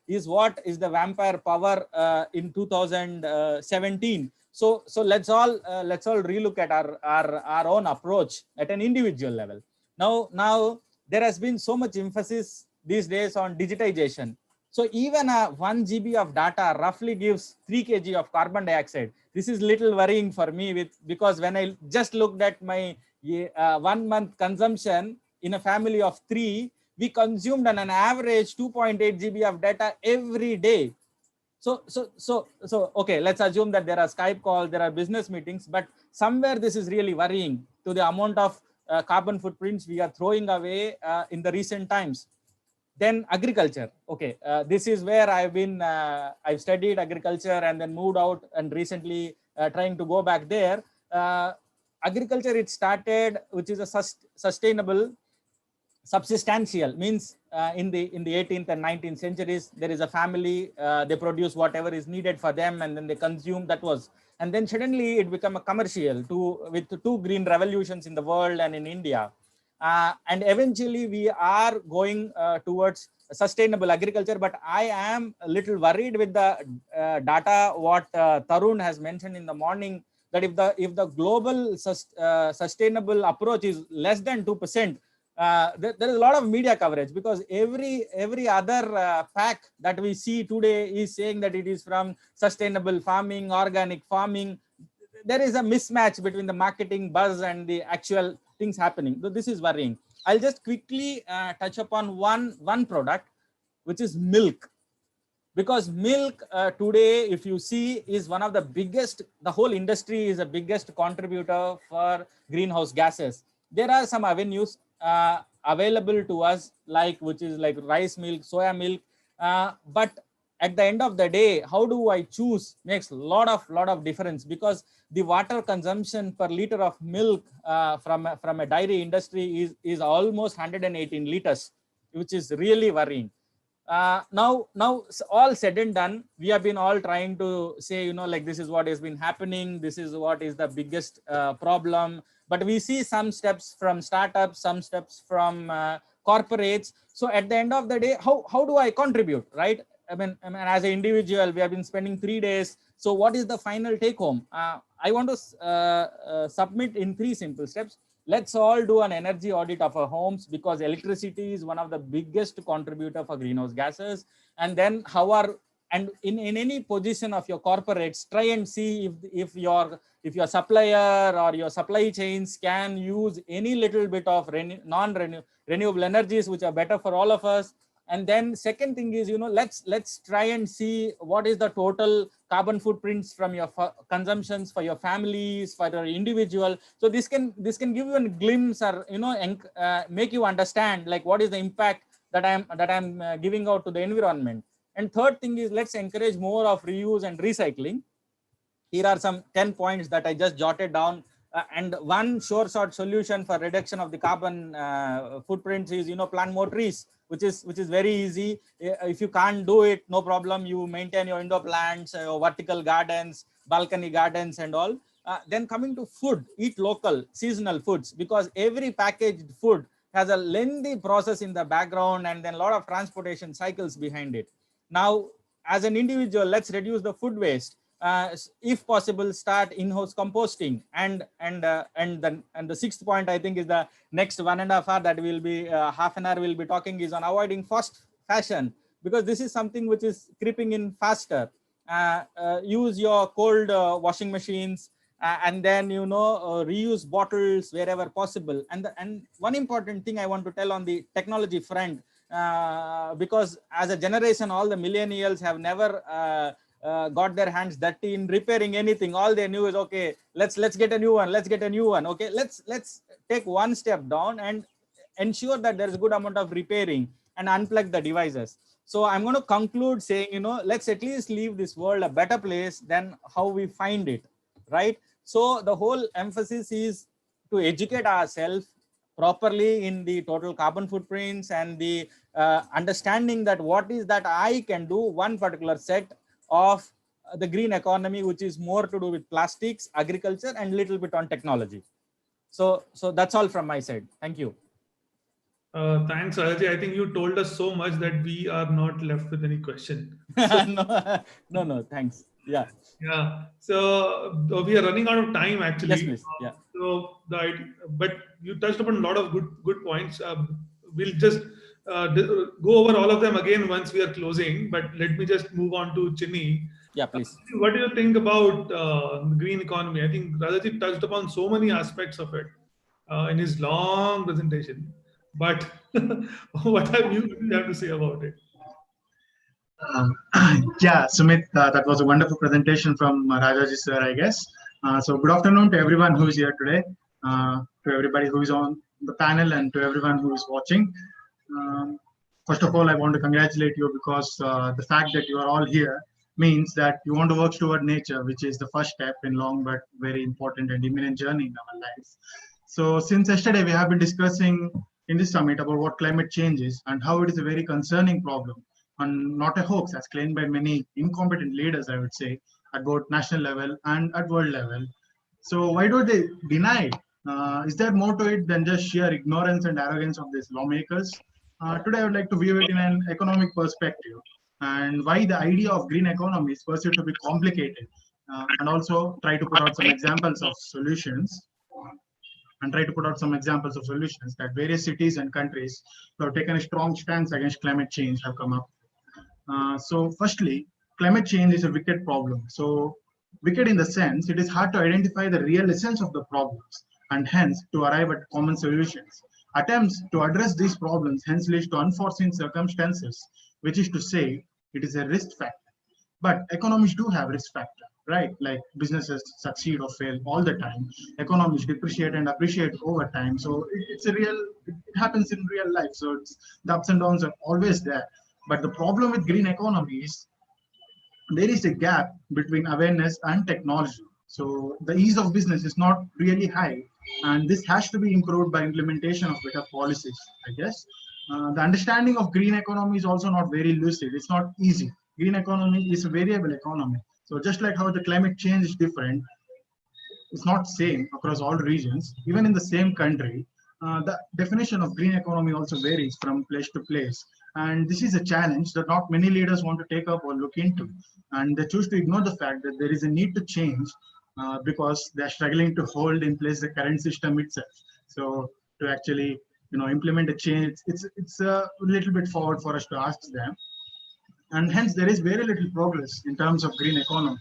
is what is the vampire power in 2017. So let's all relook at our own approach at an individual level. Now there has been so much emphasis these days on digitization. So even a 1 GB of data roughly gives 3 kg of carbon dioxide. This is little worrying for me because when I just looked at my 1 month consumption in a family of 3, we consumed on an average 2.8 GB of data every day. So okay, let's assume that there are Skype calls, there are business meetings, but somewhere this is really worrying to the amount of carbon footprints we are throwing away in the recent times. Then agriculture. Okay, this is where I've studied agriculture and then moved out and recently trying to go back there. Agriculture, it started, which is a sustainable, subsistential, means in the 18th and 19th centuries, there is a family, they produce whatever is needed for them and then they consume. That was, and then suddenly it became a commercial with two green revolutions in the world and in India. And eventually we are going towards sustainable agriculture, but I am a little worried with the data what Tarun has mentioned in the morning, that if the global sustainable approach is less than 2%, there is a lot of media coverage, because every other pack that we see today is saying that it is from sustainable farming, organic farming. There is a mismatch between the marketing buzz and the actual things happening. So this is worrying. I'll just quickly touch upon one product, which is milk. Because milk today, if you see, is one of the biggest, the whole industry is the biggest contributor for greenhouse gases. There are some avenues available to us, which is like rice milk, soya milk, but at the end of the day, how do I choose makes a lot of difference, because the water consumption per liter of milk from a dairy industry is almost 118 liters, which is really worrying. Now all said and done, we have been all trying to say, like, this is what has been happening, this is what is the biggest problem, but we see some steps from startups, some steps from corporates. So at the end of the day, how do I contribute, right? I mean, as an individual, we have been spending 3 days. So what is the final take home? I want to submit in 3 simple steps. Let's all do an energy audit of our homes, because electricity is one of the biggest contributor for greenhouse gases. And then in any position of your corporates, try and see if your supplier or your supply chains can use any little bit of non-renewable energies, which are better for all of us. And then second thing is, let's try and see what is the total carbon footprints from your consumptions for your families, for your individual. So this can give you a glimpse, or make you understand like what is the impact that I'm giving out to the environment. And third thing is, let's encourage more of reuse and recycling. Here are some 10 points that I just jotted down. And one short solution for reduction of the carbon footprints is, plant more trees, which is very easy. If you can't do it, no problem. You maintain your indoor plants, your vertical gardens, balcony gardens and all. Then coming to food, eat local, seasonal foods, because every packaged food has a lengthy process in the background and then a lot of transportation cycles behind it. Now, as an individual, let's reduce the food waste. If possible, start in-house composting. And the sixth point, I think, is the next 1.5 hours that will be half an hour we'll be talking, is on avoiding fast fashion, because this is something which is creeping in faster. Use your cold washing machines, and then reuse bottles wherever possible. And one important thing I want to tell on the technology front, because as a generation, all the millennials have never got their hands dirty in repairing anything. All they knew is, okay, let's get a new one, okay, let's take one step down and ensure that there's a good amount of repairing and unplug the devices. So I'm going to conclude saying, let's at least leave this world a better place than how we find it, right? So the whole emphasis is to educate ourselves properly in the total carbon footprints and the understanding that what is that I can do one particular set of the green economy, which is more to do with plastics, agriculture, and little bit on technology. So that's all from my side. Thank you. Thanks, Ajay. I think you told us so much that we are not left with any question. So, no, thanks. Yeah. So we are running out of time, actually. Yes, please. Yeah. But you touched upon a lot of good points. We'll just go over all of them again once we are closing, but let me just move on to Chinni. Yeah, please. What do you think about green economy? I think Radhaji touched upon so many aspects of it in his long presentation. But what have you have to say about it? Um, yeah, Sumit, that was a wonderful presentation from Rajaji sir, I guess. So good afternoon to everyone who is here today, to everybody who is on the panel and to everyone who is watching. Um, First of all, I want to congratulate you because the fact that you are all here means that you want to work toward nature, which is the first step in long but very important and imminent journey in our lives. So since yesterday, we have been discussing in this summit about what climate change is and how it is a very concerning problem and not a hoax as claimed by many incompetent leaders, I would say, at both national level and at world level. So why do they deny it? Is there more to it than just sheer ignorance and arrogance of these lawmakers? Today, I would like to view it in an economic perspective and why the idea of green economy is perceived to be complicated, and also try to put out some examples of solutions that various cities and countries who have taken a strong stance against climate change have come up. So firstly, climate change is a wicked problem. So wicked in the sense it is hard to identify the real essence of the problems and hence to arrive at common solutions. Attempts to address these problems hence leads to unforeseen circumstances, which is to say it is a risk factor. But economists do have risk factor, right? Like businesses succeed or fail all the time. Economists depreciate and appreciate over time. So it's a real, it happens in real life. So the ups and downs are always there. But the problem with green economy is there is a gap between awareness and technology. So the ease of business is not really high, and this has to be improved by implementation of better policies, I guess. The understanding of green economy is also not very lucid. It's not easy. Green economy is a variable economy. So just like how the climate change is different, it's not same across all regions, even in the same country. The definition of green economy also varies from place to place. And this is a challenge that not many leaders want to take up or look into. And they choose to ignore the fact that there is a need to change because they're struggling to hold in place the current system itself. So to actually implement a change, it's a little bit forward for us to ask them. And hence there is very little progress in terms of green economy.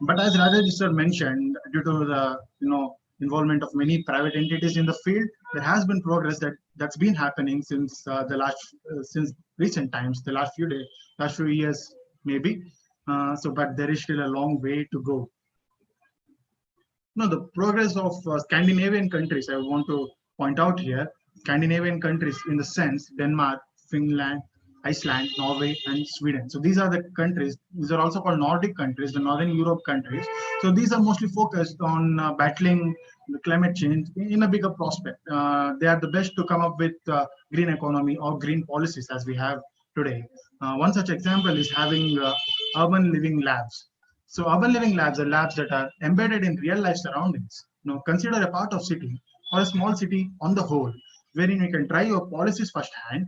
But as Rajaji sir mentioned, due to the involvement of many private entities in the field, there has been progress that's been happening since since recent times, the last few years maybe. But there is still a long way to go. Now, the progress of Scandinavian countries, I want to point out here. Scandinavian countries, in the sense, Denmark, Finland, Iceland, Norway, and Sweden. So these are the countries. These are also called Nordic countries, the Northern Europe countries. So these are mostly focused on battling the climate change in a bigger prospect. They are the best to come up with green economy or green policies as we have today. One such example is having urban living labs. So urban living labs are labs that are embedded in real life surroundings. Consider a part of city or a small city on the whole, wherein you can try your policies firsthand,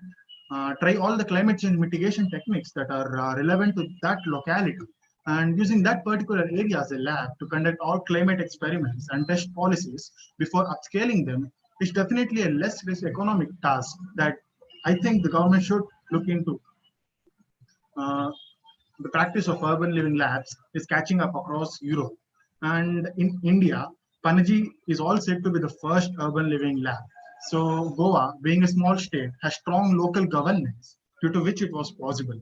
try all the climate change mitigation techniques that are relevant to that locality, and using that particular area as a lab to conduct all climate experiments and test policies before upscaling them is definitely a less risk economic task that I think the government should look into. The practice of urban living labs is catching up across Europe. And in India, Panaji is all said to be the first urban living lab. So Goa, being a small state, has strong local governance, due to which it was possible.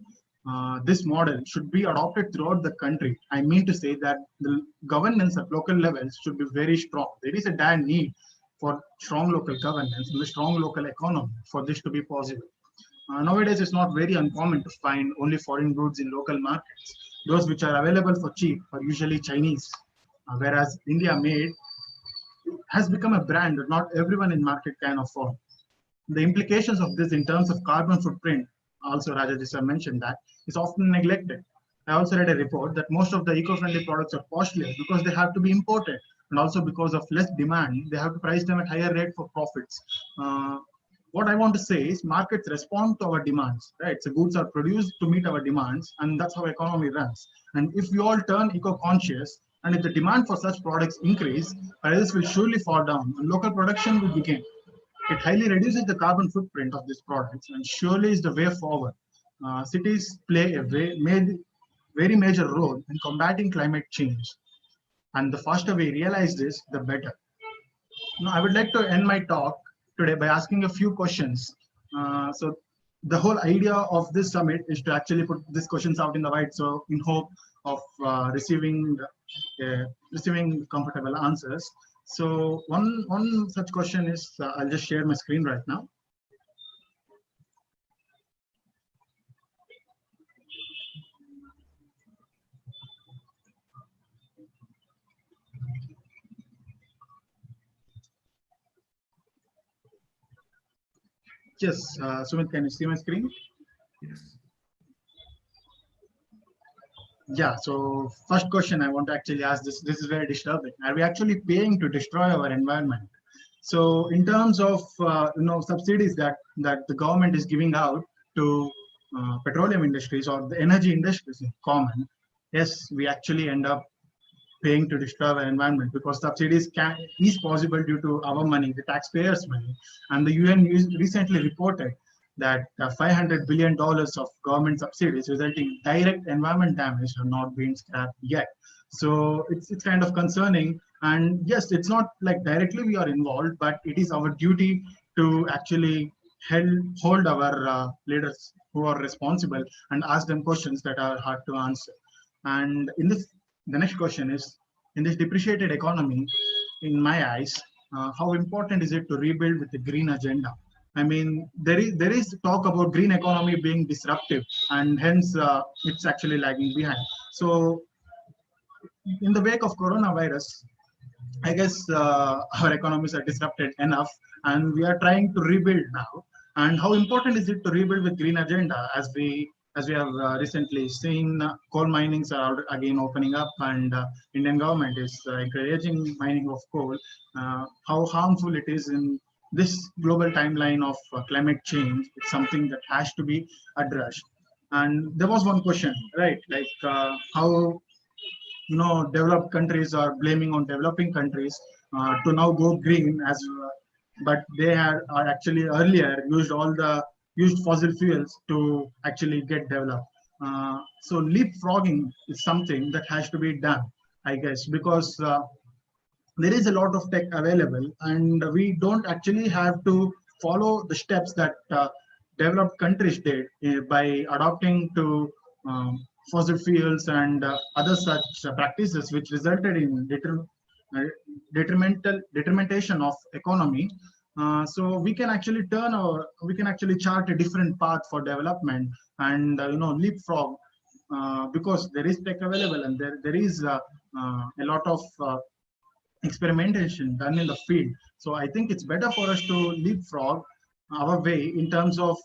This model should be adopted throughout the country. I mean to say that the governance at local levels should be very strong. There is a dire need for strong local governance and a strong local economy for this to be possible. Nowadays, it's not very uncommon to find only foreign goods in local markets. Those which are available for cheap are usually Chinese, whereas India made has become a brand that not everyone in market can afford. The implications of this in terms of carbon footprint, also Rajaji sir mentioned that, is often neglected. I also read a report that most of the eco-friendly products are costlier because they have to be imported, and also because of less demand, they have to price them at higher rate for profits. What I want to say is markets respond to our demands, right? So goods are produced to meet our demands, and that's how economy runs. And if we all turn eco-conscious, and if the demand for such products increase, prices will surely fall down, and local production will begin. it highly reduces the carbon footprint of these products and surely is the way forward. Cities play a very major role in combating climate change. And the faster we realize this, the better. Now, I would like to end my talk today by asking a few questions. So the whole idea of this summit is to actually put these questions out in the white, so in hope of receiving comfortable answers. So one such question is, I'll just share my screen right now. Yes, Sumit, can you see my screen? Yes. Yeah, so first question I want to actually ask, this is very disturbing. Are we actually paying to destroy our environment? So in terms of subsidies that the government is giving out to petroleum industries or the energy industries in common, yes, we actually end up paying to destroy our environment because subsidies is possible due to our money, the taxpayers' money. And the UN recently reported that $500 billion of government subsidies resulting in direct environment damage have not been scrapped yet. So it's kind of concerning. And yes, it's not like directly we are involved, but it is our duty to actually hold our leaders who are responsible and ask them questions that are hard to answer. And in this, the next question is, in this depreciated economy, in my eyes, how important is it to rebuild with the green agenda? I mean, there is talk about green economy being disruptive, and hence it's actually lagging behind. So, in the wake of coronavirus, I guess our economies are disrupted enough, and we are trying to rebuild now. And how important is it to rebuild with green agenda? As we have recently seen, coal minings are again opening up, and Indian government is encouraging mining of coal. How harmful it is in this global timeline of climate change? It's something that has to be addressed. And there was one question, right? Like how developed countries are blaming on developing countries to now go green but they are actually earlier used fossil fuels to actually get developed. So leapfrogging is something that has to be done, I guess, because there is a lot of tech available, and we don't actually have to follow the steps that developed countries did by adopting to fossil fuels and other such practices, which resulted in detrimentation of economy. So we can actually chart a different path for development and leapfrog because there is tech available, and there is a lot of experimentation done in the field. So I think it's better for us to leapfrog our way in terms of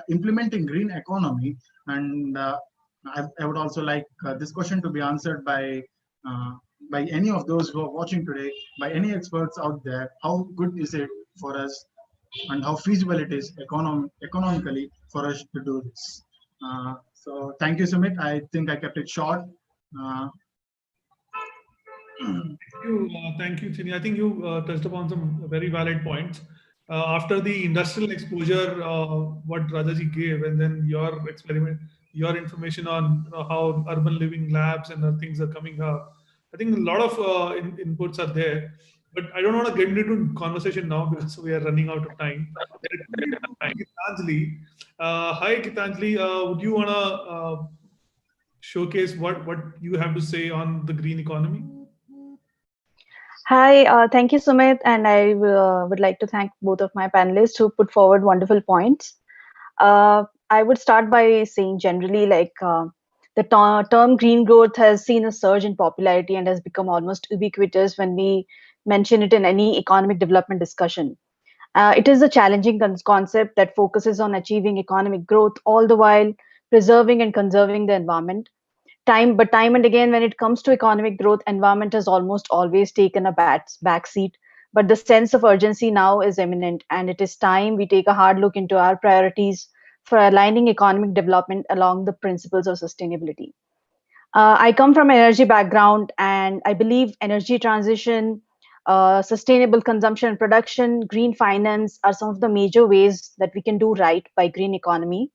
implementing green economy. And I would also like this question to be answered by any of those who are watching today, by any experts out there. How good is it for us, and how feasible it is economically for us to do this? So thank you, Sumit. I think I kept it short. Thank you, Chini. I think you touched upon some very valid points. After the industrial exposure, what Rajaji gave, and then your experiment, your information on how urban living labs and other things are coming up, I think a lot of inputs are there. But I don't want to get into conversation now because we are running out of time. Gitanjali. Hi, Gitanjali. Would you want to showcase what you have to say on the green economy? Hi, thank you, Sumit, and I would like to thank both of my panelists who put forward wonderful points. I would start by saying generally, like the term green growth has seen a surge in popularity and has become almost ubiquitous when we mention it in any economic development discussion. It is a challenging concept that focuses on achieving economic growth all the while preserving and conserving the environment. Time and again, when it comes to economic growth, environment has almost always taken a back seat. But the sense of urgency now is imminent, and it is time we take a hard look into our priorities for aligning economic development along the principles of sustainability. I come from an energy background, and I believe energy transition sustainable consumption and production, green finance are some of the major ways that we can do right by green economy.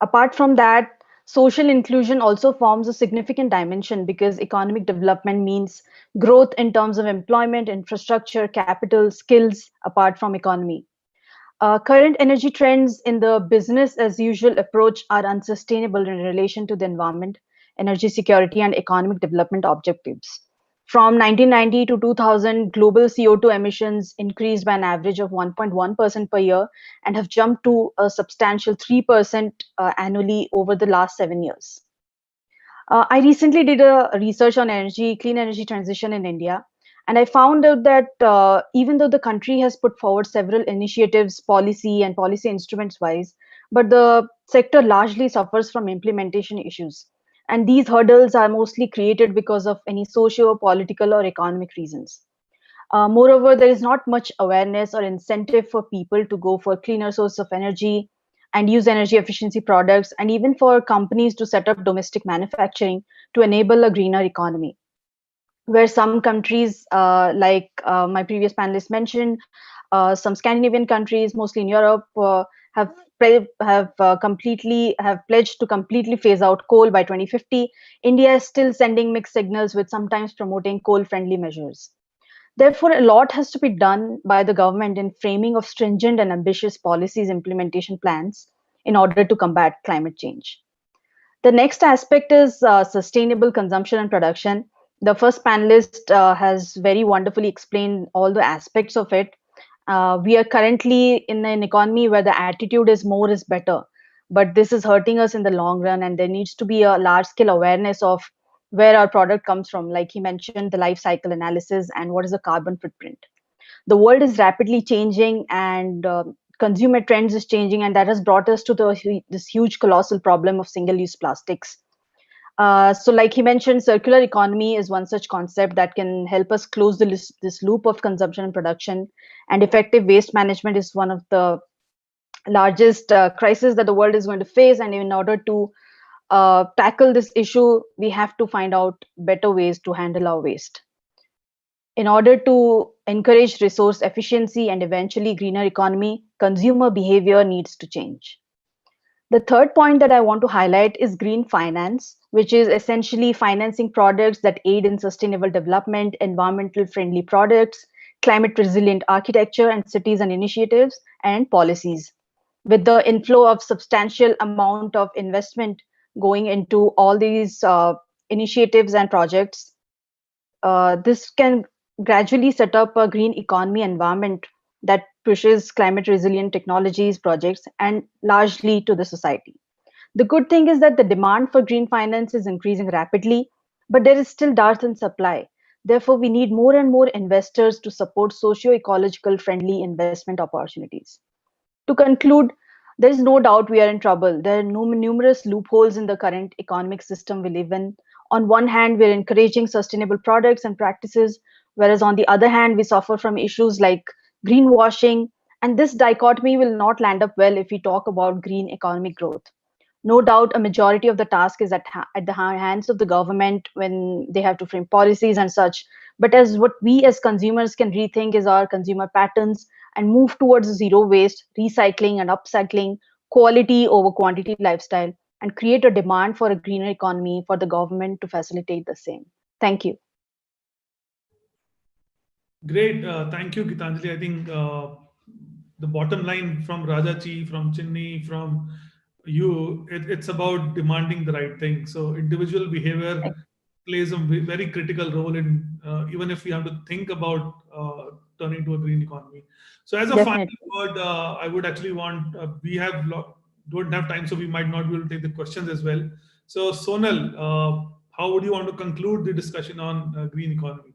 Apart from that, social inclusion also forms a significant dimension because economic development means growth in terms of employment, infrastructure, capital, skills, apart from economy. Current energy trends in the business as usual approach are unsustainable in relation to the environment, energy security, and economic development objectives. From 1990 to 2000, global CO2 emissions increased by an average of 1.1% per year and have jumped to a substantial 3% annually over the last 7 years. I recently did a research on clean energy transition in India, and I found out that even though the country has put forward several initiatives, policy and policy instruments wise, but the sector largely suffers from implementation issues. And these hurdles are mostly created because of any socio, political, or economic reasons. Moreover, there is not much awareness or incentive for people to go for cleaner source of energy and use energy efficiency products, and even for companies to set up domestic manufacturing to enable a greener economy. Where some countries, like my previous panelist mentioned, some Scandinavian countries, mostly in Europe, have pledged to completely phase out coal by 2050. India is still sending mixed signals with sometimes promoting coal-friendly measures. Therefore, a lot has to be done by the government in framing of stringent and ambitious policies implementation plans in order to combat climate change. The next aspect is sustainable consumption and production. The first panelist has very wonderfully explained all the aspects of it. We are currently in an economy where the attitude is more is better, but this is hurting us in the long run, and there needs to be a large scale awareness of where our product comes from. Like he mentioned, the life cycle analysis and what is the carbon footprint. The world is rapidly changing, and consumer trends is changing, and that has brought us to this huge colossal problem of single use plastics. So like he mentioned, circular economy is one such concept that can help us close this loop of consumption and production, and effective waste management is one of the largest crises that the world is going to face. And in order to tackle this issue, we have to find out better ways to handle our waste. In order to encourage resource efficiency and eventually greener economy, consumer behavior needs to change. The third point that I want to highlight is green finance, which is essentially financing products that aid in sustainable development, environmental friendly products, climate resilient architecture, and cities and initiatives and policies. With the inflow of substantial amount of investment going into all these initiatives and projects, this can gradually set up a green economy environment that pushes climate resilient technologies, projects, and largely to the society. The good thing is that the demand for green finance is increasing rapidly, but there is still dearth in supply. Therefore, we need more and more investors to support socio-ecological friendly investment opportunities. To conclude, there is no doubt we are in trouble. There are numerous loopholes in the current economic system we live in. On one hand, we're encouraging sustainable products and practices, whereas on the other hand, we suffer from issues like greenwashing. And this dichotomy will not land up well if we talk about green economic growth. No doubt, a majority of the task is at the hands of the government when they have to frame policies and such. But as what we as consumers can rethink is our consumer patterns and move towards a zero waste, recycling and upcycling, quality over quantity lifestyle, and create a demand for a greener economy for the government to facilitate the same. Thank you. Great. Thank you, Gitanjali. I think the bottom line from Rajachi, from Chinni, from you, it's about demanding the right thing. So individual behavior plays a very critical role in even if we have to think about turning to a green economy. So as a final word, I would actually want, we have don't have time, so we might not be able to take the questions as well. So Sonal, how would you want to conclude the discussion on green economy?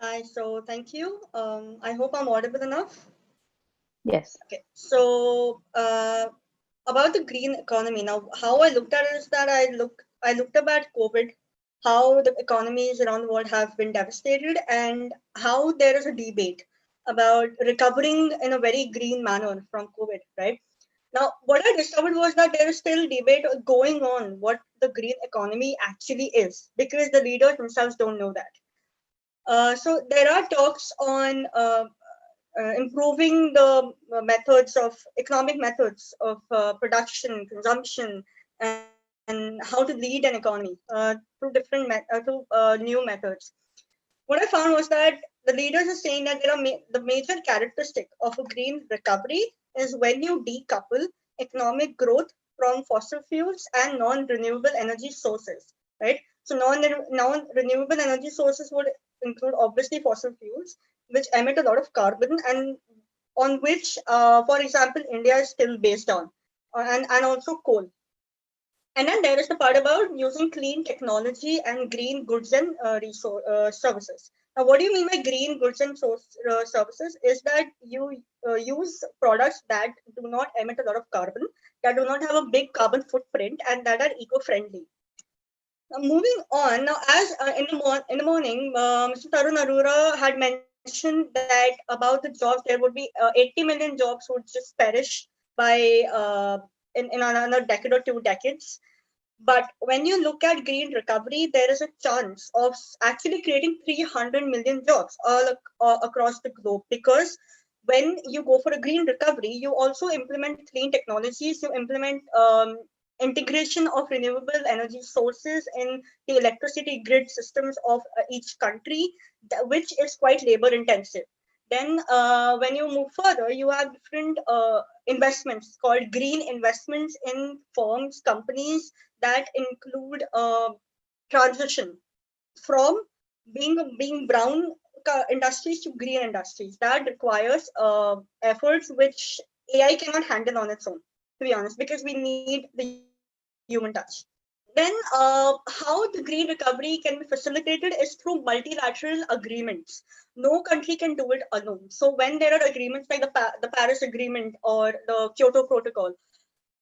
Hi, so thank you. I hope I'm audible enough. Yes. Okay, so about the green economy now, how I looked at it is that I looked about COVID, how the economies around the world have been devastated, and how there is a debate about recovering in a very green manner from COVID, right? Now, what I discovered was that there is still debate going on what the green economy actually is, because the leaders themselves don't know that. So there are talks on improving the methods of economic methods of production, consumption, and how to lead an economy through different new methods. What I found was that the leaders are saying that the major characteristic of a green recovery is when you decouple economic growth from fossil fuels and non-renewable energy sources, right? So non-renewable energy sources would include obviously fossil fuels, which emit a lot of carbon and on which, for example, India is still based on, and also coal. And then there is the part about using clean technology and green goods and services. Now, what do you mean by green goods and services? Is that you use products that do not emit a lot of carbon, that do not have a big carbon footprint, and that are eco-friendly. Now, moving on, now as in the morning, Mr. Tarun Arora had mentioned that about the jobs, there would be 80 million jobs would just perish by in another decade or 2 decades. But when you look at green recovery, there is a chance of actually creating 300 million jobs all across the globe, because when you go for a green recovery, you also implement clean technologies, you implement integration of renewable energy sources in the electricity grid systems of each country, which is quite labor intensive. Then when you move further, you have different investments called green investments in firms, companies that include transition from being brown industries to green industries. That requires efforts which AI cannot handle on its own, to be honest, because we need the human touch. Then how the green recovery can be facilitated is through multilateral agreements. No country can do it alone. So when there are agreements like the Paris Agreement or the Kyoto Protocol,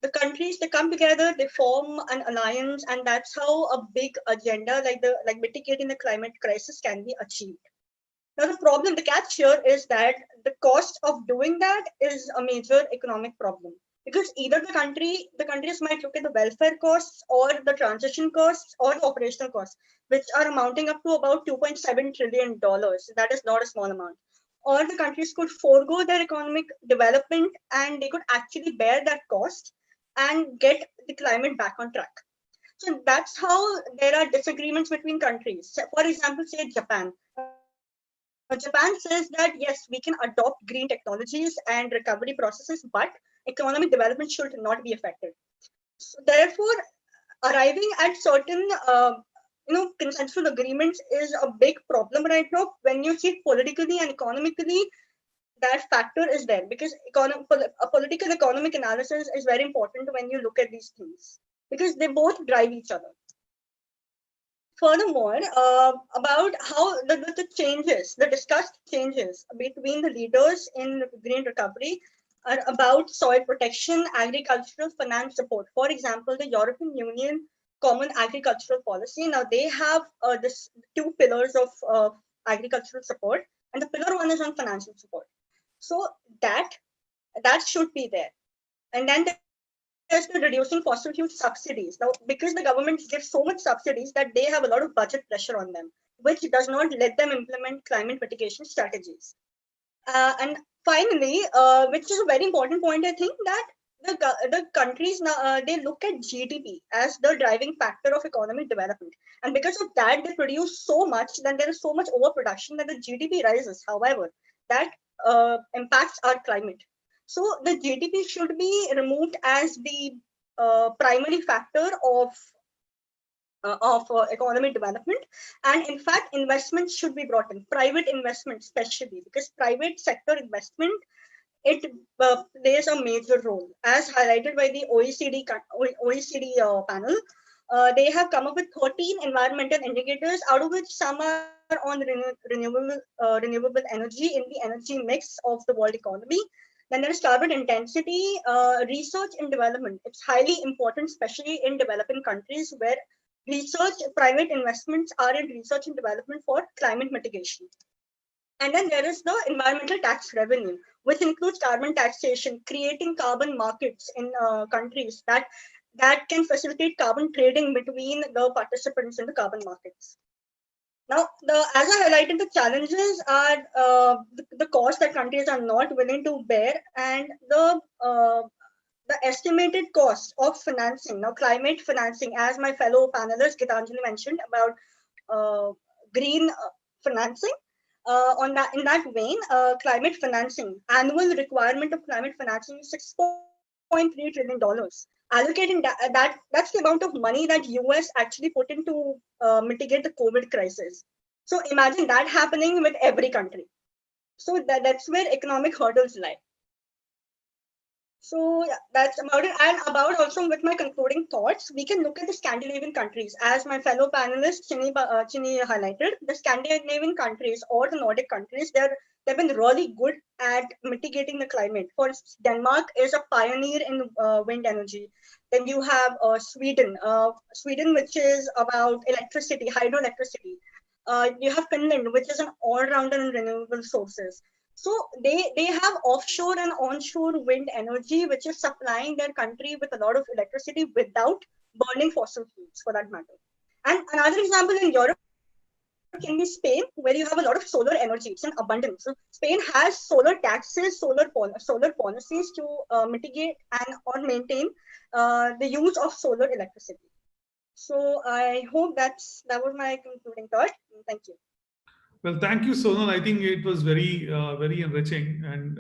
the countries, they come together, they form an alliance, and that's how a big agenda like mitigating the climate crisis can be achieved. Now the catch here is that the cost of doing that is a major economic problem, because either the countries might look at the welfare costs or the transition costs or the operational costs, which are amounting up to about $2.7 trillion. That is not a small amount. Or the countries could forego their economic development and they could actually bear that cost and get the climate back on track. So that's how there are disagreements between countries. So for example, say Japan. Japan says that yes, we can adopt green technologies and recovery processes, but economic development should not be affected. So therefore, arriving at certain consensual agreements is a big problem right now. When you see politically and economically, that factor is there, because a political economic analysis is very important when you look at these things, because they both drive each other. Furthermore, about how the discussed changes between the leaders in green recovery are about soil protection, agricultural finance support. For example, the European Union Common Agricultural Policy. Now they have this two pillars of agricultural support, and the pillar one is on financial support. So that should be there. And then there's the reducing fossil fuel subsidies. Now, because the governments give so much subsidies that they have a lot of budget pressure on them, which does not let them implement climate mitigation strategies. And finally, which is a very important point, I think, that the countries now they look at GDP as the driving factor of economic development, and because of that, they produce so much. Then there is so much overproduction that the GDP rises. However, that impacts our climate. So the GDP should be removed as the primary factor of economic development, and in fact investments should be brought in, private investment especially, because private sector investment, it plays a major role, as highlighted by the OECD panel. They have come up with 13 environmental indicators, out of which some are on renewable energy in the energy mix of the world economy. Then there is carbon intensity, research and development. It's highly important, especially in developing countries where private investments are in research and development for climate mitigation. And then there is the environmental tax revenue, which includes carbon taxation, creating carbon markets in countries that can facilitate carbon trading between the participants in the carbon markets. Now, as I highlighted, the challenges are the cost that countries are not willing to bear, and the estimated cost of financing. Now, climate financing, as my fellow panelist Gitanjali mentioned about green financing. In that vein, climate financing, annual requirement of climate financing is $6.3 trillion. Allocating that's the amount of money that US actually put into mitigate the COVID crisis. So imagine that happening with every country. So that's where economic hurdles lie. So yeah, that's about it. And about also with my concluding thoughts, we can look at the Scandinavian countries. As my fellow panelist Chini highlighted, the Scandinavian countries or the Nordic countries, they've been really good at mitigating the climate. For instance, Denmark is a pioneer in wind energy. Then you have Sweden, which is about electricity, hydroelectricity. You have Finland, which is an all-rounder in renewable sources. So they have offshore and onshore wind energy, which is supplying their country with a lot of electricity without burning fossil fuels, for that matter. And another example in Europe can be Spain, where you have a lot of solar energy. It's in abundance. So Spain has solar taxes, solar policies to mitigate and or maintain the use of solar electricity. So I hope that was my concluding thought. Thank you. Well, thank you, Sonal. I think it was very enriching. And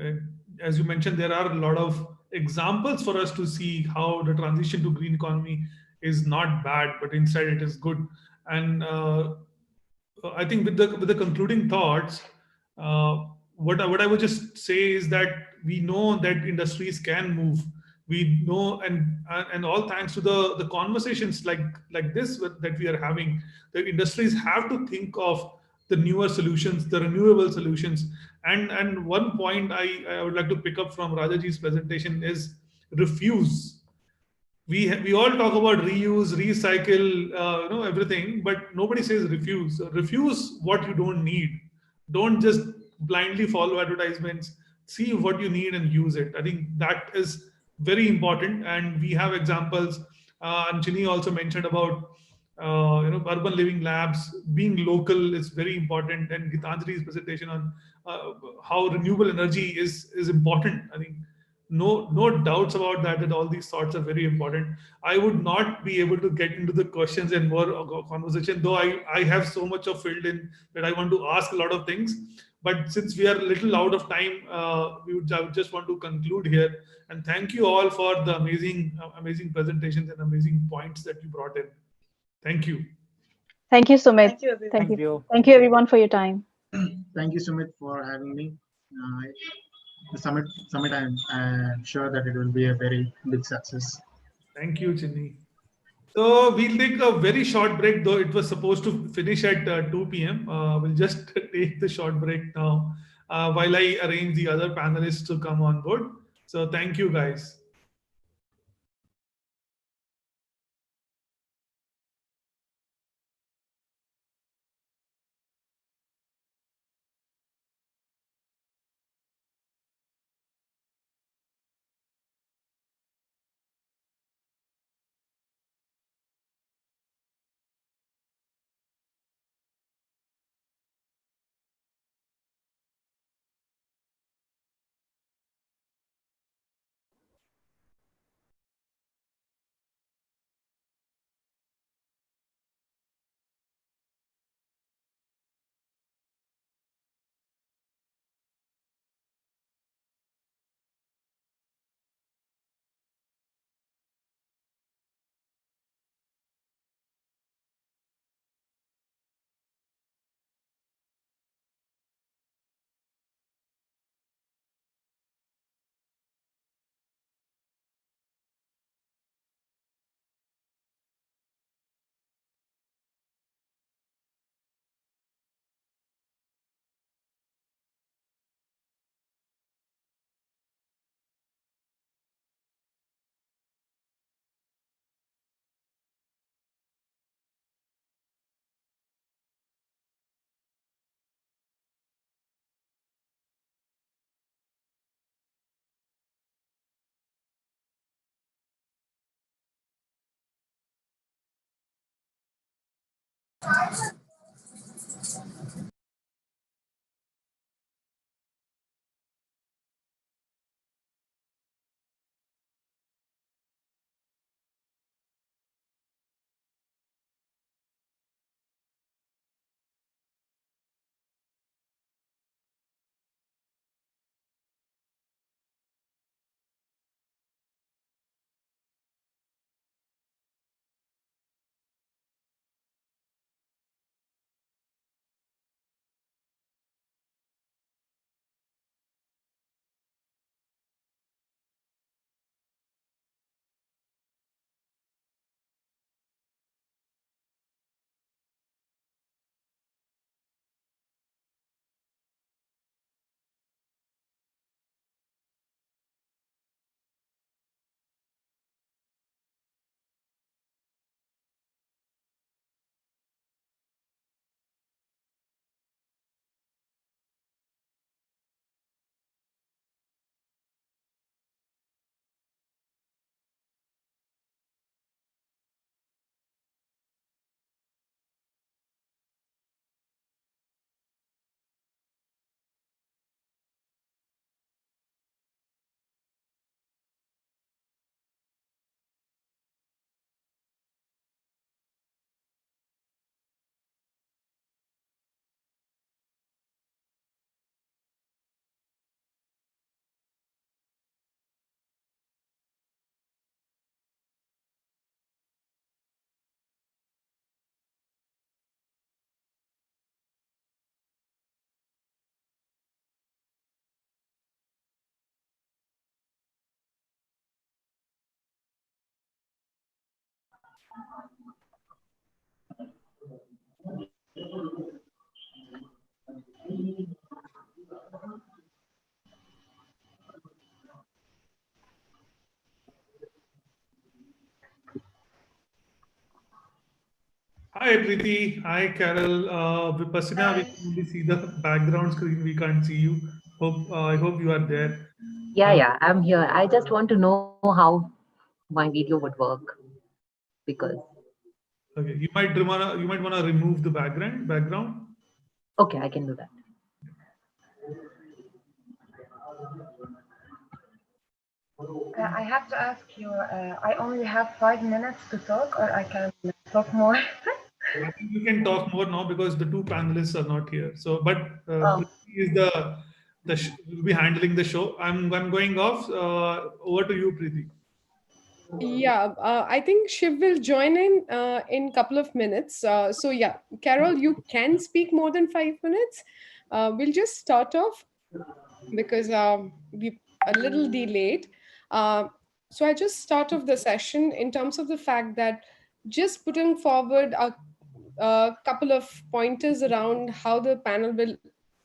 as you mentioned, there are a lot of examples for us to see how the transition to green economy is not bad, but instead it is good. And I think with the concluding thoughts, uh, what I would just say is that we know that industries can move. We know, and all thanks to the conversations like this that we are having, the industries have to think of the newer solutions, the renewable solutions. And one point I would like to pick up from Rajaji's presentation is refuse. We all talk about reuse, recycle, everything, but nobody says refuse. Refuse what you don't need. Don't just blindly follow advertisements. See what you need and use it. I think that is very important, and we have examples. And Chini also mentioned about urban living labs being local is very important, and Gitanjali's presentation on how renewable energy is important. I think no doubts about that all these thoughts are very important. I would not be able to get into the questions and more conversation, though I have so much of filled in that I want to ask a lot of things. But since we are a little out of time, I would just want to conclude here and thank you all for the amazing presentations and amazing points that you brought in. Thank you. Thank you, Sumit. Thank you, everyone. Thank you. Thank you, everyone, for your time. Thank you, Sumit, for having me. The summit, I'm sure that it will be a very big success. Thank you, Chinni. So we'll take a very short break, though it was supposed to finish at 2 p.m. We'll just take the short break now while I arrange the other panelists to come on board. So thank you, guys. Hi, Preeti. Hi, Carol. Vipassana, we can only see the background screen. We can't see you. I hope you are there. Yeah, I'm here. I just want to know how my video would work because Okay, you might wanna remove the background. okay, I can do that. I have to ask you, I only have 5 minutes to talk, or I can talk more? I think you can talk more now because the two panelists are not here. So, but Oh. Preeti is will be handling the show. I'm going off. Over to you, Preeti. Yeah, I think Shiv will join in couple of minutes. So yeah, Carol, you can speak more than 5 minutes. We'll just start off because we a little delayed. Uh, so I just start off the session in terms of the fact that just putting forward a couple of pointers around how the panel will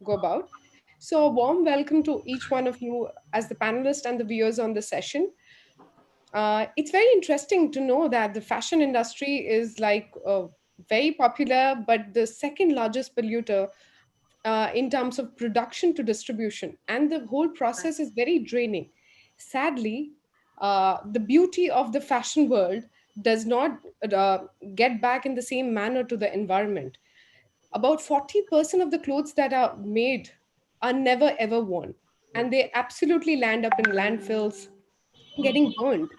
go about. So a warm welcome to each one of you as the panelists and the viewers on the session. It's very interesting to know that the fashion industry is like very popular, but the second largest polluter in terms of production to distribution. And the whole process is very draining. Sadly, the beauty of the fashion world does not get back in the same manner to the environment. About 40% of the clothes that are made are never ever worn. And they absolutely land up in landfills, getting burned.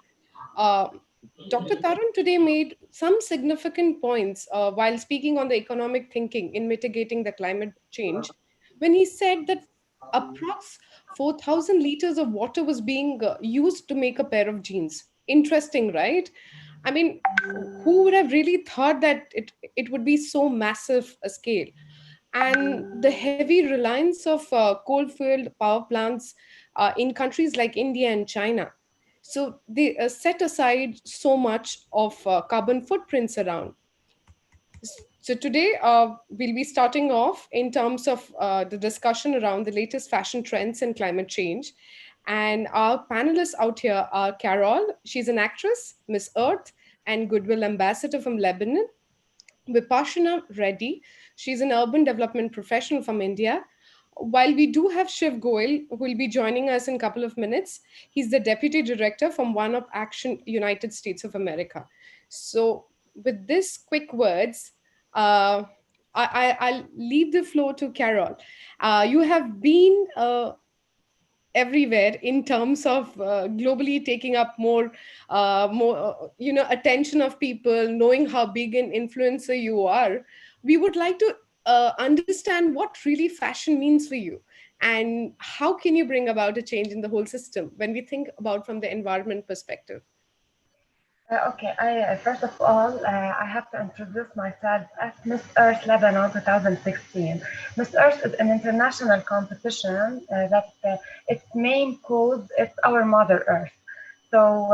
uh, Dr. Tarun today made some significant points while speaking on the economic thinking in mitigating the climate change when he said that approx 4,000 liters of water was being used to make a pair of jeans. Interesting, right? I mean, who would have really thought that it would be so massive a scale? And the heavy reliance of coal-fueled power plants in countries like India and China. So they set aside so much of carbon footprints around. So today we'll be starting off in terms of the discussion around the latest fashion trends and climate change. And our panelists out here are Carol, she's an actress, Miss Earth, and Goodwill Ambassador from Lebanon. Vipassana Reddy, she's an urban development professional from India. While we do have Shiv Goel, who will be joining us in a couple of minutes, he's the deputy director from One Up Action, United States of America. So, with this quick words, I'll leave the floor to Carol. You have been everywhere in terms of globally taking up more attention of people, knowing how big an influencer you are. We would like to understand what really fashion means for you, and how can you bring about a change in the whole system when we think about from the environment perspective. Okay, first of all, I have to introduce myself as Miss Earth Lebanon 2016. Miss Earth is an international competition that its main cause is our Mother Earth. So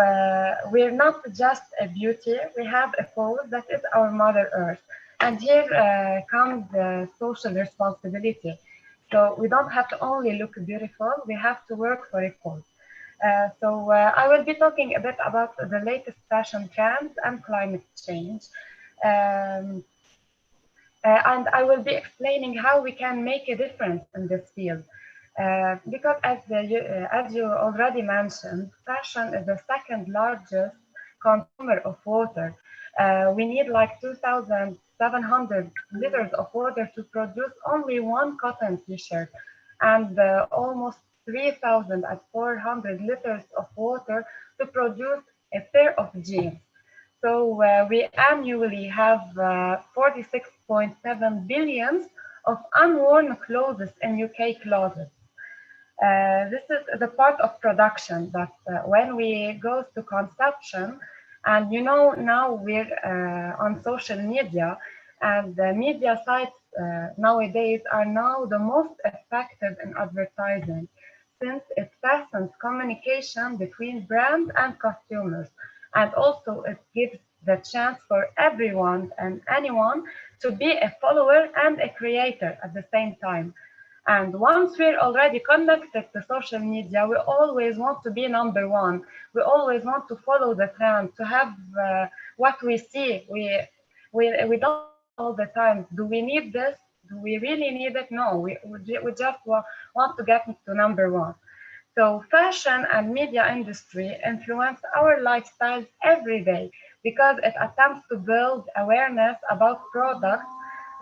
we're not just a beauty, we have a cause that is our Mother Earth. And here comes the social responsibility. So we don't have to only look beautiful, we have to work for a cause. So I will be talking a bit about the latest fashion trends and climate change. Um, and I will be explaining how we can make a difference in this field. Because as you already mentioned, fashion is the second largest consumer of water. We need like 2,700 liters of water to produce only one cotton t-shirt, and almost 3,400 liters of water to produce a pair of jeans. So we annually have 46.7 billions of unworn clothes in UK closets. This is the part of production that when we go to consumption, and you know now we're on social media, and the media sites nowadays are now the most effective in advertising, since it fastens communication between brands and consumers, and also it gives the chance for everyone and anyone to be a follower and a creator at the same time. And once we're already connected to social media, we always want to be number one. We always want to follow the trend, to have what we see. We don't all the time, do we need this? Do we really need it? No, we just want to get to number one. So fashion and media industry influence our lifestyles every day because it attempts to build awareness about products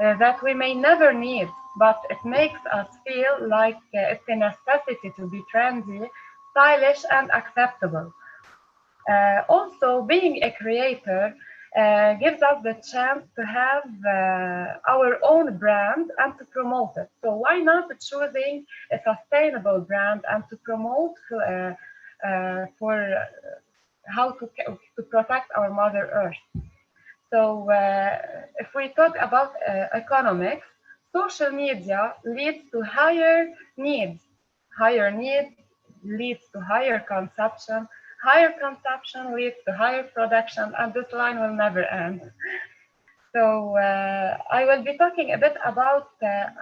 that we may never need, but it makes us feel like it's a necessity to be trendy, stylish, and acceptable. Also, being a creator gives us the chance to have our own brand and to promote it. So why not choosing a sustainable brand and to promote for how to protect our Mother Earth? So if we talk about economics, social media leads to higher needs. Higher needs leads to higher consumption. Higher consumption leads to higher production, and this line will never end. So I will be talking a bit about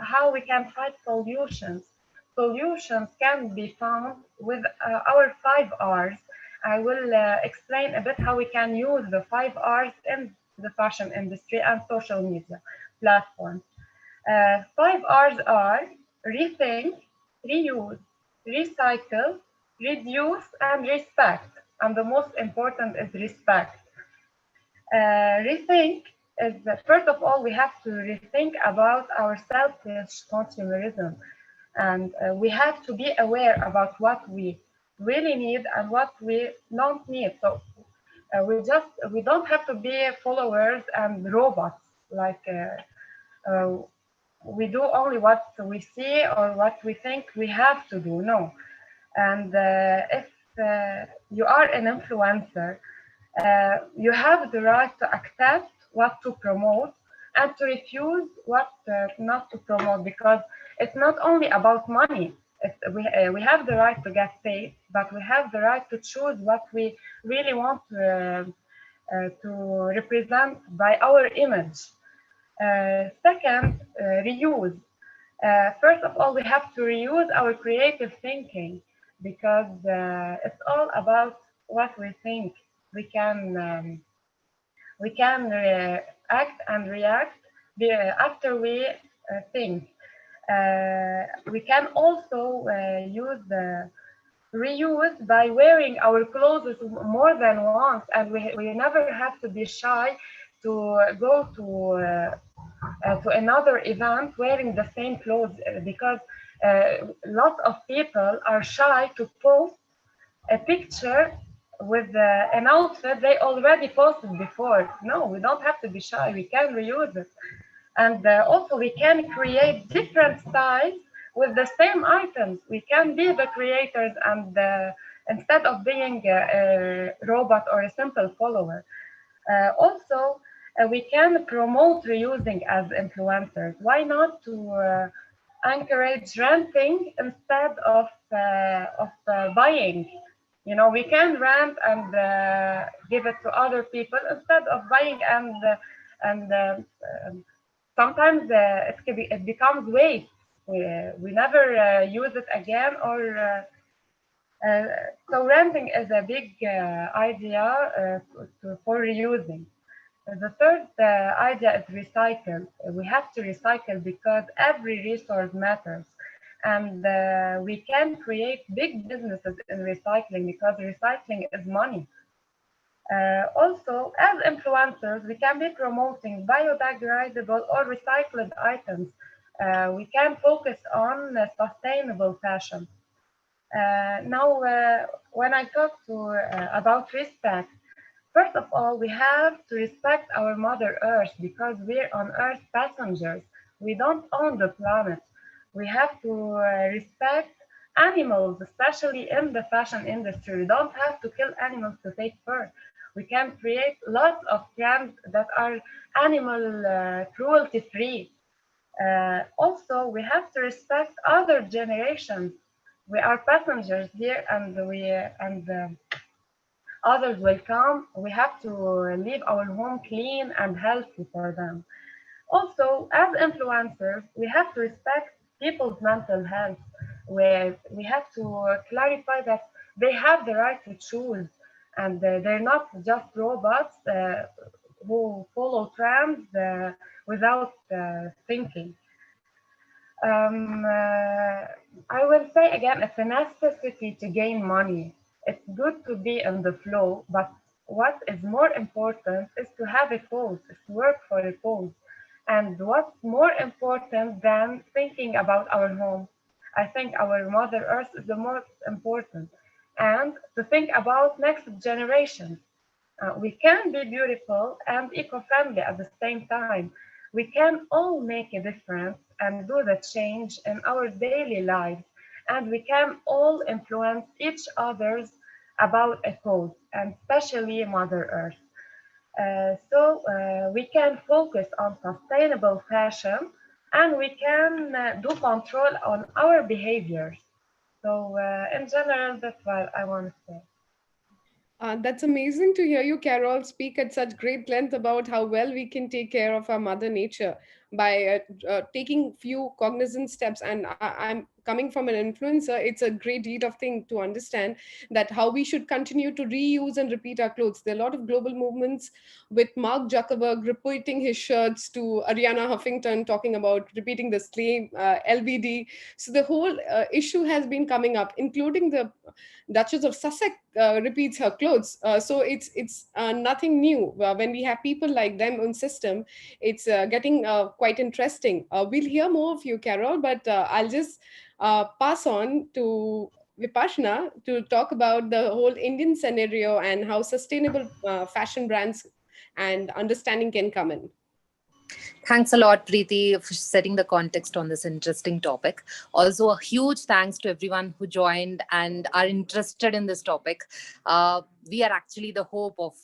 how we can find solutions. Solutions can be found with our 5 R's. I will explain a bit how we can use the 5 R's in the fashion industry and social media platforms. 5 R's are rethink, reuse, recycle, reduce, and respect. And the most important is respect. Rethink is that first of all, we have to rethink about our selfish consumerism. And we have to be aware about what we really need and what we don't need. So we don't have to be followers and robots like we do only what we see or what we think we have to do. No. And if you are an influencer, you have the right to accept what to promote and to refuse what not to promote, because it's not only about money. We have the right to get paid, but we have the right to choose what we really want to represent by our image. Second, reuse. First of all, we have to reuse our creative thinking because it's all about what we think. We can act and react after we think. We can also use the reuse by wearing our clothes more than once, and we never have to be shy to go to another event wearing the same clothes because lots of people are shy to post a picture with an outfit they already posted before. No, we don't have to be shy. We can reuse it. And also we can create different styles with the same items. We can be the creators and instead of being a robot or a simple follower. Also, we can promote reusing as influencers. Why not to encourage renting instead of buying? You know, we can rent and give it to other people instead of buying, and sometimes it becomes waste. We never use it again, or so renting is a big idea for reusing. The third idea is recycle. We have to recycle because every resource matters. And we can create big businesses in recycling because recycling is money. Also, as influencers, we can be promoting biodegradable or recycled items. We can focus on sustainable fashion. Now, when I talk about respect, first of all, we have to respect our Mother Earth because we're on Earth passengers. We don't own the planet. We have to respect animals, especially in the fashion industry. We don't have to kill animals to take fur. We can create lots of trends that are animal cruelty free. Also, we have to respect other generations. We are passengers here, and others will come. We have to leave our home clean and healthy for them. Also, as influencers, we have to respect people's mental health, where we have to clarify that they have the right to choose and they're not just robots who follow trends without thinking. I will say again, it's a necessity to gain money. It's good to be in the flow, but what is more important is to have a cause, is to work for a cause. And what's more important than thinking about our home? I think our Mother Earth is the most important. And to think about next generation. We can be beautiful and eco-friendly at the same time. We can all make a difference and do the change in our daily lives, and we can all influence each others about a cause, and especially Mother Earth. We can focus on sustainable fashion, and we can do control on our behaviors. So in general, that's what I want to say. That's amazing to hear you, Carol, speak at such great length about how well we can take care of our mother nature by taking few cognizant steps. And I'm coming from an influencer, it's a great deal of thing to understand that how we should continue to reuse and repeat our clothes. There are a lot of global movements with Mark Zuckerberg repeating his shirts to Ariana Huffington talking about repeating the same LBD. So the whole issue has been coming up, including the Duchess of Sussex repeats her clothes. So it's nothing new. When we have people like them on system, it's getting quite interesting. We'll hear more of you, Carol, but I'll just pass on to Vipashna to talk about the whole Indian scenario and how sustainable fashion brands and understanding can come in. Thanks a lot, Preeti, for setting the context on this interesting topic. Also, a huge thanks to everyone who joined and are interested in this topic. We are actually the hope of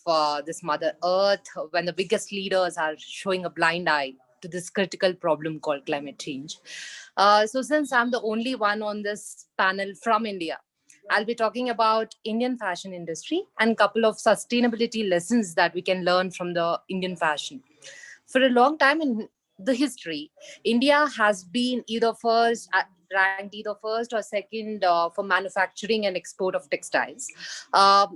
this Mother Earth when the biggest leaders are showing a blind eye to this critical problem called climate change. So since I'm the only one on this panel from India, I'll be talking about Indian fashion industry and a couple of sustainability lessons that we can learn from the Indian fashion. For a long time in the history, India has been ranked either first or second for manufacturing and export of textiles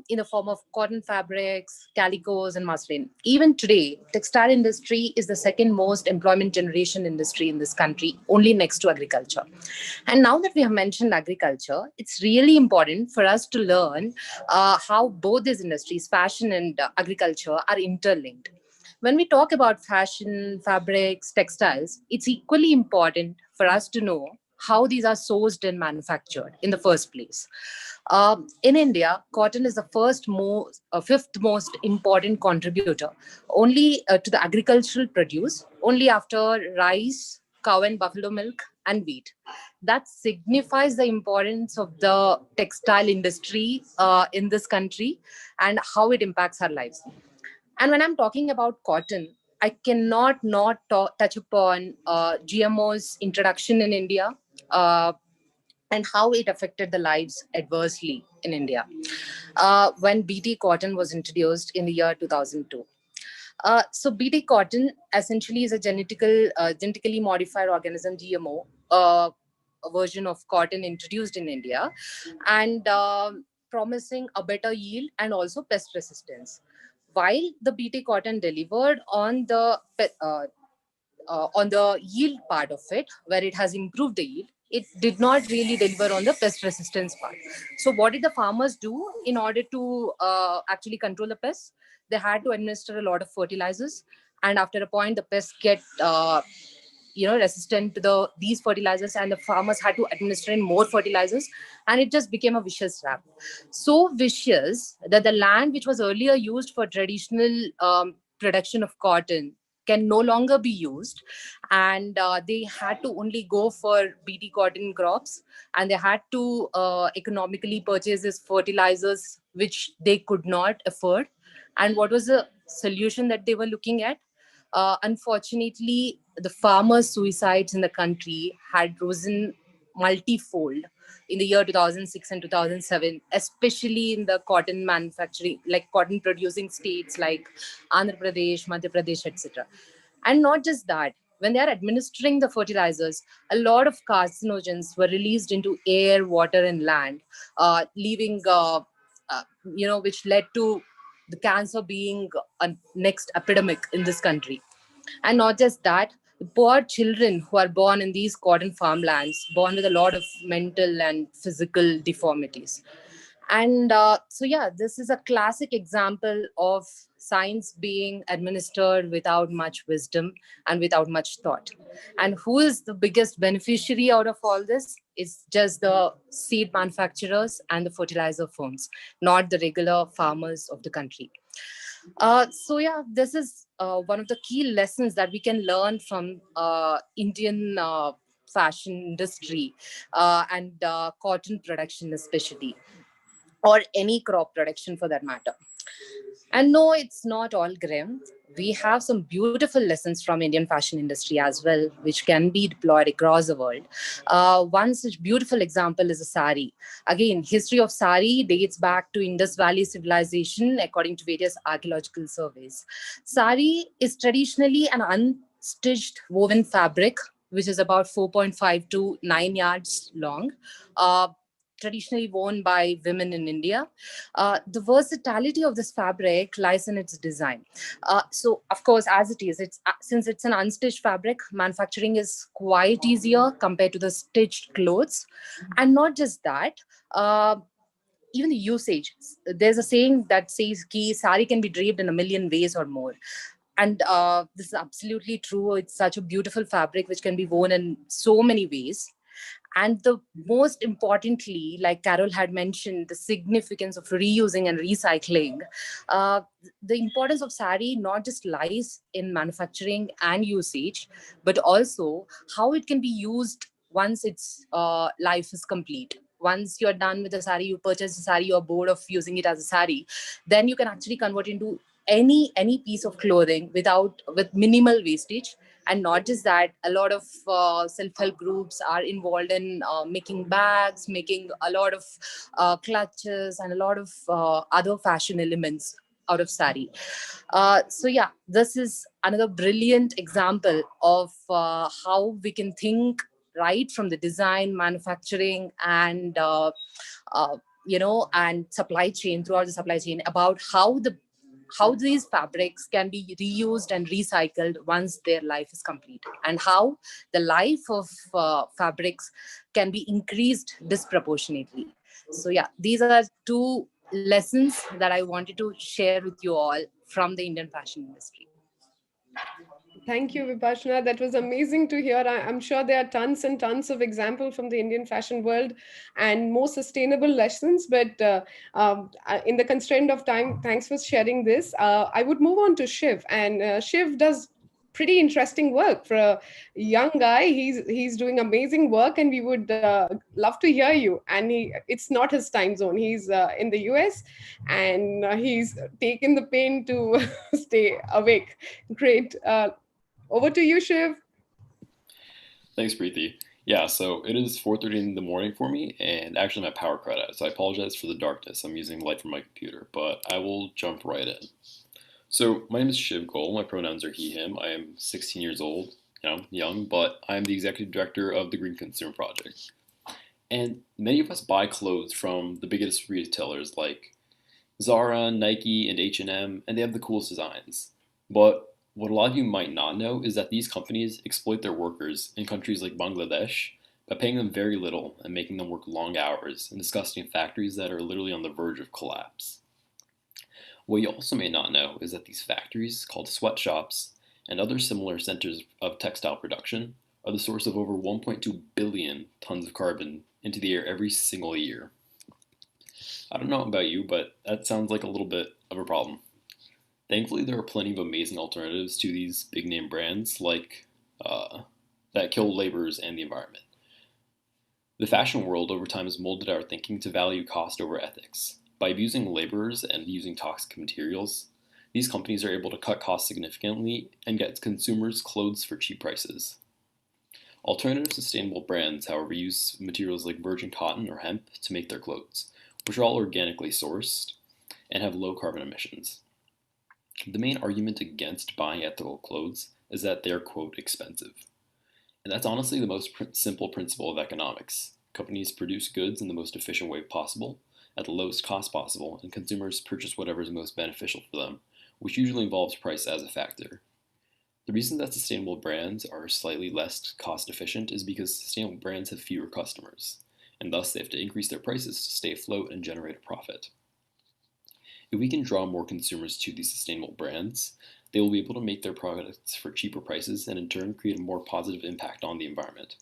in the form of cotton fabrics, calicos, and muslin. Even today, textile industry is the second most employment generation industry in this country, only next to agriculture. And now that we have mentioned agriculture, it's really important for us to learn how both these industries, fashion and agriculture, are interlinked. When we talk about fashion, fabrics, textiles, it's equally important for us to know how these are sourced and manufactured in the first place. In India, cotton is the fifth most important contributor, only to the agricultural produce, only after rice, cow and buffalo milk, and wheat. That signifies the importance of the textile industry in this country and how it impacts our lives. And when I'm talking about cotton, I cannot not touch upon GMO's introduction in India and how it affected the lives adversely in India when BT cotton was introduced in the year 2002. So BT cotton essentially is a genetically modified organism, GMO, a version of cotton introduced in India, and promising a better yield and also pest resistance. While the BT cotton delivered on the yield part of it, where it has improved the yield, it did not really deliver on the pest resistance part. So what did the farmers do in order to actually control the pests? They had to administer a lot of fertilizers, and after a point, the pests get resistant to these fertilizers, and the farmers had to administer in more fertilizers, and it just became a vicious trap. So vicious that the land which was earlier used for traditional production of cotton can no longer be used, and they had to only go for BT cotton crops, and they had to economically purchase these fertilizers which they could not afford. And what was the solution that they were looking at? Unfortunately, the farmers' suicides in the country had risen multifold in the year 2006 and 2007, especially in the cotton manufacturing, like cotton producing states like Andhra Pradesh, Madhya Pradesh, etc. And not just that, when they are administering the fertilizers, a lot of carcinogens were released into air, water, and land, leaving, which led to the cancer being a next epidemic in this country. And not just that, the poor children who are born in these cotton farmlands, born with a lot of mental and physical deformities. And this is a classic example of science being administered without much wisdom and without much thought. And who is the biggest beneficiary out of all this? It's just the seed manufacturers and the fertilizer firms, not the regular farmers of the country. This is one of the key lessons that we can learn from Indian fashion industry and cotton production especially, or any crop production for that matter. And no, it's not all grim. We have some beautiful lessons from Indian fashion industry as well, which can be deployed across the world. One such beautiful example is a sari. Again, history of sari dates back to Indus Valley civilization, according to various archaeological surveys. Sari is traditionally an unstitched woven fabric, which is about 4.5 to 9 yards long. Traditionally worn by women in India. The versatility of this fabric lies in its design. So, of course, as it is, since it's an unstitched fabric, manufacturing is quite easier compared to the stitched clothes. And not just that, even the usage. There's a saying that says ki sari can be draped in a million ways or more. And this is absolutely true. It's such a beautiful fabric which can be worn in so many ways. And the most importantly, like Carol had mentioned, the significance of reusing and recycling. The importance of sari not just lies in manufacturing and usage, but also how it can be used once its life is complete. Once you're done with the sari, you purchase the sari, you're bored of using it as a sari, then you can actually convert into any piece of clothing with minimal wastage. And not just that, a lot of self-help groups are involved in making bags, making a lot of clutches, and a lot of other fashion elements out of sari. This is another brilliant example of how we can think right from the design, manufacturing, and and supply chain, throughout the supply chain, about how these fabrics can be reused and recycled once their life is complete, and how the life of fabrics can be increased disproportionately. So these are two lessons that I wanted to share with you all from the Indian fashion industry. Thank you, Vipashna. That was amazing to hear. I'm sure there are tons and tons of examples from the Indian fashion world and more sustainable lessons. But in the constraint of time, thanks for sharing this. I would move on to Shiv. And Shiv does pretty interesting work for a young guy. He's doing amazing work, and we would love to hear you. And it's not his time zone. He's in the US, and he's taken the pain to stay awake. Great. Over to you, Shiv. Thanks, Preeti. Yeah, so it is 4:30 in the morning for me, and actually my power cut out, so I apologize for the darkness. I'm using light from my computer, but I will jump right in. So my name is Shiv Goel. My pronouns are he, him. I am 16 years old, young, but I'm the executive director of the Green Consumer Project. And many of us buy clothes from the biggest retailers like Zara, Nike, and H&M, and they have the coolest designs. But what a lot of you might not know is that these companies exploit their workers in countries like Bangladesh by paying them very little and making them work long hours in disgusting factories that are literally on the verge of collapse. What you also may not know is that these factories, called sweatshops, and other similar centers of textile production are the source of over 1.2 billion tons of carbon into the air every single year. I don't know about you, but that sounds like a little bit of a problem. Thankfully, there are plenty of amazing alternatives to these big name brands that kill laborers and the environment. The fashion world over time has molded our thinking to value cost over ethics. By abusing laborers and using toxic materials, these companies are able to cut costs significantly and get consumers clothes for cheap prices. Alternative sustainable brands, however, use materials like virgin cotton or hemp to make their clothes, which are all organically sourced and have low carbon emissions. The main argument against buying ethical clothes is that they are, quote, expensive. And that's honestly the most simple principle of economics. Companies produce goods in the most efficient way possible, at the lowest cost possible, and consumers purchase whatever is most beneficial for them, which usually involves price as a factor. The reason that sustainable brands are slightly less cost efficient is because sustainable brands have fewer customers, and thus they have to increase their prices to stay afloat and generate a profit. If we can draw more consumers to these sustainable brands, they will be able to make their products for cheaper prices and in turn create a more positive impact on the environment.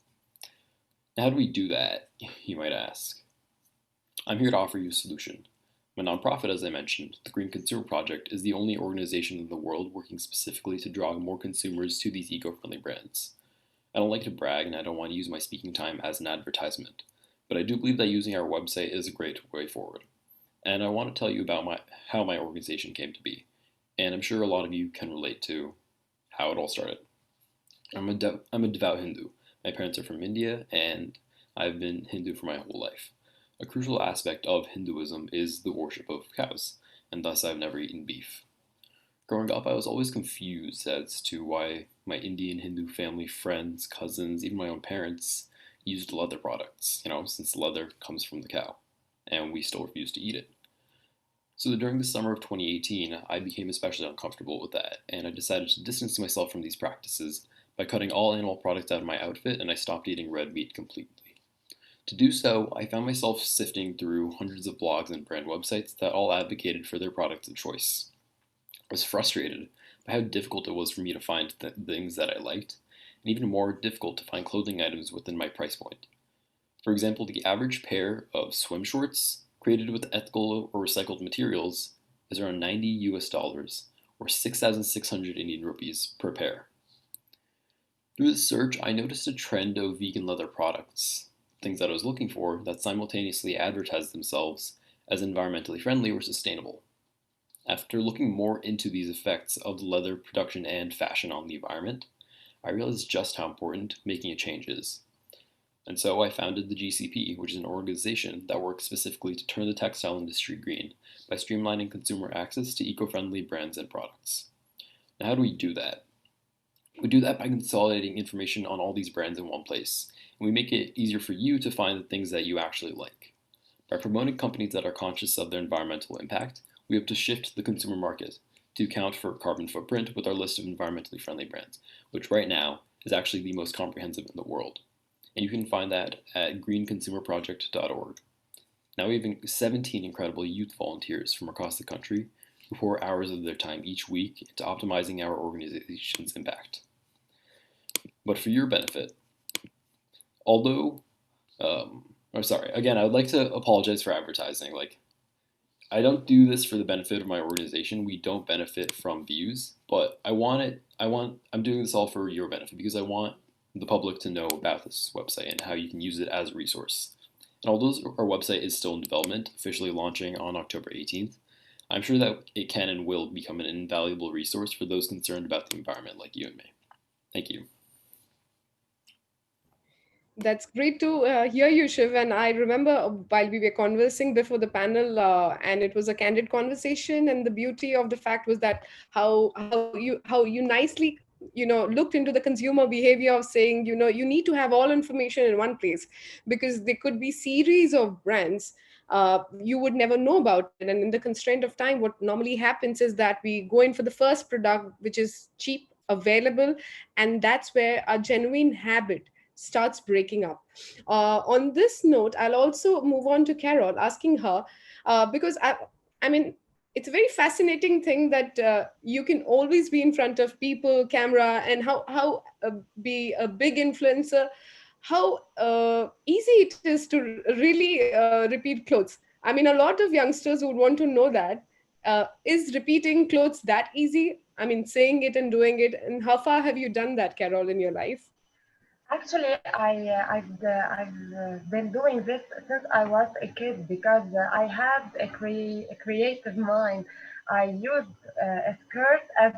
Now, how do we do that, you might ask? I'm here to offer you a solution. I'm a nonprofit, as I mentioned. The Green Consumer Project is the only organization in the world working specifically to draw more consumers to these eco-friendly brands. I don't like to brag and I don't want to use my speaking time as an advertisement, but I do believe that using our website is a great way forward. And I want to tell you about how my organization came to be, and I'm sure a lot of you can relate to how it all started. I'm a devout Hindu. My parents are from India, and I've been Hindu for my whole life. A crucial aspect of Hinduism is the worship of cows, and thus I've never eaten beef. Growing up, I was always confused as to why my Indian Hindu family, friends, cousins, even my own parents used leather products, since leather comes from the cow, and we still refuse to eat it. So during the summer of 2018, I became especially uncomfortable with that, and I decided to distance myself from these practices by cutting all animal products out of my outfit, and I stopped eating red meat completely. To do so, I found myself sifting through hundreds of blogs and brand websites that all advocated for their products of choice. I was frustrated by how difficult it was for me to find things that I liked, and even more difficult to find clothing items within my price point. For example, the average pair of swim shorts created with ethical or recycled materials is around $90 US, or 6,600 Indian rupees per pair. Through this search, I noticed a trend of vegan leather products, things that I was looking for, that simultaneously advertised themselves as environmentally friendly or sustainable. After looking more into these effects of the leather production and fashion on the environment, I realized just how important making a change is. And so I founded the GCP, which is an organization that works specifically to turn the textile industry green by streamlining consumer access to eco-friendly brands and products. Now, how do we do that? We do that by consolidating information on all these brands in one place, and we make it easier for you to find the things that you actually like. By promoting companies that are conscious of their environmental impact, we hope to shift the consumer market to account for carbon footprint with our list of environmentally friendly brands, which right now is actually the most comprehensive in the world. And you can find that at greenconsumerproject.org. Now we have 17 incredible youth volunteers from across the country who pour hours of their time each week into optimizing our organization's impact. But for your benefit, I would like to apologize for advertising. I don't do this for the benefit of my organization. We don't benefit from views, but I'm doing this all for your benefit because I want the public to know about this website and how you can use it as a resource. And although our website is still in development, officially launching on October 18th, I'm sure that it can and will become an invaluable resource for those concerned about the environment like you and me. Thank you. That's great to hear you, Shiv. And I remember while we were conversing before the panel, and it was a candid conversation. And the beauty of the fact was that how you nicely looked into the consumer behavior of saying you need to have all information in one place, because there could be series of brands you would never know about it. And in the constraint of time, what normally happens is that we go in for the first product, which is cheap, available, and that's where a genuine habit starts breaking up. On this note, I'll also move on to Carol, asking her, because I mean, it's a very fascinating thing that you can always be in front of people, camera, and how be a big influencer, how easy it is to really repeat clothes. I mean, a lot of youngsters would want to know that. Is repeating clothes that easy? I mean, saying it and doing it. And how far have you done that, Carol, in your life? Actually, I've been doing this since I was a kid because I have a creative mind. I use a skirt as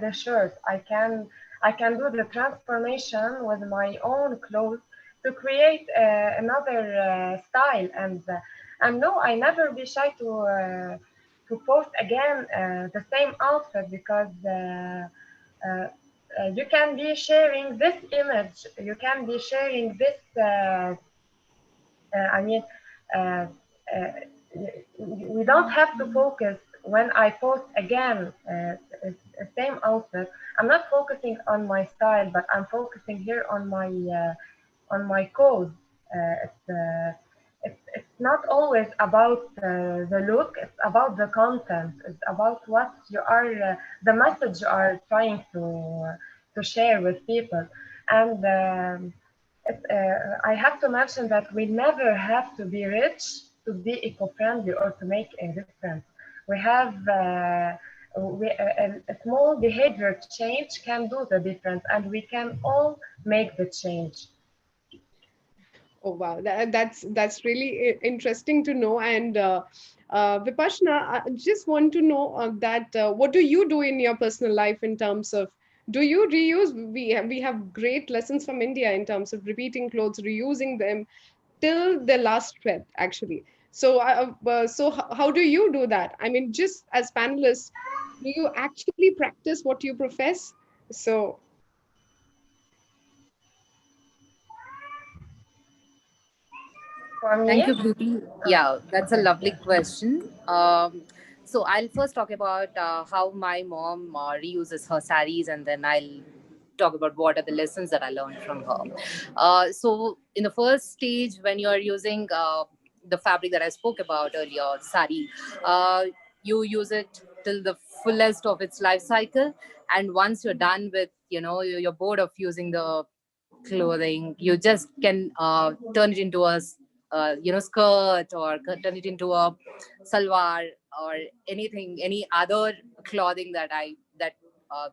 a shirt. I can I can do the transformation with my own clothes to create another style. And no, I never be shy to post again the same outfit, because you can be sharing this image, you can be sharing this I mean, uh, uh, we don't have to focus when I post again the same outfit. I'm not focusing on my style, but I'm focusing here on my code. It's not always about the look. It's about the content. It's about what you are, the message you are trying to share with people. And I have to mention that we never have to be rich to be eco-friendly or to make a difference. We have a small behavior change can do the difference, and we can all make the change. Oh wow, that's really interesting to know. And Vipassana, I just want to know that what do you do in your personal life in terms of, do you reuse? We have great lessons from India in terms of repeating clothes, reusing them till the last thread, actually. So how do you do that? I mean, just as panelists, do you actually practice what you profess? So For me, Thank you, Beauty. Yeah, that's a lovely question. So I'll first talk about how my mom reuses her saris, and then I'll talk about what are the lessons that I learned from her. So in the first stage, when you're using the fabric that I spoke about earlier, sari, uh, you use it till the fullest of its life cycle, and once you're done with, you're bored of using the clothing, you just can turn it into a skirt, or turn it into a salwar, or anything, any other clothing that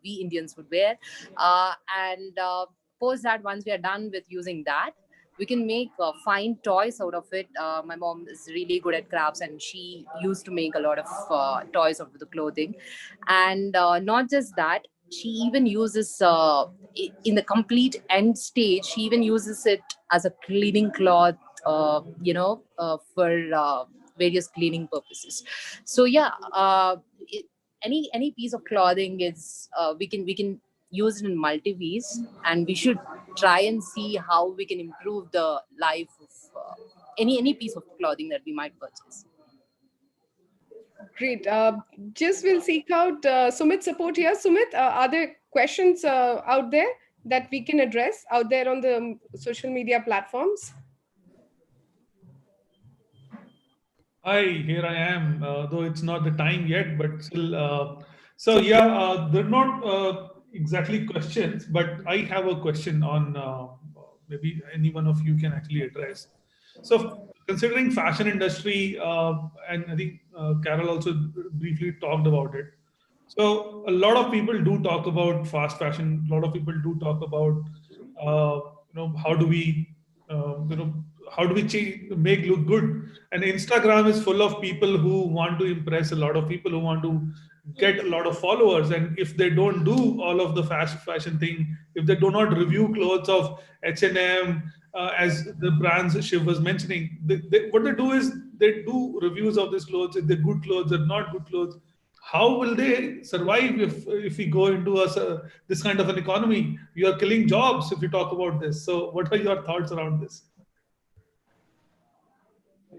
we Indians would wear. And post that, once we are done with using that, we can make fine toys out of it. My mom is really good at crafts, and she used to make a lot of toys out of the clothing. And not just that, she even uses in the complete end stage, she even uses it as a cleaning cloth, for various cleaning purposes. So yeah, any piece of clothing is, we can use it in multi ways, and we should try and see how we can improve the life of any piece of clothing that we might purchase. great. Just will seek out Sumit's support here. Sumit, are there questions out there that we can address out there on the social media platforms? Hi, here I am, though it's not the time yet, but still. So yeah, they're not exactly questions, but I have a question on, maybe any one of you can actually address. So considering fashion industry, and I think Carol also briefly talked about it. So a lot of people do talk about fast fashion. A lot of people do talk about, uh, how do we, you know, how do we make look good? And Instagram is full of people who want to impress a lot of people, who want to get a lot of followers. And if they don't do all of the fast fashion thing, if they do not review clothes of H&M, as the brands Shiv was mentioning, what they do is they do reviews of these clothes. If they're good clothes or not good clothes, how will they survive if we go into this kind of an economy? You are killing jobs if you talk about this. So what are your thoughts around this?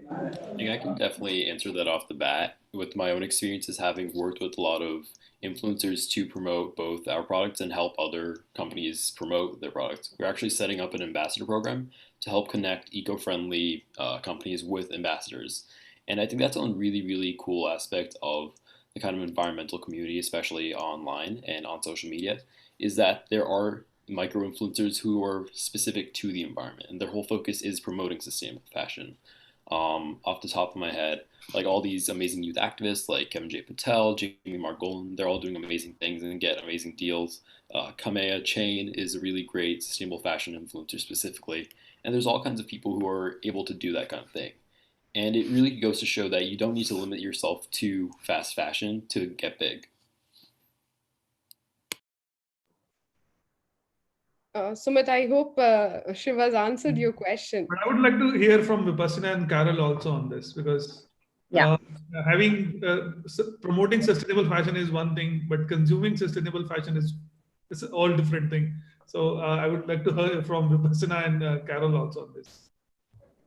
I think I can definitely answer that off the bat with my own experiences, having worked with a lot of influencers to promote both our products and help other companies promote their products. We're actually setting up an ambassador program to help connect eco-friendly companies with ambassadors. And I think that's a really, really cool aspect of the kind of environmental community, especially online and on social media, is that there are micro influencers who are specific to the environment, and their whole focus is promoting sustainable fashion. Off the top of my head, like all these amazing youth activists like Kevin J. Patel, Jamie Margolin, they're all doing amazing things and get amazing deals. Kamea Chain is a really great sustainable fashion influencer specifically. And there's all kinds of people who are able to do that kind of thing. And it really goes to show that you don't need to limit yourself to fast fashion to get big. Sumit, I hope Shiva's answered your question. But I would like to hear from Vipassana and Carol also on this, because Yeah. promoting sustainable fashion is one thing, but consuming sustainable fashion is all different thing. So I would like to hear from Vipassana and Carol also on this.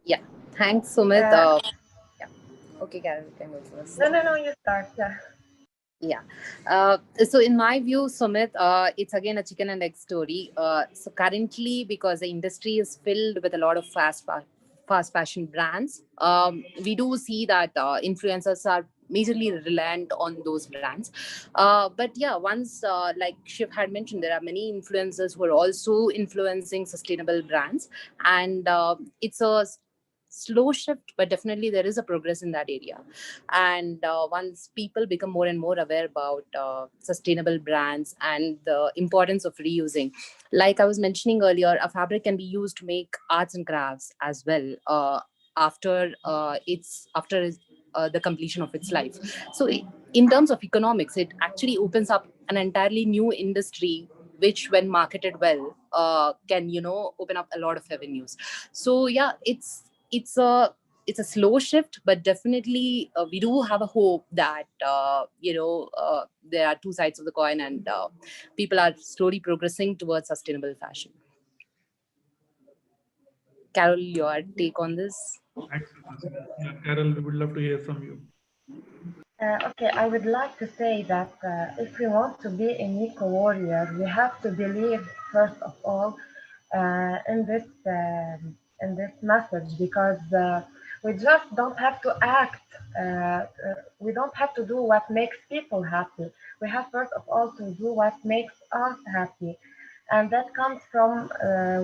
Yeah. Thanks, Sumit. Yeah. Okay, Carol, you can go first. No, you start. Yeah. Yeah. So in my view, Sumit, it's again a chicken and egg story. So currently, because the industry is filled with a lot of fast fashion brands, we do see that influencers are majorly reliant on those brands. But yeah, once like Shiv had mentioned, there are many influencers who are also influencing sustainable brands, and it's a slow shift, but definitely there is a progress in that area. And once people become more and more aware about sustainable brands and the importance of reusing, like I was mentioning earlier, a fabric can be used to make arts and crafts as well, after the completion of its life. So in terms of economics, it actually opens up an entirely new industry, which when marketed well can open up a lot of avenues. So yeah, it's a slow shift, but definitely we do have a hope that there are two sides of the coin, and people are slowly progressing towards sustainable fashion. Carol, your take on this? Thanks, Vipassana. Yeah, Carol, we would love to hear from you. Okay, I would like to say that if we want to be an eco-warrior, we have to believe first of all in this message, because we just don't have to act. We don't have to do what makes people happy. We have first of all to do what makes us happy, and that comes from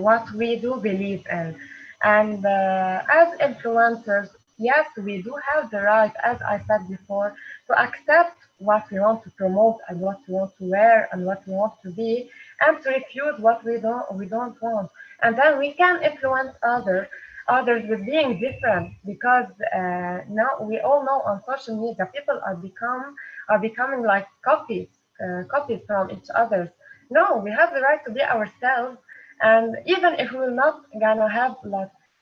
what we do believe in. And as influencers, yes, we do have the right, as I said before, to accept what we want to promote and what we want to wear and what we want to be, and to refuse what we don't want. And then we can influence others with being different, because now we all know on social media people are becoming like copies from each other. No, we have the right to be ourselves, and even if we're not gonna have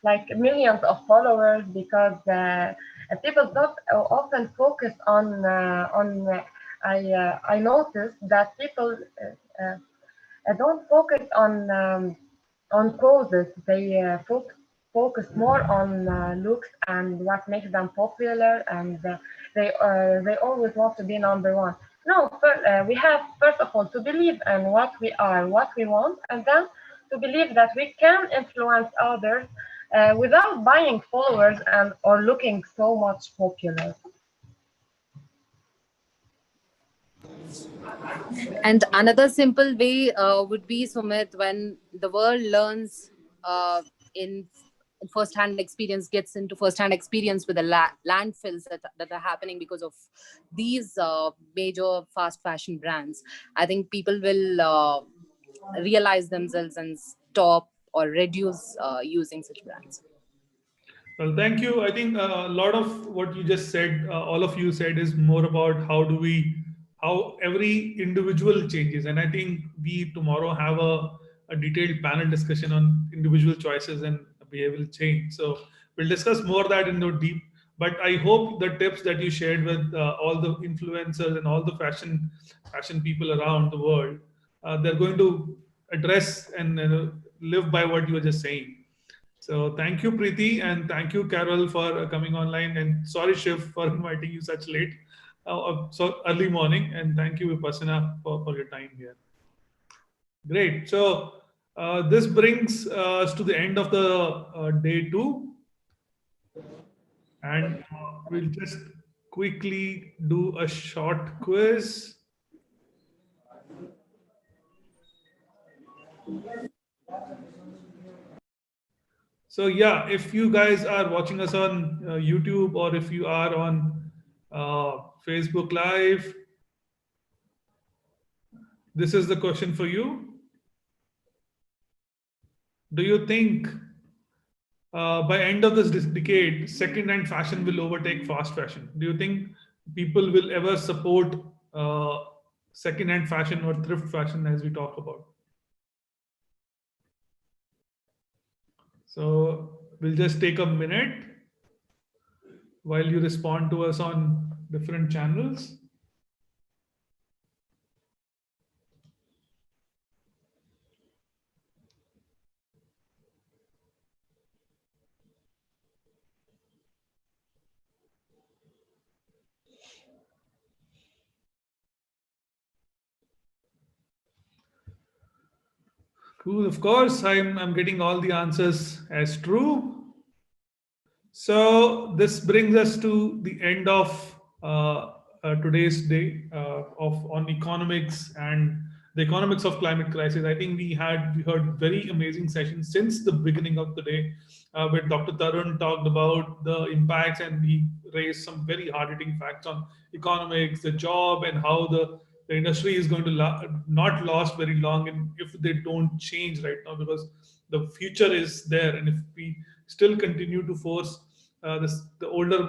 like millions of followers, because people don't often focus on. I noticed that people don't focus on causes. They focus more on looks and what makes them popular, and they always want to be number one. No, we have first of all to believe in what we are, what we want, and then to believe that we can influence others without buying followers and or looking so much popular. And another simple way would be, Sumit, when the world learns in first-hand experience, gets into first-hand experience with the landfills that are happening because of these major fast fashion brands. I think people will realize themselves and stop or reduce using such brands. Well, thank you. I think a lot of what you just said, all of you said, is more about how every individual changes. And I think we tomorrow have a detailed panel discussion on individual choices and behavioral change. So we'll discuss more that in the deep. But I hope the tips that you shared with all the influencers and all the fashion people around the world, they're going to address and live by what you were just saying. So thank you, Preeti, and thank you, Carol, for coming online. And sorry, Shiv, for inviting you such late, so early morning. And thank you, Vipassana, for your time here. Great. So this brings us to the end of the day 2. And we'll just quickly do a short quiz. So yeah, if you guys are watching us on YouTube, or if you are on Facebook Live, this is the question for you. Do you think by end of this decade, second-hand fashion will overtake fast fashion? Do you think people will ever support second-hand fashion or thrift fashion, as we talk about? So we'll just take a minute while you respond to us on different channels. Cool. Of course, I'm getting all the answers as true. So this brings us to the end of today's day of on economics and the economics of climate crisis. I think we heard very amazing sessions since the beginning of the day, where Dr. Tarun talked about the impacts and he raised some very hard-hitting facts on economics, the job, and how the industry is going to not last very long, and if they don't change right now, because the future is there, and if we still continue to force the older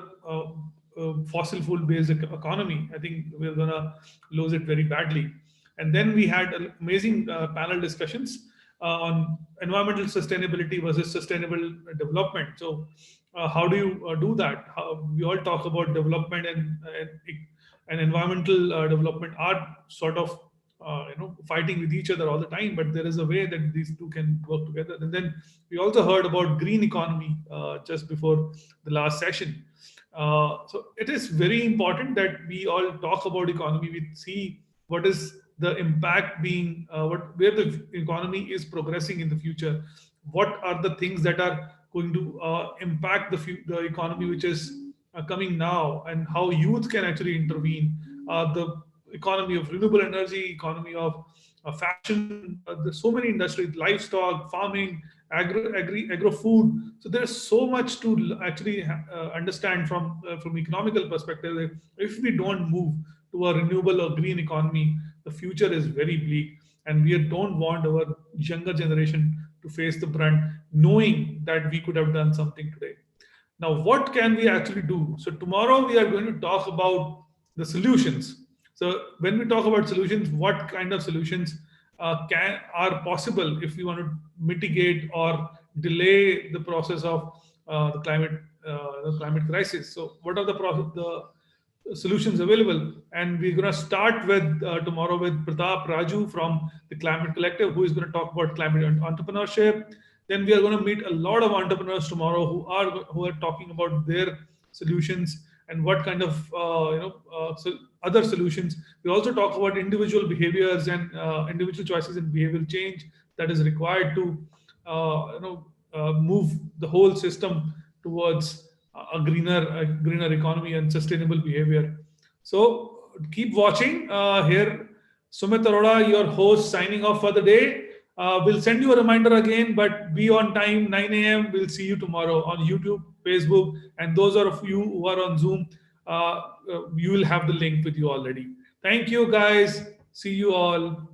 fossil fuel based economy, I think we're gonna lose it very badly. And then we had amazing panel discussions on environmental sustainability versus sustainable development. So how do you do that? We all talk about development and environmental development are sort of fighting with each other all the time, but there is a way that these two can work together. And then we also heard about green economy just before the last session. So it is very important that we all talk about economy. We see what is the impact being, where the economy is progressing in the future. What are the things that are going to impact the economy which is coming now, and how youth can actually intervene. The economy of renewable energy, economy of fashion, there's so many industries, livestock, farming, agro food. So there's so much to actually understand from economical perspective. If we don't move to a renewable or green economy, the future is very bleak, and we don't want our younger generation to face the brunt, knowing that we could have done something today. Now, what can we actually do? So tomorrow we are going to talk about the solutions. So when we talk about solutions, what kind of solutions are possible if we want to mitigate or delay the process of the climate crisis? So what are the solutions available? And we're going to start with tomorrow with Pratap Raju from the Climate Collective, who is going to talk about climate entrepreneurship. Then we are going to meet a lot of entrepreneurs tomorrow who are talking about their solutions and what kind of other solutions. We also talk about individual behaviors and individual choices in behavioral change that is required to move the whole system towards a greener economy and sustainable behavior. So keep watching. Here, Sumit Arora, your host, signing off for the day. We'll send you a reminder again, but be on time, 9 a.m. We'll see you tomorrow on YouTube, Facebook, and those of you who are on Zoom, you will have the link with you already. Thank you, guys. See you all.